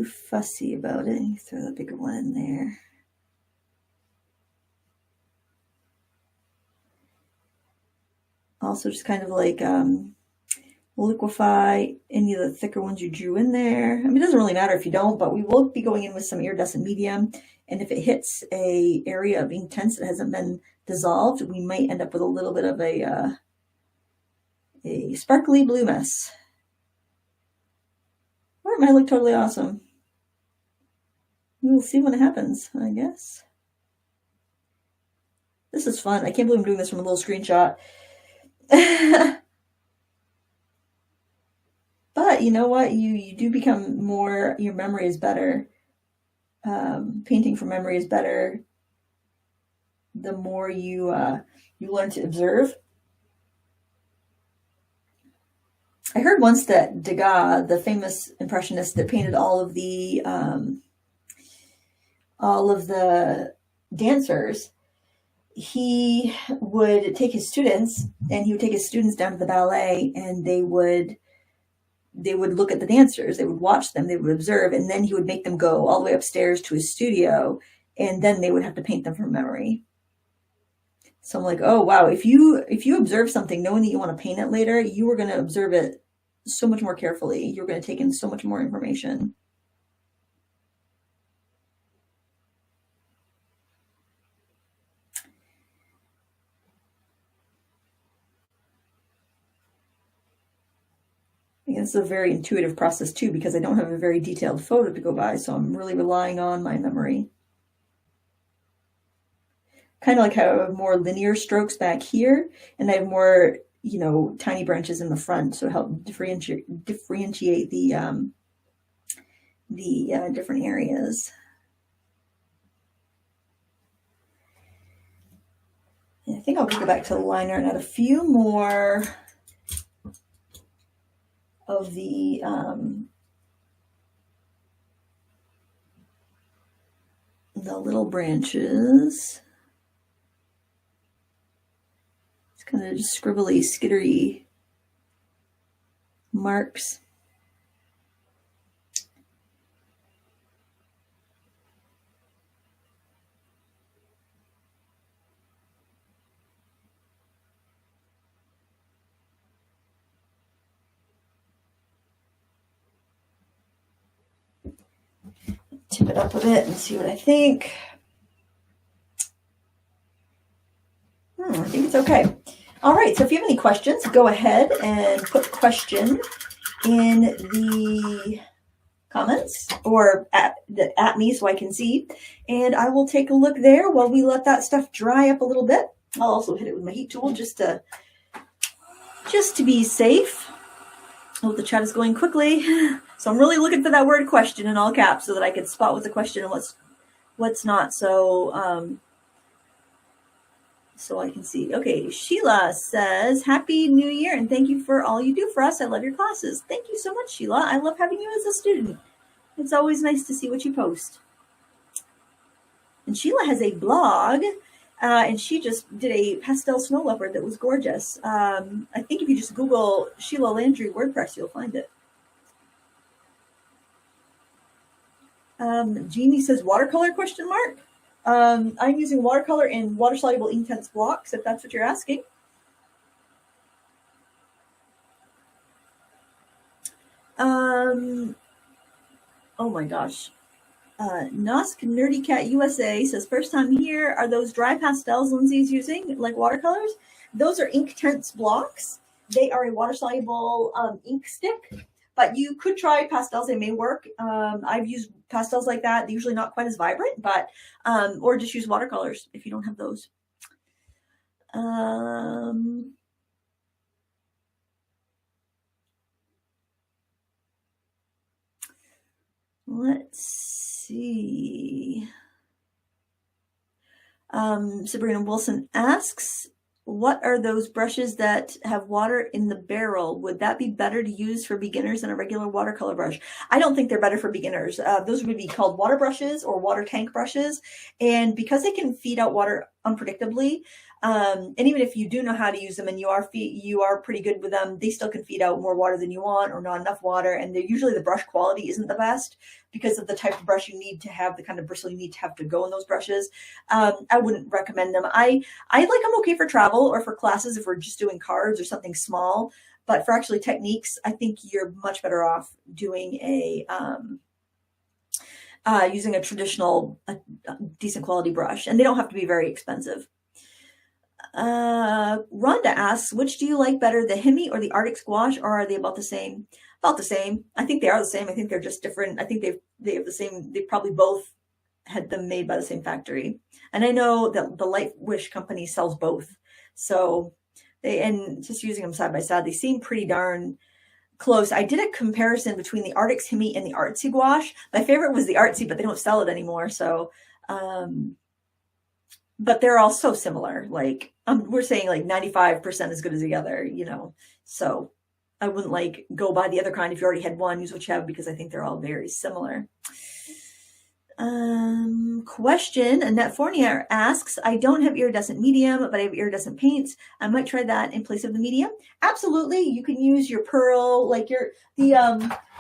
fussy about it. You throw the bigger one in there. Also just kind of like liquefy any of the thicker ones you drew in there. I mean, it doesn't really matter if you don't, but we will be going in with some iridescent medium. And if it hits a area of Inktense that hasn't been dissolved, we might end up with a little bit of a sparkly blue mess. Or it might look totally awesome. We'll see when it happens, I guess. This is fun. I can't believe I'm doing this from a little screenshot. But you know what? You do become more, your memory is better. Painting from memory is better the more you learn to observe. I heard once that Degas, the famous impressionist that painted all of the dancers, he would take his students down to the ballet, and they would look at the dancers, they would watch them, they would observe, and then he would make them go all the way upstairs to his studio, and then they would have to paint them from memory. So I'm like, oh wow, if you observe something knowing that you want to paint it later, you are going to observe it so much more carefully. You're going to take in so much more information. It's a very intuitive process too, because I don't have a very detailed photo to go by, so I'm really relying on my memory. Kind of like how I have more linear strokes back here, and I have more, tiny branches in the front, so help differentiate the different areas. And I think I'll go back to the liner and add a few more of the little branches. It's kind of just scribbly, skittery marks. Tip it up a bit and see what I think. I think it's okay. All right, so if you have any questions, go ahead and put the question in the comments or at me so I can see, and I will take a look there while we let that stuff dry up a little bit. I'll also hit it with my heat tool just to be safe. Oh, the chat is going quickly. So I'm really looking for that word question in all caps so that I can spot what's a question and what's not. So so I can see. Okay, Sheila says, Happy New Year and thank you for all you do for us. I love your classes. Thank you so much, Sheila. I love having you as a student. It's always nice to see what you post. And Sheila has a blog, and she just did a pastel snow leopard that was gorgeous. I think if you just Google Sheila Landry WordPress, you'll find it. Jeannie says, watercolor, question mark? I'm using watercolor in water-soluble intense blocks, if that's what you're asking. Oh my gosh. Nosk Nerdy Cat USA says, first time here. Are those dry pastels Lindsay's using, like watercolors? Those are Inktense blocks. They are a water-soluble ink stick. But you could try pastels, they may work. I've used pastels like that. They're usually not quite as vibrant, but or just use watercolors if you don't have those. Let's see. Sabrina Wilson asks, what are those brushes that have water in the barrel? Would that be better to use for beginners than a regular watercolor brush? I don't think they're better for beginners. Those would be called water brushes or water tank brushes. And because they can feed out water unpredictably, and even if you do know how to use them and you are pretty good with them, they still can feed out more water than you want or not enough water. And usually the brush quality isn't the best because of the type of brush you need to have, the kind of bristle you need to have to go in those brushes. I wouldn't recommend them. I like them okay for travel or for classes if we're just doing cards or something small. But for actually techniques, I think you're much better off doing using a traditional, decent quality brush. And they don't have to be very expensive. Rhonda asks, which do you like better, the Hemi or the Arctic Squash, or are they about the same? About the same. I think they are the same. I think they're just different. I think they have the same. They probably both had them made by the same factory. And I know that the Light Wish company sells both. So and just using them side by side, they seem pretty darn close. I did a comparison between the Arctic Hemi and the Artsy Gouache. My favorite was the Artsy, but they don't sell it anymore. So, but they're all so similar. Like we're saying like 95% as good as the other, so I wouldn't go buy the other kind if you already had one. Use what you have because I think they're all very similar. Question, Annette Fournier asks, I don't have iridescent medium, but I have iridescent paints. I might try that in place of the medium. Absolutely. You can use your pearl, like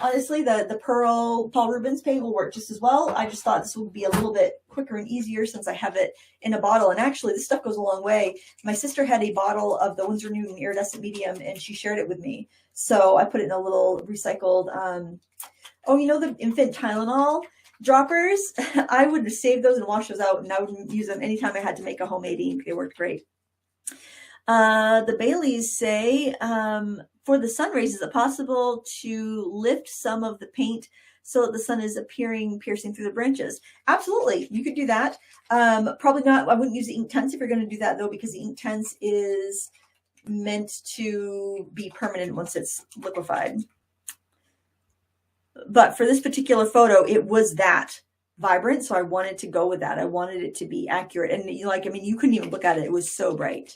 honestly, the pearl Paul Rubens paint will work just as well. I just thought this would be a little bit quicker and easier since I have it in a bottle. And actually, this stuff goes a long way. My sister had a bottle of the Winsor Newton iridescent medium, and she shared it with me. So I put it in a little recycled, the infant Tylenol droppers. I would save those and wash those out, and I would use them anytime I had to make a homemade ink. They worked great. The Baileys say, for the sun rays, is it possible to lift some of the paint so that the sun is piercing through the branches? Absolutely, you could do that. Probably not. I wouldn't use the Inktense if you're going to do that, though, because the Inktense is meant to be permanent once it's liquefied. But for this particular photo, it was that vibrant, so I wanted to go with that. I wanted it to be accurate. And you couldn't even look at it. It was so bright.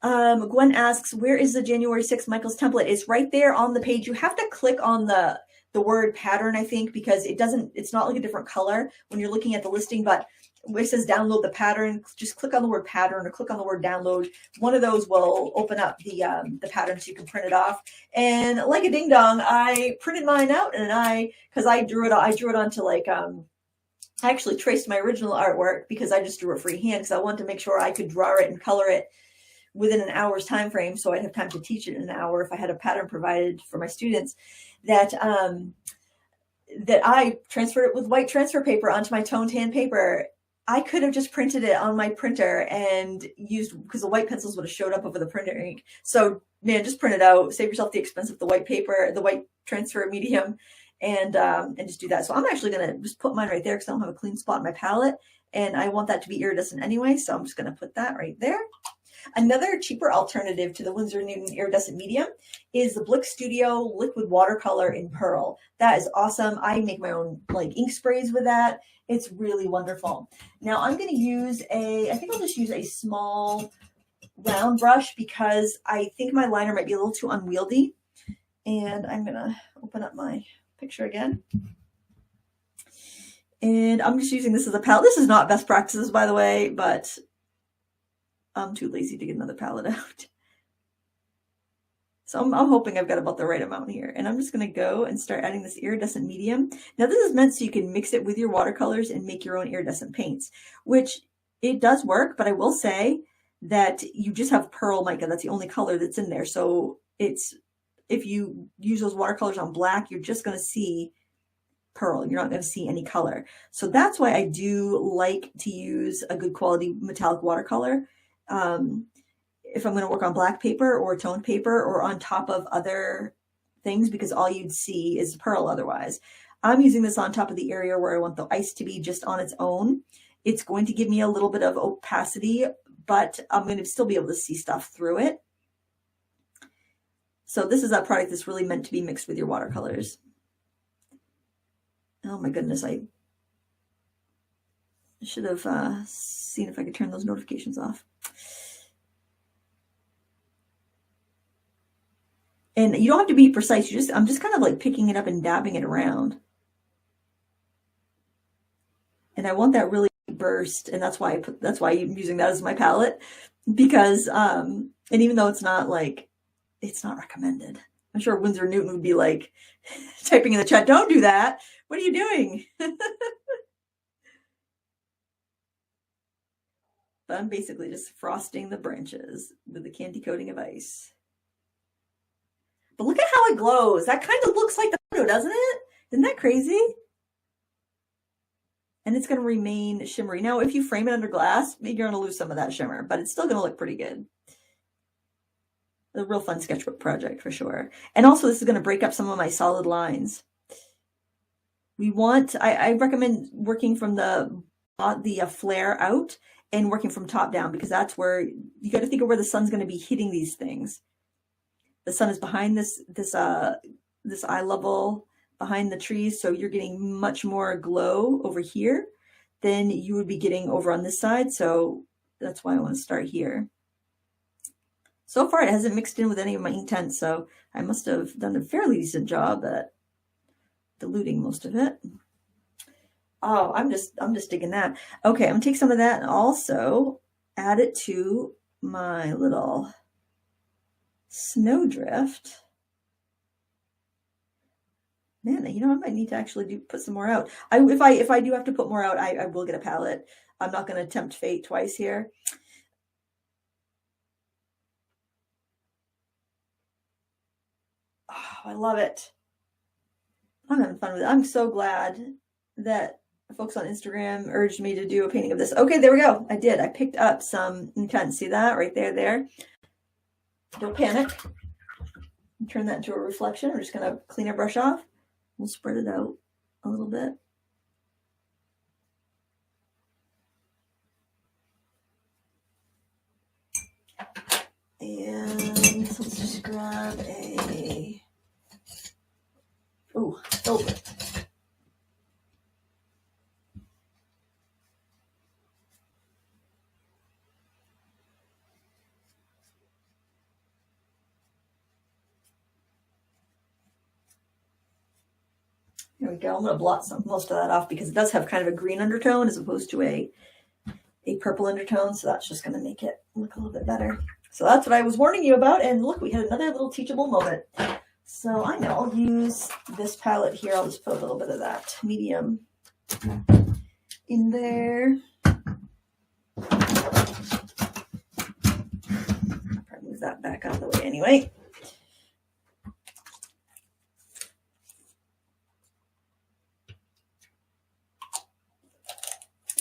Gwen asks, where is the January 6th Michael's template? It's right there on the page. You have to click on the word pattern, I think, because it's not like a different color when you're looking at the listing, but where it says download the pattern, just click on the word pattern or click on the word download. One of those will open up the pattern so you can print it off. And like a ding dong, I printed mine out, and because I drew it onto I actually traced my original artwork because I just drew it freehand because I wanted to make sure I could draw it and color it within an hour's time frame, so I'd have time to teach it in an hour if I had a pattern provided for my students. That I transferred it with white transfer paper onto my toned tan paper. I could have just printed it on my printer and used, because the white pencils would have showed up over the printer ink. So man, just print it out, save yourself the expense of the white paper, the white transfer medium, and just do that. So I'm actually going to just put mine right there because I don't have a clean spot in my palette, and I want that to be iridescent anyway. So I'm just going to put that right there. Another cheaper alternative to the Winsor Newton iridescent medium is the Blick Studio liquid watercolor in pearl. That is awesome. I make my own ink sprays with that. It's really wonderful. Now I'm going to use I think I'll just use a small round brush because I think my liner might be a little too unwieldy. And I'm going to open up my picture again. And I'm just using this as a palette. This is not best practices, by the way, but I'm too lazy to get another palette out. So I'm hoping I've got about the right amount here. And I'm just going to go and start adding this iridescent medium. Now this is meant so you can mix it with your watercolors and make your own iridescent paints, which it does work, but I will say that you just have pearl mica. That's the only color that's in there. So if you use those watercolors on black, you're just going to see pearl. You're not going to see any color. So that's why I do like to use a good quality metallic watercolor. If I'm going to work on black paper or toned paper or on top of other things, because all you'd see is pearl otherwise. I'm using this on top of the area where I want the ice to be just on its own. It's going to give me a little bit of opacity, but I'm going to still be able to see stuff through it. So this is a product that's really meant to be mixed with your watercolors. Oh my goodness, I should have seen if I could turn those notifications off. And you don't have to be precise. I'm just kind of picking it up and dabbing it around. And I want that really burst, and that's why I'm using that as my palette, because and even though it's not recommended. I'm sure Winsor Newton would be typing in the chat, "Don't do that. What are you doing?" But I'm basically just frosting the branches with the candy coating of ice. But look at how it glows. That kind of looks like the photo, doesn't it? Isn't that crazy? And it's going to remain shimmery. Now, if you frame it under glass, maybe you're going to lose some of that shimmer, but it's still going to look pretty good. A real fun sketchbook project for sure. And also, this is going to break up some of my solid lines. I recommend working from the flare out and working from top down, because that's where you got to think of where the sun's going to be hitting these things. The sun is behind this eye level, behind the trees, so you're getting much more glow over here than you would be getting over on this side. So that's why I want to start here. So far, it hasn't mixed in with any of my Inktense, so I must have done a fairly decent job at diluting most of it. Oh, I'm just digging that. Okay, I'm gonna take some of that and also add it to my little snowdrift. Man, you know, I might need to actually put some more out. If I do have to put more out, I will get a palette. I'm not gonna tempt fate twice here. Oh, I love it. I'm having fun with it. I'm so glad that folks on Instagram urged me to do a painting of this. Okay, there we go. I did. I picked up some. You can see that right there. Don't panic. Turn that into a reflection. I'm just going to clean our brush off. We'll spread it out a little bit. And let's just grab a, filbert. There we go. I'm going to blot most of that off because it does have kind of a green undertone as opposed to a purple undertone. So that's just going to make it look a little bit better. So that's what I was warning you about. And look, we had another little teachable moment. So I know I'll use this palette here. I'll just put a little bit of that medium in there. I'll probably move that back out of the way anyway.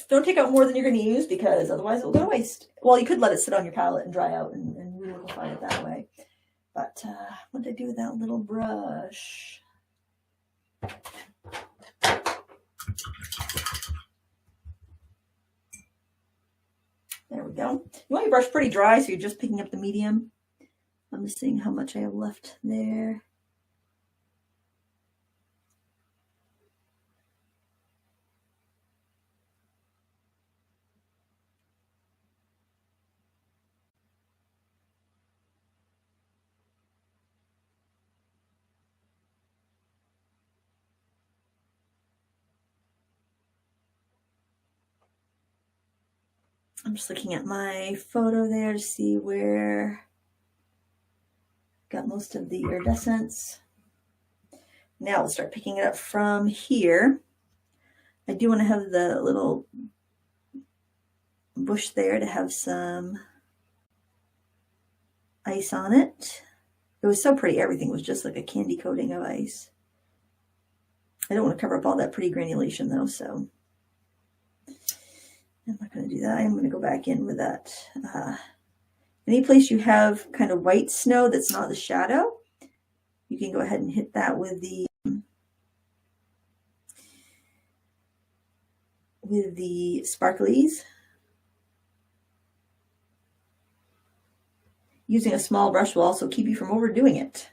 Don't take out more than you're going to use because otherwise it will go to waste. Well, you could let it sit on your palette and dry out and re-liquefy it that way. But what did I do with that little brush? There we go. You want your brush pretty dry, so you're just picking up the medium. I'm just seeing how much I have left there. I'm just looking at my photo there to see where got most of the iridescence. Now we'll start picking it up from here. I do want to have the little bush there to have some ice on it. It was so pretty. Everything was just like a candy coating of ice. I don't want to cover up all that pretty granulation though, so I'm not going to do that. I'm going to go back in with that. Any place you have kind of white snow that's not the shadow, you can go ahead and hit that with the sparklies. Using a small brush will also keep you from overdoing it.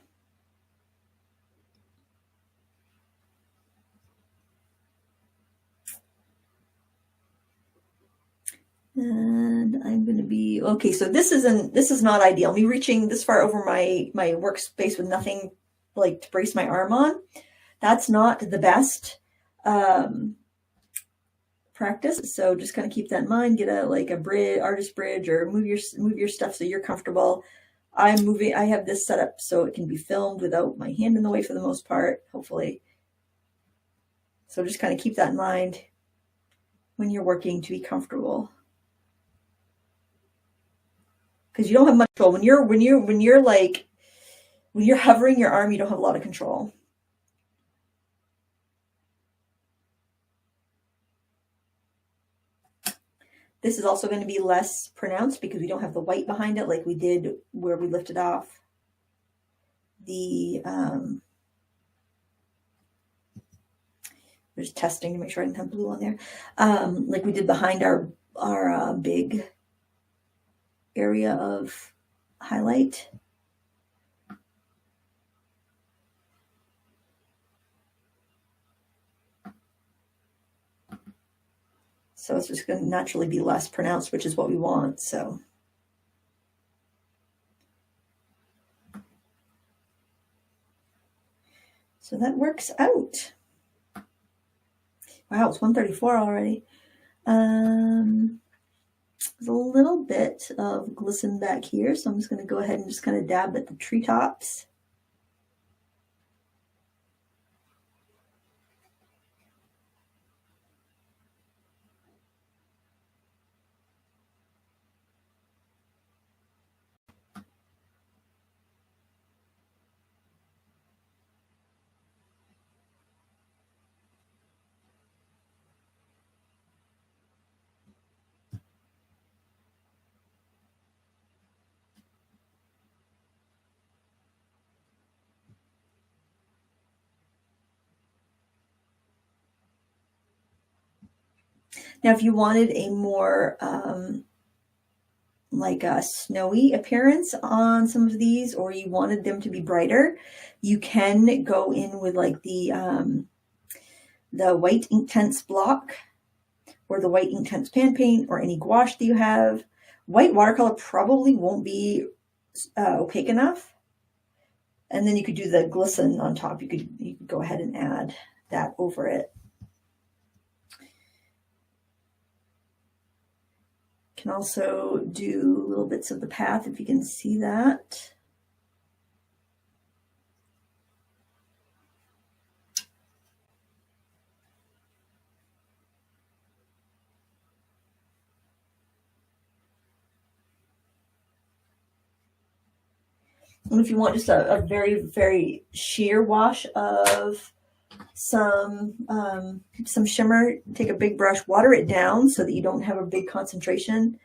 And I'm going to be, okay, so this is not ideal. Me reaching this far over my workspace with nothing like to brace my arm on. That's not the best practice. So just kind of keep that in mind. Get a bridge, artist bridge, or move your stuff so you're comfortable. I have this set up so it can be filmed without my hand in the way for the most part, hopefully. So just kind of keep that in mind when you're working to be comfortable. Because you don't have much control. When you're hovering your arm, you don't have a lot of control. This is also going to be less pronounced because we don't have the white behind it like we did where we lifted off the, we're just testing to make sure I didn't have blue on there, like we did behind our big area of highlight. So it's just going to naturally be less pronounced, which is what we want. So that works out. Wow, it's 1:34 already. There's a little bit of glisten back here, so I'm just going to go ahead and just kind of dab at the treetops. Now, if you wanted a more like a snowy appearance on some of these, or you wanted them to be brighter, you can go in with like the white Inktense block or the white Inktense pan paint or any gouache that you have. White watercolor probably won't be opaque enough. And then you could do the glisten on top. You could go ahead and add that over it. Can also do little bits of the path if you can see that. And if you want just a very, very sheer wash of some shimmer, take a big brush, water it down so that you don't have a big concentration.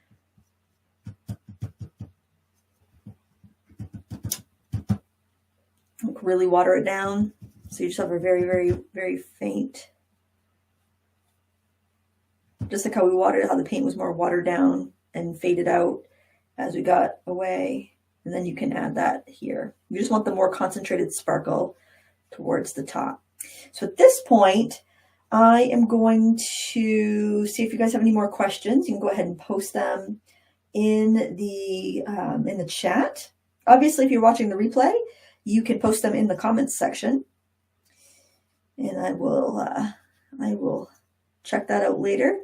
Like really water it down so you just have a very, very, very faint. Just like how we watered, how the paint was more watered down and faded out as we got away. And then you can add that here. You just want the more concentrated sparkle towards the top. So at this point, I am going to see if you guys have any more questions. You can go ahead and post them in the chat. Obviously, if you're watching the replay, you can post them in the comments section. And I will check that out later.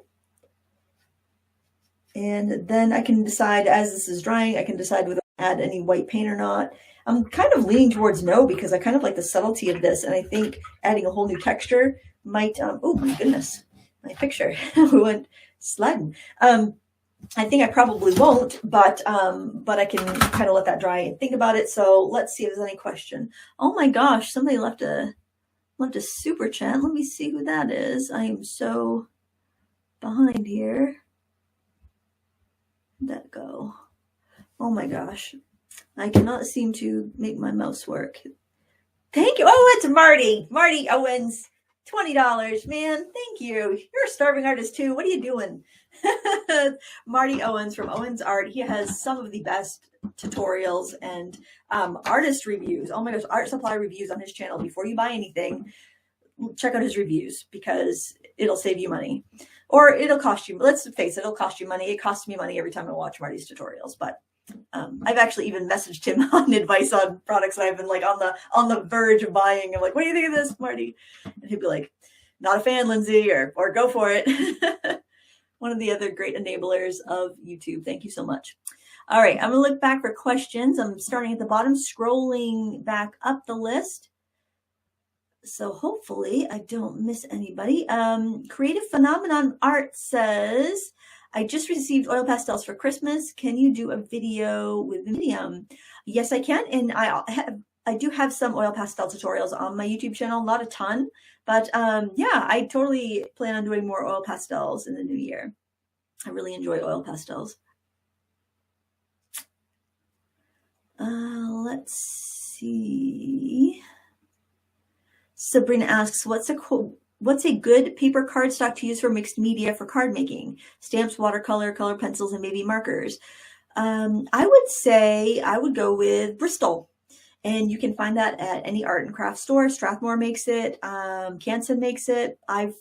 And then I can decide, as this is drying, I can decide whether I add any white paint or not. I'm kind of leaning towards no, because I kind of like the subtlety of this, and I think adding a whole new texture might, oh my goodness, my picture went sledding. I think I probably won't, but I can kind of let that dry and think about it. So let's see if there's any question. Oh my gosh, somebody left a super chat. Let me see who that is. I am so behind here. Where'd that go? Oh my gosh. I cannot seem to make my mouse work. Thank you. Oh, it's Marty. Marty Owens. $20. Man, thank you. You're a starving artist too. What are you doing? Marty Owens from Owens Art. He has some of the best tutorials and artist reviews. Oh my gosh, art supply reviews on his channel. Before you buy anything, check out his reviews because it'll save you money. Or it'll cost you, let's face it, it'll cost you money. It costs me money every time I watch Marty's tutorials, but I've actually even messaged him on advice on products that I've been like on the verge of buying. I'm like, what do you think of this, Marty? And he'd be like, not a fan, Lindsay, or go for it. One of the other great enablers of YouTube. Thank you so much. All right, I'm gonna look back for questions. I'm starting at the bottom, scrolling back up the list. So hopefully I don't miss anybody. Creative Phenomenon Art says, I just received oil pastels for Christmas. Can you do a video with medium? Yes, I can. And I do have some oil pastel tutorials on my YouTube channel, not a ton, but yeah, I totally plan on doing more oil pastels in the new year. I really enjoy oil pastels. Let's see. Sabrina asks, what's a good paper cardstock to use for mixed media for card making? Stamps, watercolor, color pencils, and maybe markers. I would say I would go with Bristol. And you can find that at any art and craft store. Strathmore makes it. Canson makes it. I've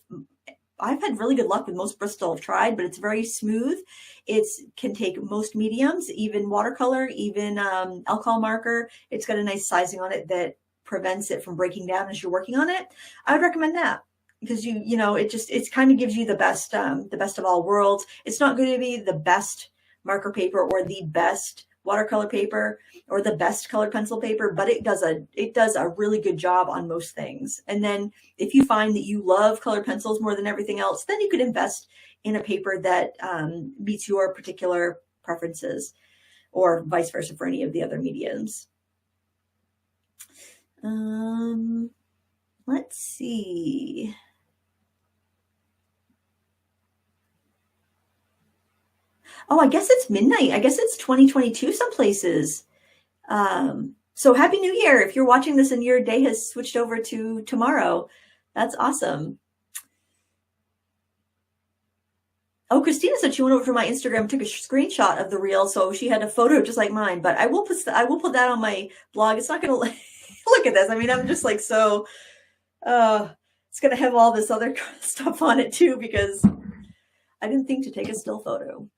had really good luck with most Bristol I've tried, but it's very smooth. It can take most mediums, even watercolor, even alcohol marker. It's got a nice sizing on it that prevents it from breaking down as you're working on it. I would recommend that. because you know, it kind of gives you the best of all worlds. It's not going to be the best marker paper or the best watercolor paper or the best colored pencil paper, but it does a really good job on most things. And then if you find that you love colored pencils more than everything else, then you could invest in a paper that meets your particular preferences, or vice versa for any of the other mediums. Let's see. Oh, I guess it's midnight. I guess it's 2022 some places. So Happy New Year. If you're watching this and your day has switched over to tomorrow, that's awesome. Oh, Christina said she went over to my Instagram and took a screenshot of the reel, so she had a photo just like mine. But I will put that on my blog. It's not going to look at this. I mean, I'm just like so. It's going to have all this other stuff on it too, because I didn't think to take a still photo.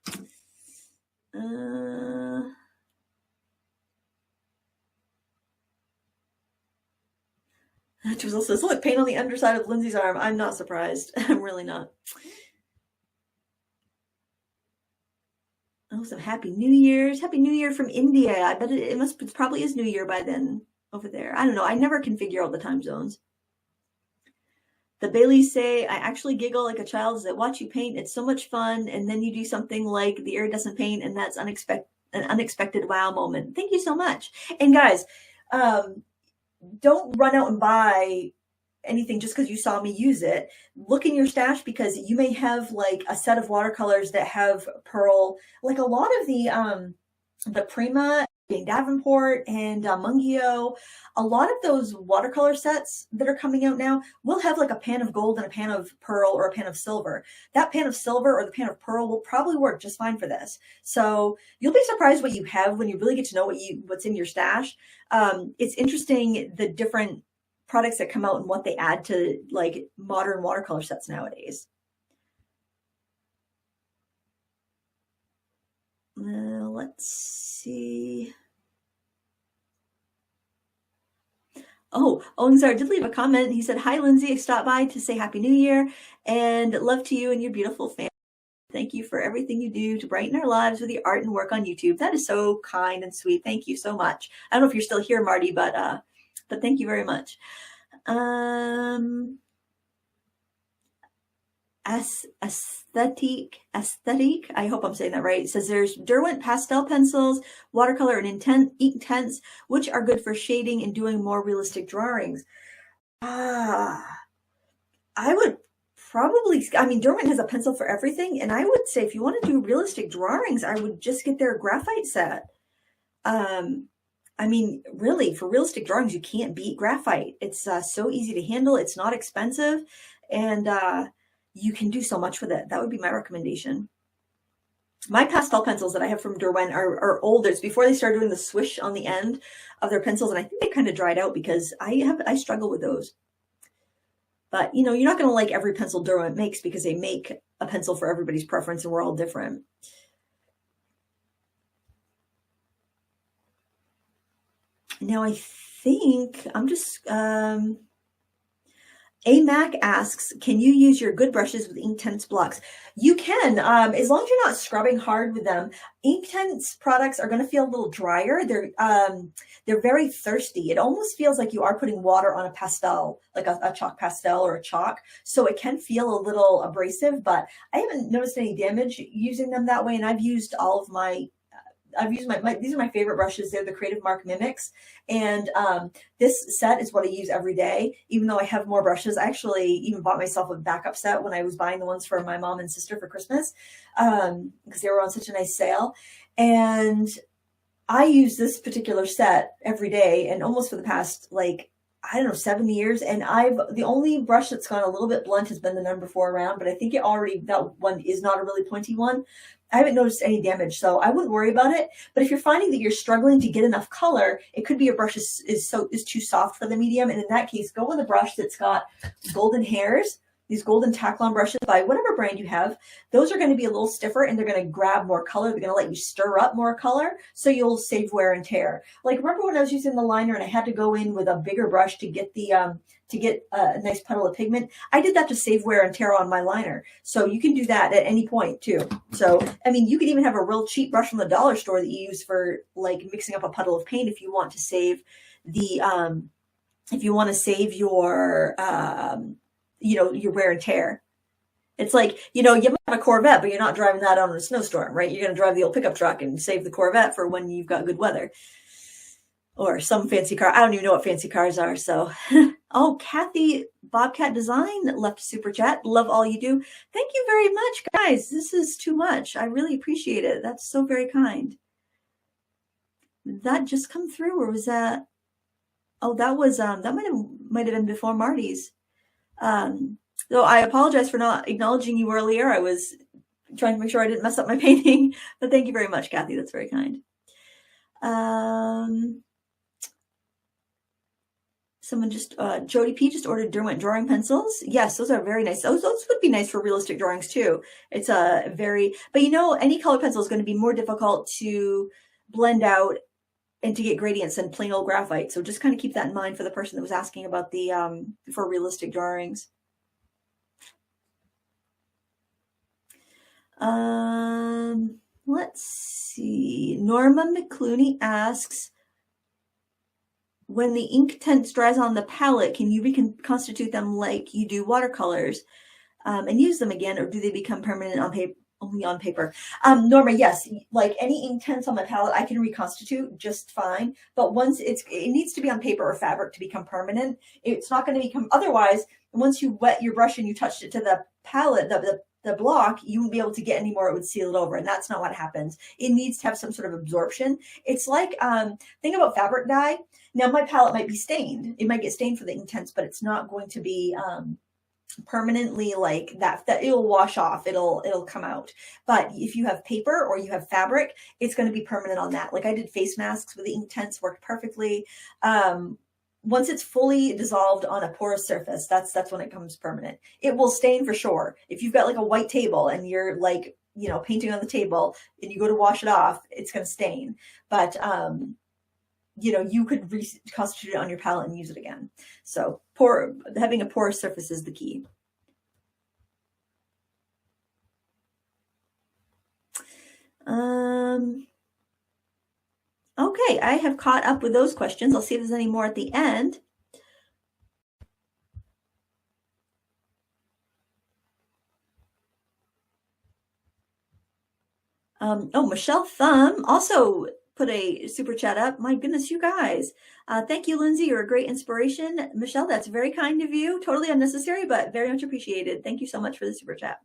Twizzle says, look, paint on the underside of Lindsay's arm. I'm not surprised. I'm really not. Oh, some Happy New Year's. Happy New Year from India. I bet it probably is New Year by then over there. I don't know. I never can figure out the time zones. The Baileys say, I actually giggle like a child as I watch you paint. It's so much fun. And then you do something like the iridescent paint, and that's an unexpected wow moment. Thank you so much. And guys, don't run out and buy anything just because you saw me use it. Look in your stash, because you may have like a set of watercolors that have pearl, like a lot of the Prima, Davenport, and Mungio. A lot of those watercolor sets that are coming out now will have like a pan of gold and a pan of pearl or a pan of silver. That pan of silver or the pan of pearl will probably work just fine for this. So you'll be surprised what you have when you really get to know what's in your stash. It's interesting, the different products that come out and what they add to like modern watercolor sets nowadays. Let's see. Oh, Owensar did leave a comment. He said, hi, Lindsay. I stopped by to say Happy New Year and love to you and your beautiful family. Thank you for everything you do to brighten our lives with your art and work on YouTube. That is so kind and sweet. Thank you so much. I don't know if you're still here, Marty, but thank you very much. Aesthetic, I hope I'm saying that right. It says there's Derwent pastel pencils, watercolor, and ink tints, which are good for shading and doing more realistic drawings. I would probably, I mean, Derwent has a pencil for everything, and I would say if you want to do realistic drawings, I would just get their graphite set. I mean, really, for realistic drawings, you can't beat graphite. It's so easy to handle. It's not expensive, and you can do so much with it. That would be my recommendation. My pastel pencils that I have from Derwent are older. It's before they started doing the swish on the end of their pencils, and I think they kind of dried out because I struggle with those. But, you know, you're not going to like every pencil Derwent makes because they make a pencil for everybody's preference, and we're all different. Now, I think I'm just... AMAC asks, can you use your good brushes with Inktense blocks? You can, as long as you're not scrubbing hard with them. Inktense products are going to feel a little drier. They're very thirsty. It almost feels like you are putting water on a pastel, like a chalk pastel or a chalk. So it can feel a little abrasive, but I haven't noticed any damage using them that way. And I've used all of my these are my favorite brushes. They're the Creative Mark Mimics. And this set is what I use every day, even though I have more brushes. I actually even bought myself a backup set when I was buying the ones for my mom and sister for Christmas, because they were on such a nice sale. And I use this particular set every day, and almost for the past, like, I don't know, 7 years. And the only brush that's gone a little bit blunt has been the number 4 round, but I think that one is not a really pointy one. I haven't noticed any damage, so I wouldn't worry about it. But if you're finding that you're struggling to get enough color, it could be your brush is too soft for the medium. And in that case, go with a brush that's got golden hairs. these golden Taklon brushes by whatever brand you have, those are going to be a little stiffer and they're going to grab more color. They're going to let you stir up more color, so you'll save wear and tear. Like, remember when I was using the liner and I had to go in with a bigger brush to get the a nice puddle of pigment? I did that to save wear and tear on my liner. So you can do that at any point too. So, I mean, you could even have a real cheap brush from the dollar store that you use for like mixing up a puddle of paint if you want to save the if you want to save your your wear and tear. It's like, you might have a Corvette, but you're not driving that out in a snowstorm, right? You're going to drive the old pickup truck and save the Corvette for when you've got good weather. Or some fancy car. I don't even know what fancy cars are. So, oh, Kathy Bobcat Design left a super chat. Love all you do. Thank you very much, guys. This is too much. I really appreciate it. That's so very kind. Did that just come through, or was that? Oh, that was that might have been before Marty's. So I apologize for not acknowledging you earlier. I was trying to make sure I didn't mess up my painting, but thank you very much, Kathy. That's very kind. Someone just, Jody P just ordered Derwent drawing pencils. Yes, those are very nice. Those would be nice for realistic drawings too. It's a but any color pencil is going to be more difficult to blend out and to get gradients than plain old graphite. So just kind of keep that in mind for the person that was asking about the, for realistic drawings. Let's see. Norma McClooney asks, when the ink tint dries on the palette, can you reconstitute them like you do watercolors and use them again, or do they become permanent on paper? Only on paper. Norma, yes, like any ink tints on my palette, I can reconstitute just fine. But once it needs to be on paper or fabric to become permanent. It's not going to become, otherwise, once you wet your brush and you touched it to the palette, the block, you wouldn't be able to get any more. It would seal it over, and that's not what happens. It needs to have some sort of absorption. It's like, think about fabric dye. Now, my palette might be stained. It might get stained for the ink tints, but it's not going to be permanently like that it'll wash off, it'll come out. But if you have paper or you have fabric, it's going to be permanent on that. Like I did face masks with the ink tints, worked perfectly. Once it's fully dissolved on a porous surface, that's when it comes permanent. It will stain for sure. If you've got like a white table and you're like, painting on the table and you go to wash it off, it's going to stain. But you could reconstitute it on your palette and use it again. So having a porous surface is the key. Okay, I have caught up with those questions. I'll see if there's any more at the end. Oh, Michelle Thumb also put a super chat up. My goodness, you guys. Thank you, Lindsay. You're a great inspiration. Michelle, that's very kind of you. Totally unnecessary, but very much appreciated. Thank you so much for the super chat.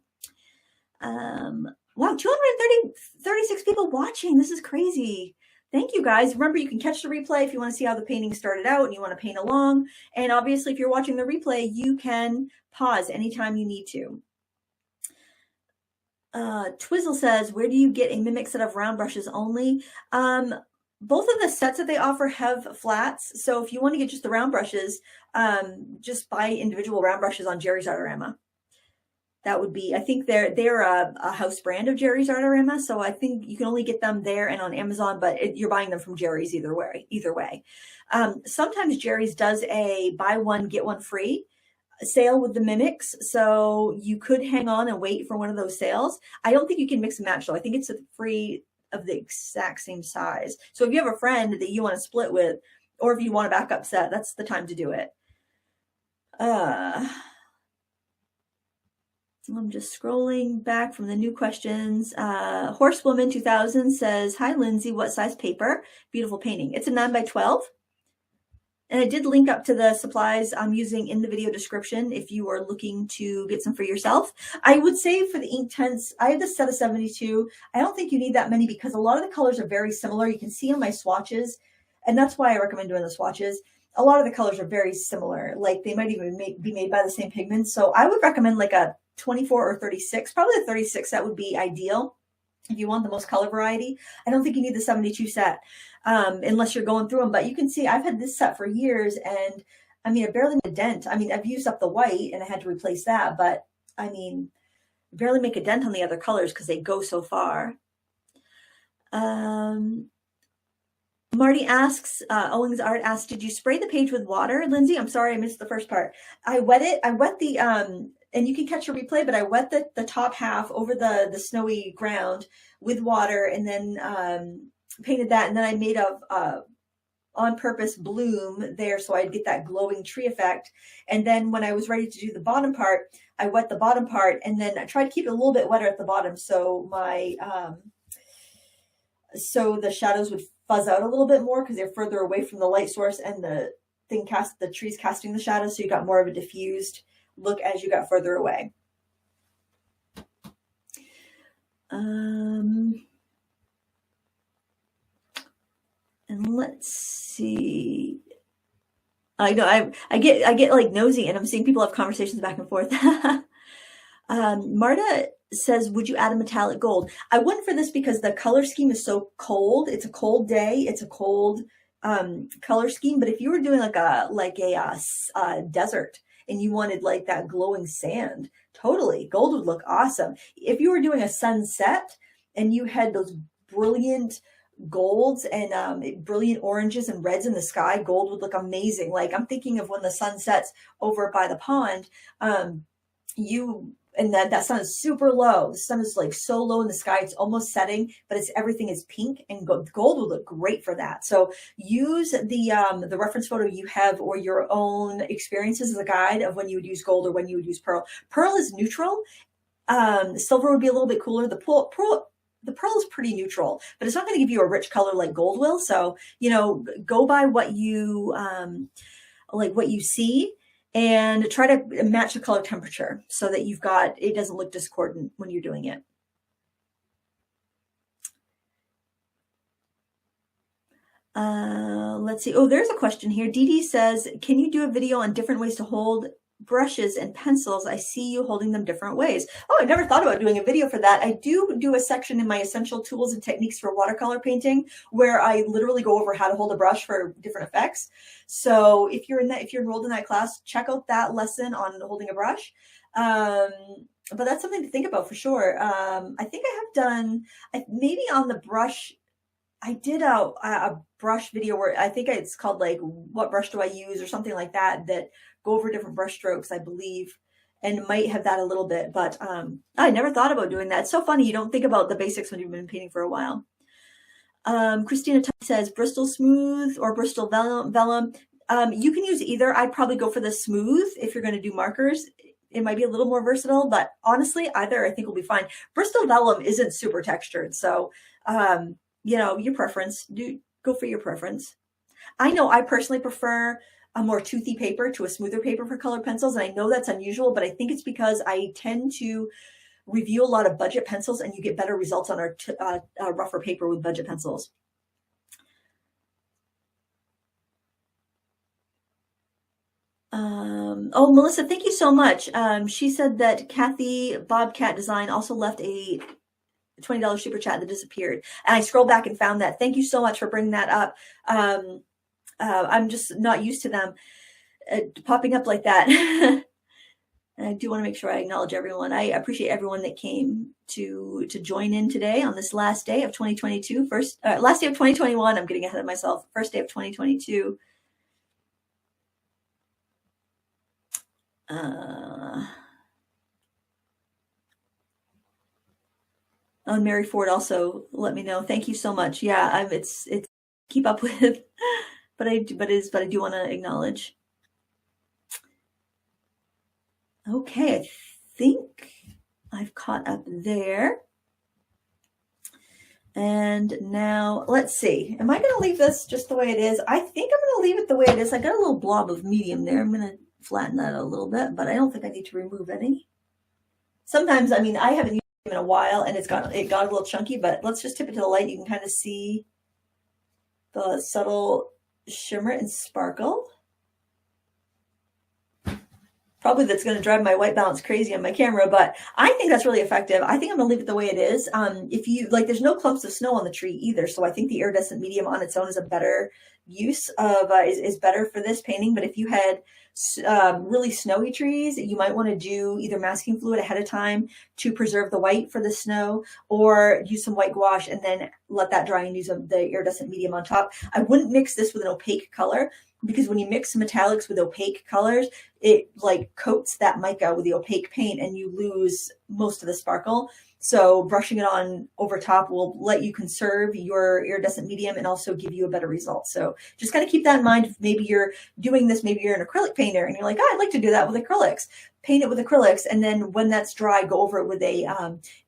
Wow, 236 people watching. This is crazy. Thank you, guys. Remember, you can catch the replay if you want to see how the painting started out and you want to paint along. And obviously, if you're watching the replay, you can pause anytime you need to. Twizzle says, where do you get a mimic set of round brushes only? Both of the sets that they offer have flats. So if you want to get just the round brushes, just buy individual round brushes on Jerry's Artorama. That would be, I think they're a house brand of Jerry's Artorama. So I think you can only get them there and on Amazon, but you're buying them from Jerry's either way. Sometimes Jerry's does a buy one, get one free sale with the mimics, so you could hang on and wait for one of those sales. I don't think you can mix and match though. I think it's free of the exact same size. So if you have a friend that you want to split with, or if you want a backup set, that's the time to do it. I'm just scrolling back from the new questions. Horsewoman 2000 says, hi Lindsay, what size paper? Beautiful painting. It's a 9x12. And I did link up to the supplies I'm using in the video description if you are looking to get some for yourself. I would say for the ink tints, I have this set of 72. I don't think you need that many because a lot of the colors are very similar. You can see on my swatches, and that's why I recommend doing the swatches. A lot of the colors are very similar. Like they might even be made by the same pigments. So I would recommend like a 24 or 36. Probably a 36 set would be ideal if you want the most color variety. I don't think you need the 72 set unless you're going through them. But you can see I've had this set for years, and I mean, I barely made a dent. I mean, I've used up the white and I had to replace that, but I mean, barely make a dent on the other colors because they go so far. Marty asks, Owings Art asks, did you spray the page with water? Lindsay, I'm sorry, I missed the first part. I wet it. I wet the, and you can catch a replay, but I wet the top half over the snowy ground with water and then painted that. And then I made a on purpose bloom there so I'd get that glowing tree effect. And then when I was ready to do the bottom part, I wet the bottom part and then I tried to keep it a little bit wetter at the bottom so my so the shadows would fuzz out a little bit more because they're further away from the light source and the trees casting the shadows, so you got more of a diffused look as you got further away. And let's see. I know I get like nosy and I'm seeing people have conversations back and forth. Marta says, would you add a metallic gold? I wouldn't for this because the color scheme is so cold. It's a cold day. It's a cold color scheme. But if you were doing like a desert and you wanted like that glowing sand, totally, gold would look awesome. If you were doing a sunset and you had those brilliant golds and brilliant oranges and reds in the sky, gold would look amazing. Like I'm thinking of when the sun sets over by the pond, and that sun is super low. The sun is like so low in the sky, it's almost setting, but everything is pink, and gold would look great for that. So use the reference photo you have or your own experiences as a guide of when you would use gold or when you would use pearl. Pearl is neutral. Silver would be a little bit cooler. The pearl is pretty neutral, but it's not going to give you a rich color like gold will. So, go by what you what you see and try to match the color temperature so that it doesn't look discordant when you're doing it. Let's see. Oh, there's a question here. Dee Dee says, can you do a video on different ways to hold brushes and pencils? I see you holding them different ways. Oh, I never thought about doing a video for that. I do a section in my essential tools and techniques for watercolor painting where I literally go over how to hold a brush for different effects. So if you're enrolled in that class, check out that lesson on holding a brush. But that's something to think about for sure. I think I have done maybe on the brush. I did a brush video where I think it's called like what brush do I use or something like that go over different brush strokes, I believe, and might have that a little bit, but I never thought about doing that. It's so funny. You don't think about the basics when you've been painting for a while. Christina says Bristol Smooth or Bristol Vellum. You can use either. I'd probably go for the smooth if you're going to do markers. It might be a little more versatile, but honestly, either I think will be fine. Bristol Vellum isn't super textured, so your preference. Go for your preference. I know I personally prefer a more toothy paper to a smoother paper for colored pencils. And I know that's unusual, but I think it's because I tend to review a lot of budget pencils and you get better results on our rougher paper with budget pencils. Oh, Melissa, thank you so much. She said that Kathy Bobcat Design also left a $20 super chat that disappeared. And I scrolled back and found that. Thank you so much for bringing that up. I'm just not used to them popping up like that. And I do want to make sure I acknowledge everyone. I appreciate everyone that came to join in today on this last day of 2022. Last day of 2021. I'm getting ahead of myself. First day of 2022. Oh, Mary Ford also let me know. Thank you so much. Yeah, it's keep up with, but I do want to acknowledge. Okay, I think I've caught up there. And now let's see. Am I going to leave this just the way it is? I think I'm going to leave it the way it is. I got a little blob of medium there. I'm going to flatten that a little bit, but I don't think I need to remove any. Sometimes, I haven't used it in a while and it got a little chunky, but let's just tip it to the light. You can kind of see the subtle shimmer and sparkle. probably that's going to drive my white balance crazy on my camera, but I think that's really effective. I think I'm going to leave it the way it is. If you like, there's no clumps of snow on the tree either. So I think the iridescent medium on its own is a better use of, is better for this painting. But if you had really snowy trees, you might want to do either masking fluid ahead of time to preserve the white for the snow, or use some white gouache and then let that dry and use the iridescent medium on top. I wouldn't mix this with an opaque color, because when you mix metallics with opaque colors, it like coats that mica with the opaque paint and you lose most of the sparkle. So brushing it on over top will let you conserve your iridescent medium and also give you a better result. So just kind of keep that in mind. If maybe you're doing this, maybe you're an acrylic painter and you're like, oh, I'd like to do that with acrylics. Paint it with acrylics, and then when that's dry, go over it with a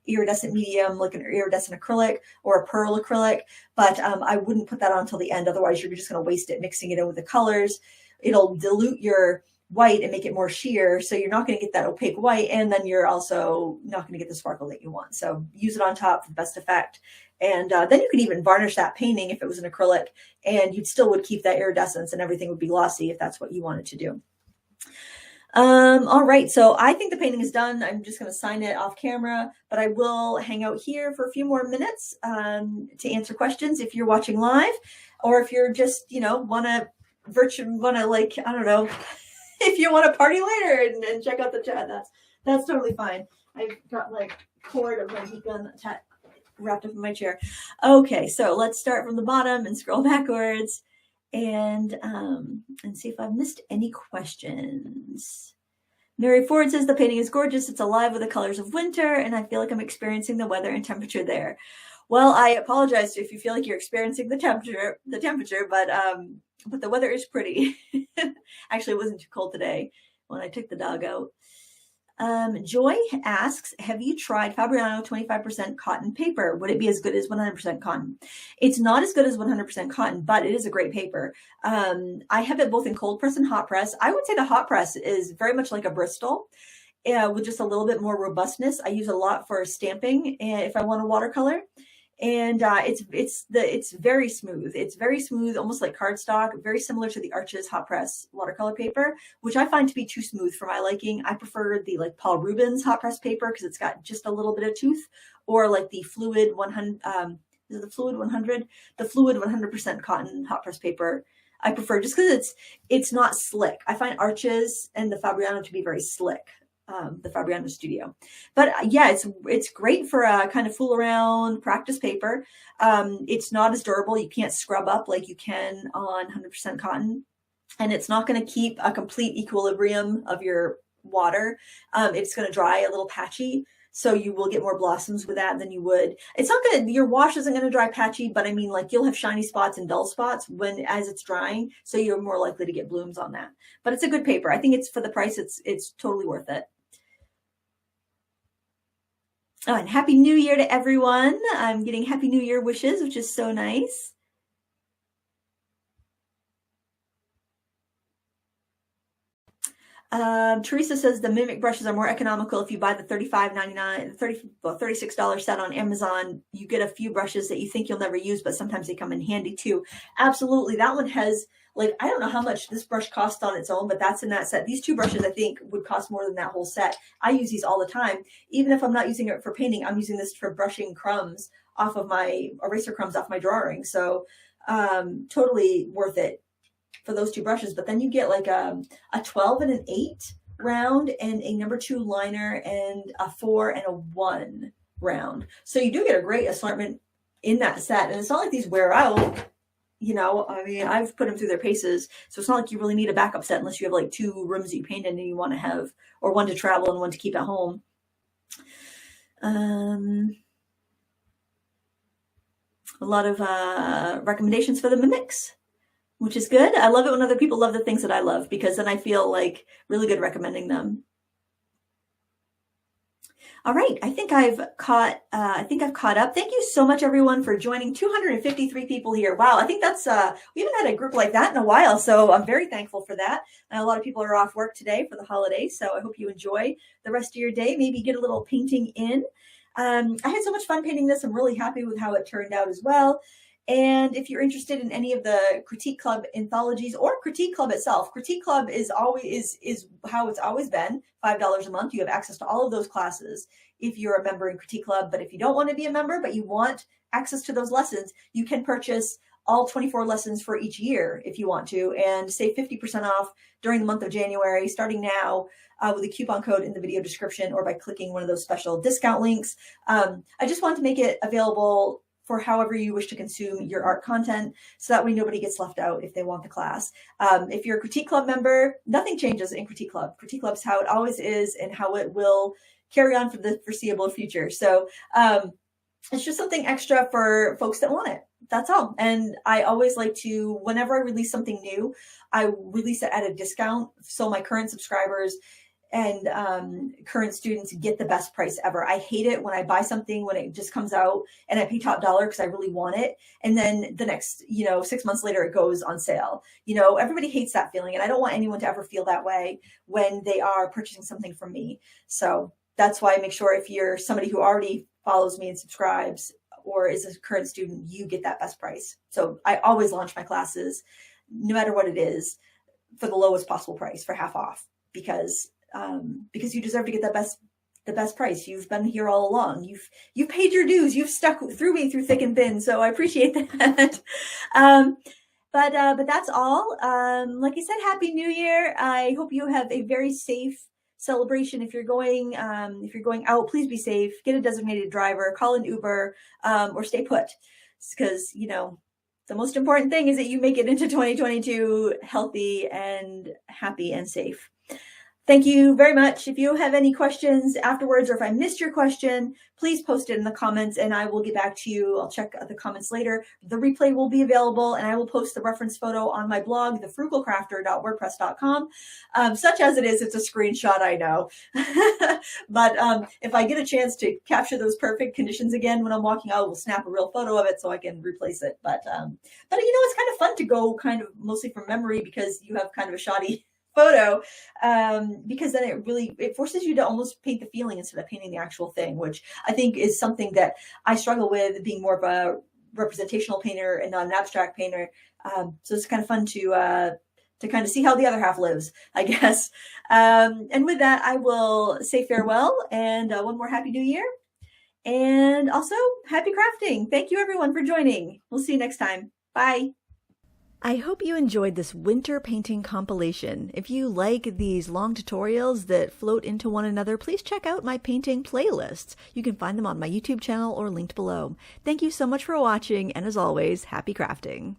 iridescent medium, like an iridescent acrylic or a pearl acrylic. But I wouldn't put that on until the end. Otherwise, you're just going to waste it mixing it in with the colors. It'll dilute your white and make it more sheer. So you're not going to get that opaque white, and then you're also not going to get the sparkle that you want. So use it on top for the best effect. And then you could even varnish that painting if it was an acrylic, and you still would keep that iridescence and everything would be glossy if that's what you wanted to do. All right, so I think the painting is done. I'm just going to sign it off camera, but I will hang out here for a few more minutes to answer questions if you're watching live, or if you're just, want to like, I don't know, if you want to party later and check out the chat, that's totally fine. I've got like cord of my heat gun wrapped up in my chair. Okay, so let's start from the bottom and scroll backwards. And see if I've missed any questions. Mary Ford says the painting is gorgeous. It's alive with the colors of winter, and I feel like I'm experiencing the weather and temperature there. Well, I apologize if you feel like you're experiencing the temperature, but the weather is pretty. Actually, it wasn't too cold today when I took the dog out. Joy asks, have you tried Fabriano 25% cotton paper? Would it be as good as 100% cotton? It's not as good as 100% cotton, but it is a great paper. I have it both in cold press and hot press. I would say the hot press is very much like a Bristol, with just a little bit more robustness. I use it a lot for stamping if I want to watercolor. And it's very smooth. It's very smooth, almost like cardstock, very similar to the Arches hot press watercolor paper, which I find to be too smooth for my liking. I prefer the like Paul Rubens hot press paper because it's got just a little bit of tooth, or like the Fluid 100. Is it the Fluid 100? The Fluid 100% cotton hot press paper I prefer, just because it's not slick. I find Arches and the Fabriano to be very slick. The Fabriano Studio. But yeah, it's great for a kind of fool around practice paper. It's not as durable. You can't scrub up like you can on 100% cotton. And it's not going to keep a complete equilibrium of your water. It's going to dry a little patchy. So you will get more blossoms with that than you would. It's not going to, your wash isn't going to dry patchy, but I mean, like, you'll have shiny spots and dull spots as it's drying. So you're more likely to get blooms on that. But it's a good paper. I think it's, for the price, it's totally worth it. Oh, and Happy New Year to everyone. I'm getting Happy New Year wishes, which is so nice. Teresa says the Mimic brushes are more economical if you buy the $36 set on Amazon. You get a few brushes that you think you'll never use, but sometimes they come in handy too. Absolutely. That one has, like, I don't know how much this brush costs on its own, but that's in that set. These two brushes, I think, would cost more than that whole set. I use these all the time. Even if I'm not using it for painting, I'm using this for brushing crumbs off of my eraser crumbs off my drawing. So totally worth it for those two brushes. But then you get like a 12 and an 8 round and a number 2 liner and a 4 and a 1 round. So you do get a great assortment in that set. And it's not like these wear out. I mean, I've put them through their paces, so it's not like you really need a backup set unless you have like 2 rooms that you paint in and you want to have, or one to travel and one to keep at home. A lot of recommendations for the Mimics, which is good. I love it when other people love the things that I love, because then I feel like really good recommending them. All right, I think I've caught up. Thank you so much, everyone, for joining. 253 people here. Wow, I think that's we haven't had a group like that in a while, so I'm very thankful for that. And a lot of people are off work today for the holidays, so I hope you enjoy the rest of your day. Maybe get a little painting in. I had so much fun painting this. I'm really happy with how it turned out as well. And if you're interested in any of the Critique Club anthologies or Critique Club itself, Critique Club is how it's always been, $5 a month. You have access to all of those classes if you're a member in Critique Club. But if you don't want to be a member, but you want access to those lessons, you can purchase all 24 lessons for each year if you want to, and save 50% off during the month of January, starting now, with a coupon code in the video description or by clicking one of those special discount links. I just wanted to make it available for however you wish to consume your art content, so that way nobody gets left out if they want the class. If you're a Critique Club member, nothing changes in Critique Club. Critique Club's how it always is and how it will carry on for the foreseeable future. So it's just something extra for folks that want it. That's all. And I always like to, whenever I release something new, I release it at a discount, so my current subscribers and current students get the best price ever. I hate it when I buy something when it just comes out and I pay top dollar because I really want it, and then the next 6 months later it goes on sale. Everybody hates that feeling, and I don't want anyone to ever feel that way when they are purchasing something from me. So that's why I make sure, if you're somebody who already follows me and subscribes or is a current student, you get that best price. So I always launch my classes, no matter what it is, for the lowest possible price, for half off, because you deserve to get the best price. You've been here all along. You've paid your dues. You've stuck through me through thick and thin. So I appreciate that. But that's all. Like I said, Happy New Year. I hope you have a very safe celebration. If you're going out, please be safe. Get a designated driver, call an Uber, or stay put, because the most important thing is that you make it into 2022 healthy and happy and safe. Thank you very much. If you have any questions afterwards, or if I missed your question, please post it in the comments and I will get back to you. I'll check the comments later. The replay will be available, and I will post the reference photo on my blog, thefrugalcrafter.wordpress.com. Such as it is, it's a screenshot, I know. But if I get a chance to capture those perfect conditions again when I'm walking out, we'll snap a real photo of it so I can replace it. But it's kind of fun to go kind of mostly from memory, because you have kind of a shoddy photo, because then it forces you to almost paint the feeling instead of painting the actual thing, which I think is something that I struggle with, being more of a representational painter and not an abstract painter. So it's kind of fun to kind of see how the other half lives, I guess. And with that, I will say farewell, and one more Happy New Year, and also happy crafting. Thank you everyone for joining. We'll see you next time. Bye. I hope you enjoyed this winter painting compilation. If you like these long tutorials that float into one another, please check out my painting playlists. You can find them on my YouTube channel or linked below. Thank you so much for watching, and as always, happy crafting.